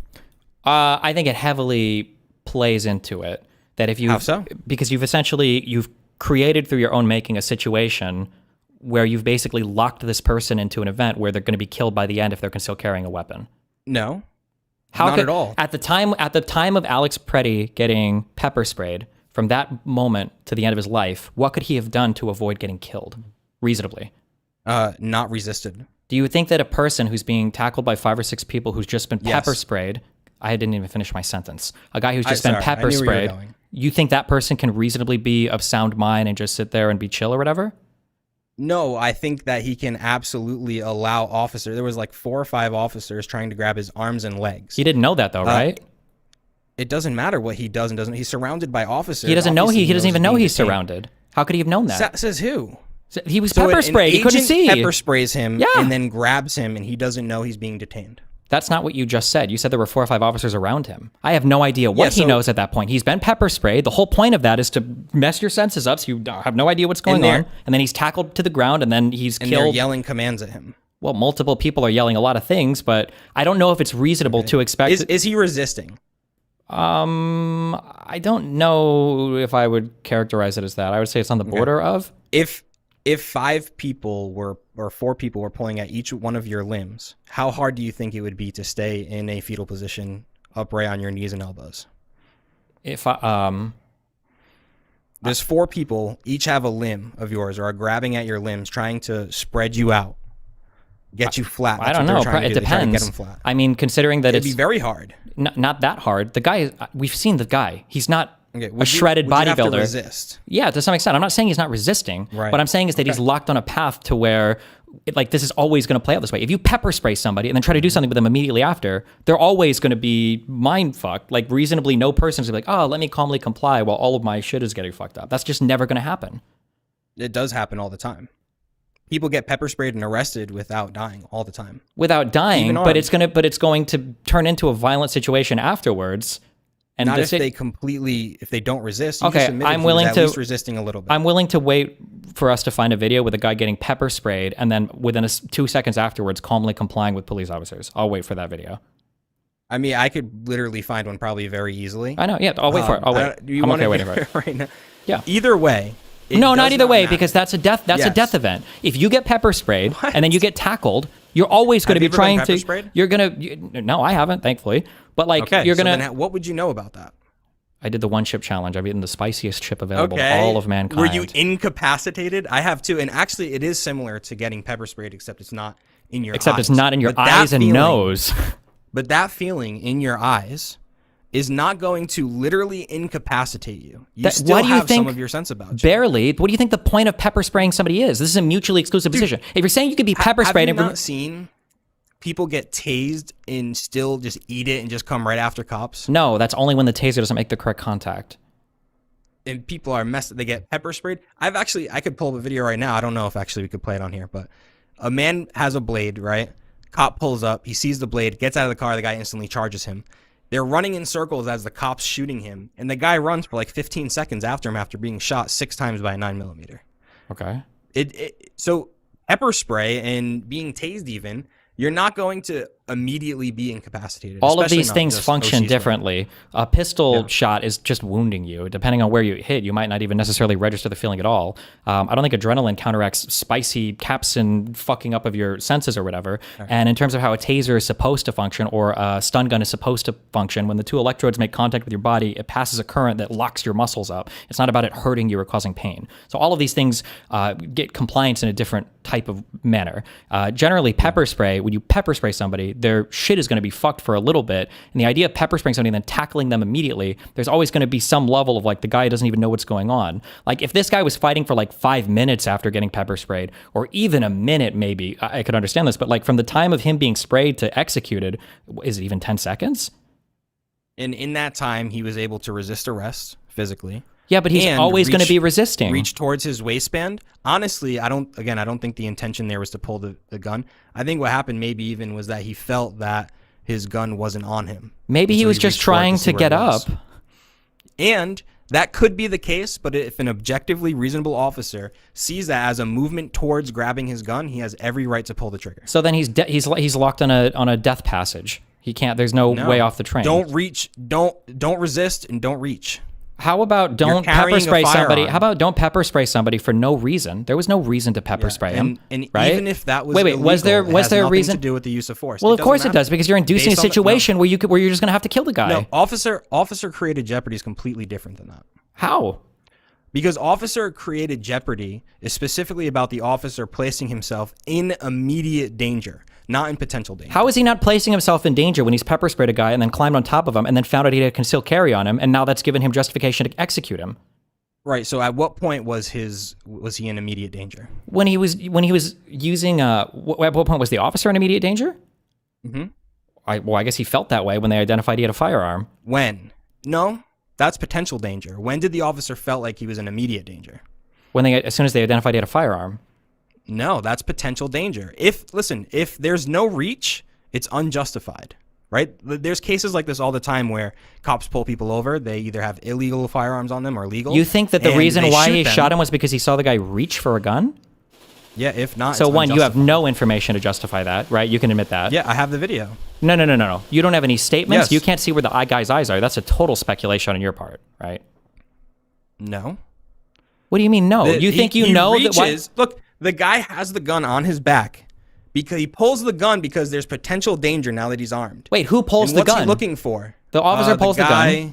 I think it heavily plays into it. That if you, how so? Because you've created through your own making a situation where you've basically locked this person into an event where they're going to be killed by the end if they're still carrying a weapon. No, not at all. At the time of Alex Pretti getting pepper sprayed, from that moment to the end of his life, what could he have done to avoid getting killed reasonably? Not resisted. Do you think that a person who's being tackled by 5 or 6 people who's just been pepper sprayed, I didn't even finish my sentence, a guy who's just been pepper sprayed, you think that person can reasonably be of sound mind and just sit there and be chill or whatever? No, I think that he can absolutely allow officers. There was like 4 or 5 officers trying to grab his arms and legs. He didn't know that though, right? It doesn't matter what he does and doesn't. He's surrounded by officers. He doesn't know. He doesn't even know he's surrounded. How could he have known that? Says who? He was pepper sprayed. He couldn't see. Pepper sprays him and then grabs him, and he doesn't know he's being detained. That's not what you just said. You said there were 4 or 5 officers around him. I have no idea what he knows at that point. He's been pepper sprayed. The whole point of that is to mess your senses up so you have no idea what's going on. And then he's tackled to the ground and then he's killed. And they're yelling commands at him. Well, multiple people are yelling a lot of things, but I don't know if it's reasonable to expect. Is he resisting? I don't know if I would characterize it as that. I would say it's on the border of. If 5 people were, or 4 people were pulling at each one of your limbs, how hard do you think it would be to stay in a fetal position, upright on your knees and elbows? If there's 4 people, each have a limb of yours, or are grabbing at your limbs, trying to spread you out, get you flat. I don't know. It depends. I mean, considering that it'd be very hard. Not that hard. The guy, we've seen the guy. He's not a shredded bodybuilder. You have to resist? Yeah, to some extent. I'm not saying he's not resisting. Right. What I'm saying is that he's locked on a path to where like this is always going to play out this way. If you pepper spray somebody and then try to do something with them immediately after, they're always going to be mind fucked. Like reasonably, no person's gonna be like, oh, let me calmly comply while all of my shit is getting fucked up. That's just never going to happen. It does happen all the time. People get pepper sprayed and arrested without dying all the time. Without dying, but it's going to turn into a violent situation afterwards. And not if they don't resist. You okay, just admitted I'm he willing was to at least resisting a little bit. I'm willing to wait for us to find a video with a guy getting pepper sprayed and then within 2 seconds afterwards calmly complying with police officers. I'll wait for that video. I mean, I could literally find one probably very easily. I know. Yeah, I'll wait for it. I'll wait. I'm okay waiting for it right now. Yeah. Either way. No, not either way, because that's a death. That's a death event. If you get pepper sprayed and then you get tackled, you're always going to be trying to. Sprayed? You're gonna. No, I haven't, thankfully. But like, you're gonna. So then what would you know about that? I did the one chip challenge. I've eaten the spiciest chip available to all of mankind. Were you incapacitated? I have too, and actually, it is similar to getting pepper sprayed, except it's not in your. Except eyes. it's not in your eyes and nose. But that feeling in your eyes is not going to literally incapacitate you. You still have some of your sense about you. Barely. What do you think the point of pepper spraying somebody is? This is a mutually exclusive position. If you're saying you could be pepper sprayed, have you not seen people get tased and still just eat it and just come right after cops? No, that's only when the taser doesn't make the correct contact. And people are messed. They get pepper sprayed. I could pull up a video right now. I don't know if actually we could play it on here, but a man has a blade, right? Cop pulls up. He sees the blade, gets out of the car. The guy instantly charges him. They're running in circles as the cop's shooting him, and the guy runs for like 15 seconds after him after being shot 6 times by a 9mm. Okay. So pepper spray and being tased even, you're not going to immediately be incapacitated. All of these things function differently. A pistol shot is just wounding you. Depending on where you hit, you might not even necessarily register the feeling at all. I don't think adrenaline counteracts spicy capsaicin fucking up of your senses or whatever. Okay. And in terms of how a taser is supposed to function or a stun gun is supposed to function, when the 2 electrodes make contact with your body, it passes a current that locks your muscles up. It's not about it hurting you or causing pain. So all of these things get compliance in a different type of manner. Generally, pepper spray, when you pepper spray somebody, their shit is going to be fucked for a little bit. And the idea of pepper spraying somebody and then tackling them immediately, there's always going to be some level of like the guy doesn't even know what's going on. Like if this guy was fighting for like 5 minutes after getting pepper sprayed, or even a minute maybe, I could understand this, but like from the time of him being sprayed to executed, is it even 10 seconds? And in that time, he was able to resist arrest physically. Yeah, but he's always going to be resisting. Reach towards his waistband. Honestly, I don't think the intention there was to pull the gun. I think what happened maybe even was that he felt that his gun wasn't on him. Maybe he was just trying to get up. And that could be the case, but if an objectively reasonable officer sees that as a movement towards grabbing his gun, he has every right to pull the trigger. So then he's locked on a death passage. He can't. There's no way off the train. Don't reach. Don't resist and don't reach. How about don't pepper spray somebody? How about don't pepper spray somebody for no reason? There was no reason to pepper spray him. And right? even if that was illegal, was there a reason to do with the use of force? Well, of course it does, because you're inducing a situation where you're just going to have to kill the guy. No, officer created jeopardy is completely different than that. How? Because officer created jeopardy is specifically about the officer placing himself in immediate danger, not in potential danger. How is he not placing himself in danger when he's pepper sprayed a guy and then climbed on top of him and then found out he had a concealed carry on him, and now that's given him justification to execute him? Right. So at what point was he in immediate danger? When he was using at what point was the officer in immediate danger? Mm-hmm. I guess he felt that way when they identified he had a firearm. When? No, that's potential danger. When did the officer felt like he was in immediate danger? As soon as they identified he had a firearm. No, that's potential danger. If there's no reach, it's unjustified, right? There's cases like this all the time where cops pull people over. They either have illegal firearms on them or legal. You think that the reason why he shot him was because he saw the guy reach for a gun? Yeah, if not, so one, you have no information to justify that, right? You can admit that. Yeah, I have the video. No. You don't have any statements. Yes. You can't see where the guy's eyes are. That's a total speculation on your part, right? No. What do you mean no? You think you know reaches, that? Look, the guy has the gun on his back because he pulls the gun because there's potential danger now that he's armed. Wait, who pulls the gun? What's he looking for? The officer pulls the gun.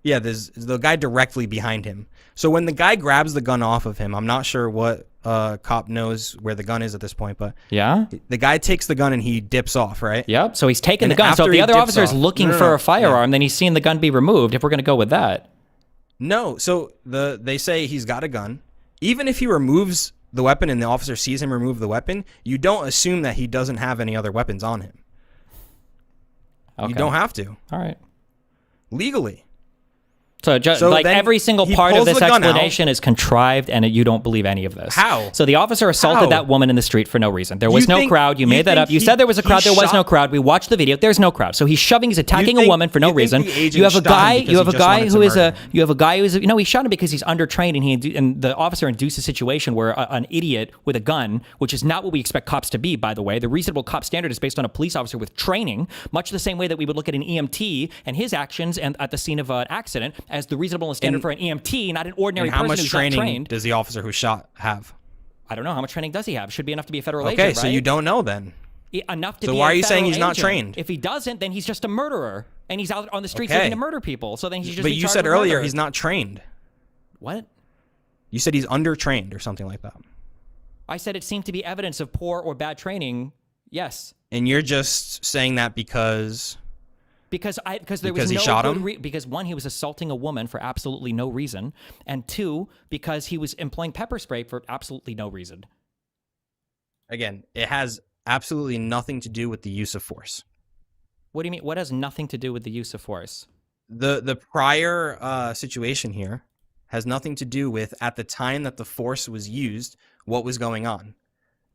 Yeah, there's the guy directly behind him. So when the guy grabs the gun off of him, I'm not sure what cop knows where the gun is at this point, but yeah, the guy takes the gun and he dips off, right? Yep. So he's taking the gun. So if the other officer is looking for a firearm, then he's seeing the gun be removed. If we're going to go with that, no. So they say he's got a gun. Even if he removes the weapon and the officer sees him remove the weapon, you don't assume that he doesn't have any other weapons on him. Okay. You don't have to. All right. Legally. So, like then every single he part of pulls this the gun explanation is contrived, and you don't believe any of this. How? So the officer assaulted How? that woman in the street for no reason. There was You no think- crowd. You you made that think up. You he- said there was a crowd. he There was no shot- crowd. We watched the video. There's no crowd. So he's shoving. He's attacking a think- woman for no you think reason. the agent You have a shot him guy. because You have he a just guy wanted who to is a. murder him? You have a guy who is. No, he shot him because he's undertrained, and the officer induced a situation where an idiot with a gun, which is not what we expect cops to be, by the way. The reasonable cop standard is based on a police officer with training, much the same way that we would look at an EMT and his actions and at the scene of an accident as the reasonable standard for an EMT, not an ordinary And how person much who's not training trained. does the officer who shot have? I don't know. How much training does he have? Should be enough to be a federal Okay, agent, so right? you don't know then. Enough to So be why a are you saying federal he's not agent. trained? If he doesn't, then he's just a murderer, and he's out on the streets Okay. looking to murder people. So then he's just. But be you charged said with earlier murder. he's not trained. What? You said he's undertrained or something like that. I said it seemed to be evidence of poor or bad training. Yes. And you're just saying that because Because there was he no shot good him? because one, he was assaulting a woman for absolutely no reason, and two, because he was employing pepper spray for absolutely no reason. again, it has absolutely nothing to do with the use of force. What do you mean? What has nothing to do with the use of force? The prior situation here has nothing to do with at the time that the force was used, what was going on.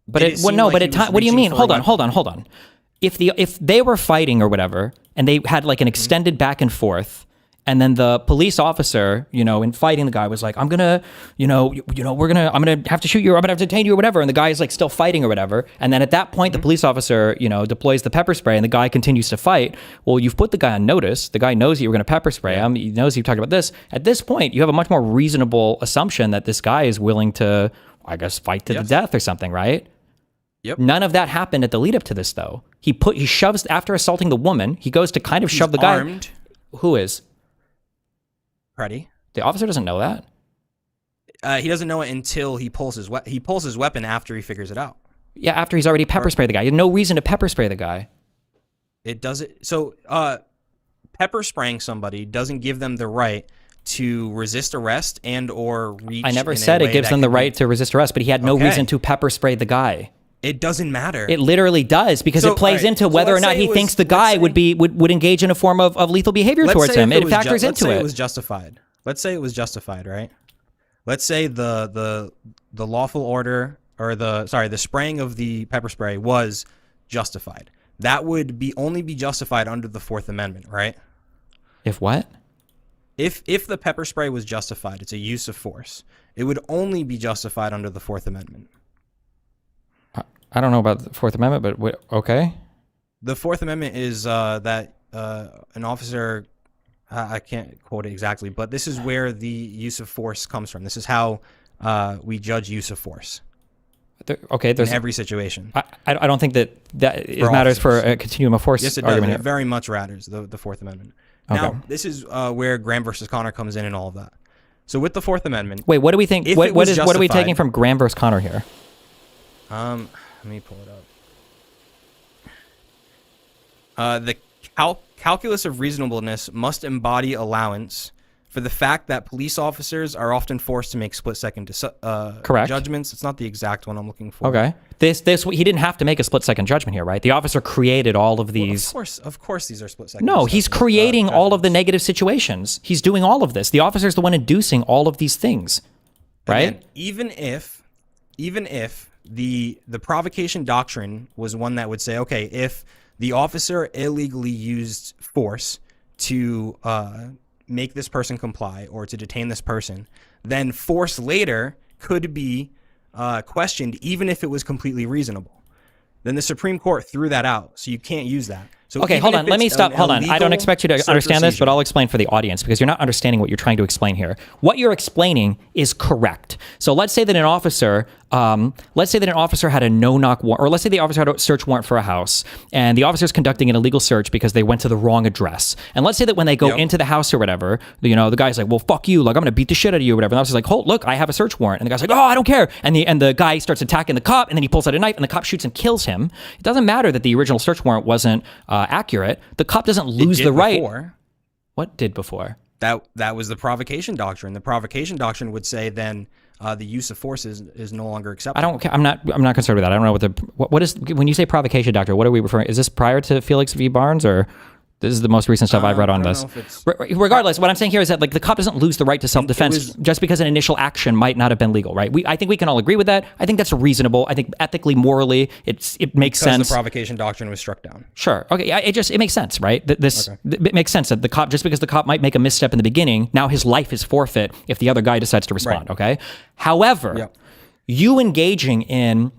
But Did it, it well, seem no, like but he at was time, what do you reaching mean? for a Hold on, weapon? hold on. If they were fighting or whatever, and they had like an extended back and forth, and then the police officer, in fighting the guy was like, I'm gonna have to shoot you, or I'm gonna have to detain you, or whatever. And the guy is like still fighting or whatever. And then at that point, the police officer, deploys the pepper spray, and the guy continues to fight. Well, you've put the guy on notice. The guy knows that you were gonna pepper spray him. He knows you talked about this. At this point, you have a much more reasonable assumption that this guy is willing to, I guess, fight to the death or something, right? Yep. None of that happened at the lead up to this, though. He shoves after assaulting the woman. He goes to kind of shove the guy. Armed. Who is? Pretti. The officer doesn't know that. He doesn't know it until he pulls his he pulls his weapon after he figures it out. Yeah, after he's already pepper sprayed the guy. He had no reason to pepper spray the guy. It doesn't. So, pepper spraying somebody doesn't give them the right to resist arrest and or reach. I never in a said it way gives that them the could right be- to resist arrest, but he had no Okay. reason to pepper spray the guy. It doesn't matter. It literally does, because So, it plays alright, into so whether or let's not say he it was- thinks the guy would engage in a form of lethal behavior towards him. It factors let's into say it. it was justified. Let's say it was justified, right? Let's say the lawful order or the spraying of the pepper spray was justified. That would only be justified under the Fourth Amendment, right? If what? If the pepper spray was justified, it's a use of force. It would only be justified under the Fourth Amendment. I don't know about the Fourth Amendment, but okay. The Fourth Amendment is that an officer, I can't quote it exactly, but this is where the use of force comes from. This is how we judge use of force. There's in every situation. I don't think that it For matters for officers. a continuum of force Yes, it does. argument. It very much matters, the Fourth Amendment. Okay. Now, this is where Graham versus Connor comes in and all of that. So with the Fourth Amendment... Wait, what do we think? if What it was are we taking justified- from Graham versus Connor here? Let me pull it up. The calculus of reasonableness must embody allowance for the fact that police officers are often forced to make split-second Correct. judgments. It's not the exact one I'm looking for. Okay. This he didn't have to make a split-second judgment here, right? The officer created all of these. Of course, these are split-second. No, he's creating all of the negative situations. He's doing all of this. The officer's the one inducing all of these things, right? Again, even if the provocation doctrine was one that would say, okay, if the officer illegally used force to make this person comply or to detain this person, then force later could be questioned even if it was completely reasonable. Then the Supreme Court threw that out, so you can't use that. So Okay, even hold if on. Let it's me stop. an Hold on. I don't illegal expect you to search understand this, procedure- but I'll explain for the audience because you're not understanding what you're trying to explain here. What you're explaining is correct. So let's say that an officer, had a no-knock warrant, or let's say the officer had a search warrant for a house, and the officer's conducting an illegal search because they went to the wrong address. And let's say that when they go into the house or whatever, the guy's like, "Well, fuck you! Like I'm gonna beat the shit out of you," or whatever. And the officer's like, "Hold, look, I have a search warrant." And the guy's like, "Oh, I don't care." And the guy starts attacking the cop, and then he pulls out a knife, and the cop shoots and kills him. It doesn't matter that the original search warrant wasn't accurate. The cop doesn't lose the right. Before. What did before? That was the provocation doctrine. The provocation doctrine would say then the use of force is no longer acceptable. I'm not concerned with that. I don't know what is when you say provocation doctrine. What are we referring? Is this prior to Felix v. Barnes, or this is the most recent stuff I've read on this? Regardless, what I'm saying here is that like the cop doesn't lose the right to self-defense just because an initial action might not have been legal, right? I think we can all agree with that. I think that's reasonable. I think ethically, morally, it makes sense. Because the provocation doctrine was struck down. Sure. Okay. It makes sense, right? It makes sense that the cop, just because the cop might make a misstep in the beginning, now his life is forfeit if the other guy decides to respond. Right. Okay. However, you engaging in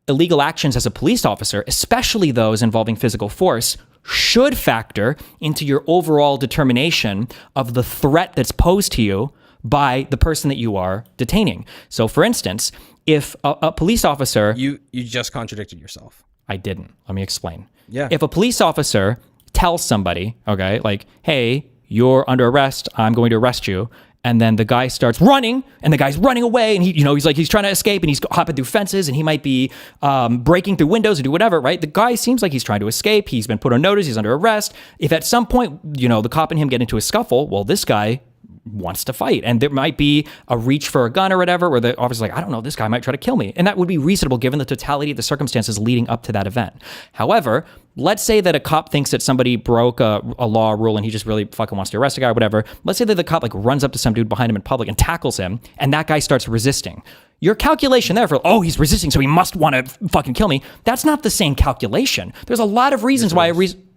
illegal actions as a police officer, especially those involving physical force, should factor into your overall determination of the threat that's posed to you by the person that you are detaining. So, for instance, if a police officer... You just contradicted yourself. I didn't. Let me explain. Yeah. If a police officer tells somebody, okay, like, hey, you're under arrest, I'm going to arrest you, and then the guy starts running, and the guy's running away, and he's trying to escape, and he's hopping through fences, and he might be breaking through windows or do whatever, right? The guy seems like he's trying to escape. He's been put on notice. He's under arrest. If at some point, the cop and him get into a scuffle, well, this guy wants to fight, and there might be a reach for a gun or whatever, where the officer's like, I don't know, this guy might try to kill me, and that would be reasonable given the totality of the circumstances leading up to that event. However, let's say that a cop thinks that somebody broke a law rule and he just really fucking wants to arrest a guy or whatever. Let's say that the cop runs up to some dude behind him in public and tackles him, and that guy starts resisting. Your calculation there for, he's resisting, so he must want to fucking kill me. That's not the same calculation. There's a lot of reasons why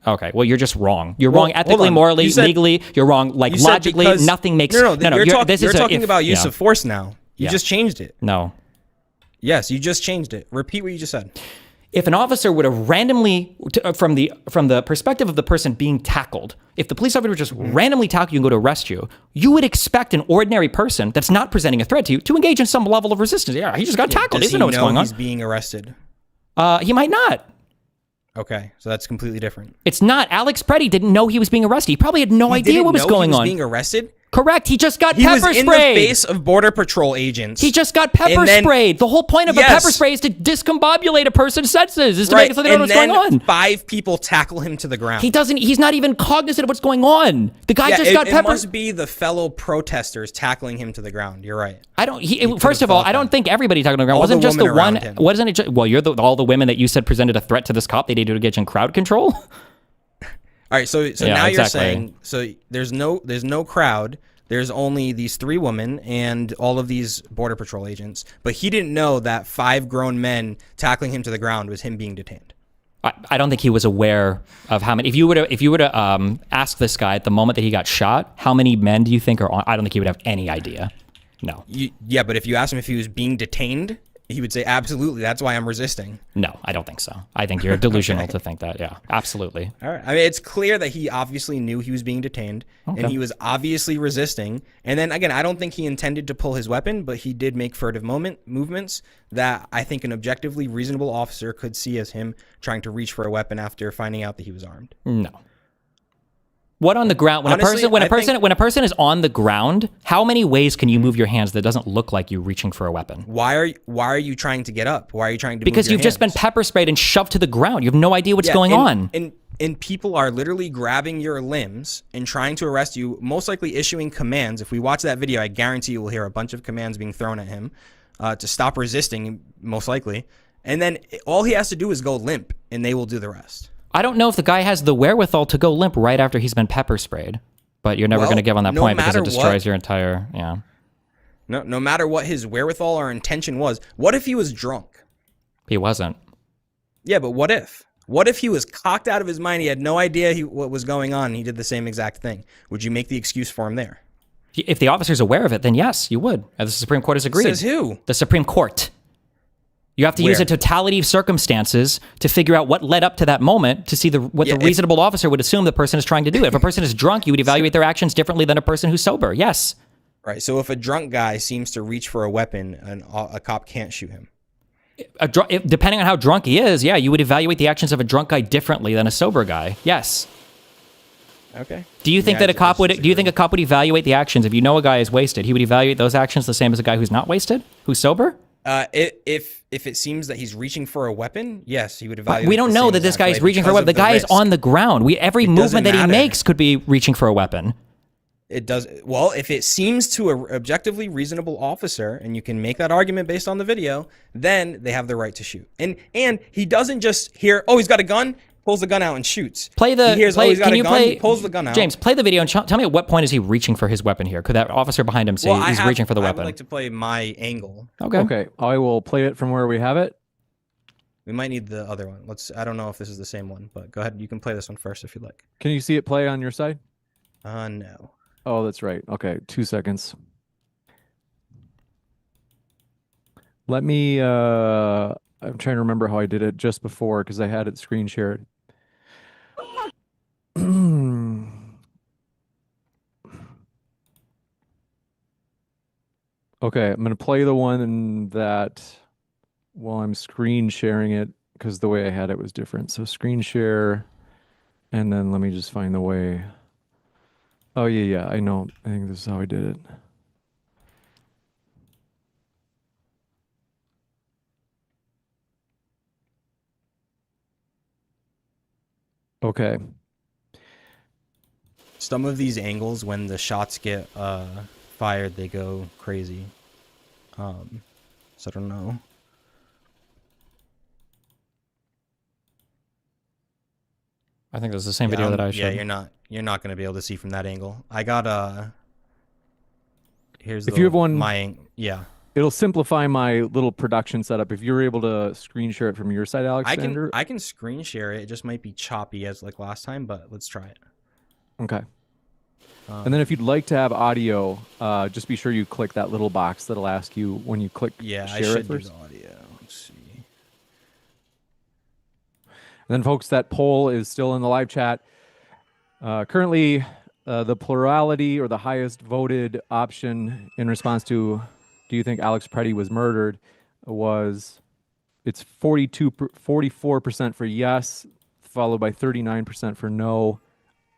okay, well, you're just wrong. You're wrong ethically, morally, legally. You're wrong, logically. Nothing makes... No, you're talking about use of force now. You just changed it. No. Yes, you just changed it. Repeat what you just said. If an officer would have randomly, from the perspective of the person being tackled, if the police officer would just randomly tackle you and go to arrest you, you would expect an ordinary person that's not presenting a threat to you to engage in some level of resistance. Yeah, he just got tackled. He doesn't know what's going on. He's being arrested. He might not. Okay, so that's completely different. It's not. Alex Pretti didn't know he was being arrested. He probably had no idea what was going on. He was being arrested? Correct. He just got pepper sprayed. He was in the face of Border Patrol agents. He just got pepper sprayed. The whole point of a pepper spray is to discombobulate a person's senses, is to make it so they don't know what's going on. 5 people tackle him to the ground. He's not even cognizant of what's going on. The guy just got pepper. It must be the fellow protesters tackling him to the ground. You're right. First of all, I don't think everybody tackling the ground. Wasn't just the one. Wasn't it just, well, you're all the women that you said presented a threat to this cop. They needed to engage in crowd control. All right, so now you're saying, so there's no crowd. There's only these 3 women and all of these Border Patrol agents, but he didn't know that 5 grown men tackling him to the ground was him being detained. I don't think he was aware of how many. If you were to ask this guy at the moment that he got shot, how many men do you think are on? I don't think he would have any idea. No. Yeah, but if you asked him if he was being detained, he would say, absolutely, that's why I'm resisting. No, I don't think so. I think you're delusional to think that. Yeah, absolutely. All right. I mean, it's clear that he obviously knew he was being detained, and he was obviously resisting. And then, again, I don't think he intended to pull his weapon, but he did make furtive movements that I think an objectively reasonable officer could see as him trying to reach for a weapon after finding out that he was armed. No. What on the ground? When a person is on the ground, how many ways can you move your hands that doesn't look like you reaching for a weapon? Why are you trying to get up? Why are you trying to? Because move your you've just been pepper sprayed and shoved to the ground. You have no idea what's going on. And people are literally grabbing your limbs and trying to arrest you, most likely issuing commands. If we watch that video, I guarantee you will hear a bunch of commands being thrown at him to stop resisting, most likely. And then all he has to do is go limp, and they will do the rest. I don't know if the guy has the wherewithal to go limp right after he's been pepper sprayed, but you're never going to give on that point because it destroys your entire, No matter what his wherewithal or intention was, what if he was drunk? He wasn't. Yeah, but what if? What if he was cocked out of his mind? He had no idea what was going on, and he did the same exact thing. Would you make the excuse for him there? If the officer's aware of it, then yes, you would. As the Supreme Court has agreed. Says who? The Supreme Court. You have to use a totality of circumstances to figure out what led up to that moment to see what the reasonable officer would assume the person is trying to do. If a person is drunk, you would evaluate their actions differently than a person who's sober. Yes. Right. So if a drunk guy seems to reach for a weapon, a cop can't shoot him. Depending on how drunk he is, yeah, you would evaluate the actions of a drunk guy differently than a sober guy. Yes. Okay. Do you think that a cop would? Do you think a cop would evaluate the actions if you know a guy is wasted? He would evaluate those actions the same as a guy who's not wasted, who's sober. If it seems that he's reaching for a weapon, yes, he would evaluate. We don't know that this guy is reaching for a weapon. The guy is on the ground. Every movement that he makes could be reaching for a weapon. It does. Well, if it seems to an objectively reasonable officer, and you can make that argument based on the video, then they have the right to shoot. And he doesn't just hear, oh, he's got a gun, pulls the gun out and shoots. Play the. He hears, oh, he's got can a you gun, play? he pulls the gun out. James, play the video and tell me at what point is he reaching for his weapon here? Could that officer behind him say he's reaching for the I weapon? would like to play my angle. Okay. Okay. I will play it from where we have it. We might need the other one. I don't know if this is the same one, but go ahead. You can play this one first if you like. Can you see it play on your side? No. Oh, that's right. Okay, 2 seconds. Let me, I'm trying to remember how I did it just before because I had it screen shared. Okay, I'm going to play the one that while I'm screen sharing it because the way I had it was different. So screen share, and then let me just find the way. Oh, yeah, I know. I think this is how I did it. Okay. Some of these angles, when the shots get fired, they go crazy. So I don't know. I think it was the same video that I showed. Yeah, you're not going to be able to see from that angle. I got here's if you have one, yeah. It'll simplify my little production setup. If you're able to screen share it from your side, Alexander. I can screen share it. It just might be choppy as like last time, but let's try it. Okay. And then if you'd like to have audio, just be sure you click that little box that'll ask you when you click yeah, share I should it first. do the audio. Let's see. And then, folks, that poll is still in the live chat. Currently, the plurality or the highest voted option in response to do you think Alex Pretti was murdered was it's 44% for yes, followed by 39% for no,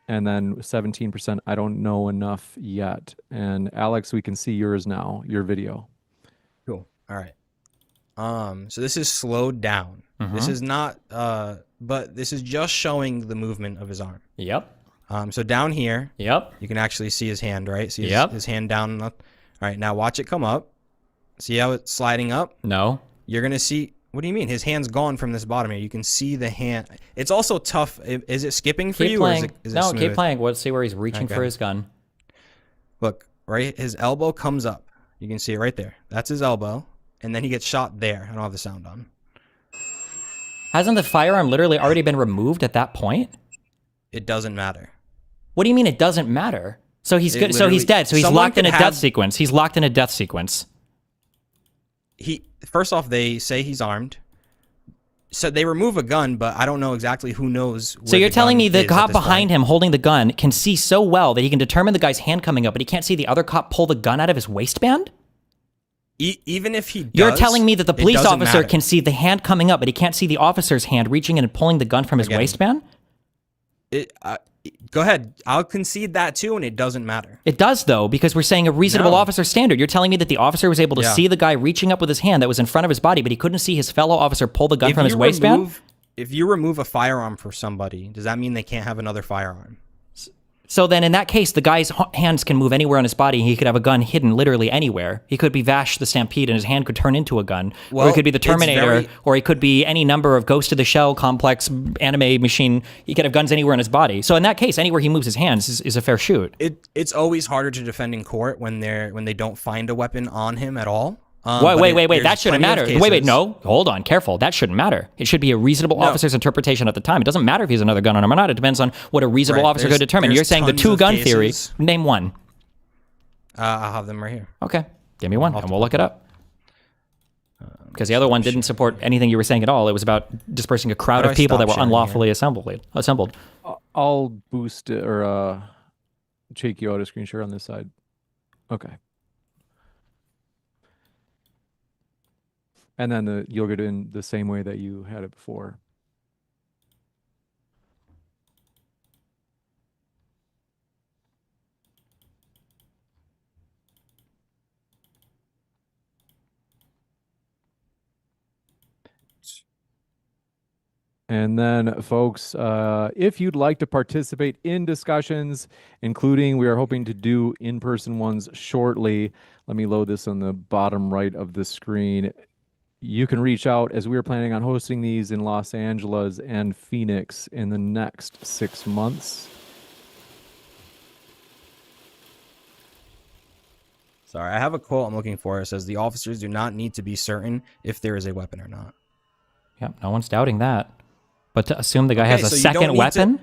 and then 17% I don't know enough yet. And Alex, we can see yours now, your video. Cool. All right. So this is slowed down. This is not but this is just showing the movement of his arm. Yep. So down here, yep, you can actually see his hand, right? See yep. his hand down. All right, now watch it come up. See how it's sliding up? No. You're gonna see. What do you mean? His hand's gone from this bottom here. You can see the hand. It's also tough. Is it skipping for keep you? Playing. Or is it no, smooth? keep playing. Let's see where he's reaching for his gun. Look, right? His elbow comes up. You can see it right there. That's his elbow. And then he gets shot there. I don't have the sound on. Hasn't the firearm literally already been removed at that point? It doesn't matter. What do you mean it doesn't matter? So he's good. So he's dead. So he's locked in a death sequence. He's locked in a death sequence. First off, they say he's armed. So they remove a gun, but I don't know exactly who knows. So you're telling me the cop behind him holding the gun can see so well that he can determine the guy's hand coming up, but he can't see the other cop pull the gun out of his waistband? Even if he does, you're telling me that the police officer can see the hand coming up, but he can't see the officer's hand reaching in and pulling the gun from his waistband? Go ahead. I'll concede that too, and it doesn't matter. It does, though, because we're saying a reasonable officer standard. You're telling me that the officer was able to see the guy reaching up with his hand that was in front of his body, but he couldn't see his fellow officer pull the gun from his waistband? If you remove a firearm for somebody, does that mean they can't have another firearm? So then in that case, the guy's hands can move anywhere on his body. He could have a gun hidden literally anywhere. He could be Vash the Stampede and his hand could turn into a gun. Or he could be the Terminator, or he could be any number of Ghost of the Shell complex anime machine. He could have guns anywhere in his body. So in that case, anywhere he moves his hands is a fair shoot. It's always harder to defend in court when they don't find a weapon on him at all. Wait, that shouldn't matter. Wait, no, hold on, careful. That shouldn't matter. It should be a reasonable officer's interpretation at the time. It doesn't matter if he has another gun on him or not. It depends on what a reasonable officer could determine. You're saying the two-gun theory. Name one. I'll have them right here. Okay, give me one, and we'll look it up. Because the other one didn't support anything you were saying at all. It was about dispersing a crowd of people that were unlawfully assembled. I'll boost it or check you out a screen share on this side. Okay. And then you'll get in the same way that you had it before. And then, folks, if you'd like to participate in discussions, including we are hoping to do in-person ones shortly. Let me load this on the bottom right of the screen. You can reach out, as we are planning on hosting these in Los Angeles and Phoenix in the next 6 months. Sorry, I have a quote I'm looking for. It says, the officers do not need to be certain if there is a weapon or not. Yep, no one's doubting that. But to assume the guy has a second weapon?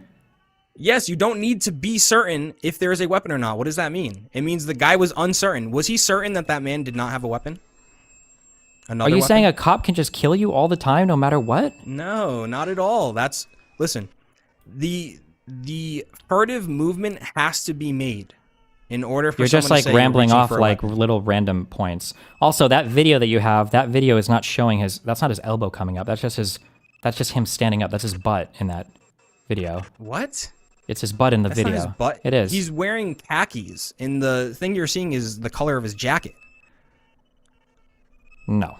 Yes, you don't need to be certain if there is a weapon or not. What does that mean? It means the guy was uncertain. Was he certain that that man did not have a weapon? Are you saying a cop can just kill you all the time, no matter what? No, not at all. Listen, the furtive movement has to be made in order for you're just like rambling off like weapon. little random points. Also, that video that you have, that video is not showing that's not his elbow coming up. That's just him standing up. That's his butt in that video. What? It's his butt in the video. Not his butt. It is. He's wearing khakis, and the thing you're seeing is the color of his jacket. No.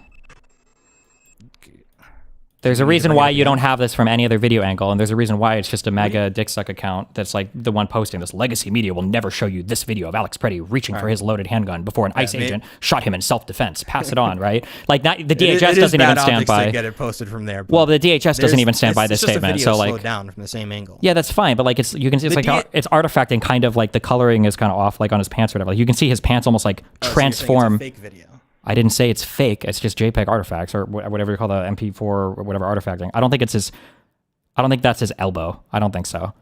There's a reason why you don't have this from any other video angle, and there's a reason why it's just a mega dicksuck account that's like the one posting this. Legacy media will never show you this video of Alex Pretti reaching for his loaded handgun before an ICE agent shot him in self-defense. Pass it on, right? Like the DHS doesn't even stand by. To get it posted from there. Well, the DHS doesn't even stand by this statement. So like, slowed down from the same angle. Yeah, that's fine, but like you can see it's like it's artifacting, kind of like the coloring is kind of off, like on his pants or whatever. Like, you can see his pants almost like transform. So you're saying it's a fake video. I didn't say it's fake. It's just JPEG artifacts or whatever you call the MP4 or whatever artifacting. I don't think that's his elbow. I don't think so.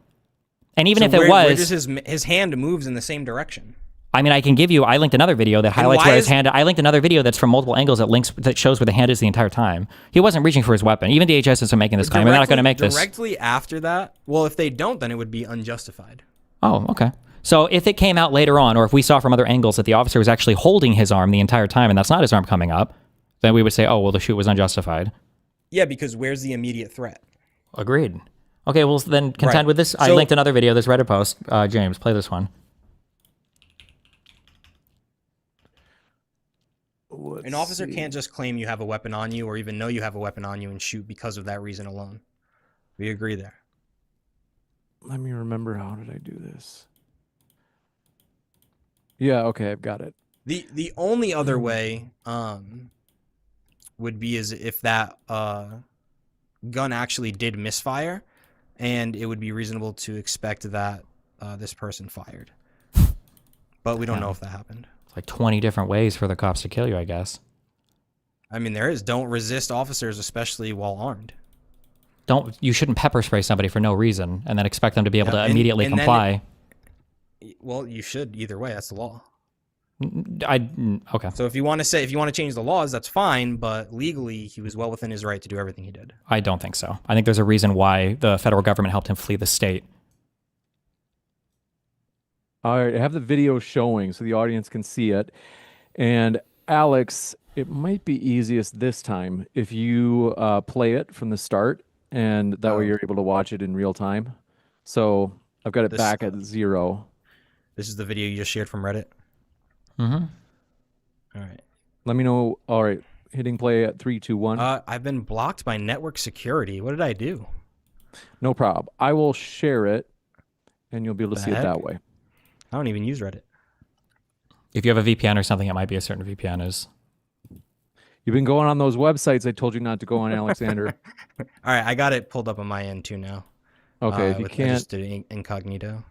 And even if it was, where does his hand moves in the same direction? I mean, I can give you. I linked another video that highlights where his hand. I linked another video that's from multiple angles that shows where the hand is the entire time. He wasn't reaching for his weapon. Even DHS isn't making this claim. They're not going to make this directly after that. Well, if they don't, then it would be unjustified. Oh, okay. So if it came out later on, or if we saw from other angles that the officer was actually holding his arm the entire time and that's not his arm coming up, then we would say, oh, well, the shoot was unjustified. Yeah, because where's the immediate threat? Agreed. Okay, well, then contend with this. So, I linked another video, this Reddit post. James, play this one. An officer can't just claim you have a weapon on you or even know you have a weapon on you and shoot because of that reason alone. We agree there. Let me remember, how did I do this? Yeah, okay, I've got it. The only other way would be as if that gun actually did misfire, and it would be reasonable to expect that this person fired. But we don't know if that happened. It's like 20 different ways for the cops to kill you, I guess. I mean, there is. Don't resist officers, especially while armed. You shouldn't pepper spray somebody for no reason and then expect them to be able to immediately comply. Well, you should either way. That's the law. Okay. So if you want to change the laws, that's fine. But legally, he was well within his right to do everything he did. I don't think so. I think there's a reason why the federal government helped him flee the state. All right, I have the video showing so the audience can see it. And Alex, it might be easiest this time if you play it from the start, and that way you're able to watch it in real time. So I've got it back at 0. This is the video you just shared from Reddit? Mm-hmm. All right. Let me know. All right, hitting play at 3, 2, 1. I've been blocked by network security. What did I do? No problem. I will share it, and you'll be able to see it that way. I don't even use Reddit. If you have a VPN or something, it might be a certain VPN is. You've been going on those websites I told you not to go on, Alexander. All right, I got it pulled up on my end too now. Okay, if you can't, I just did it incognito.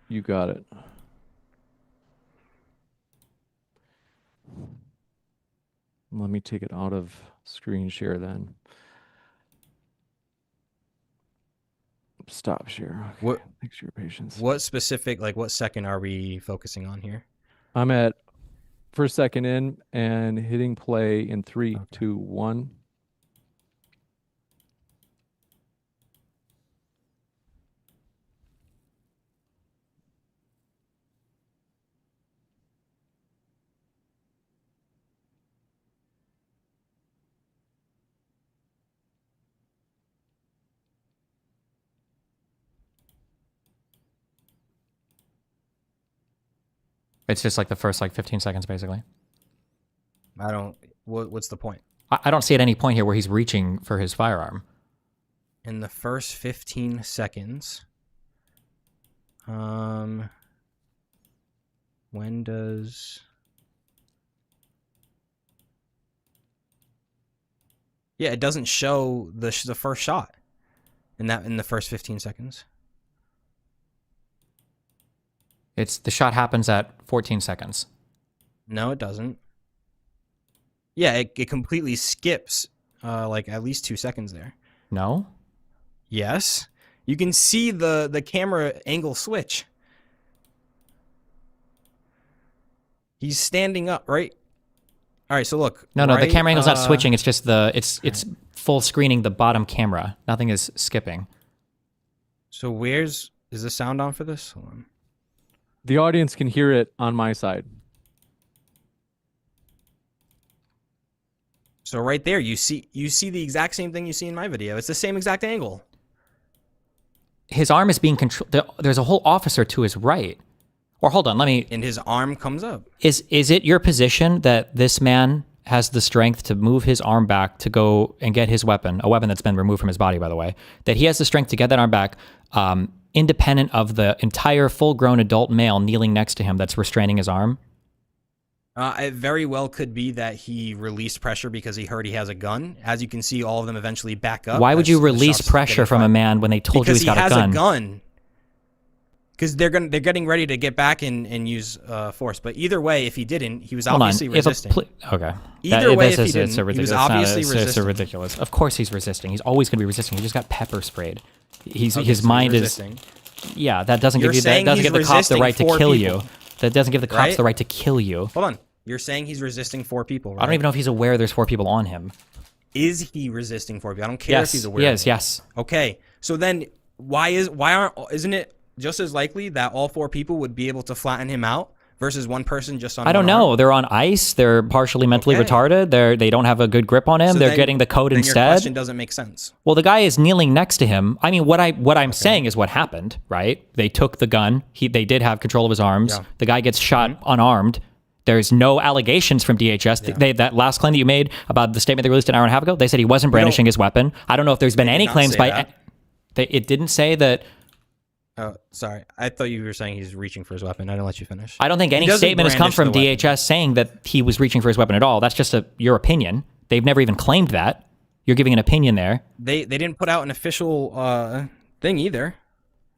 You got it. Let me take it out of screen share then. Stop share. Okay. Thanks for your patience. What specific, what second are we focusing on here? I'm at first second in and hitting play in 3, 2, 1. It's just like the first 15 seconds, basically. I don't. What's the point? I don't see at any point here where he's reaching for his firearm. in the first 15 seconds. When does... Yeah, it doesn't show the first shot in the first 15 seconds. The shot happens at 14 seconds. No, it doesn't. Yeah, it completely skips like at least 2 seconds there. No? Yes. You can see the camera angle switch. He's standing up, right? All right, so look. No, the camera angle's not uh, switching. It's just it's full screening the bottom camera. Nothing is skipping. So is the sound on for this? Hold on. The audience can hear it on my side. So right there, you see the exact same thing you see in my video. It's the same exact angle. His arm is being controlled. There's a whole officer to his right. Or hold on, let me... And his arm comes up. Is it your position that this man has the strength to move his arm back to go and get his weapon, a weapon that's been removed from his body, by the way, that he has the strength to get that arm back, independent of the entire full-grown adult male kneeling next to him that's restraining his arm? It very well could be that he released pressure because he heard he has a gun. As you can see, all of them eventually back up. Why would you release pressure from a man when they told you he's got a gun? Because he has a gun. Because they're getting ready to get back and use force. But either way, if he didn't, he was obviously resisting. Okay. Either way, if he didn't, he was obviously It's resisting. ridiculous. Of course he's resisting. He's always going to be resisting. He just got pepper sprayed. His Okay, so mind he's is... resisting. Yeah, that doesn't You're give you saying that doesn't he's give the cops the right to resisting kill 4 you. people. That doesn't give the cops Right? the right to kill you. Hold on. You're saying he's resisting 4 people, right? I don't even know if he's aware there's 4 people on him. Is he resisting 4 people? I don't care if he's aware. Yes, yes. Okay. So then isn't it just as likely that all 4 people would be able to flatten him out versus one person just on I don't one arm? know. They're on ice. They're partially mentally Okay. retarded. They don't have a good grip on him. So They're then- getting the code then instead. Your question doesn't make sense. Well, the guy is kneeling next to him. I mean, what I'm saying is what happened, right? They took the gun. They did have control of his arms. Yeah. The guy gets shot unarmed. There's no allegations from DHS. Yeah. That last claim that you made about the statement they released an hour and a half ago, they said he wasn't brandishing his weapon. I don't know if there's been They did any not claims say by... that. It didn't say that... Oh, sorry. I thought you were saying he's reaching for his weapon. I didn't let you finish. I don't think He any doesn't statement has come brandish from the weapon. DHS saying that he was reaching for his weapon at all. That's just your opinion. They've never even claimed that. You're giving an opinion there. They didn't put out an official thing either.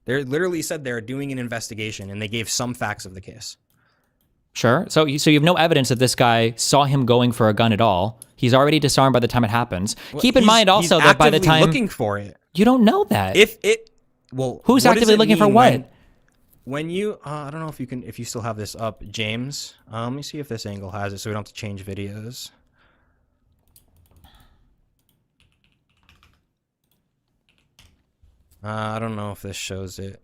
They literally said they're doing an investigation, and they gave some facts of the case. Sure. So you have no evidence that this guy saw him going for a gun at all. He's already disarmed by the time it happens. Well, Keep in mind also he's that by the actively time... looking for it. You don't know that. Who's what does actively it looking for mean what? When you, I don't know if you still have this up, James. Let me see if this angle has it, so we don't have to change videos. I don't know if this shows it.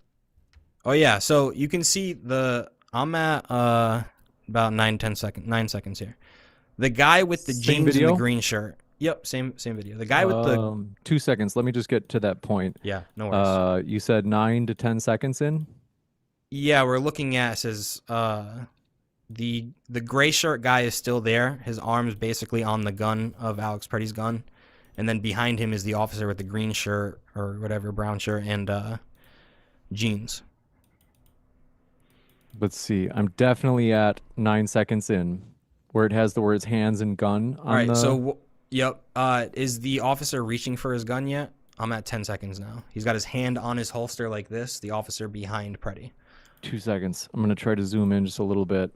Oh yeah, so you can see I'm at about 9 seconds here. The guy with the Same jeans and video? the green shirt. Yep, same video. The guy with the 2 seconds. Let me just get to that point. Yeah, no worries. You said 9 to 10 seconds in. Yeah, we're looking at, it says the gray shirt guy is still there. His arm's basically on the gun of Alex Pretti's gun. And then behind him is the officer with the green shirt or whatever, brown shirt and jeans. Let's see. I'm definitely at 9 seconds in, where it has the words hands and gun on All right, the... so yep. Is the officer reaching for his gun yet? I'm at 10 seconds now. He's got his hand on his holster like this. The officer behind Pretti. 2 seconds. I'm going to try to zoom in just a little bit.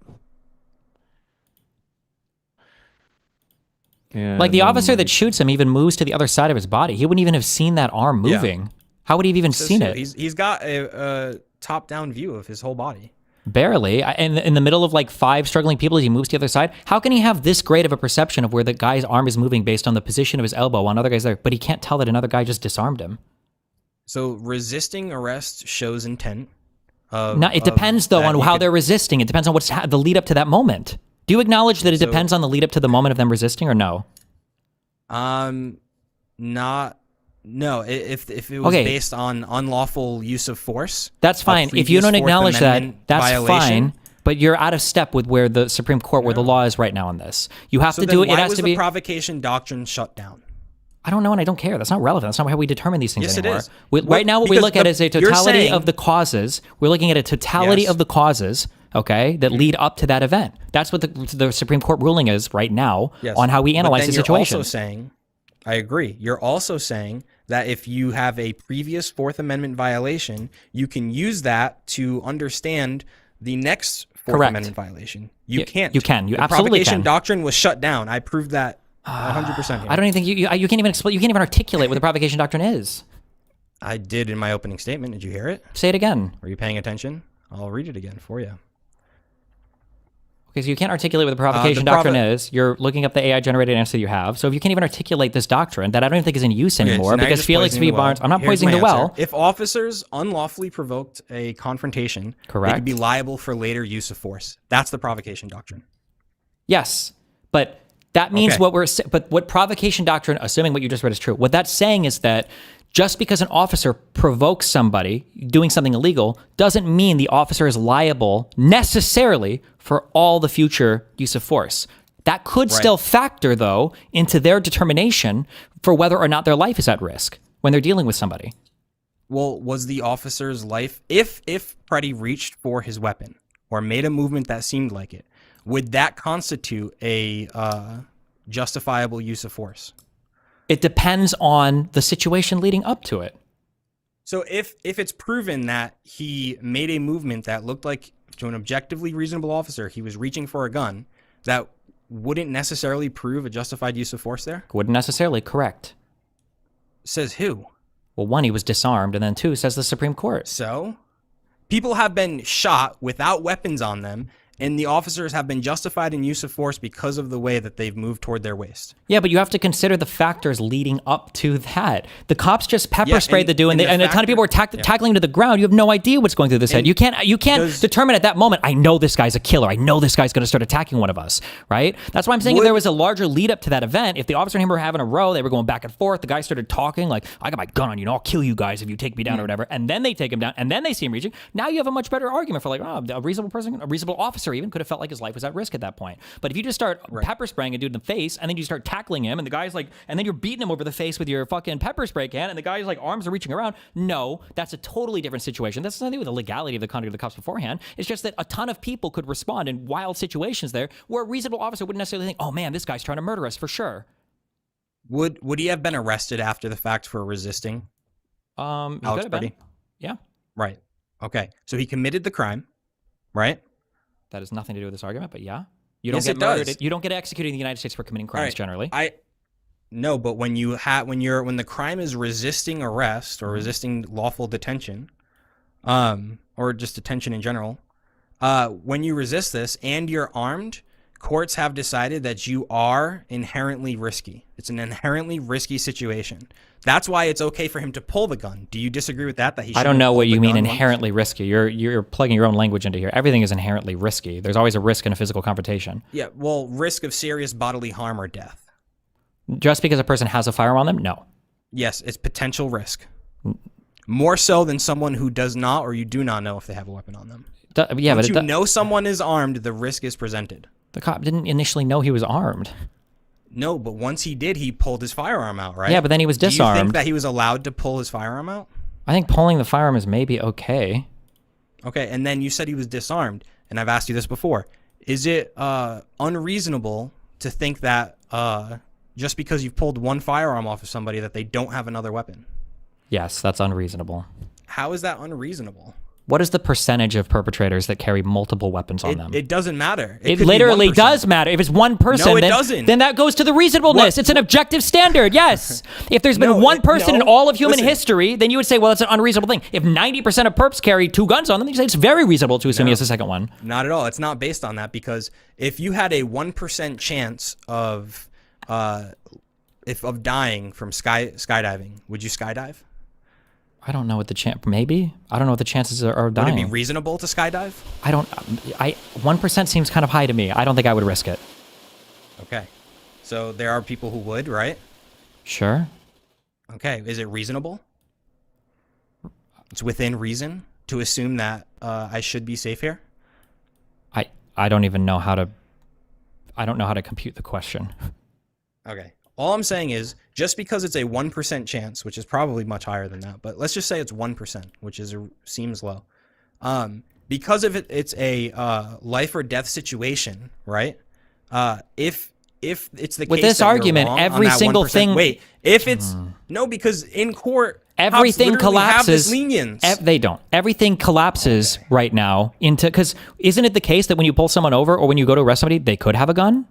And Like the officer that shoots him even moves to the other side of his body. He wouldn't even have seen that arm moving. Yeah. How would he have even seen it? He's got a top-down view of his whole body. Barely. And in the middle of like 5 struggling people as he moves to the other side, how can he have this great of a perception of where the guy's arm is moving based on the position of his elbow while another guy's there? But he can't tell that another guy just disarmed him. So resisting arrest shows intent. It depends though on how they're resisting. It depends on what's the lead up to that moment. Do you acknowledge that it depends on the lead up to the moment of them resisting or no? No. If it was based on unlawful use of force, that's fine. If you don't acknowledge that, that's fine. But you're out of step with where the Supreme Court, where the law is right now on this. You have to do it. It has to be the provocation doctrine shut down. I don't know and I don't care. That's not relevant. That's not how we determine these things Yes, anymore. it is. Right now, what we because look at is a you're totality saying- of the causes. We're looking at a totality Yes. of the causes, okay, that lead up to that event. That's what the Supreme Court ruling is right now Yes. on how we But analyze then the you're situation. also saying, I agree. You're also saying that if you have a previous Fourth Amendment violation, you can use that to understand the next Fourth Correct. Amendment violation. You can't. You can. You the absolutely propagation can. doctrine was shut down. I proved that 100% here. I don't even think you can't even explain. You can't even articulate what the provocation doctrine is. I did in my opening statement. Did you hear it? Say it again. Were you paying attention? I'll read it again for you. Okay, so you can't articulate what the provocation doctrine is. You're looking up the AI generated answer you have. So if you can't even articulate this doctrine that I don't even think is in use anymore, so now you're because just Felix poisoning v. the well. Barnes, I'm not Here's poisoning my the well. answer. If officers unlawfully provoked a confrontation, they Correct. could be liable for later use of force. That's the provocation doctrine. Yes, but that means Okay. what provocation doctrine, assuming what you just read is true, what that's saying is that just because an officer provokes somebody doing something illegal doesn't mean the officer is liable necessarily for all the future use of force. That could Right. still factor, though, into their determination for whether or not their life is at risk when they're dealing with somebody. Well, was the officer's life, if Pretti reached for his weapon or made a movement that seemed like it, would that constitute a justifiable use of force? It depends on the situation leading up to it. So if it's proven that he made a movement that looked like, to an objectively reasonable officer, he was reaching for a gun, that wouldn't necessarily prove a justified use of force there? Wouldn't necessarily, correct. Says who? Well, one, he was disarmed, and then two, says the Supreme Court. So? People have been shot without weapons on them, and the officers have been justified in use of force because of the way that they've moved toward their waist. Yeah, but you have to consider the factors leading up to that. The cops just pepper sprayed the dude, and a ton of people were tackling him to the ground. You have no idea what's going through this head. You can't determine at that moment, I know this guy's a killer. I know this guy's going to start attacking one of us, right? That's why I'm saying if there was a larger lead up to that event, if the officer and him were having a row, they were going back and forth, the guy started talking like, I got my gun on you, and I'll kill you guys if you take me down or whatever, and then they take him down, and then they see him reaching. Now you have a much better argument for like, oh, a reasonable person, a reasonable officer even could have felt like his life was at risk at that point. But if you just start pepper spraying a dude in the face, and then you start tackling him, and the guy's like, and then you're beating him over the face with your fucking pepper spray can, and the guy's like arms are reaching around. No, that's a totally different situation. That's nothing to do with the legality of the conduct of the cops beforehand. It's just that a ton of people could respond in wild situations there where a reasonable officer wouldn't necessarily think, oh man, this guy's trying to murder us for sure. Would he have been arrested after the fact for resisting? He Alex could have been. Pretti? Yeah. Right. Okay. So he committed the crime, right? That has nothing to do with this argument, but yeah. You don't Yes, get it murdered. does. You don't get executed in the United States for committing crimes Right. generally. No, but when when the crime is resisting arrest or resisting lawful detention, or just detention in general, when you resist this and you're armed, courts have decided that you are inherently risky. It's an inherently risky situation. That's why it's okay for him to pull the gun. Do you disagree with that? I don't know what you mean inherently risky. You're plugging your own language into here. Everything is inherently risky. There's always a risk in a physical confrontation. Yeah, well, risk of serious bodily harm or death. Just because a person has a firearm on them? No. Yes, it's potential risk. More so than someone who does not or you do not know if they have a weapon on them. Yeah, Once but you know someone is armed, the risk is presented. The cop didn't initially know he was armed. No, but once he did, he pulled his firearm out, right? Yeah, but then he was Do you think disarmed. that he was allowed to pull his firearm out? I think pulling the firearm is maybe okay. Okay, and then you said he was disarmed, and I've asked you this before. Is it unreasonable to think that just because you've pulled one firearm off of somebody that they don't have another weapon? Yes, that's unreasonable. How is that unreasonable? What is the percentage of perpetrators that carry multiple weapons on them? It doesn't matter. It could be literally 1%. does matter. If it's one person, No, it then, doesn't. then that goes to the reasonableness. It's an objective standard, yes. If there's been one person in no. all of human Listen. history, then you would say, well, it's an unreasonable thing. If 90% of perps carry two guns on them, then you say it's very reasonable to assume he has a second one. Not at all. It's not based on that, because if you had a 1% chance of dying from skydiving, would you skydive? I don't know what the chance. Maybe I don't know what the chances are of dying. Would it be reasonable to skydive? I don't. 1% seems kind of high to me. I don't think I would risk it. Okay, so there are people who would, right? Sure. Okay, is it reasonable? It's within reason to assume that I should be safe here. I don't even know how to. I don't know how to compute the question. Okay. All I'm saying is, just because it's a 1% chance, which is probably much higher than that, but let's just say it's 1%, which seems low. Because of it's a life or death situation, right? If it's the with case this that you're argument, wrong every on that single 1%, thing. Wait, if it's no, because in court, Everything cops literally have this collapses. lenience. They don't. Everything collapses right now into, because isn't it the case that when you pull someone over or when you go to arrest somebody, they could have a gun?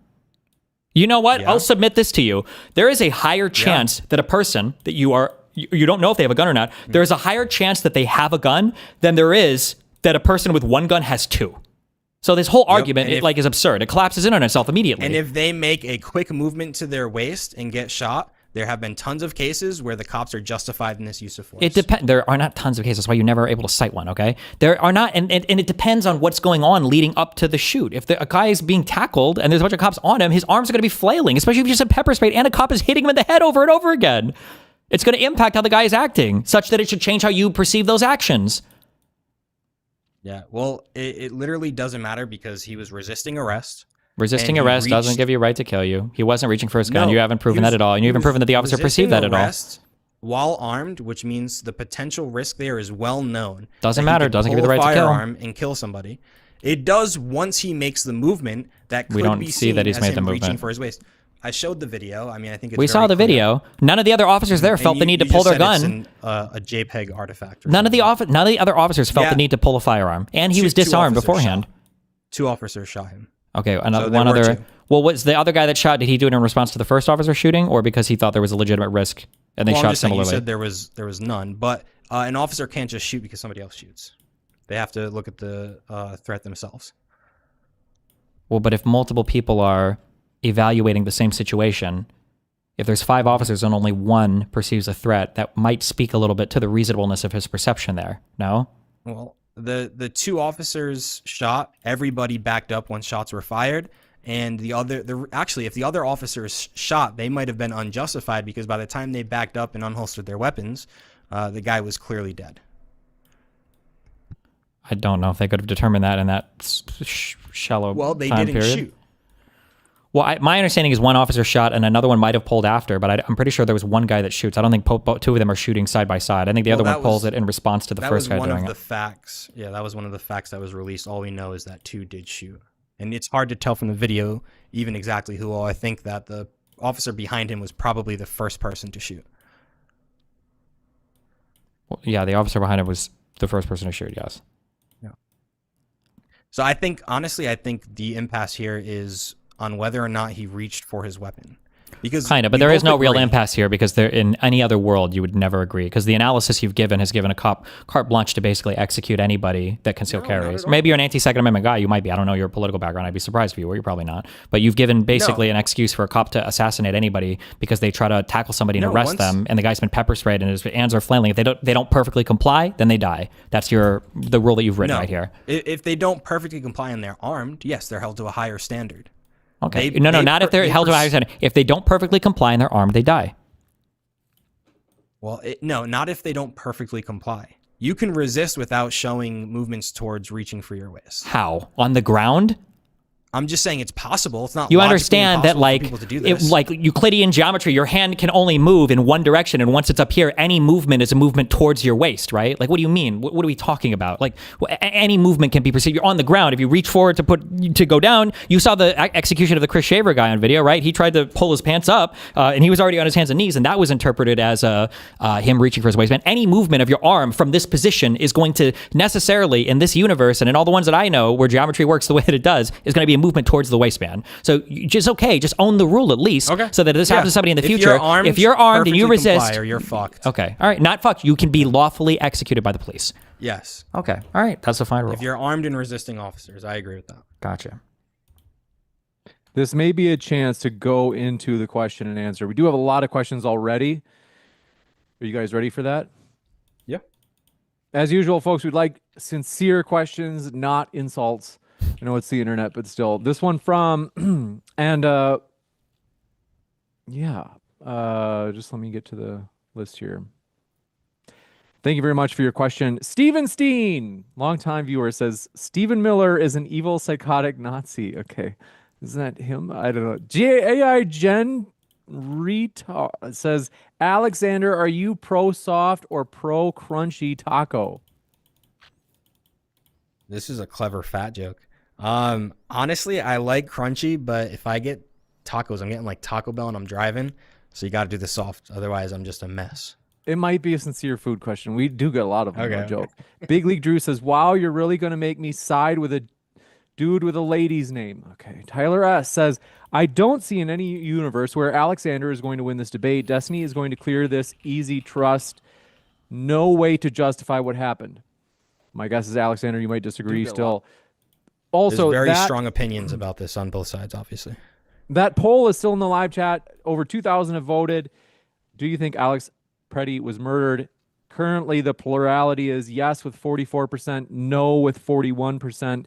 You know what? I'll submit this to you. There is a higher chance that a person that you don't know if they have a gun or not. There is a higher chance that they have a gun than there is that a person with one gun has two. So this whole argument is absurd. It collapses in on itself immediately. And if they make a quick movement to their waist and get shot, there have been tons of cases where the cops are justified in this use of force. It depends. There are not tons of cases. That's why you're never able to cite one, okay? There are not, and it depends on what's going on leading up to the shoot. If a guy is being tackled and there's a bunch of cops on him, his arms are going to be flailing, especially if you just have pepper spray and a cop is hitting him in the head over and over again. It's going to impact how the guy is acting, such that it should change how you perceive those actions. Yeah, well, it literally doesn't matter because he was resisting arrest. Resisting arrest doesn't give you a right to kill you. He wasn't reaching for his gun. You haven't proven that at all. And you haven't proven that the officer perceived that at all. While armed, which means the potential risk there is well known. Doesn't matter. Doesn't give you the right to kill. Firearm and kill somebody. It does once he makes the movement that could we don't be see seen that he's as made him the reaching movement. for his waist. I showed the video. I mean, I think it's we saw the video. None of the other officers there felt the need to pull their gun. A JPEG artifact. None of the other officers felt the need to pull a firearm, and he was disarmed beforehand. Two officers shot him. Okay, one other. Well, was the other guy that shot? Did he do it in response to the first officer shooting, or because he thought there was a legitimate risk and they shot similarly? You said there was none, but an officer can't just shoot because somebody else shoots. They have to look at the threat themselves. Well, but if multiple people are evaluating the same situation, if there's 5 officers and only one perceives a threat, that might speak a little bit to the reasonableness of his perception there. No? Well, the 2 officers shot. Everybody backed up once shots were fired. And actually, if the other officers shot, they might have been unjustified because by the time they backed up and unholstered their weapons, the guy was clearly dead. I don't know if they could have determined that in that shallow Well, they time didn't period. shoot. Well, my understanding is one officer shot and another one might have pulled after, but I'm pretty sure there was one guy that shoots. I don't think 2 of them are shooting side by side. I think the other one pulls it in response to the first guy doing it. That was one of the facts. Yeah, that was one of the facts that was released. All we know is that 2 did shoot. And it's hard to tell from the video even exactly who all. I think that the officer behind him was probably the first person to shoot. Well, yeah, the officer behind him was the first person to shoot, yes. Yeah. So I think, honestly, the impasse here is on whether or not he reached for his weapon. Because kind of, but there is no real impasse here because in any other world you would never agree because the analysis you've given has given a cop carte blanche to basically execute anybody that concealed carries. Maybe you're an anti-Second Amendment guy. You might be. I don't know your political background. I'd be surprised if you were. You're probably not. But you've given basically an excuse for a cop to assassinate anybody because they try to tackle somebody and arrest them, and the guy's been pepper sprayed and his hands are flailing. If they don't perfectly comply, then they die. That's the rule that you've written right here. If they don't perfectly comply and they're armed, yes, they're held to a higher standard. Okay. Not if they're held to a higher standard. If they don't perfectly comply and they're armed, they die. Well, no, not if they don't perfectly comply. You can resist without showing movements towards reaching for your waist. How? On the ground? I'm just saying it's possible. It's not. You understand that, like, like Euclidean geometry, your hand can only move in one direction, and once it's up here, any movement is a movement towards your waist, right? Like, what do you mean? What are we talking about? Like, any movement can be perceived. You're on the ground. If you reach forward to go down, you saw the execution of the Chris Shaver guy on video, right? He tried to pull his pants up, and he was already on his hands and knees, and that was interpreted as him reaching for his waistband. Any movement of your arm from this position is going to necessarily, in this universe and in all the ones that I know where geometry works the way that it does, is going to be a movement towards the waistband. So just own the rule at least, so that if this happens to somebody in the future, if you're armed and you resist, you're fucked. Okay, all right, not fucked. You can be lawfully executed by the police. Yes. Okay, all right, that's a fine rule. If you're armed and resisting officers, I agree with that. Gotcha. This may be a chance to go into the question and answer. We do have a lot of questions already. Are you guys ready for that? Yeah. As usual, folks, we'd like sincere questions, not insults. I know it's the internet, but still. This one from, and just let me get to the list here. Thank you very much for your question. Steven Steen, longtime viewer, says, Stephen Miller is an evil, psychotic Nazi. Okay. Isn't that him? I don't know. GAI Jen Retard says, Alexander, are you pro soft or pro crunchy taco? This is a clever fat joke. Honestly, I like crunchy, but if I get tacos, I'm getting like Taco Bell and I'm driving. So you got to do the soft. Otherwise, I'm just a mess. It might be a sincere food question. We do get a lot of them. Okay, No joke. Big League Drew says, wow, you're really going to make me side with a dude with a lady's name. Okay. Tyler S says, I don't see in any universe where Alexander is going to win this debate. Destiny is going to clear this. Easy trust. No way to justify what happened. My guess is, Alexander, you might disagree still. Also, there's very strong opinions about this on both sides, obviously. That poll is still in the live chat. Over 2,000 have voted. Do you think Alex Pretti was murdered? Currently, the plurality is yes with 44%, no with 41%.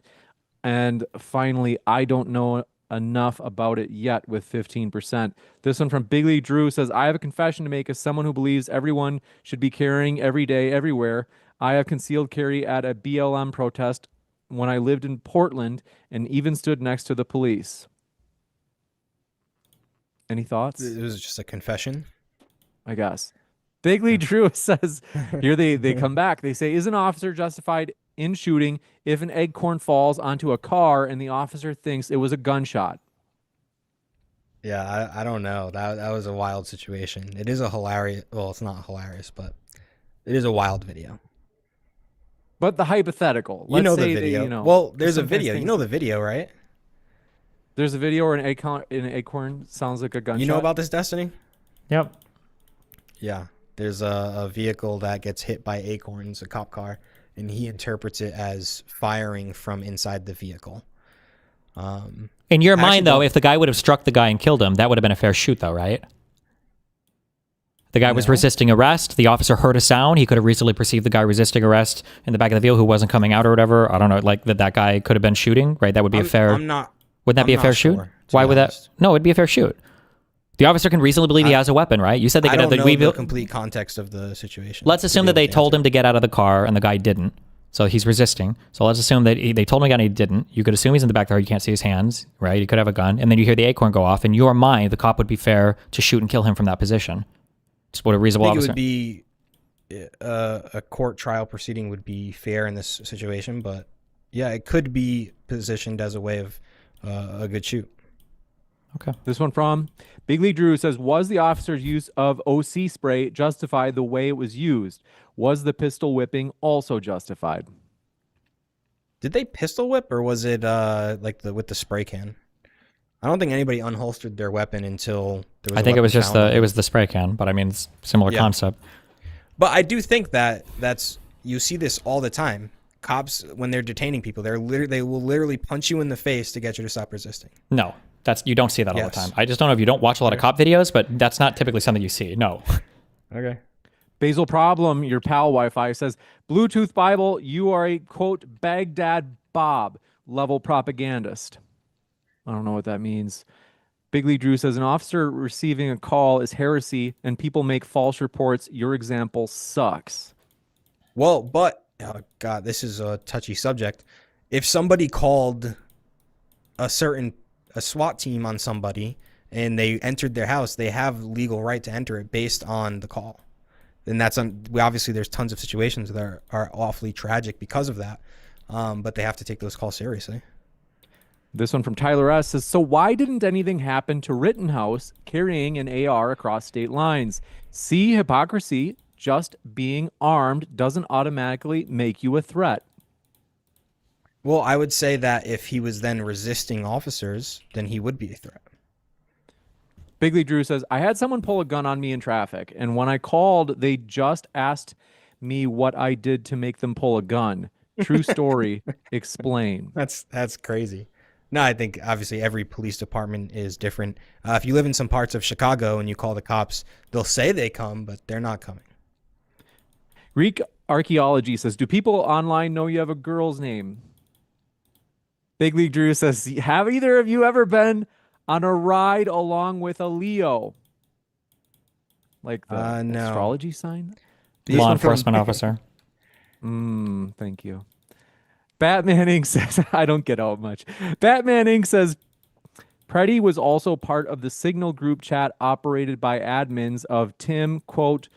And finally, I don't know enough about it yet with 15%. This one from Big League Drew says, I have a confession to make as someone who believes everyone should be carrying every day, everywhere. I have concealed carry at a BLM protest when I lived in Portland and even stood next to the police. Any thoughts? It was just a confession, I guess. Big League Drew says, here they come back. They say, is an officer justified in shooting if an acorn falls onto a car and the officer thinks it was a gunshot? Yeah, I don't know. That was a wild situation. It is a hilarious. Well, it's not hilarious, but it is a wild video. But the hypothetical. You know let's the say video. That, you know, well, there's a sometimes video. You know the video, right? There's a video where an acorn sounds like a gunshot. You know about this, Destiny? Yep. Yeah. There's a vehicle that gets hit by acorns, a cop car, and he interprets it as firing from inside the vehicle. In your mind, though, if the guy would have struck the guy and killed him, that would have been a fair shoot, though, right? The guy was resisting arrest. The officer heard a sound. He could have reasonably perceived the guy resisting arrest in the back of the vehicle who wasn't coming out or whatever. I don't know, like that guy could have been shooting, right? That would be a fair... Wouldn't that be a fair shoot? Why would that... No, it'd be a fair shoot. The officer can reasonably believe he has a weapon, right? You said they I could don't have know the complete context of the situation. Let's assume that they told him to get out of the car and the guy didn't. So he's resisting. So let's assume that they told him again he didn't. You could assume he's in the back there. You can't see his hands, right? He could have a gun. And then you hear the acorn go off. In your mind, the cop would be fair to shoot and kill him from that position. Just what a reasonable officer. I think it would be a court trial proceeding would be fair in this situation. But yeah, it could be positioned as a way of a good shoot. Okay. This one from Big League Drew says, was the officer's use of OC spray justified the way it was used? Was the pistol whipping also justified? Did they pistol whip or was it like with the spray can? I don't think anybody unholstered their weapon until there was I think it was just the spray can, but I mean it's similar concept. But I do think that's you see this all the time. Cops, when they're detaining people, they will literally punch you in the face to get you to stop resisting. No. You don't see that all the time. I just don't know if you don't watch a lot of cop videos, but that's not typically something you see. No. Okay. Basil Problem, your pal Wi-Fi says, Bluetooth Bible, you are a, quote, Baghdad Bob level propagandist. I don't know what that means. Big League Drew says, an officer receiving a call is heresy and people make false reports. Your example sucks. Well, but, oh God, this is a touchy subject. If somebody called a SWAT team on somebody and they entered their house, they have legal right to enter it based on the call. And that's obviously there's tons of situations that are awfully tragic because of that. But they have to take those calls seriously. This one from Tyler S says, so why didn't anything happen to Rittenhouse carrying an AR across state lines? See hypocrisy. Just being armed doesn't automatically make you a threat. Well, I would say that if he was then resisting officers, then he would be a threat. Big League Drew says, I had someone pull a gun on me in traffic, and when I called, they just asked me what I did to make them pull a gun. True story. Explain. That's crazy. No, I think obviously every police department is different. If you live in some parts of Chicago and you call the cops, they'll say they come, but they're not coming. Greek Archaeology says, do people online know you have a girl's name? Big League Drew says, have either of you ever been on a ride along with a Leo? Like the astrology sign? Law enforcement officer. Thank you. Batman Inc. says, I don't get out much. Batman Inc. says, Pretti was also part of the Signal group chat operated by admins of Tim, quote,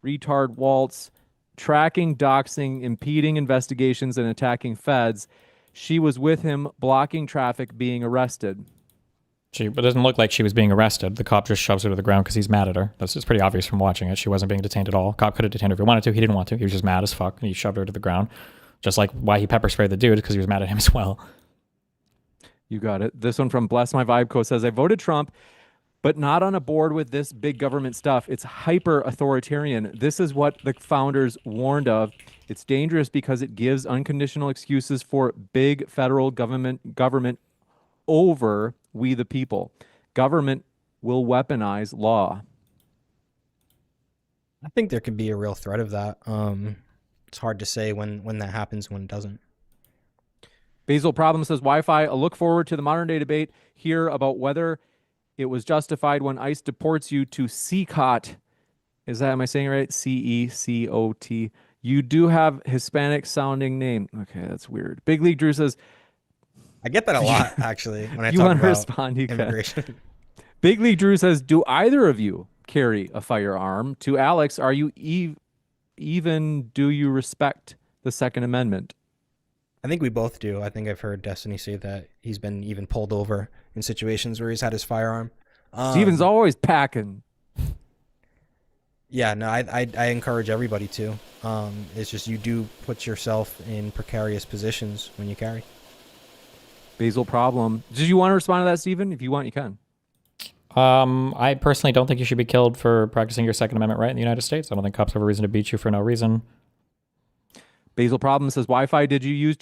retard Waltz, tracking, doxing, impeding investigations, and attacking feds. She was with him, blocking traffic, being arrested. But it doesn't look like she was being arrested. The cop just shoves her to the ground because he's mad at her. That's just pretty obvious from watching it. She wasn't being detained at all. Cop could have detained her if he wanted to. He didn't want to. He was just mad as fuck, and he shoved her to the ground. Just like why he pepper sprayed the dude, because he was mad at him as well. You got it. This one from Bless My Vibe Co. says, I voted Trump, but not on a board with this big government stuff. It's hyper authoritarian. This is what the founders warned of. It's dangerous because it gives unconditional excuses for big federal government over we the people. Government will weaponize law. I think there could be a real threat of that. It's hard to say when that happens, when it doesn't. Basil Problem says, Wi-Fi, I look forward to the modern day debate here about whether it was justified when ICE deports you to CECOT. Is that, am I saying it right? C-E-C-O-T. You do have Hispanic sounding name. Okay, that's weird. Big League Drew says, I get that a lot, actually, when I you talk want to about respond, you immigration. can. Big League Drew says, do either of you carry a firearm? To Alex, are you even do you respect the Second Amendment? I think we both do. I think I've heard Destiny say that he's been even pulled over in situations where he's had his firearm. Steven's always packing. Yeah, no, I encourage everybody to. It's just you do put yourself in precarious positions when you carry. Basil Problem. Did you want to respond to that, Steven? If you want, you can. I personally don't think you should be killed for practicing your Second Amendment right in the United States. I don't think cops have a reason to beat you for no reason. Basil Problem says, Wi-Fi, did you use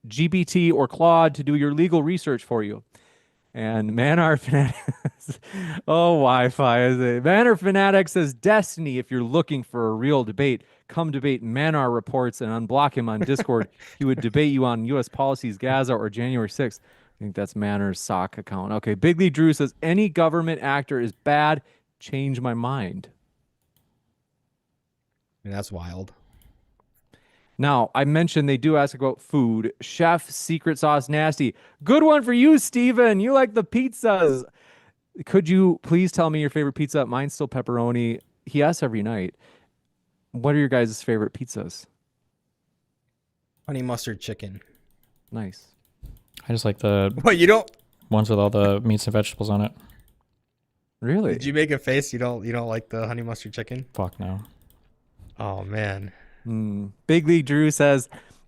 GPT or Claude to do your legal research for you? And Manar Fanatic, oh, Wi-Fi, is it? Manar Fanatic says, Destiny, if you're looking for a real debate, come debate Manar reports and unblock him on Discord. He would debate you on U.S. policies, Gaza, or January 6th. I think that's Manar's sock account. Okay, Big Lee Drew says, any government actor is bad. Change my mind. I mean, that's wild. Now, I mentioned they do ask about food. Chef Secret Sauce Nasty. Good one for you, Steven. You like the pizzas. Could you please tell me your favorite pizza? Mine's still pepperoni. He asks every night. What are your guys' favorite pizzas? Honey mustard chicken. Nice. I just like the What, you don't? ones with all the meats and vegetables on it. Really? Did you make a face? You don't like the honey mustard chicken? Fuck no. Oh man. Big Lee Drew says,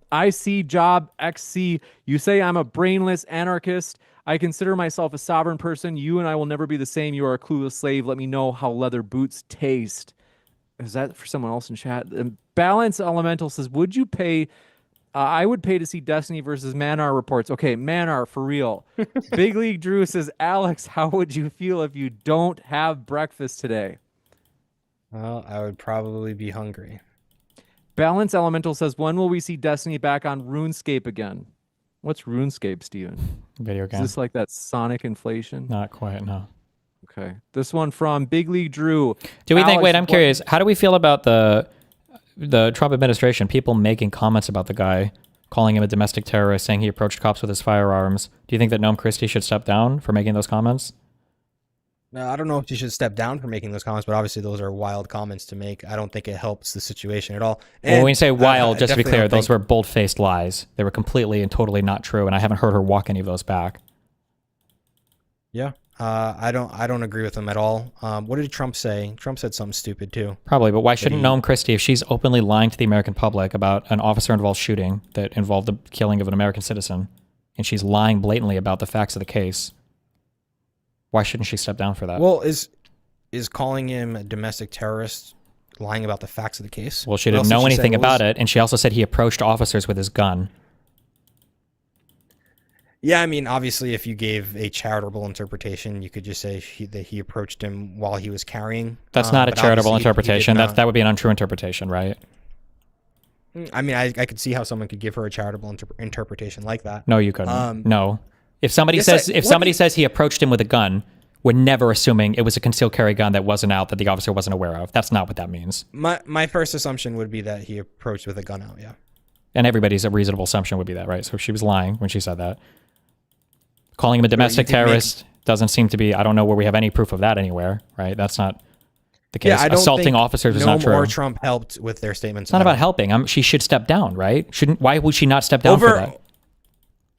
I see job XC. You say I'm a brainless anarchist. I consider myself a sovereign person. You and I will never be the same. You are a clueless slave. Let me know how leather boots taste. Is that for someone else in chat? Balance Elemental says, would you pay? I would pay to see Destiny versus Manar reports. Okay, Manar, for real. Big League Drew says, Alex, how would you feel if you don't have breakfast today? Well, I would probably be hungry. Balance Elemental says, when will we see Destiny back on RuneScape again? What's RuneScape, Steven? Video game. Is this like that Sonic inflation? Not quite, no. Okay. This one from Big League Drew. Do we think, Alex, wait, I'm curious, how do we feel about the Trump administration, people making comments about the guy, calling him a domestic terrorist, saying he approached cops with his firearms? Do you think that Noem Christie should step down for making those comments? No, I don't know if she should step down for making those comments, but obviously those are wild comments to make. I don't think it helps the situation at all. And well, when you say wild, just to be definitely clear, don't those think- were bold-faced lies. They were completely and totally not true, and I haven't heard her walk any of those back. Yeah, I don't agree with them at all. What did Trump say? Trump said something stupid too. Probably, but why shouldn't Noem Christie, if she's openly lying to the American public about an officer-involved shooting that involved the killing of an American citizen, and she's lying blatantly about the facts of the case, why shouldn't she step down for that? Well, is calling him a domestic terrorist lying about the facts of the case? Well, she didn't know anything about it, and she also said he approached officers with his gun. Yeah, I mean, obviously, if you gave a charitable interpretation, you could just say that he approached him while he was carrying. That's not a but charitable obviously he interpretation. did not. That would be an untrue interpretation, right? I mean, I could see how someone could give her a charitable interpretation like that. No, you couldn't. No. If somebody yes, says he approached him with a gun, we're never assuming it was a concealed carry gun that wasn't out, that the officer wasn't aware of. That's not what that means. My first assumption would be that he approached with a gun out, yeah. And everybody's a reasonable assumption would be that, right? So she was lying when she said that. Calling him a domestic terrorist doesn't seem to be. I don't know where we have any proof of that anywhere, right? That's not the case. Yeah, I don't Assaulting think officers is not Noem true. or Trump helped with their statements. It's not about helping. She should step down, right? Why would she not step down for that?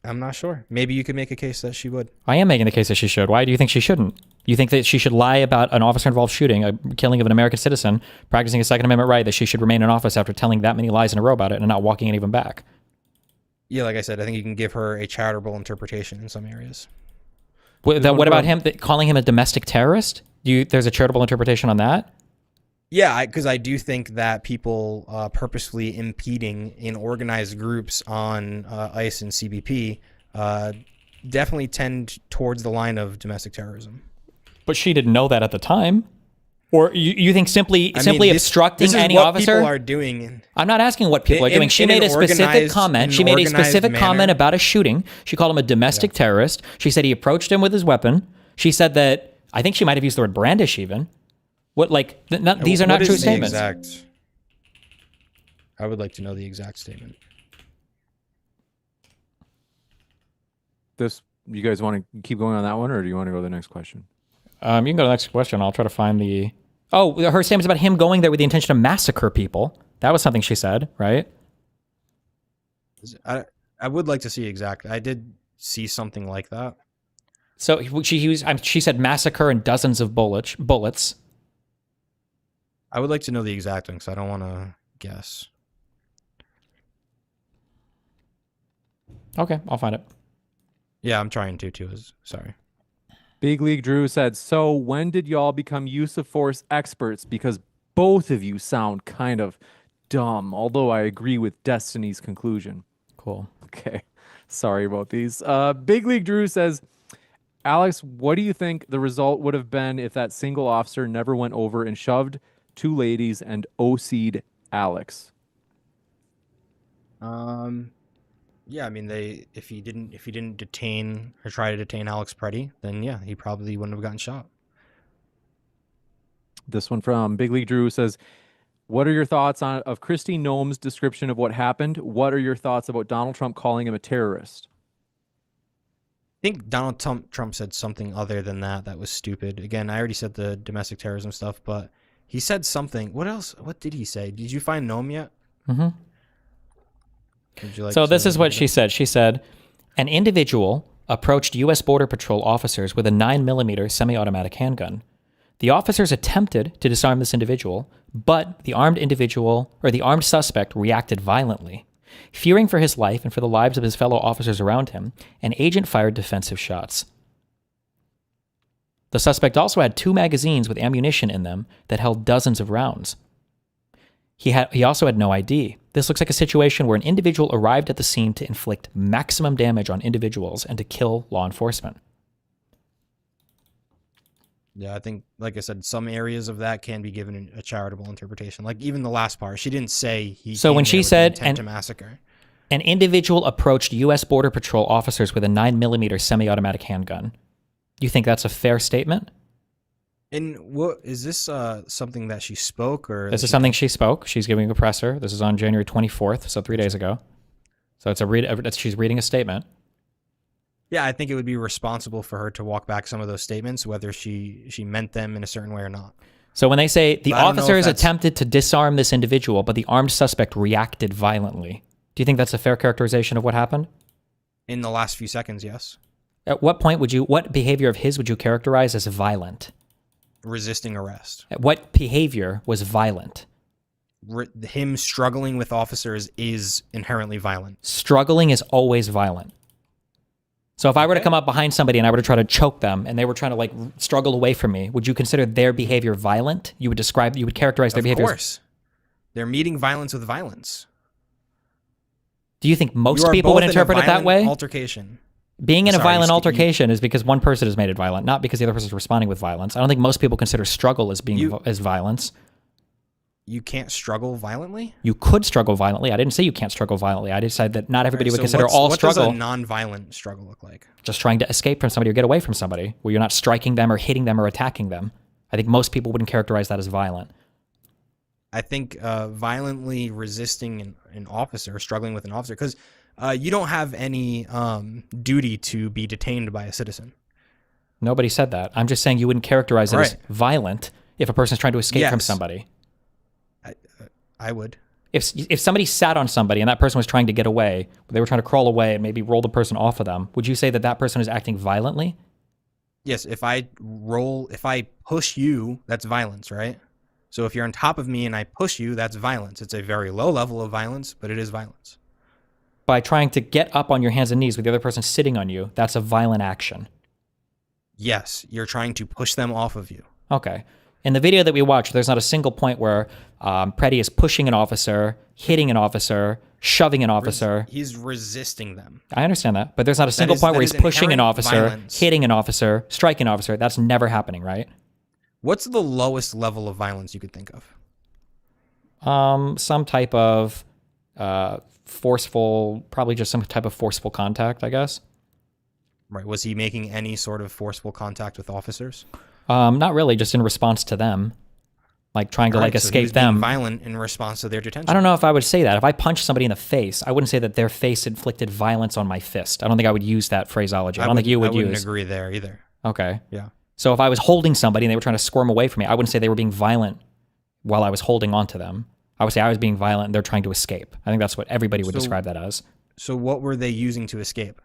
I'm not sure. Maybe you could make a case that she would. I am making the case that she should. Why do you think she shouldn't? You think that she should lie about an officer-involved shooting, a killing of an American citizen, practicing a Second Amendment right, that she should remain in office after telling that many lies in a row about it and not walking it even back? Yeah, like I said, I think you can give her a charitable interpretation in some areas. What about him calling him a domestic terrorist? There's a charitable interpretation on that? Yeah, because I do think that people purposefully impeding in organized groups on ICE and CBP definitely tend towards the line of domestic terrorism. But she didn't know that at the time. Or you think simply obstructing any officer? This is what people are doing. I'm not asking what people are doing. She made a specific comment. She made a specific comment about a shooting. She called him a domestic terrorist. She said he approached him with his weapon. She said that, I think she might have used the word brandish even. These are not true statements. I would like to know the exact statement. You guys want to keep going on that one, or do you want to go to the next question? You can go to the next question. I'll try to find the... Oh, her statements about him going there with the intention to massacre people. That was something she said, right? I would like to see exactly. I did see something like that. So she said massacre and dozens of bullets. I would like to know the exact thing, because I don't want to guess. Okay, I'll find it. Yeah, I'm trying to, too. Sorry. Big League Drew said, so when did y'all become use of force experts? Because both of you sound kind of dumb, although I agree with Destiny's conclusion. Cool. Okay. Sorry about these. Big League Drew says, Alex, what do you think the result would have been if that single officer never went over and shoved two ladies and OC'd Alex? Yeah, I mean, if he didn't detain or try to detain Alex Pretti, then yeah, he probably wouldn't have gotten shot. This one from Big League Drew says, what are your thoughts of Kristi Noem's description of what happened? What are your thoughts about Donald Trump calling him a terrorist? I think Donald Trump said something other than that was stupid. Again, I already said the domestic terrorism stuff, but he said something. What else? What did he say? Did you find Noem yet? Mm-hmm. So this is what she said. She said, an individual approached U.S. Border Patrol officers with a 9mm semi-automatic handgun. The officers attempted to disarm this individual, but the armed suspect reacted violently. Fearing for his life and for the lives of his fellow officers around him, an agent fired defensive shots. The suspect also had 2 magazines with ammunition in them that held dozens of rounds. He also had no ID. This looks like a situation where an individual arrived at the scene to inflict maximum damage on individuals and to kill law enforcement. Yeah, I think, like I said, some areas of that can be given a charitable interpretation. Like even the last part, she didn't say he. So when she said intent to massacre, an individual approached U.S. Border Patrol officers with a 9mm semi-automatic handgun, you think that's a fair statement? And what is this? Something that she spoke, or this is something she spoke? She's giving a presser. This is on January 24th, so 3 days ago. So it's she's reading a statement. Yeah, I think it would be responsible for her to walk back some of those statements, whether she meant them in a certain way or not. So when they say the officers attempted to disarm this individual, but the armed suspect reacted violently, do you think that's a fair characterization of what happened? In the last few seconds, yes. At what point what behavior of his would you characterize as violent? Resisting arrest. What behavior was violent? Him struggling with officers is inherently violent. Struggling is always violent. So if I were to come up behind somebody and I were to try to choke them and they were trying to struggle away from me, would you consider their behavior violent? You would characterize their behavior. Of course. They're meeting violence with violence. Do you think most people would interpret it that way? Altercation. Being in a violent altercation is because one person has made it violent, not because the other person is responding with violence. I don't think most people consider struggle as being as violence. You can't struggle violently? You could struggle violently. I didn't say you can't struggle violently. I decided that not everybody would consider all struggle. What does a non-violent struggle look like? Just trying to escape from somebody or get away from somebody, where you're not striking them or hitting them or attacking them. I think most people wouldn't characterize that as violent. I think violently resisting an officer, struggling with an officer, because you don't have any duty to be detained by a citizen. Nobody said that. I'm just saying you wouldn't characterize it as violent if a person's trying to escape from somebody. I would. If somebody sat on somebody and that person was trying to get away, they were trying to crawl away and maybe roll the person off of them, would you say that that person is acting violently? Yes, if I push you, that's violence, right? So if you're on top of me and I push you, that's violence. It's a very low level of violence, but it is violence. By trying to get up on your hands and knees with the other person sitting on you, that's a violent action. Yes, you're trying to push them off of you. Okay. In the video that we watched, there's not a single point where Pretti is pushing an officer, hitting an officer, shoving an officer. He's resisting them. I understand that, but there's not a single point where he's pushing an officer, hitting an officer, striking an officer. That's never happening, right? What's the lowest level of violence you could think of? Some type of forceful, probably just some type of forceful contact, I guess. Right. Was he making any sort of forceful contact with officers? Not really, just in response to them. Like trying to like escape so them. Being violent in response to their detention. I don't know if I would say that. If I punched somebody in the face, I wouldn't say that their face inflicted violence on my fist. I don't think I would use that phraseology. I don't think you would use. I wouldn't agree there either. Okay. Yeah. So if I was holding somebody and they were trying to squirm away from me, I wouldn't say they were being violent while I was holding on to them. I would say I was being violent and they're trying to escape. I think that's what everybody would describe that as. So what were they using to escape?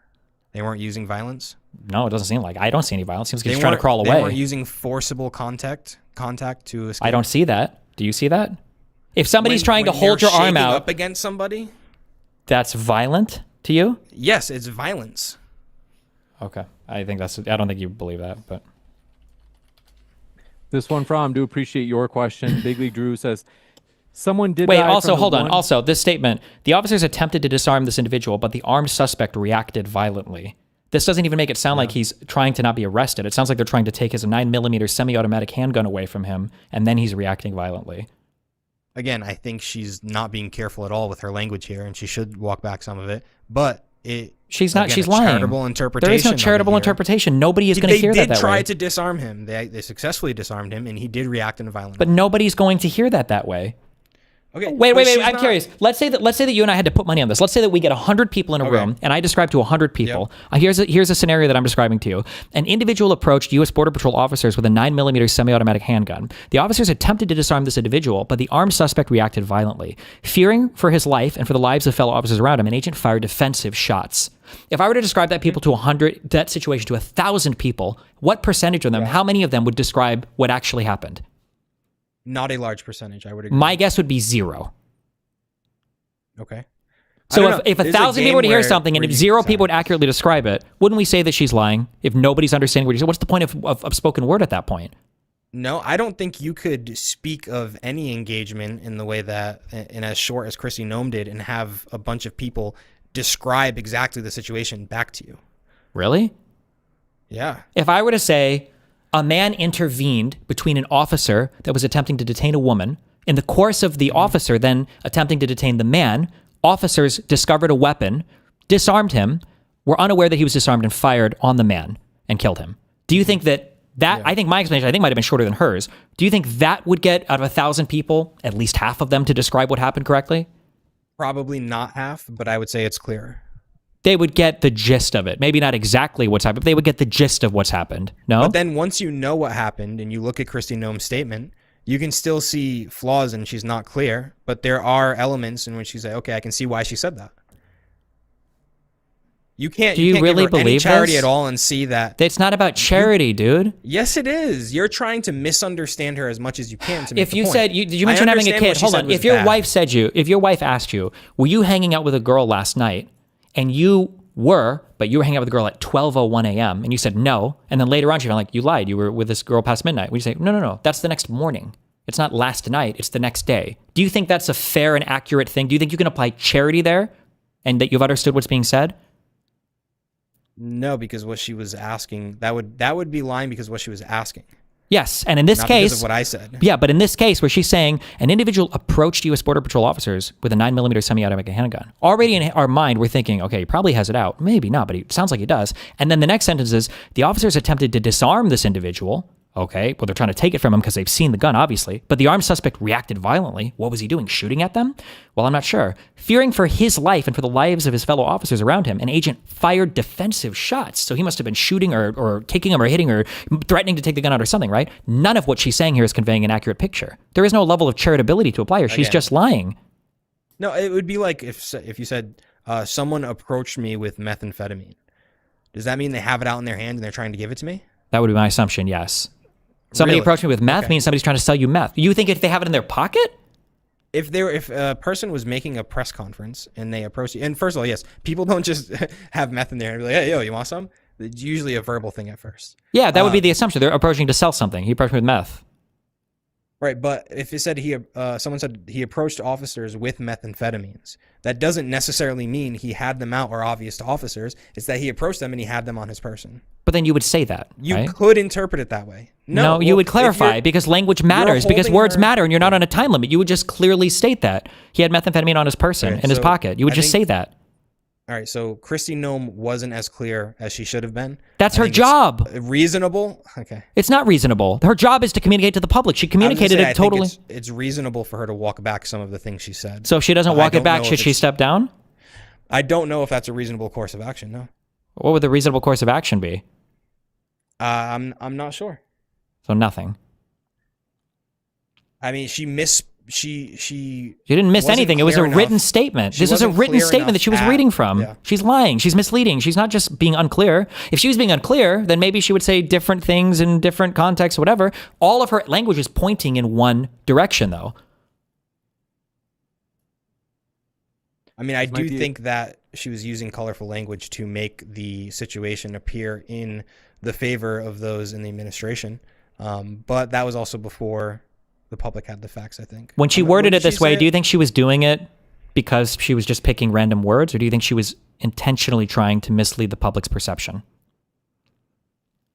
They weren't using violence? No, it doesn't seem like. I don't see any violence. It seems like he's trying to crawl away. They weren't using forcible contact to escape? I don't see that. Do you see that? If somebody's trying to hold your arm out up against somebody, that's violent to you? Yes, it's violence. Okay. I don't think you believe that, but this one from, do appreciate your question. Big League Drew says, someone did wait, die also, from hold on. one- Also, this statement, the officers attempted to disarm this individual, but the armed suspect reacted violently. This doesn't even make it sound like he's trying to not be arrested. It sounds like they're trying to take his 9mm semi-automatic handgun away from him, and then he's reacting violently. Again, I think she's not being careful at all with her language here, and she should walk back some of it. But she's not. Again, she's a lying. Charitable interpretation. There is no charitable interpretation. Nobody is going to hear that way. They did try to disarm him. They successfully disarmed him, and he did react in a violent. But nobody's going to hear that way. Okay. Wait. I'm curious. Let's say that you and I had to put money on this. Let's say that we get 100 people in a room, and I describe to 100 people. Here's a scenario that I'm describing to you. An individual approached U.S. Border Patrol officers with a 9mm semi-automatic handgun. The officers attempted to disarm this individual, but the armed suspect reacted violently. Fearing for his life and for the lives of fellow officers around him, an agent fired defensive shots. If I were to describe that situation to 1,000 people, what percentage of them, how many of them would describe what actually happened? Not a large percentage, I would agree. My guess would be 0. Okay. So if 1,000 people were to hear something and if 0 people would accurately describe it, wouldn't we say that she's lying? If nobody's understanding what you said, what's the point of spoken word at that point? No, I don't think you could speak of any engagement in the way that, in as short as Kristi Noem did, and have a bunch of people describe exactly the situation back to you. Really? Yeah. If I were to say, a man intervened between an officer that was attempting to detain a woman. In the course of the officer then attempting to detain the man, officers discovered a weapon, disarmed him, were unaware that he was disarmed, and fired on the man and killed him. Do you think that I think my explanation, might have been shorter than hers. Do you think that would get out of 1,000 people, at least half of them to describe what happened correctly? Probably not half, but I would say it's clearer. They would get the gist of it. Maybe not exactly what's happened, but they would get the gist of what's happened. No? But then once you know what happened and you look at Kristi Noem's statement, you can still see flaws and she's not clear, but there are elements in which you say, okay, I can see why she said that. You can't, Do you can't really give her any believe charity this? at all and see that. It's not about charity, dude. Yes, it is. You're trying to misunderstand her as much as you can to make If the you point. said, did you mention having a kid? Hold on. If your wife asked you, were you hanging out with a girl last night? And you were, but you were hanging out with a girl at 12:01 a.m. and you said no. And then later on, she was like, you lied. You were with this girl past midnight. We say, no. That's the next morning. It's not last night. It's the next day. Do you think that's a fair and accurate thing? Do you think you can apply charity there and that you've understood what's being said? No, because what she was asking, that would be lying because what she was asking. Yes, and in this Not case, because of what I said. Yeah, but in this case where she's saying an individual approached U.S. Border Patrol officers with a 9mm semi-automatic handgun. Already in our mind, we're thinking, okay, he probably has it out. Maybe not, but it sounds like he does. And then the next sentence is, the officers attempted to disarm this individual. Okay, well, they're trying to take it from him because they've seen the gun, obviously. But the armed suspect reacted violently. What was he doing? Shooting at them? Well, I'm not sure. Fearing for his life and for the lives of his fellow officers around him, an agent fired defensive shots. So he must have been shooting or kicking him or hitting or threatening to take the gun out or something, right? None of what she's saying here is conveying an accurate picture. There is no level of charitability to apply here. She's just lying. No, it would be like if you said someone approached me with methamphetamine. Does that mean they have it out in their hand and they're trying to give it to me? That would be my assumption, yes. Somebody approached me with meth means somebody's trying to sell you meth. You think if they have it in their pocket? If a person was making a press conference and they approach you, and first of all, yes, people don't just have meth in there and be like, hey, yo, you want some? It's usually a verbal thing at first. Yeah, that would be the assumption. They're approaching to sell something. He approached me with meth. Right, but if it said someone said he approached officers with methamphetamines, that doesn't necessarily mean he had them out or obvious to officers. It's that he approached them and he had them on his person. But then you would say that, You could interpret it that way. No, you would clarify because language matters, because words matter, and you're not on a time limit. You would just clearly state that. He had methamphetamine on his person, in his pocket. You would just say that. All right, so Kristi Noem wasn't as clear as she should have been. That's her job. Reasonable? Okay. It's not reasonable. Her job is to communicate to the public. She communicated it totally. It's reasonable for her to walk back some of the things she said. So if she doesn't walk it back, should she step down? I don't know if that's a reasonable course of action, no. What would the reasonable course of action be? I'm not sure. So nothing. I mean, she didn't miss anything. It was a written statement. This was a written statement that she was reading from. Yeah. She's lying. She's misleading. She's not just being unclear. If she was being unclear, then maybe she would say different things in different contexts, whatever. All of her language is pointing in one direction, though. I mean, I do think that she was using colorful language to make the situation appear in the favor of those in the administration. But that was also before the public had the facts, I think. When she worded it this way, do you think she was doing it because she was just picking random words, or do you think she was intentionally trying to mislead the public's perception?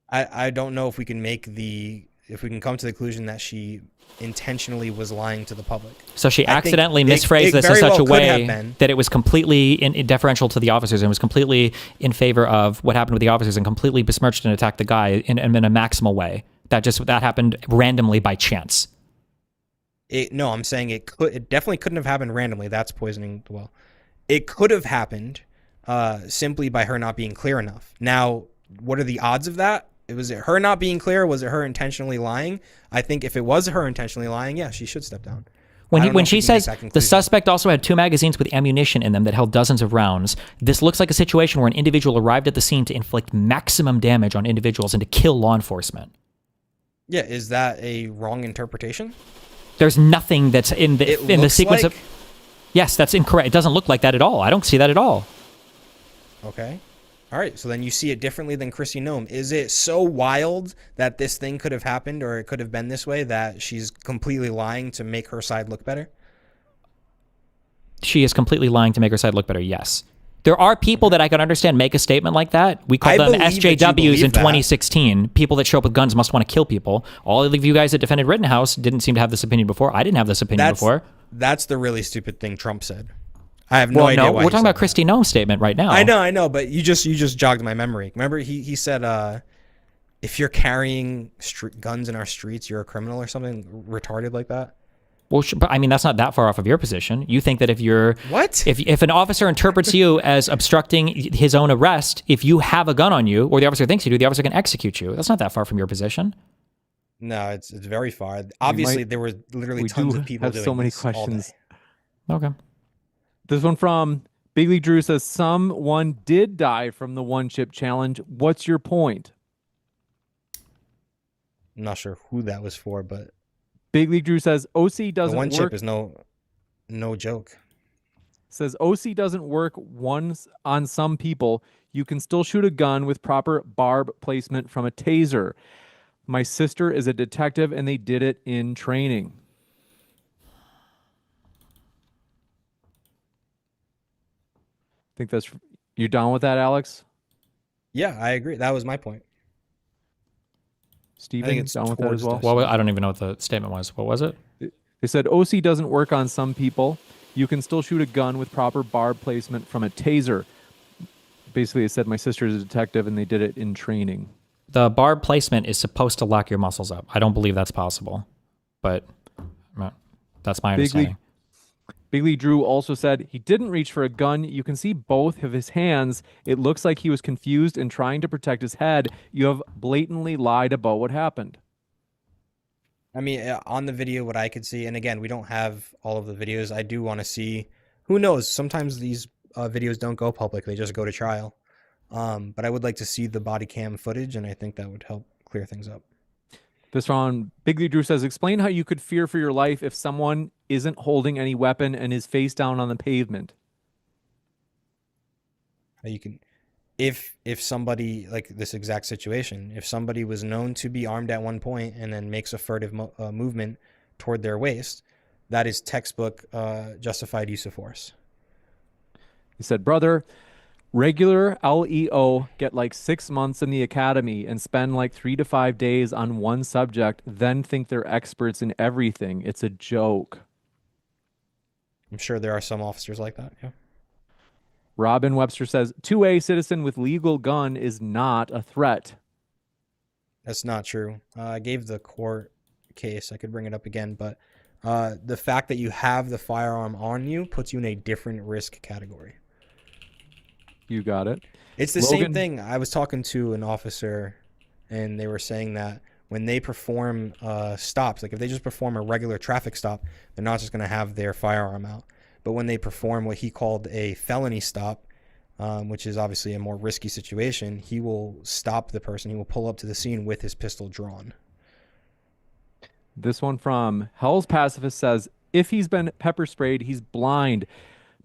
I don't know if we can come to the conclusion that she intentionally was lying to the public. So she accidentally misphrased this in such a way that it was completely deferential to the officers and was completely in favor of what happened with the officers and completely besmirched and attacked the guy in a maximal way. That happened randomly by chance. No, I'm saying it definitely couldn't have happened randomly. That's poisoning the well. It could have happened simply by her not being clear enough. Now, what are the odds of that? Was it her not being clear? Was it her intentionally lying? I think if it was her intentionally lying, yeah, she should step down. When she says the suspect also had 2 magazines with ammunition in them that held dozens of rounds, this looks like a situation where an individual arrived at the scene to inflict maximum damage on individuals and to kill law enforcement. Yeah, is that a wrong interpretation? There's nothing that's in the sequence of... Yes, that's incorrect. It doesn't look like that at all. I don't see that at all. Okay. All right, so then you see it differently than Kristi Noem. Is it so wild that this thing could have happened or it could have been this way that she's completely lying to make her side look better? She is completely lying to make her side look better, yes. There are people that I can understand make a statement like that. We call them SJWs in 2016. People that show up with guns must want to kill people. All of you guys that defended Rittenhouse didn't seem to have this opinion before. I didn't have this opinion before. That's the really stupid thing Trump said. I have no idea why we're talking about Kristi Noem's statement right now. I know, but you just jogged my memory. Remember, he said, if you're carrying guns in our streets, you're a criminal or something retarded like that. Well, but I mean, that's not that far off of your position. You think that if an officer interprets you as obstructing his own arrest, if you have a gun on you, or the officer thinks you do, the officer can execute you. That's not that far from your position. No, it's very far. Obviously, there were literally tons of people doing so many this questions. all day. Okay. This one from Big League Drew says, someone did die from the one chip challenge. What's your point? I'm not sure who that was for, but Big League Drew says OC doesn't work. The one work. chip is no joke. Says OC doesn't work on some people. You can still shoot a gun with proper barb placement from a taser. My sister is a detective and they did it in training. Think that's you down with that, Alex? Yeah, I agree. That was my point. Steven, down with that as well? Well, I don't even know what the statement was. What was it? They said OC doesn't work on some people. You can still shoot a gun with proper barb placement from a taser. Basically, it said my sister is a detective and they did it in training. The barb placement is supposed to lock your muscles up. I don't believe that's possible, but that's my understanding. Big Lee Drew also said he didn't reach for a gun. You can see both of his hands. It looks like he was confused and trying to protect his head. You have blatantly lied about what happened. I mean, on the video, what I could see, and again, we don't have all of the videos. I do want to see, who knows, sometimes these videos don't go public. They just go to trial. But I would like to see the body cam footage, and I think that would help clear things up. This one, Big Lee Drew says, explain how you could fear for your life if someone isn't holding any weapon and is face down on the pavement. You can, if somebody, like this exact situation, if somebody was known to be armed at one point and then makes a furtive movement toward their waist, that is textbook justified use of force. He said, brother, regular LEO get like 6 months in the academy and spend like 3 to 5 days on one subject, then think they're experts in everything. It's a joke. I'm sure there are some officers like that, yeah. Robin Webster says, 2A citizen with legal gun is not a threat. That's not true. I gave the court case. I could bring it up again, but the fact that you have the firearm on you puts you in a different risk category. You got it. It's the same thing. I was talking to an officer, and they were saying that when they perform stops, like if they just perform a regular traffic stop, they're not just going to have their firearm out. But when they perform what he called a felony stop, which is obviously a more risky situation, he will stop the person. He will pull up to the scene with his pistol drawn. This one from Hell's Pacifist says, if he's been pepper sprayed, he's blind.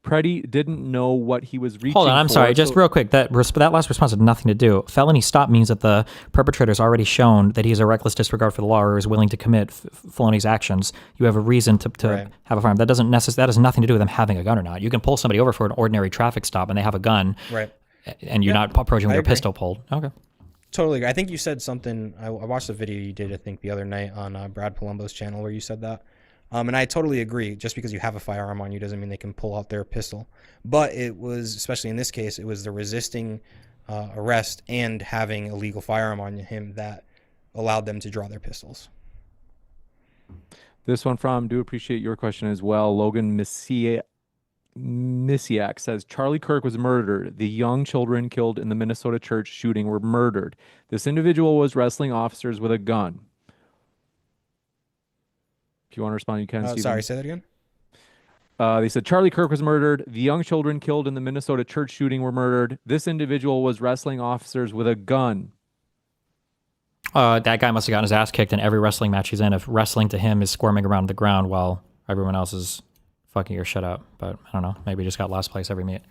Pretti didn't know what he was reaching for. Hold on, I'm sorry. Just real quick, that last response had nothing to do. Felony stop means that the perpetrator has already shown that he has a reckless disregard for the law or is willing to commit felonious actions. You have a reason to have a firearm. That that has nothing to do with them having a gun or not. You can pull somebody over for an ordinary traffic stop and they have a gun, right? And you're not approaching with your pistol pulled. Okay. Totally agree. I think you said something. I watched a video you did, I think, the other night on Brad Palumbo's channel where you said that. And I totally agree. Just because you have a firearm on you doesn't mean they can pull out their pistol. But it was, especially in this case, it was the resisting arrest and having a legal firearm on him that allowed them to draw their pistols. This one from, do appreciate your question as well. Logan Messiak says, Charlie Kirk was murdered. The young children killed in the Minnesota church shooting were murdered. This individual was wrestling officers with a gun. If you want to respond, you can. Sorry, say that again. They said Charlie Kirk was murdered. The young children killed in the Minnesota church shooting were murdered. This individual was wrestling officers with a gun. That guy must have gotten his ass kicked in every wrestling match he's in. If wrestling to him is squirming around the ground while everyone else is fucking your shit up. But I don't know. Maybe he just got last place every meet.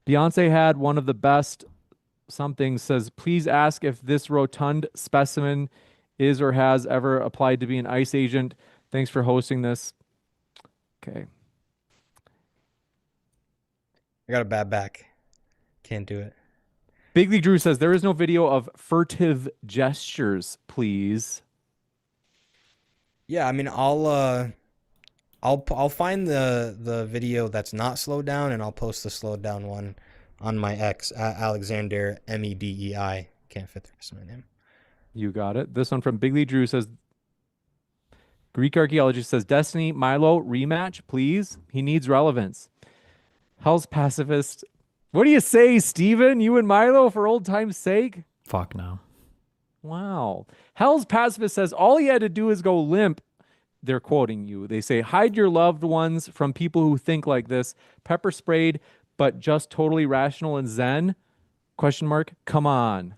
Beyonce had one of the best something. Says, please ask if this rotund specimen is or has ever applied to be an ICE agent. Thanks for hosting this. Okay. I got a bad back. Can't do it. Big Lee Drew says, there is no video of furtive gestures, please. Yeah, I mean, I'll find the video that's not slowed down, and I'll post the slowed down one on my X, Alexander Medei. Can't fit the rest of my name. You got it. This one from Big Lee Drew says, Greek archaeologist says, Destiny, Milo, rematch, please. He needs relevance. Hell's Pacifist. What do you say, Steven? You and Milo for old time's sake? Fuck no. Wow. Hell's Pacifist says, all he had to do is go limp. They're quoting you. They say, hide your loved ones from people who think like this. Pepper sprayed, but just totally rational and zen? Question mark. Come on.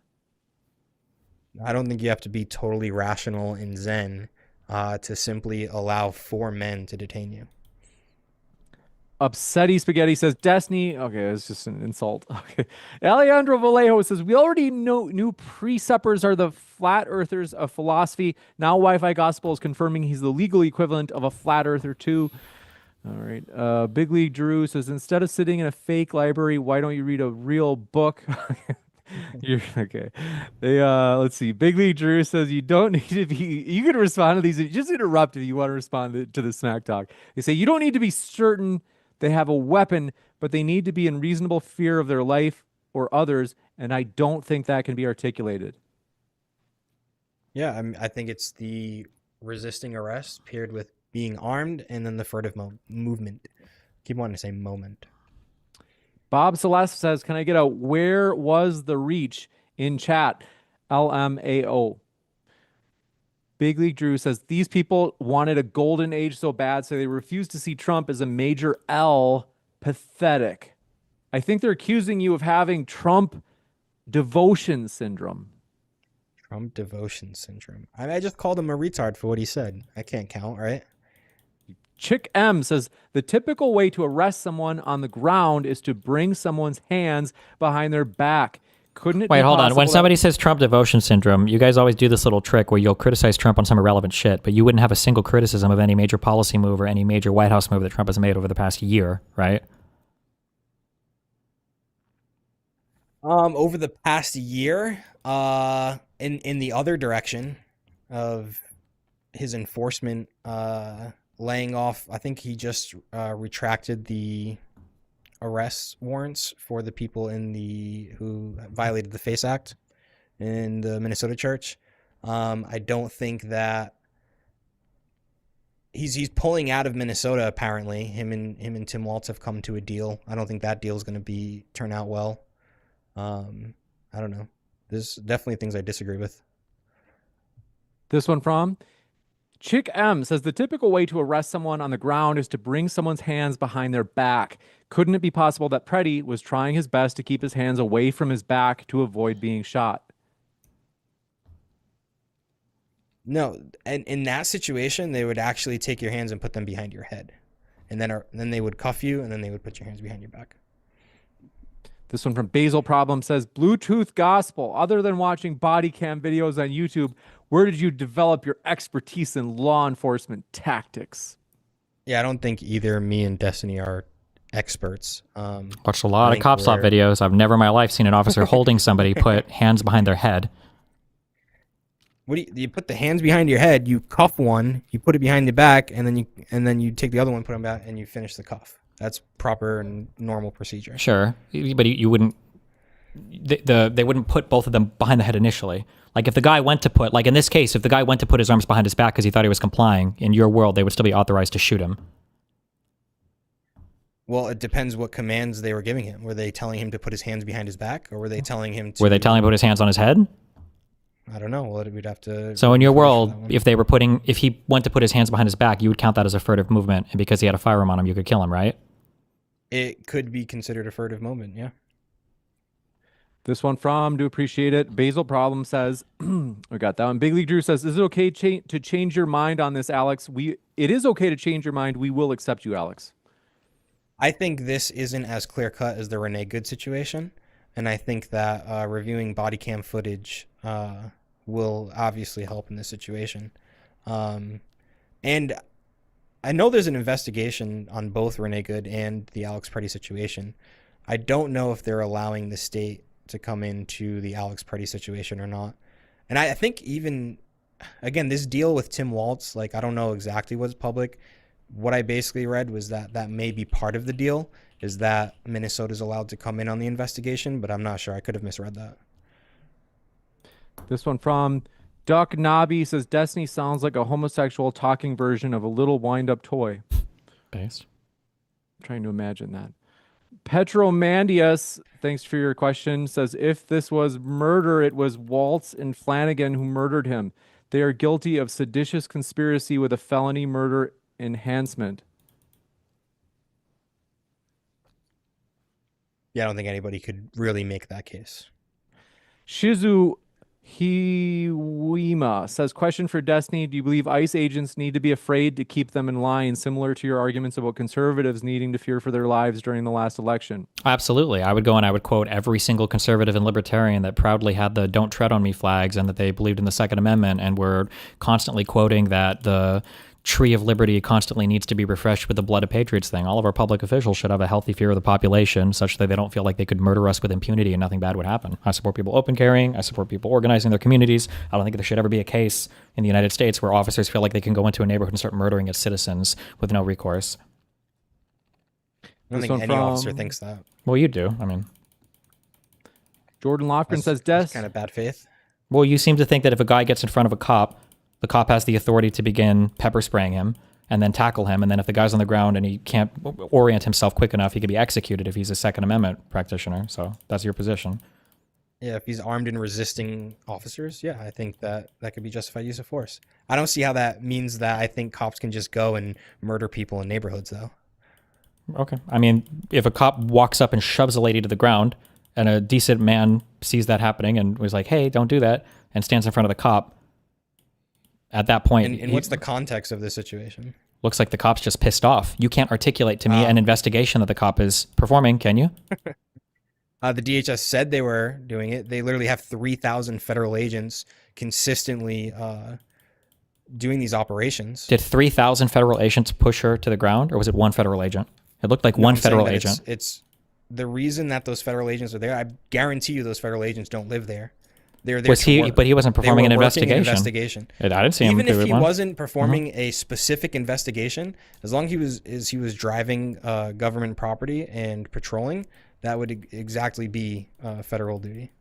I don't think you have to be totally rational and zen to simply allow 4 men to detain you. Upsetty Spaghetti says, Destiny. Okay, it's just an insult. Okay. Alejandro Vallejo says, we already knew presuppers are the flat earthers of philosophy. Now Wi-Fi Gospel is confirming he's the legal equivalent of a flat earther too. All right. Big League Drew says, instead of sitting in a fake library, why don't you read a real book? You're okay. Let's see. Big League Drew says, you don't need to be, you can respond to these. Just interrupt if you want to respond to the smack talk. They say, you don't need to be certain they have a weapon, but they need to be in reasonable fear of their life or others, and I don't think that can be articulated. Yeah, I think it's the resisting arrest paired with being armed, and then the furtive movement. Keep wanting to say moment. Bob Celeste says, can I get a where was the reach in chat? LMAO. Big League Drew says, these people wanted a golden age so bad, so they refused to see Trump as a major L. Pathetic. I think they're accusing you of having Trump devotion syndrome. Trump devotion syndrome. I just called him a retard for what he said. I can't count, right? Chick M says, the typical way to arrest someone on the ground is to bring someone's hands behind their back. Couldn't it Wait, be hold on. When possible somebody says Trump devotion syndrome, you guys always do this little trick where you'll criticize Trump on some irrelevant shit, but you wouldn't have a single criticism of any major policy move or any major White House move that Trump has made over the past year, right? Over the past year, in the other direction of his enforcement, laying off, I think he just retracted the arrest warrants for the people who violated the FACE Act in the Minnesota church. I don't think that he's pulling out of Minnesota. Apparently, him and Tim Walz have come to a deal. I don't think that deal is going to turn out well. I don't know. There's definitely things I disagree with. This one from Chick M says, the typical way to arrest someone on the ground is to bring someone's hands behind their back. Couldn't it be possible that Pretti was trying his best to keep his hands away from his back to avoid being shot? No, and in that situation, they would actually take your hands and put them behind your head, and then they would cuff you, and then they would put your hands behind your back. This one from Basil Problem says, Bluetooth gospel. Other than watching body cam videos on YouTube, where did you develop your expertise in law enforcement tactics? Yeah, I don't think either me and Destiny are experts. Watched a lot of cop slop videos. I've never in my life seen an officer holding somebody put hands behind their head. What do you put the hands behind your head? You cuff one, you put it behind the back, and then you take the other one, put them back, and you finish the cuff. That's proper and normal procedure. Sure, but you wouldn't. They wouldn't put both of them behind the head initially. Like if the guy went to put, like in this case, if the guy went to put his arms behind his back because he thought he was complying, in your world, they would still be authorized to shoot him. Well, it depends what commands they were giving him. Were they telling him to put his hands behind his back, or were they telling him to... Were they telling him to put his hands on his head? I don't know. Well, we'd have to... So in your world, if he went to put his hands behind his back, you would count that as a furtive movement, and because he had a firearm on him, you could kill him, right? It could be considered a furtive moment, yeah. This one from, do appreciate it. Basil Problem says, we got that one. Big League Drew says, is it okay to change your mind on this, Alex? It is okay to change your mind. We will accept you, Alex. I think this isn't as clear-cut as the Renee Good situation, and I think that reviewing body cam footage will obviously help in this situation. And I know there's an investigation on both Renee Good and the Alex Pretti situation. I don't know if they're allowing the state to come into the Alex Pretti situation or not. And I think even, again, this deal with Tim Walz, like I don't know exactly what's public. What I basically read was that may be part of the deal, is that Minnesota's allowed to come in on the investigation, but I'm not sure. I could have misread that. This one from Duck Nobby says, Destiny sounds like a homosexual talking version of a little wind-up toy. Based. I'm trying to imagine that. Petromandius, thanks for your question, says, if this was murder, it was Waltz and Flanagan who murdered him. They are guilty of seditious conspiracy with a felony murder enhancement. Yeah, I don't think anybody could really make that case. Shizu Hiwima says, question for Destiny. Do you believe ICE agents need to be afraid to keep them in line, similar to your arguments about conservatives needing to fear for their lives during the last election? Absolutely. I would go and I would quote every single conservative and libertarian that proudly had the "Don't Tread on Me" flags and that they believed in the Second Amendment and were constantly quoting that the tree of liberty constantly needs to be refreshed with the blood of patriots thing. All of our public officials should have a healthy fear of the population such that they don't feel like they could murder us with impunity and nothing bad would happen. I support people open carrying. I support people organizing their communities. I don't think there should ever be a case in the United States where officers feel like they can go into a neighborhood and start murdering its citizens with no recourse. I don't think any officer thinks that. Well, you do. I mean, Jordan Lofgren says, That's kind of bad faith. Well, you seem to think that if a guy gets in front of a cop, the cop has the authority to begin pepper spraying him and then tackle him. And then if the guy's on the ground and he can't orient himself quick enough, he could be executed if he's a Second Amendment practitioner. So that's your position. Yeah, if he's armed and resisting officers, yeah, I think that could be justified use of force. I don't see how that means that I think cops can just go and murder people in neighborhoods, though. Okay. I mean, if a cop walks up and shoves a lady to the ground and a decent man sees that happening and was like, hey, don't do that, and stands in front of the cop, at that point... And what's the context of this situation? Looks like the cop's just pissed off. You can't articulate to me an investigation that the cop is performing, can you? The DHS said they were doing it. They literally have 3,000 federal agents consistently doing these operations. Did 3,000 federal agents push her to the ground, or was it one federal agent? It looked like one federal agent. It's the reason that those federal agents are there. I guarantee you those federal agents don't live there. They're there to work. But he wasn't performing an investigation. I didn't see him Even do if he one. wasn't performing a specific investigation, as long as he was driving government property and patrolling, that would exactly be federal duty.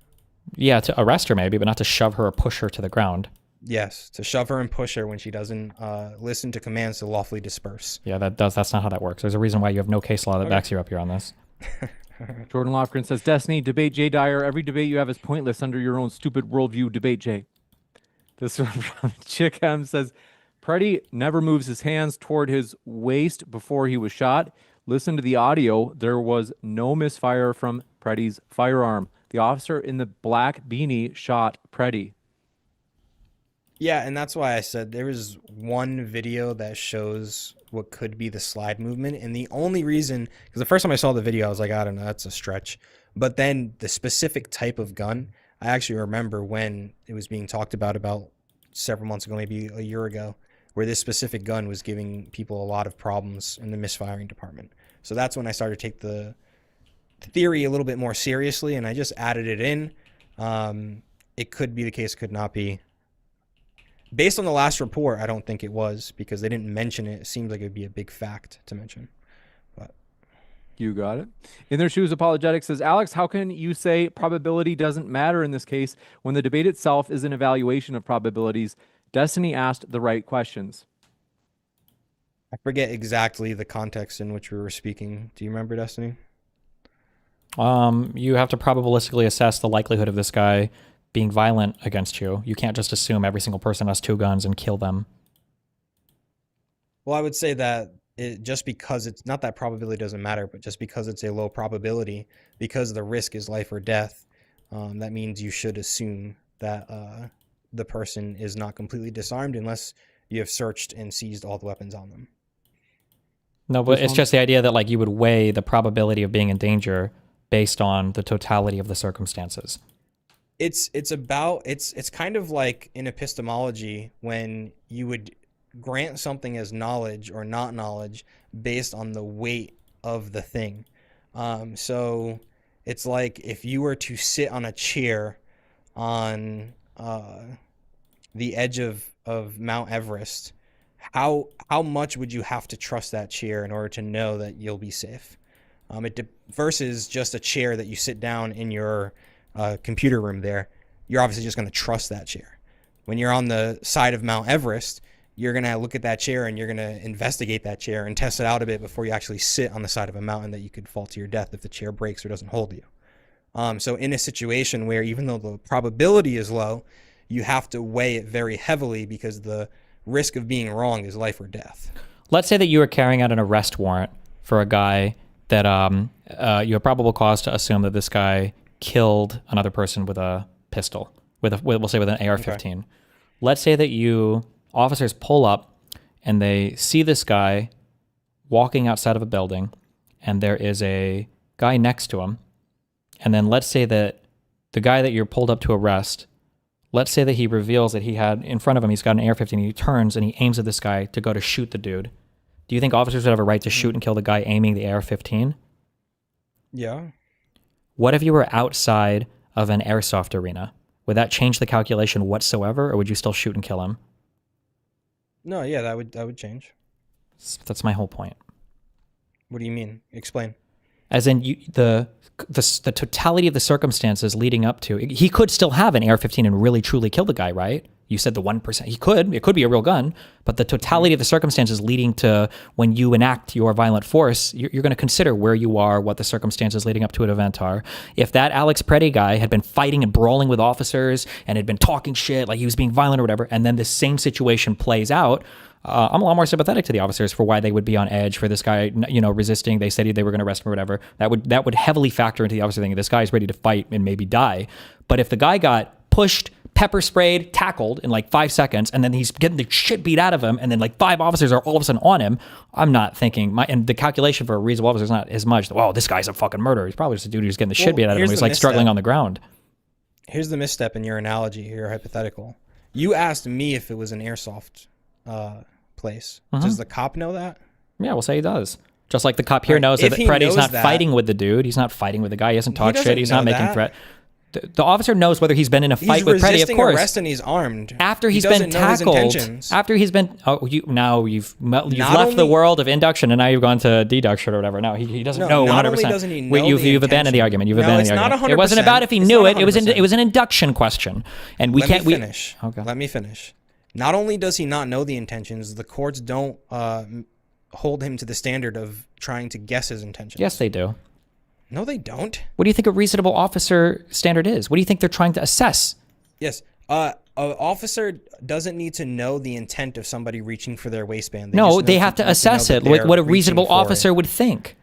Yeah, to arrest her maybe, but not to shove her or push her to the ground. Yes, to shove her and push her when she doesn't listen to commands to lawfully disperse. Yeah, that's not how that works. There's a reason why you have no case law that backs you up here on this. Jordan Lofgren says, Destiny, debate Jay Dyer. Every debate you have is pointless under your own stupid worldview. Debate Jay. This one from Chick M says, Pretti never moves his hands toward his waist before he was shot. Listen to the audio. There was no misfire from Pretti's firearm. The officer in the black beanie shot Pretti. Yeah, and that's why I said there is one video that shows what could be the slide movement. And the only reason, because the first time I saw the video, I was like, I don't know, that's a stretch. But then the specific type of gun, I actually remember when it was being talked about several months ago, maybe a year ago, where this specific gun was giving people a lot of problems in the misfiring department. So that's when I started to take the theory a little bit more seriously, and I just added it in. It could be the case, could not be. Based on the last report, I don't think it was, because they didn't mention it. It seems like it would be a big fact to mention. But you got it. In Their Shoes Apologetics says, Alex, how can you say probability doesn't matter in this case when the debate itself is an evaluation of probabilities? Destiny asked the right questions. I forget exactly the context in which we were speaking. Do you remember, Destiny? You have to probabilistically assess the likelihood of this guy being violent against you. You can't just assume every single person has 2 guns and kill them. Well, I would say that just because it's not that probability doesn't matter, but just because it's a low probability, because the risk is life or death, that means you should assume that the person is not completely disarmed unless you have searched and seized all the weapons on them. No, but it's just the idea that like you would weigh the probability of being in danger based on the totality of the circumstances. It's kind of like in epistemology when you would grant something as knowledge or not knowledge based on the weight of the thing. So it's like if you were to sit on a chair on the edge of Mount Everest, how much would you have to trust that chair in order to know that you'll be safe? Versus just a chair that you sit down in your computer room there, you're obviously just going to trust that chair. When you're on the side of Mount Everest, you're going to look at that chair and you're going to investigate that chair and test it out a bit before you actually sit on the side of a mountain that you could fall to your death if the chair breaks or doesn't hold you. So in a situation where even though the probability is low, you have to weigh it very heavily because the risk of being wrong is life or death. Let's say that you are carrying out an arrest warrant for a guy that you have probable cause to assume that this guy killed another person with a pistol, we'll say with an AR-15. Okay. Let's say that officers pull up and they see this guy walking outside of a building and there is a guy next to him. And then let's say that the guy that you're pulled up to arrest, let's say that he reveals that he had in front of him, he's got an AR-15, and he turns and he aims at this guy to go to shoot the dude. Do you think officers would have a right to shoot and kill the guy aiming the AR-15? Yeah. What if you were outside of an airsoft arena? Would that change the calculation whatsoever, or would you still shoot and kill him? No, yeah, that would change. That's my whole point. What do you mean? Explain. As in the totality of the circumstances leading up to, he could still have an AR-15 and really truly kill the guy, right? You said the 1%. It could be a real gun, but the totality of the circumstances leading to when you enact your violent force, you're going to consider where you are, what the circumstances leading up to an event are. If that Alex Pretti guy had been fighting and brawling with officers and had been talking shit, like he was being violent or whatever, and then the same situation plays out, I'm a lot more sympathetic to the officers for why they would be on edge for this guy, resisting. They said they were going to arrest him or whatever. That would heavily factor into the officer thinking this guy's ready to fight and maybe die. But if the guy got pushed, pepper sprayed, tackled in like 5 seconds, and then he's getting the shit beat out of him, and then like 5 officers are all of a sudden on him, I'm not thinking, and the calculation for a reasonable officer is not as much, oh, this guy's a fucking murderer. He's probably just a dude who's getting the shit beat out of him. He's like struggling on the ground. Here's the misstep in your analogy, your hypothetical. You asked me if it was an airsoft place. Does the cop know that? Yeah, we'll say he does. Just like the cop here knows that Pretti's not fighting with the dude. He's not fighting with the guy. He hasn't talked shit. He's not making threat. The officer knows whether he's been in a fight with Pretti, of course. Arrest and he's armed. After he's been tackled, after he's been, you've left the world of induction and now you've gone to deduction or whatever. No, he doesn't know 100%. Not only doesn't he know you've abandoned the argument. You've abandoned the argument. It wasn't about if he knew it. It was an induction question, and we can't. Finish. Okay. Let me finish. Not only does he not know the intentions, the courts don't hold him to the standard of trying to guess his intentions. Yes, they do. No, they don't. What do you think a reasonable officer standard is? What do you think they're trying to assess? Yes. An officer doesn't need to know the intent of somebody reaching for their waistband. They have to assess it, what a reasonable officer would think.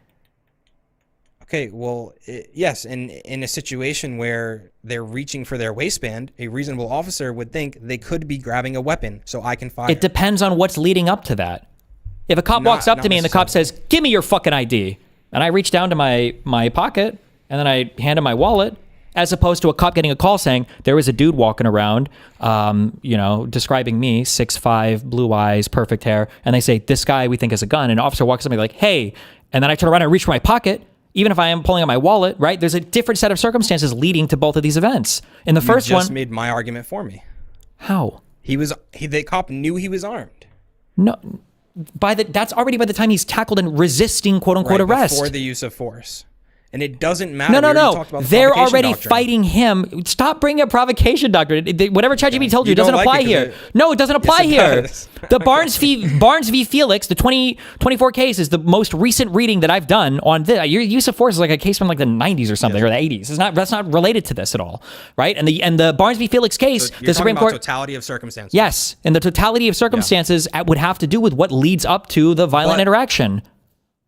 Okay, well, yes, in a situation where they're reaching for their waistband, a reasonable officer would think they could be grabbing a weapon, so I can fire. It depends on what's leading up to that. If a cop walks up to me and the cop says, "Give me your fucking ID," and I reach down to my pocket and then I hand him my wallet, as opposed to a cop getting a call saying there was a dude walking around, describing me, 6'5", blue eyes, perfect hair, and they say, this guy we think has a gun, and an officer walks up to me like, hey, and then I turn around and reach for my pocket, even if I am pulling out my wallet, right? There's a different set of circumstances leading to both of these events. In the first one... You just made my argument for me. How? The cop knew he was armed. No... that's already by the time he's tackled and resisting quote unquote arrest. Before the use of force. And it doesn't matter. No. They're already fighting him. Stop bringing up provocation doctrine. Whatever ChatGPT told you, it doesn't apply here. No, it doesn't apply here. The Barnes v. Felix, the 2024 case is the most recent reading that I've done on this. Your use of force is like a case from like the 90s or something, or the 80s. That's not related to this at all, right? And the Barnes v. Felix case, the Supreme Court. Totality of circumstances. Yes, and the totality of circumstances would have to do with what leads up to the violent interaction.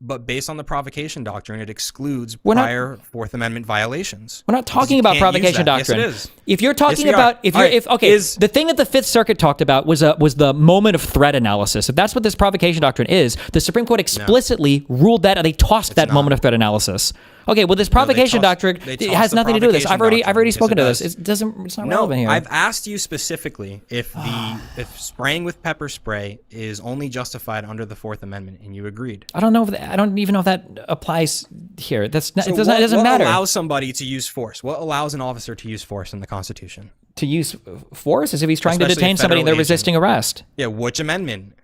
But based on the provocation doctrine, it excludes prior Fourth Amendment violations. We're not talking about provocation doctrine. Yes, it is. If you're talking about, the thing that the Fifth Circuit talked about was the moment of threat analysis. If that's what this provocation doctrine is, the Supreme Court explicitly ruled that, and they tossed that moment of threat analysis. Okay, well, this provocation doctrine has nothing to do with this. I've already spoken to this. It's not relevant here. I've asked you specifically if spraying with pepper spray is only justified under the Fourth Amendment, and you agreed. I don't know. I don't even know if that applies here. It doesn't matter. What allows somebody to use force? What allows an officer to use force in the Constitution? To use force as if he's trying to detain somebody and they're resisting arrest. Yeah, which amendment?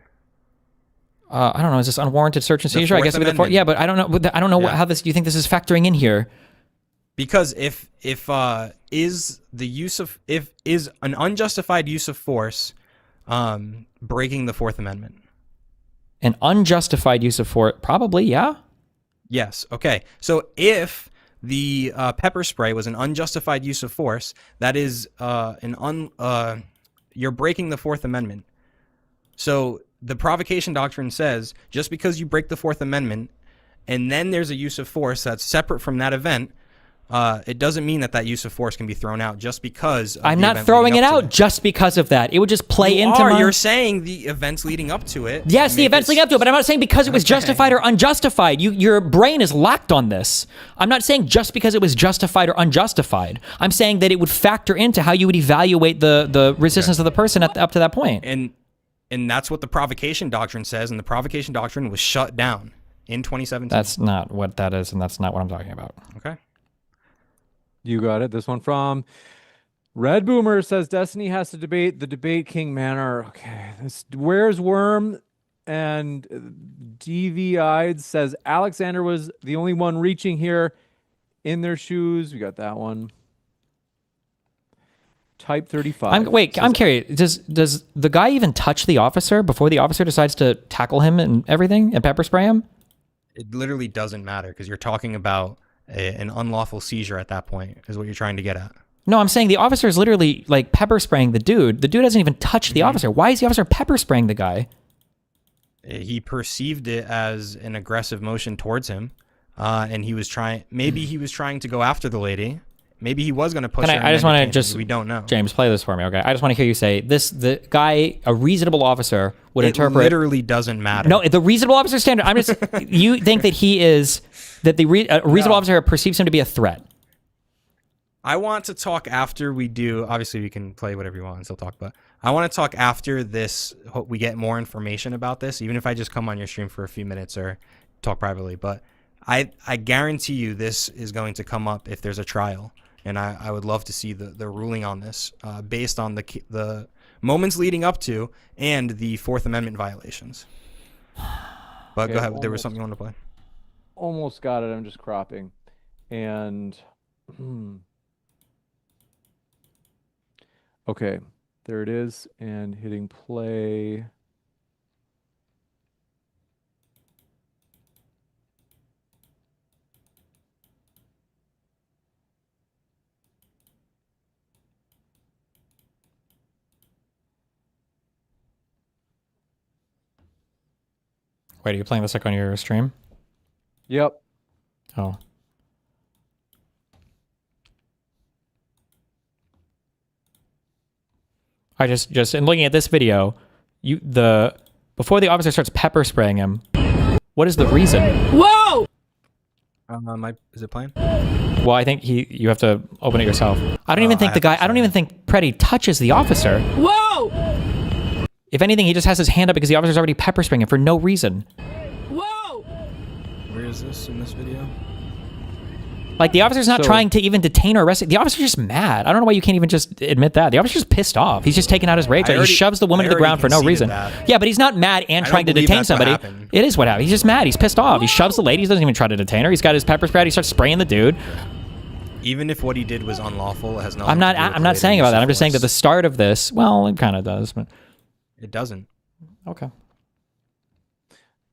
I don't know. Is this unwarranted search and seizure? I guess it would be the fourth. Yeah, but I don't know. I don't know how this. Do you think this is factoring in here? Because if is an unjustified use of force breaking the Fourth Amendment? An unjustified use of force, probably, yeah. Yes. Okay. So if the pepper spray was an unjustified use of force, that is you're breaking the Fourth Amendment. So the provocation doctrine says just because you break the Fourth Amendment and then there's a use of force that's separate from that event, it doesn't mean that use of force can be thrown out just because of I'm not throwing it out just because of that. It would just play into You're saying the events leading up to it. Yes, the events leading up to it, but I'm not saying because it was justified or unjustified. Your brain is locked on this. I'm not saying just because it was justified or unjustified. I'm saying that it would factor into how you would evaluate the resistance of the person up to that point. And that's what the provocation doctrine says, and the provocation doctrine was shut down in 2017. That's not what that is, and that's not what I'm talking about. Okay. You got it. This one from Red Boomer says Destiny has to debate the Debate King Manor. Okay. Where's Worm? And DVI'd says Alexander was the only one reaching here in their shoes. We got that one. Type 35. I'm curious. Does the guy even touch the officer before the officer decides to tackle him and everything and pepper spray him? It literally doesn't matter because you're talking about an unlawful seizure at that point is what you're trying to get at. No, I'm saying the officer is literally like pepper spraying the dude. The dude doesn't even touch the officer. Why is the officer pepper spraying the guy? He perceived it as an aggressive motion towards him, and he was trying. Maybe he was trying to go after the lady. Maybe he was going to push her. I just want to we don't know. James, play this for me, okay? I just want to hear you say this. The guy, a reasonable officer, would interpret. It literally doesn't matter. No, the reasonable officer standard. I'm just. You think that he is that a reasonable officer perceives him to be a threat? I want to talk after we do. Obviously, we can play whatever you want and still talk, but I want to talk after this. We get more information about this, even if I just come on your stream for a few minutes or talk privately. But I guarantee you this is going to come up if there's a trial. And I would love to see the ruling on this based on the moments leading up to and the Fourth Amendment violations. But Okay, go ahead. There was something you wanted to play. Almost got it. I'm just cropping. And okay, there it is. And hitting play. Wait, are you playing this like on your stream? Yep. Oh. I just in looking at this video, before the officer starts pepper spraying him, what is the reason? Whoa! Is it playing? Well, I think you have to open it yourself. I don't even think I don't even think Pretti touches the officer. Whoa! If anything, he just has his hand up because the officer's already pepper spraying him for no reason. Whoa! Where is this in this video? Like, the officer's not trying to even detain or arrest. The officer's just mad. I don't know why you can't even just admit that. The officer's just pissed off. He's just taking out his rage. He shoves the woman to the ground for no reason. Yeah, but he's not mad and trying to detain somebody. It is what happened. He's just mad. He's pissed off. He shoves the lady. He doesn't even try to detain her. He's got his pepper spray out. He starts spraying the dude. Even if what he did was unlawful, it has nothing. I'm not saying about that. I'm just saying that the start of this, well, it kind of does, but it doesn't. Okay.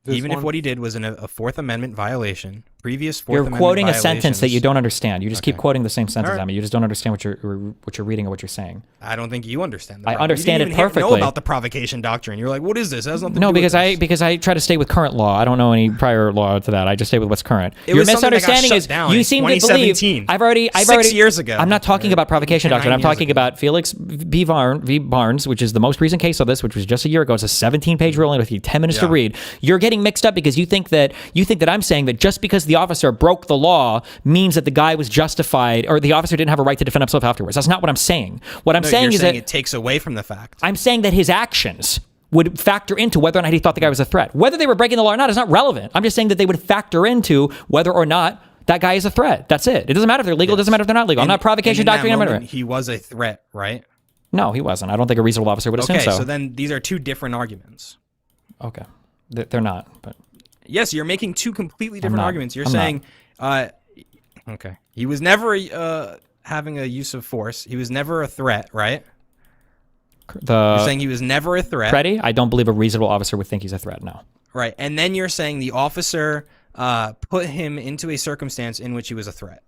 Even if what he did was a Fourth Amendment violation, previous Fourth Amendment You're quoting a violations. sentence that you don't understand. You just keep quoting the same sentence at me. You just don't understand what you're reading or what you're saying. I don't think you understand. I understand it you didn't even perfectly. Know about the provocation doctrine. You're like, what is this? It has nothing to No, do because with because I try to stay with current law. I don't know any prior law to that. I just stay with what's current. Your misunderstanding is you seem to believe. I've already 6 years ago. I'm not talking about provocation doctrine. I'm talking about Felix v. Barnes, which is the most recent case of this, which was just a year ago. It's a 17-page ruling with you 10 minutes to read. You're getting mixed up because you think that I'm saying that just because the officer broke the law means that the guy was justified or the officer didn't have a right to defend himself afterwards. That's not what I'm saying. What I'm saying is that it takes away from the fact. I'm saying that his actions would factor into whether or not he thought the guy was a threat. Whether they were breaking the law or not is not relevant. I'm just saying that they would factor into whether or not that guy is a threat. That's it. It doesn't matter if they're legal. It doesn't matter if they're not legal. I'm not provocation doctrine. He was a threat, right? No, he wasn't. I don't think a reasonable officer would assume so. Okay, so then these are two different arguments. Okay. They're not, but... Yes, you're making two completely different arguments. You're saying, okay, he was never having a use of force. He was never a threat, right? You're saying he was never a threat. Pretti, I don't believe a reasonable officer would think he's a threat, no. Right, and then you're saying the officer put him into a circumstance in which he was a threat.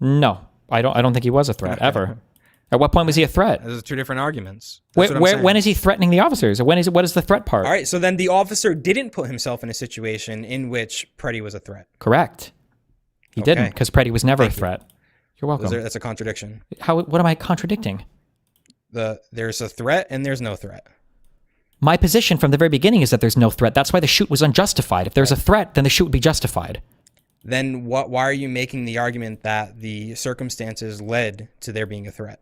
No, I don't think he was a threat, ever. At what point was he a threat? Those are two different arguments. When is he threatening the officers? What is the threat part? All right, so then the officer didn't put himself in a situation in which Pretti was a threat. Correct. He didn't, because Pretti was never a threat. You're welcome. That's a contradiction. What am I contradicting? There's a threat and there's no threat. My position from the very beginning is that there's no threat. That's why the shoot was unjustified. If there's a threat, then the shoot would be justified. Then why are you making the argument that the circumstances led to there being a threat?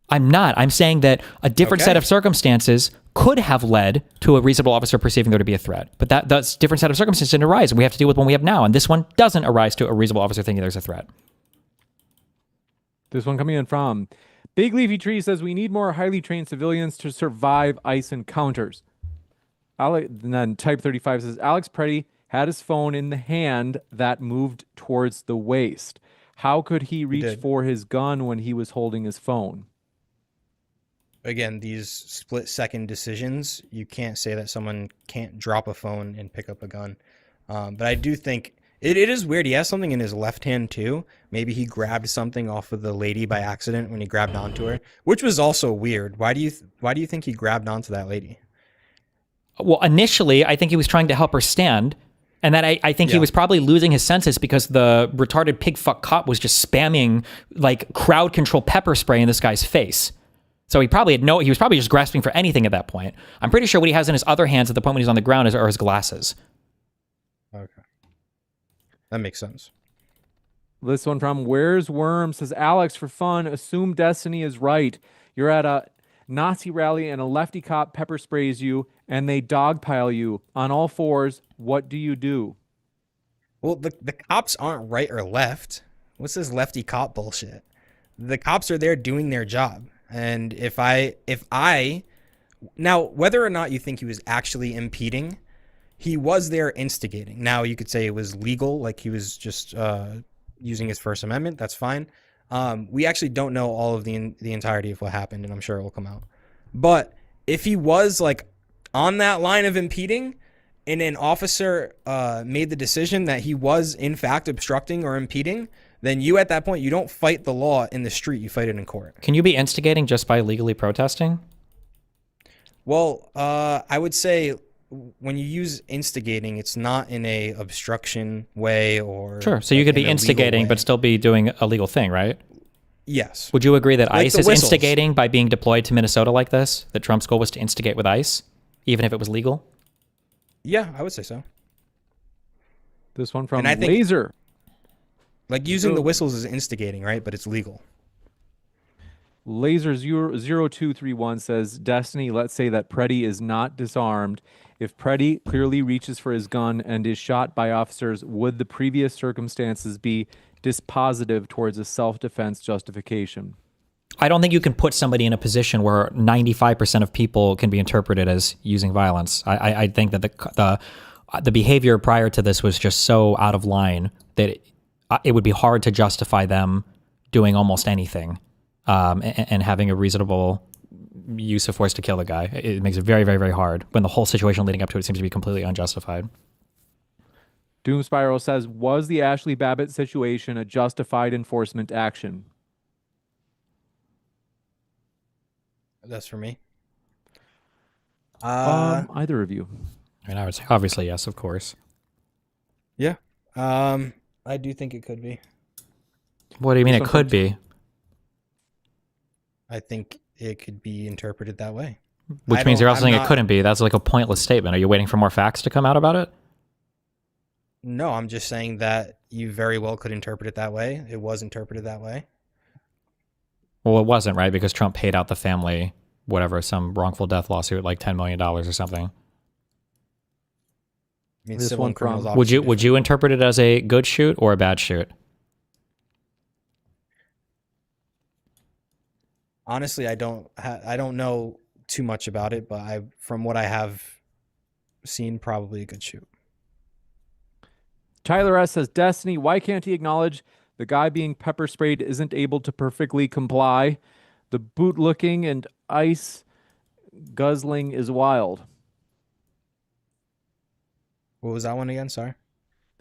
I'm not. I'm saying that a different set of circumstances could have led to a reasonable officer perceiving there to be a threat. But that's different set of circumstances didn't arise. We have to deal with one we have now. And this one doesn't arise to a reasonable officer thinking there's a threat. This one coming in from Big Leafy Tree says we need more highly trained civilians to survive ICE encounters. And then Type 35 says, Alex Pretti had his phone in the hand that moved towards the waist. How could he reach for his gun when he was holding his phone? Again, these split-second decisions, you can't say that someone can't drop a phone and pick up a gun. But I do think it is weird. He has something in his left hand too. Maybe he grabbed something off of the lady by accident when he grabbed onto her, which was also weird. Why do you think he grabbed onto that lady? Well, initially, I think he was trying to help her stand. And that I think he was probably losing his senses because the retarded pig fuck cop was just spamming like crowd control pepper spray in this guy's face. So he was probably just grasping for anything at that point. I'm pretty sure what he has in his other hands at the point when he's on the ground are his glasses. Okay. That makes sense. This one from Where's Worm says, Alex, for fun, assume Destiny is right. You're at a Nazi rally and a lefty cop pepper sprays you and they dogpile you on all fours. What do you do? Well, the cops aren't right or left. What's this lefty cop bullshit? The cops are there doing their job. And if I now, whether or not you think he was actually impeding, he was there instigating. Now, you could say it was legal, like he was just using his First Amendment. That's fine. We actually don't know all of the entirety of what happened, and I'm sure it will come out. But if he was like on that line of impeding, and an officer made the decision that he was in fact obstructing or impeding, then you at that point, you don't fight the law in the street, you fight it in court. Can you be instigating just by legally protesting? Well, I would say when you use instigating, it's not in a obstruction way or... Sure, so you could be instigating but still be doing a legal thing, right? Yes. Would you agree that Like ICE the is whistles. instigating by being deployed to Minnesota like this? That Trump's goal was to instigate with ICE, even if it was legal? Yeah, I would say so. This one from And I think- Laser. Like using the whistles is instigating, right? But it's legal. Laser 0231 says, Destiny, let's say that Pretti is not disarmed. If Pretti clearly reaches for his gun and is shot by officers, would the previous circumstances be dispositive towards a self-defense justification? I don't think you can put somebody in a position where 95% of people can be interpreted as using violence. I think that the behavior prior to this was just so out of line that it would be hard to justify them doing almost anything and having a reasonable use of force to kill the guy. It makes it very, very, very hard when the whole situation leading up to it seems to be completely unjustified. Doom Spiral says, was the Ashley Babbitt situation a justified enforcement action? That's for me. Either of you. I mean, I would say obviously yes, of course. Yeah. I do think it could be. What do you mean it could be? I think it could be interpreted that way. Which means you're also saying it couldn't be. That's like a pointless statement. Are you waiting for more facts to come out about it? No, I'm just saying that you very well could interpret it that way. It was interpreted that way. Well, it wasn't, right? Because Trump paid out the family, whatever, some wrongful death lawsuit, like $10 million or something. I mean, civil and criminals Would you interpret it as a good shoot or a bad shoot? Honestly, I don't know too much about it, but from what I have seen, probably a good shoot. Tyler S. says, Destiny, why can't he acknowledge the guy being pepper sprayed isn't able to perfectly comply? The bootlicking and ice guzzling is wild. What was that one again? Sorry.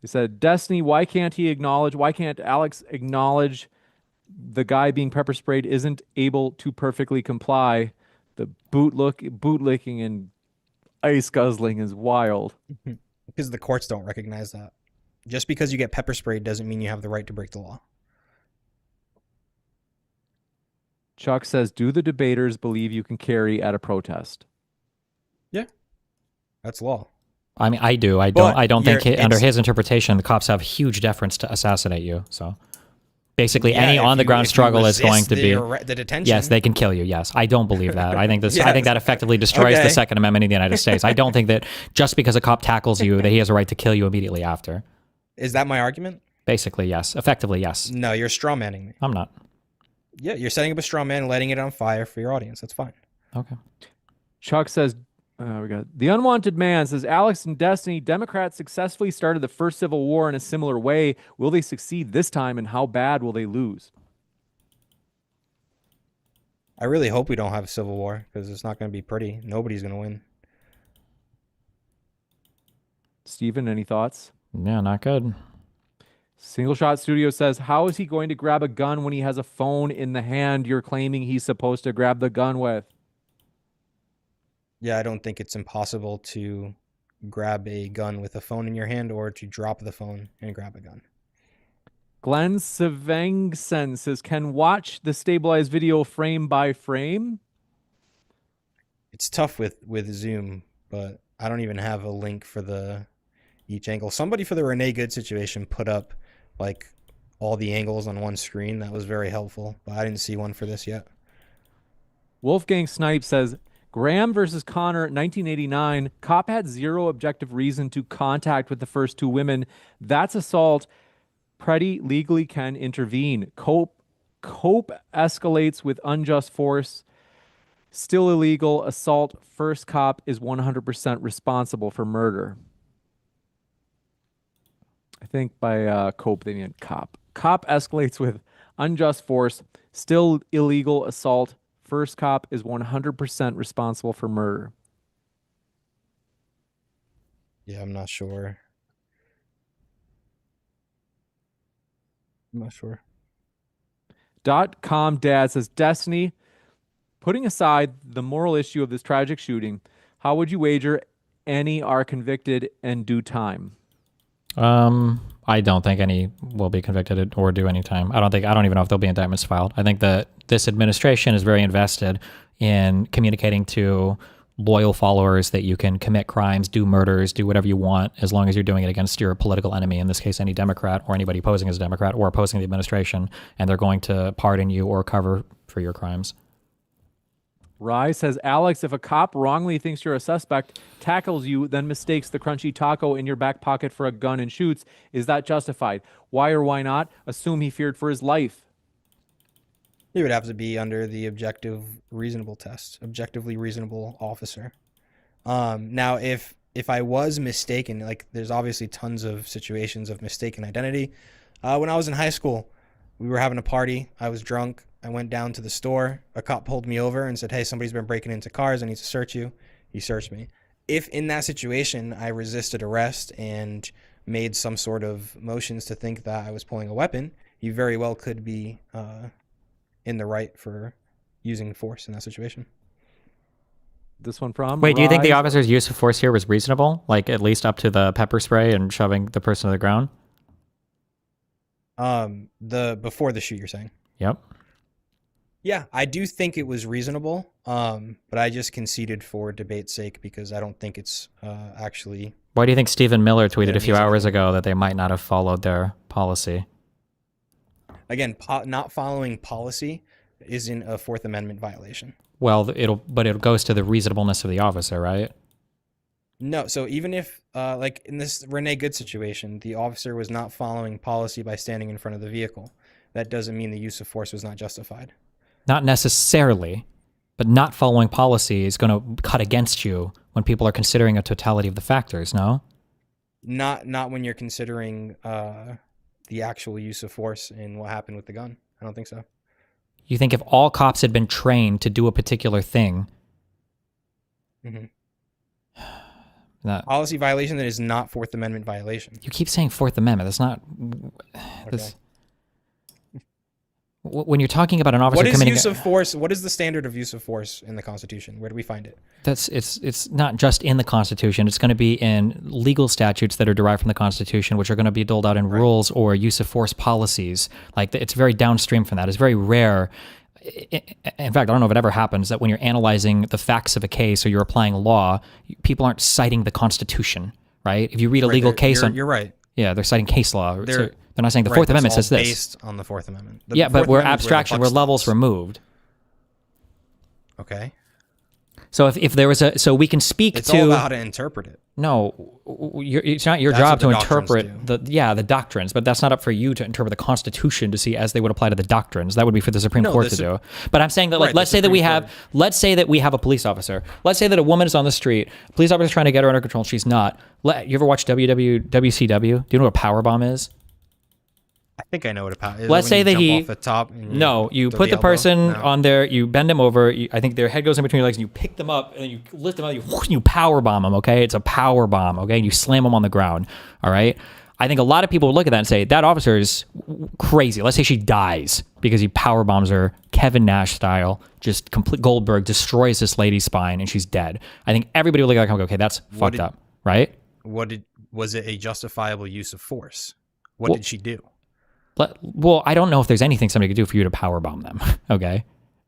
They said, Destiny, why can't Alex acknowledge the guy being pepper sprayed isn't able to perfectly comply? The bootlicking and ice guzzling is wild. Because the courts don't recognize that. Just because you get pepper sprayed doesn't mean you have the right to break the law. Chuck says, do the debaters believe you can carry at a protest? Yeah. That's law. I mean, I do. I don't think under his interpretation, the cops have huge deference to assassinate you. So basically, any on-the-ground struggle is going to be the detention. Yes, they can kill you. Yes, I don't believe that. I think this. I think that effectively destroys the Second Amendment in the United States. I don't think that just because a cop tackles you, that he has a right to kill you immediately after. Is that my argument? Basically, yes. Effectively, yes. No, you're straw manning me. I'm not. Yeah, you're setting up a straw man and letting it on fire for your audience. That's fine. Okay. Chuck says, We got The Unwanted Man says, Alex and Destiny, Democrats successfully started the first civil war in a similar way. Will they succeed this time, and how bad will they lose? I really hope we don't have a civil war because it's not going to be pretty. Nobody's going to win. Steven, any thoughts? Yeah, not good. Single Shot Studio says, how is he going to grab a gun when he has a phone in the hand you're claiming he's supposed to grab the gun with? Yeah, I don't think it's impossible to grab a gun with a phone in your hand or to drop the phone and grab a gun. Glenn Svengsen says, can watch the stabilized video frame by frame? It's tough with Zoom, but I don't even have a link for each angle. Somebody for the Renee Good situation put up like all the angles on one screen. That was very helpful, but I didn't see one for this yet. Wolfgang Snipe says, Graham versus Connor, 1989. Cop had zero objective reason to contact with the first two women. That's assault. Pretti legally can intervene. Cope escalates with unjust force. Still illegal. Assault. First cop is 100% responsible for murder. I think by cope they mean cop. Cop escalates with unjust force. Still illegal. Assault. First cop is 100% responsible for murder. Yeah, I'm not sure. I'm not sure. .com dad says, Destiny, putting aside the moral issue of this tragic shooting, how would you wager any are convicted and do time? I don't think any will be convicted or do any time. I don't even know if there'll be indictments filed. I think that this administration is very invested in communicating to loyal followers that you can commit crimes, do murders, do whatever you want, as long as you're doing it against your political enemy, in this case, any Democrat or anybody posing as a Democrat or opposing the administration, and they're going to pardon you or cover for your crimes. Rye says, Alex, if a cop wrongly thinks you're a suspect, tackles you, then mistakes the crunchy taco in your back pocket for a gun and shoots, is that justified? Why or why not? Assume he feared for his life. It would have to be under the objective reasonable test, objectively reasonable officer. Now, if I was mistaken, like there's obviously tons of situations of mistaken identity. When I was in high school, we were having a party. I was drunk. I went down to the store. A cop pulled me over and said, hey, somebody's been breaking into cars. I need to search you. He searched me. If in that situation I resisted arrest and made some sort of motions to think that I was pulling a weapon, he very well could be in the right for using force in that situation. This one from Wait, do you think the officer's use of force here was reasonable? Like at least up to the pepper spray and shoving the person to the ground? Before the shoot, you're saying? Yep. Yeah, I do think it was reasonable, but I just conceded for debate's sake because I don't think it's actually... Why do you think Stephen Miller tweeted a few hours ago that they might not have followed their policy? Again, not following policy isn't a Fourth Amendment violation. Well, it goes to the reasonableness of the officer, right? No, so even if, like in this Renee Good situation, the officer was not following policy by standing in front of the vehicle. That doesn't mean the use of force was not justified. Not necessarily, but not following policy is going to cut against you when people are considering a totality of the factors, no? Not when you're considering the actual use of force in what happened with the gun. I don't think so. You think if all cops had been trained to do a particular thing... Mm-hmm. That, policy violation that is not Fourth Amendment violation. You keep saying Fourth Amendment. That's not... Okay. When you're talking about an officer what is committing... use of force? What is the standard of use of force in the Constitution? Where do we find it? It's not just in the Constitution. It's going to be in legal statutes that are derived from the Constitution, which are going to be doled out in rules or use of force policies. Like it's very downstream from that. It's very rare. In fact, I don't know if it ever happens that when you're analyzing the facts of a case or you're applying law, people aren't citing the Constitution, right? If you read a legal case you're right. Yeah, they're citing case law. They're not saying the Fourth Amendment says this. Based on the Fourth Amendment. Yeah, but we're abstraction, we're levels removed. Okay. So if there was a, so we can speak It's to. all about how to interpret it. No, it's not your That's job what to the doctrines interpret the doctrines, but that's not up for you to interpret the Constitution to see as they would apply to the doctrines. That would be for the Supreme Court to do. But I'm saying that, like, Right, let's say that we have a police officer. Let's say that a woman is on the street. A police officer is trying to get her under control. She's not. You ever watch WCW? Do you know what a power bomb is? I think I know what a power is. Let's say that he off the top and you to put the elbow? person No. on there, you bend them over. I think their head goes in between your legs, and you pick them up, and then you lift them up. You power bomb them. Okay, it's a power bomb. Okay, and you slam them on the ground. All right. I think a lot of people would look at that and say that officer is crazy. Let's say she dies because he power bombs her, Kevin Nash style, just complete Goldberg destroys this lady's spine and she's dead. I think everybody would look at that and go, okay, that's fucked up, right? Was it a justifiable use of force? What did she do? Well, I don't know if there's anything somebody could do for you to power bomb them. Okay.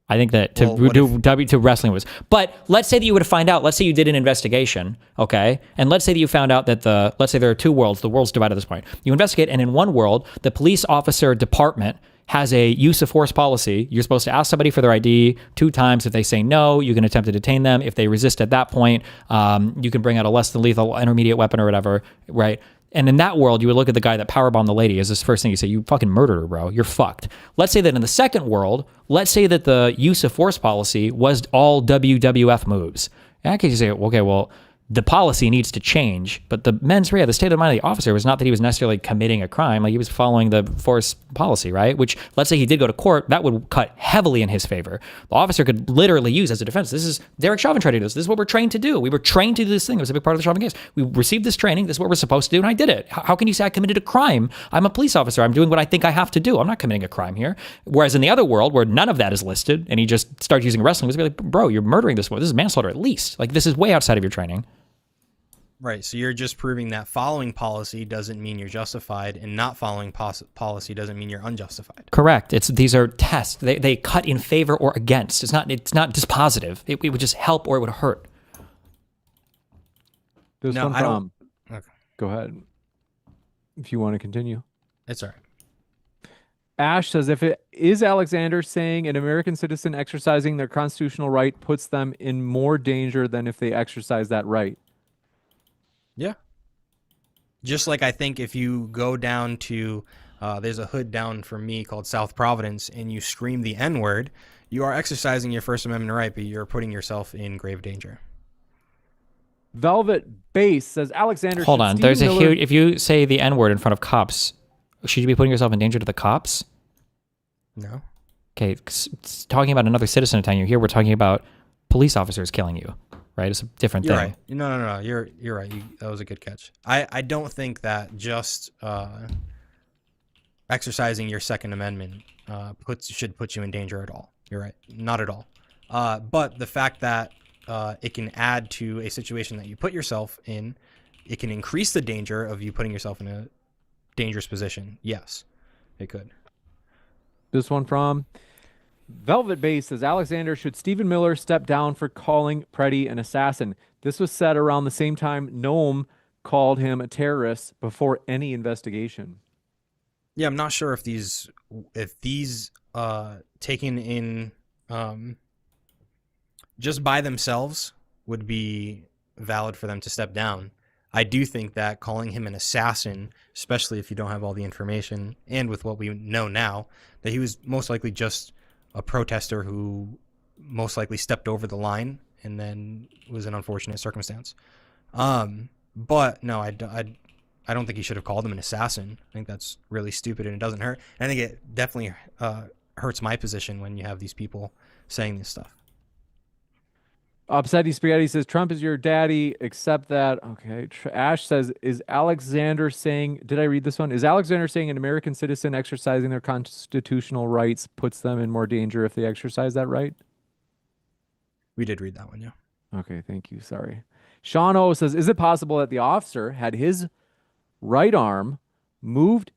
I think that to wrestling was, but let's say that you would find out, let's say you did an investigation. Okay. And let's say that you found out that let's say there are two worlds, the world's divided at this point. You investigate, and in one world, the police officer department has a use of force policy. You're supposed to ask somebody for their ID 2 times. If they say no, you can attempt to detain them. If they resist at that point, you can bring out a less than lethal intermediate weapon or whatever. Right. And in that world, you would look at the guy that powerbombed the lady as this first thing you say, you fucking murdered her, bro. You're fucked. Let's say that in the second world, let's say that the use of force policy was all WWF moves. In that case, you say, okay, well, the policy needs to change, but the mens rea, the state of mind of the officer was not that he was necessarily committing a crime, like he was following the force policy, right? Which, let's say he did go to court, that would cut heavily in his favor. The officer could literally use as a defense. This is Derek Chauvin tried to do this. This is what we're trained to do. We were trained to do this thing. It was a big part of the Chauvin case. We received this training. This is what we're supposed to do, and I did it. How can you say I committed a crime? I'm a police officer. I'm doing what I think I have to do. I'm not committing a crime here. Whereas in the other world, where none of that is listed, and he just started using wrestling, it was like, bro, you're murdering this woman. This is manslaughter at least. Like, this is way outside of your training. Right, so you're just proving that following policy doesn't mean you're justified, and not following policy doesn't mean you're unjustified. Correct. These are tests. They cut in favor or against. It's not dispositive. It would just help or it would hurt. This No, one I don't- from. Okay. Go ahead. If you want to continue. It's all right. Ash says, if it is Alexander saying an American citizen exercising their constitutional right puts them in more danger than if they exercise that right. Yeah. Just like I think if you go down to, there's a hood down from me called South Providence, and you scream the N-word, you are exercising your First Amendment right, but you're putting yourself in grave danger. Velvet Base says, Alexander. Hold should on. Steve There's a Miller- huge. If you say the N-word in front of cops, should you be putting yourself in danger to the cops? No. Okay, talking about another citizen attacking you. Here we're talking about police officers killing you. Right, it's a different You're thing. right. No. You're right. That was a good catch. I don't think that just exercising your Second Amendment should put you in danger at all. You're right. Not at all. But the fact that it can add to a situation that you put yourself in, it can increase the danger of you putting yourself in a dangerous position. Yes, it could. This one from Velvet Base says, Alexander, should Stephen Miller step down for calling Pretti an assassin? This was said around the same time Noem called him a terrorist before any investigation. Yeah, I'm not sure if these taken in just by themselves would be valid for them to step down. I do think that calling him an assassin, especially if you don't have all the information, and with what we know now, that he was most likely just a protester who most likely stepped over the line and then was an unfortunate circumstance. But no, I don't think he should have called him an assassin. I think that's really stupid and it doesn't hurt. And I think it definitely hurts my position when you have these people saying this stuff. Upsetty Spaghetti says, Trump is your daddy, except that, okay. Ash says, is Alexander saying, did I read this one? Is Alexander saying an American citizen exercising their constitutional rights puts them in more danger if they exercise that right? We did read that one, yeah. Okay, thank you. Sorry. Sean O says, is it possible that the officer had his right arm moved?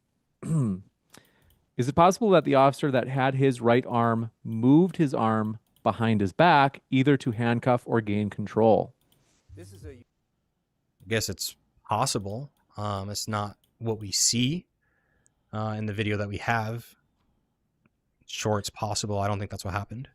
Is it possible that the officer that had his right arm moved his arm behind his back, either to handcuff or gain control? I guess it's possible. It's not what we see in the video that we have. Sure, it's possible. I don't think that's what happened.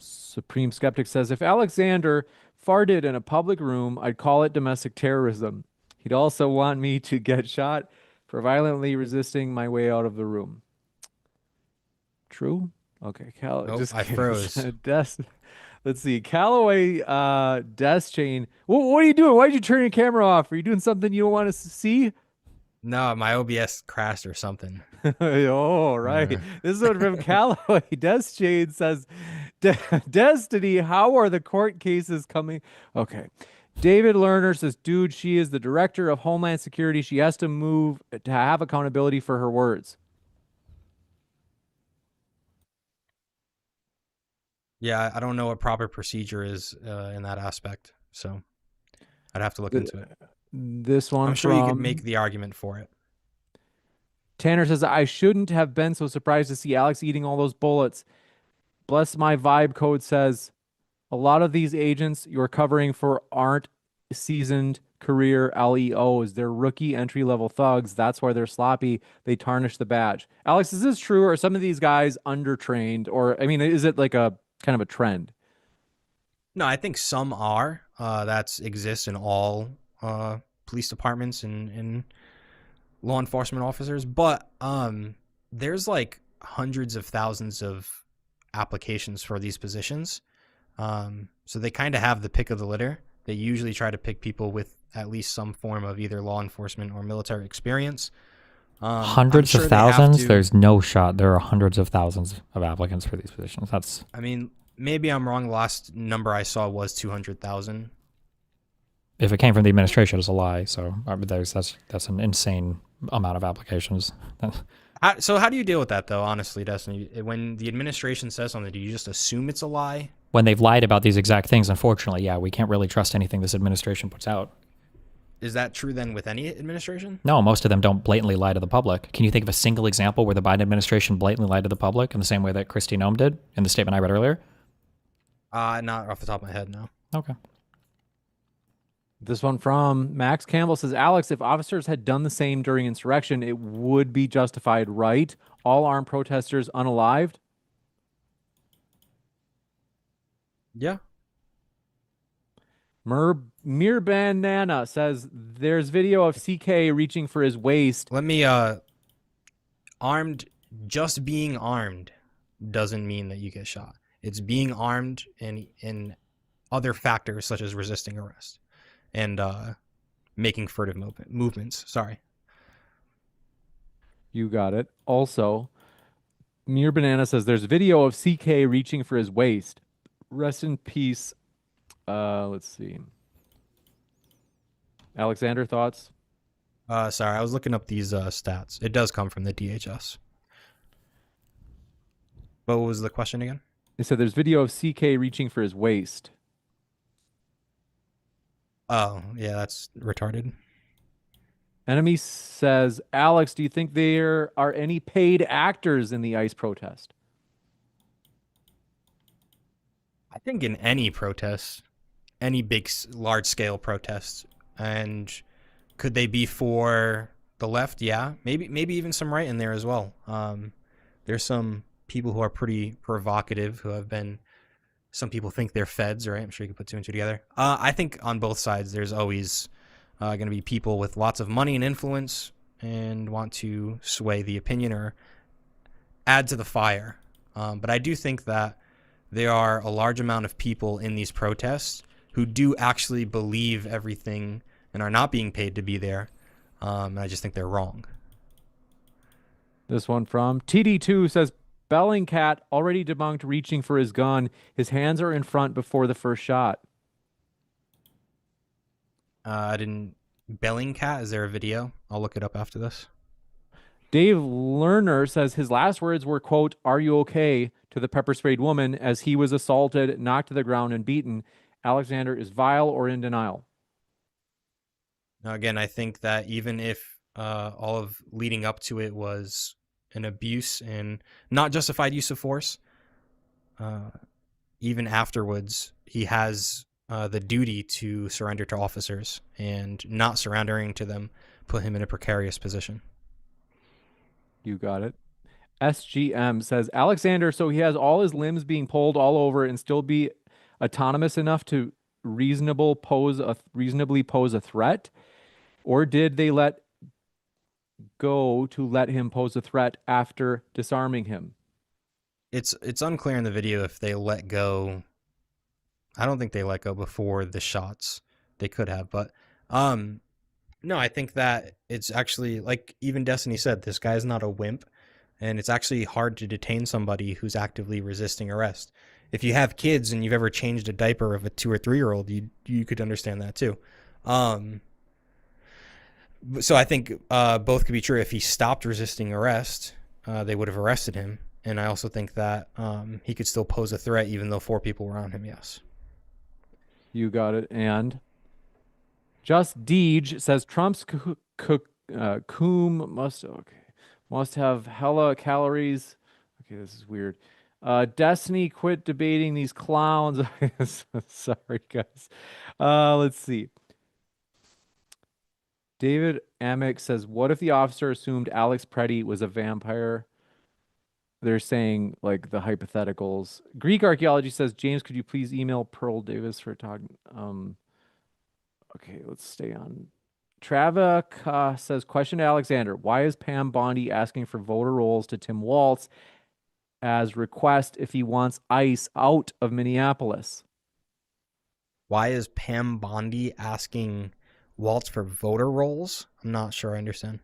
Supreme Skeptic says, if Alexander farted in a public room, I'd call it domestic terrorism. He'd also want me to get shot for violently resisting my way out of the room. True? Okay, Nope, just I kidding. froze. Let's see. Callaway desk chain. What are you doing? Why did you turn your camera off? Are you doing something you don't want us to see? No, my OBS crashed or something. Oh, right. Yeah. This is one from Callaway. Desk chain says, Destiny, how are the court cases coming? Okay. David Lerner says, dude, she is the director of Homeland Security. She has to move to have accountability for her words. Yeah, I don't know what proper procedure is in that aspect, so I'd have to look into it. This one I'm sure you could from- make the argument for it. Tanner says, I shouldn't have been so surprised to see Alex eating all those bullets. Bless my vibe code says, a lot of these agents you're covering for aren't seasoned career LEOs. They're rookie entry-level thugs. That's why they're sloppy. They tarnish the badge. Alex, is this true? Or are some of these guys undertrained? Or, I mean, is it like a kind of a trend? No, I think some are. That exists in all police departments and law enforcement officers. But there's like hundreds of thousands of applications for these positions. So they kind of have the pick of the litter. They usually try to pick people with at least some form of either law enforcement or military experience. Hundreds of thousands? There's no shot. There are hundreds of thousands of applicants for these positions. That's. I mean, maybe I'm wrong. The last number I saw was 200,000. If it came from the administration, it's a lie. So that's an insane amount of applications. So how do you deal with that, though, honestly, Destiny? When the administration says something, do you just assume it's a lie? When they've lied about these exact things, unfortunately, yeah, we can't really trust anything this administration puts out. Is that true then with any administration? No, most of them don't blatantly lie to the public. Can you think of a single example where the Biden administration blatantly lied to the public in the same way that Kristi Noem did in the statement I read earlier? Not off the top of my head, no. Okay. This one from Max Campbell says, Alex, if officers had done the same during insurrection, it would be justified, right? All armed protesters unalived? Yeah. Mir Banana says, there's video of CK reaching for his waist. Let me, armed, just being armed doesn't mean that you get shot. It's being armed in other factors such as resisting arrest and making furtive movements. Sorry. You got it. Also, Mir Banana says there's video of CK reaching for his waist. Rest in peace. Let's see. Alexander, thoughts? Sorry, I was looking up these stats. It does come from the DHS. But what was the question again? They said there's video of CK reaching for his waist. Oh, yeah, that's retarded. Enemy says, Alex, do you think there are any paid actors in the ICE protest? I think in any protest, any big, large-scale protest, and could they be for the left? Yeah, maybe even some right in there as well. There's some people who are pretty provocative who have been. Some people think they're feds, right? I'm sure you can put two and two together. I think on both sides, there's always going to be people with lots of money and influence and want to sway the opinion or add to the fire. But I do think that there are a large amount of people in these protests who do actually believe everything and are not being paid to be there. I just think they're wrong. This one from TD2 says, Bellingcat already debunked reaching for his gun. His hands are in front before the first shot. I didn't... Bellingcat? Is there a video? I'll look it up after this. Dave Lerner says his last words were, quote, "Are you okay?" to the pepper-sprayed woman as he was assaulted, knocked to the ground, and beaten. Alexander is vile or in denial. Now, again, I think that even if all of leading up to it was an abuse and not justified use of force, even afterwards, he has the duty to surrender to officers, and not surrendering to them put him in a precarious position. You got it. SGM says Alexander, so he has all his limbs being pulled all over and still be autonomous enough to reasonably pose a threat, or did they let go to let him pose a threat after disarming him? It's unclear in the video if they let go. I don't think they let go before the shots. They could have, but no, I think that it's actually, like even Destiny said, this guy's not a wimp, and it's actually hard to detain somebody who's actively resisting arrest. If you have kids and you've ever changed a diaper of a 2 or 3-year-old, you could understand that too. So I think both could be true. If he stopped resisting arrest, they would have arrested him. And I also think that he could still pose a threat even though 4 people were on him, yes. You got it. And Just Deej says Trump's coom must have hella calories. Okay, this is weird. Destiny, quit debating these clowns. Sorry, guys. Let's see. David Amick says, what if the officer assumed Alex Pretti was a vampire? They're saying, like, the hypotheticals. Greek archaeology says, James, could you please email Pearl Davis for talking? Okay, let's stay on. Travaka says, question to Alexander. Why is Pam Bondi asking for voter rolls to Tim Walz as request if he wants ICE out of Minneapolis? Why is Pam Bondi asking Waltz for voter rolls? I'm not sure I understand.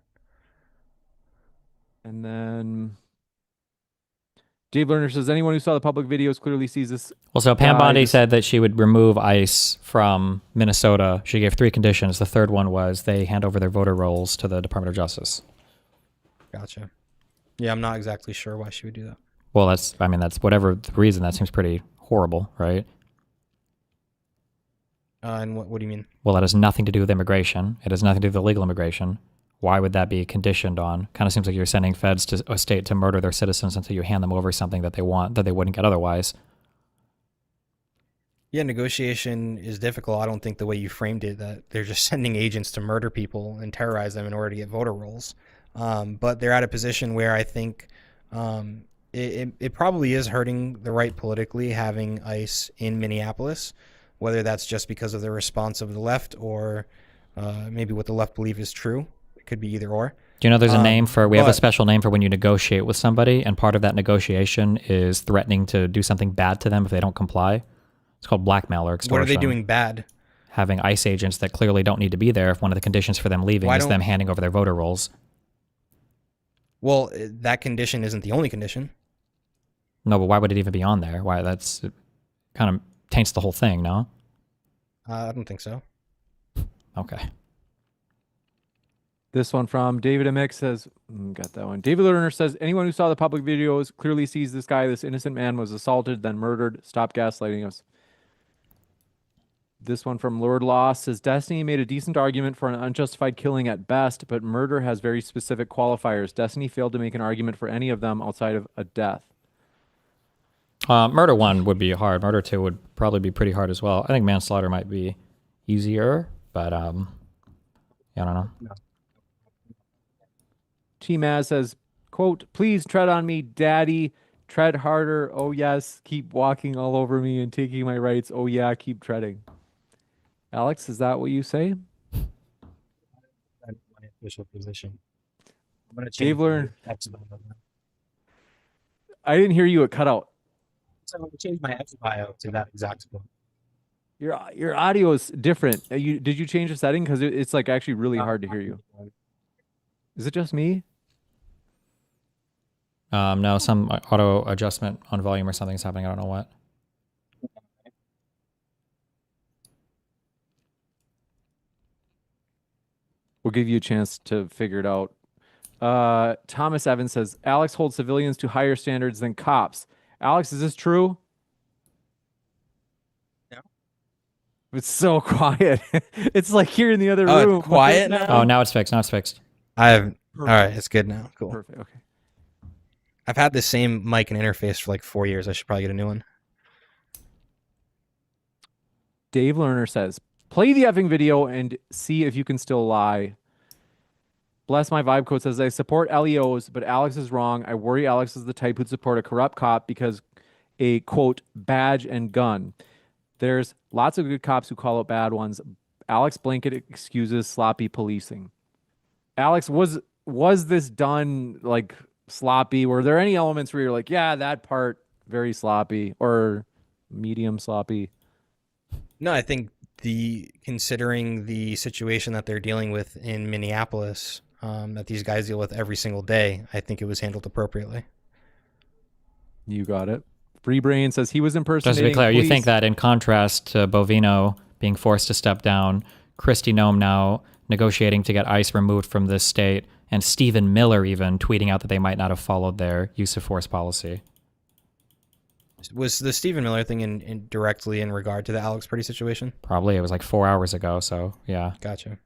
And then Dave Lerner says, anyone who saw the public videos clearly sees this. Well, so Pam Bondi said that she would remove ICE from Minnesota. She gave 3 conditions. The third one was they hand over their voter rolls to the Department of Justice. Gotcha. Yeah, I'm not exactly sure why she would do that. Well, that's whatever the reason. That seems pretty horrible, right? And what do you mean? Well, that has nothing to do with immigration. It has nothing to do with illegal immigration. Why would that be conditioned on? Kind of seems like you're sending feds to a state to murder their citizens until you hand them over something that they want that they wouldn't get otherwise. Yeah, negotiation is difficult. I don't think the way you framed it, that they're just sending agents to murder people and terrorize them in order to get voter rolls. But they're at a position where I think it probably is hurting the right politically having ICE in Minneapolis, whether that's just because of the response of the left or maybe what the left believe is true. It could be either or. Do you know there's a name for, we have a special name for when you negotiate with somebody, and part of that negotiation is threatening to do something bad to them if they don't comply. It's called blackmail or extortion. What are they doing bad? Having ICE agents that clearly don't need to be there if one of the conditions for them leaving is them handing over their voter rolls. Well, that condition isn't the only condition. No, but why would it even be on there? Why? That's kind of taints the whole thing, no? I don't think so. Okay. This one from David Amick says, got that one. David Lerner says, anyone who saw the public videos clearly sees this guy, this innocent man was assaulted, then murdered. Stop gaslighting us. This one from Lord Loss says, Destiny made a decent argument for an unjustified killing at best, but murder has very specific qualifiers. Destiny failed to make an argument for any of them outside of a death. Murder 1 would be hard. Murder 2 would probably be pretty hard as well. I think manslaughter might be easier, but yeah, I don't know. T-Maz says, quote, please tread on me, daddy. Tread harder. Oh, yes. Keep walking all over me and taking my rights. Oh, yeah. Keep treading. Alex, is that what you say? That's my official position. I'm going to Dave change Learn. my I didn't hear you. It cut out. So I'm going to change my X bio to that exact spot. Your audio is different. Did you change the setting? Because it's like actually really hard to hear you. Is it just me? No, some auto adjustment on volume or something's happening. I don't know what. We'll give you a chance to figure it out. Thomas Evans says, Alex holds civilians to higher standards than cops. Alex, is this true? No. It's so quiet. It's like here in the other room. It's quiet now? Oh, now it's fixed. Now it's fixed. All right, it's good now. Cool. Perfect. Okay. I've had the same mic and interface for like 4 years. I should probably get a new one. Dave Lerner says, play the effing video and see if you can still lie. Bless My Vibe Code says, I support LEOs, but Alex is wrong. I worry Alex is the type who'd support a corrupt cop because a, quote, badge and gun. There's lots of good cops who call out bad ones. Alex blanket excuses sloppy policing. Alex, was this done like sloppy? Were there any elements where you're like, yeah, that part very sloppy or medium sloppy? No, I think considering the situation that they're dealing with in Minneapolis, that these guys deal with every single day, I think it was handled appropriately. You got it. Free Brain says he was impersonating. Just to be clear, police. you think that in contrast to Bovino being forced to step down, Kristi Noem now negotiating to get ICE removed from this state, and Stephen Miller even tweeting out that they might not have followed their use of force policy. Was the Stephen Miller thing in directly in regard to the Alex Pretti situation? Probably. It was like 4 hours ago, so yeah. Gotcha.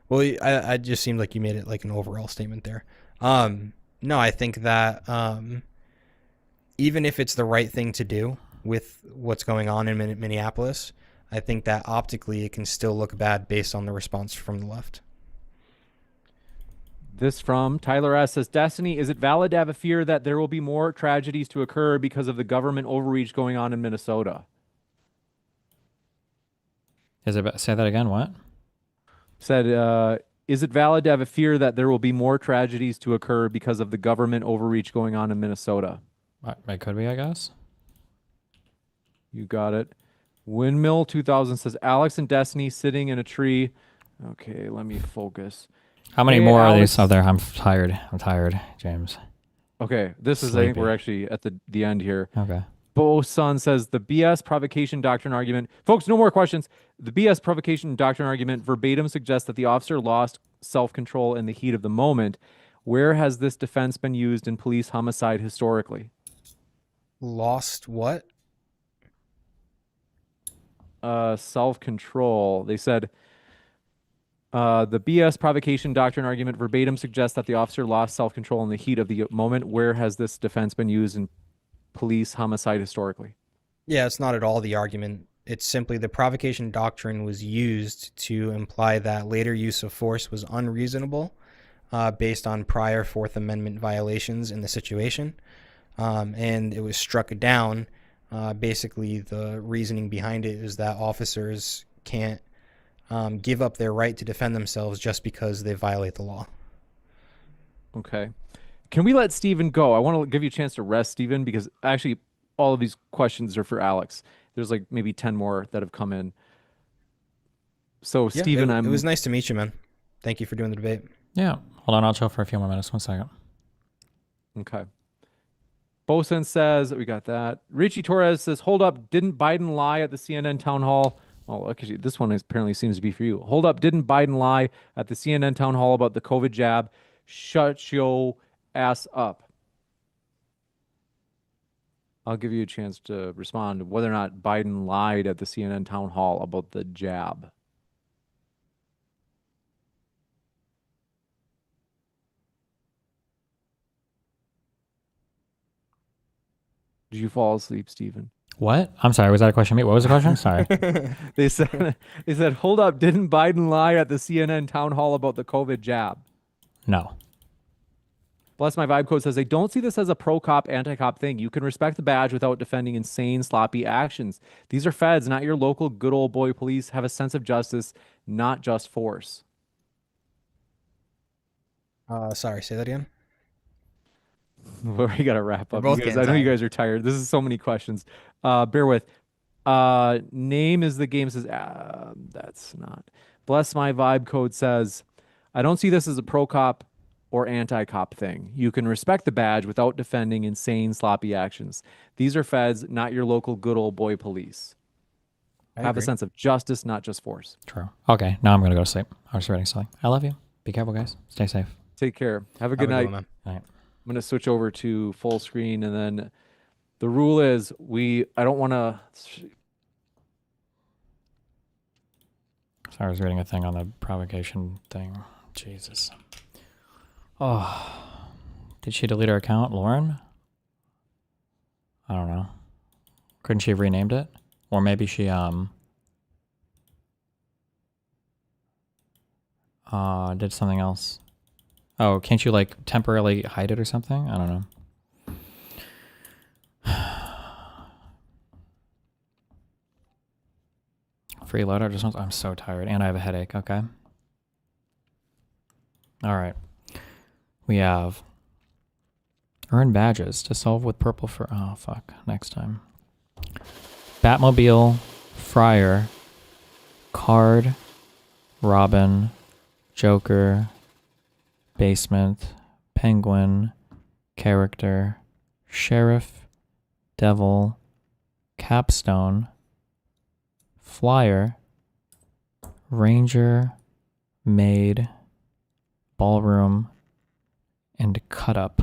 Well, I just seemed like you made it like an overall statement there. No, I think that even if it's the right thing to do with what's going on in Minneapolis, I think that optically it can still look bad based on the response from the left. This from Tyler S. says, Destiny, is it valid to have a fear that there will be more tragedies to occur because of the government overreach going on in Minnesota? Is it? Say that again. What? Said, is it valid to have a fear that there will be more tragedies to occur because of the government overreach going on in Minnesota? It could be, I guess. You got it. Windmill 2000 says, Alex and Destiny sitting in a tree. Okay, let me focus. How many Hey, more are Alex. these out there? I'm tired, James. Okay, this is, I think we're actually at the end here. Okay. Bo Sun says, the BS provocation doctrine argument. Folks, no more questions. The BS provocation doctrine argument verbatim suggests that the officer lost self-control in the heat of the moment. Where has this defense been used in police homicide historically? Lost what? Self-control. They said, the BS provocation doctrine argument verbatim suggests that the officer lost self-control in the heat of the moment. Where has this defense been used in police homicide historically? Yeah, it's not at all the argument. It's simply the provocation doctrine was used to imply that later use of force was unreasonable based on prior Fourth Amendment violations in the situation. And it was struck down. Basically, the reasoning behind it is that officers can't give up their right to defend themselves just because they violate the law. Okay. Can we let Steven go? I want to give you a chance to rest, Steven, because actually all of these questions are for Alex. There's like maybe 10 more that have come in. So, Yeah, Steven, it was nice to meet you, man. Thank you for doing the debate. Yeah. Hold on, I'll chill for a few more minutes. 1 second. Okay. Bosun says, we got that. Richie Torres says, hold up, didn't Biden lie at the CNN town hall? Oh, okay, this one apparently seems to be for you. Hold up, didn't Biden lie at the CNN town hall about the COVID jab? Shut your ass up. I'll give you a chance to respond to whether or not Biden lied at the CNN town hall about the jab. Did you fall asleep, Stephen? What? I'm sorry. Was that a question? What was the question? Sorry. They said, hold up, didn't Biden lie at the CNN town hall about the COVID jab? No. Bless My Vibe Code says, I don't see this as a pro-cop, anti-cop thing. You can respect the badge without defending insane, sloppy actions. These are feds, not your local good old boy police. Have a sense of justice, not just force. Sorry, say that again. We got to wrap up both because getting I know you tired. guys are tired. This is so many questions. Bear with. Name is the game says, that's not. Bless My Vibe Code says, I don't see this as a pro-cop or anti-cop thing. You can respect the badge without defending insane, sloppy actions. These are feds, not your local good old boy police. Have agree. a sense of justice, not just force. True. Okay, now I'm going to go to sleep. I was reading something. I love you. Be careful, guys. Stay safe. Take care. Have a good night. Night. I'm going to switch over to full screen, and then the rule is I don't want to. Sorry, I was reading a thing on the provocation thing. Jesus. Oh. Did she delete her account, Lauren? I don't know. Couldn't she have renamed it? Or maybe she did something else. Oh, can't you like temporarily hide it or something? I don't know. Freeloader just wants, I'm so tired and I have a headache. Okay. All right. We have earn badges to solve with purple for, oh fuck, next time. Batmobile, Friar, Card, Robin, Joker, Basement, Penguin, Character, Sheriff, Devil, Capstone, Flyer, Ranger, Maid, Ballroom, and Cut Up.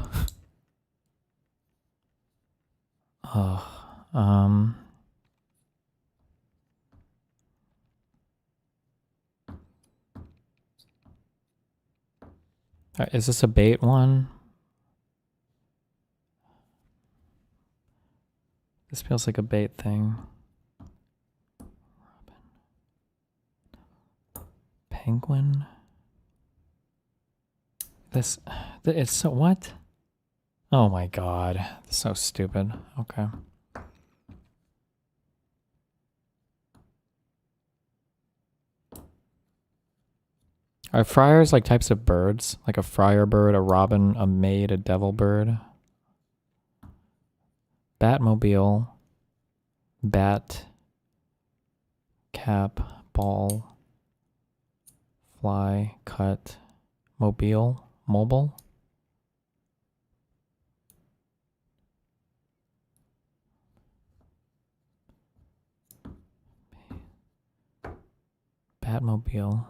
Is this a bait one? This feels like a bait thing. Penguin. It's so, what? Oh my god. This is so stupid. Okay. Are friars like types of birds? Like a friar bird, a robin, a maid, a devil bird? Batmobile. Bat. Cap. Ball. Fly. Cut. Mobile. Mobile. Batmobile.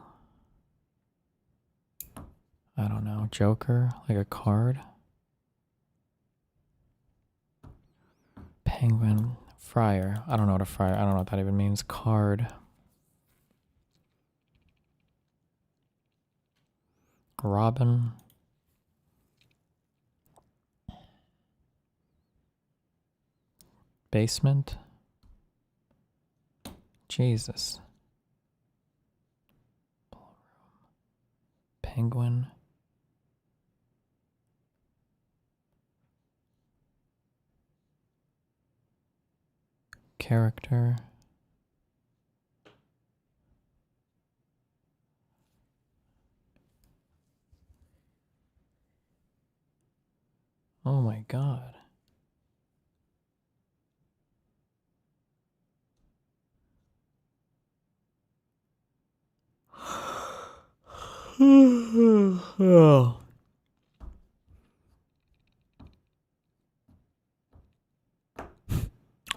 I don't know. Joker, like a card. Penguin, Friar. I don't know what a friar. I don't know what that even means. Card. Robin. Basement. Jesus. Penguin. Character. Oh my god. Oh.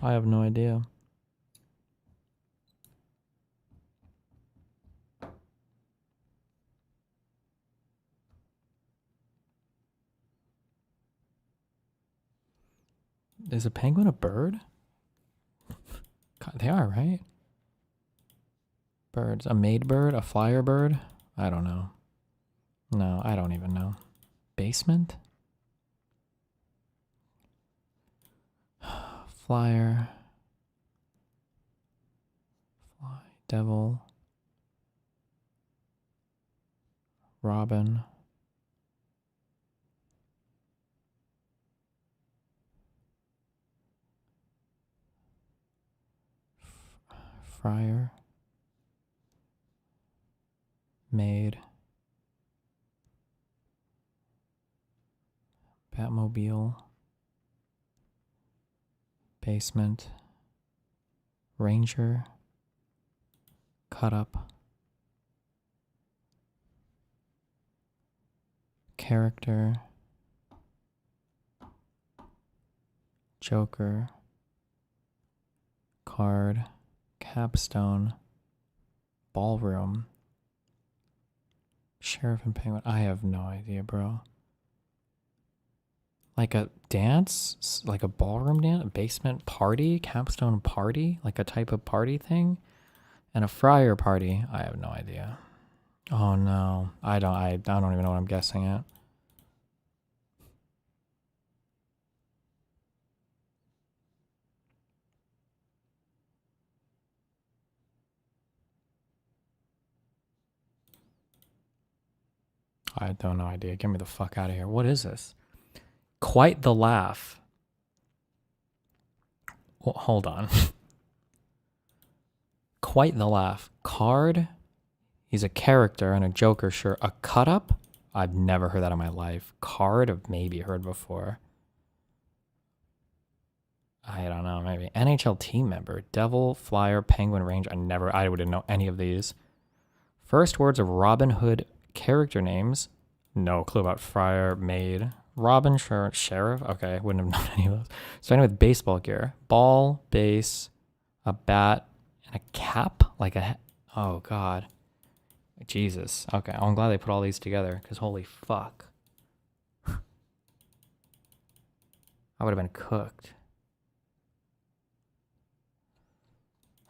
I have no idea. Is a penguin a bird? God, they are, right? Birds. A maid bird? A flyer bird? I don't know. No, I don't even know. Basement? Flyer. Fly. Devil. Robin. Friar. Maid. Batmobile. Basement. Ranger. Cut Up. Character. Joker. Card. Capstone. Ballroom. Sheriff and Penguin. I have no idea, bro. Like a dance? Like a ballroom dance? A basement party? Capstone party? Like a type of party thing? And a friar party? I have no idea. Oh no. I don't even know what I'm guessing at. I have no idea. Get me the fuck out of here. What is this? Quite the laugh. Well, hold on. Quite the laugh. Card. He's a character and a Joker shirt. A cut up? I've never heard that in my life. Card, I've maybe heard before. I don't know, maybe. NHL team member. Devil, Flyer, Penguin, Range. I wouldn't know any of these. First words of Robin Hood character names. No clue about Friar, Maid. Robin, Sheriff. Okay, wouldn't have known any of those. Starting with baseball gear. Ball, base, a bat, and a cap? Like a... Oh, God. Jesus. Okay, I'm glad they put all these together, because holy fuck. I would have been cooked.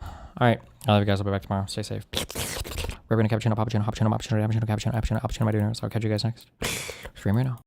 All right, I love you guys. I'll be back tomorrow. Stay safe. We're going to cappuccino, cappuccino, cappuccino, cappuccino, cappuccino, cappuccino, cappuccino, cappuccino, my dinner. So I'll catch you guys next. Stream right now.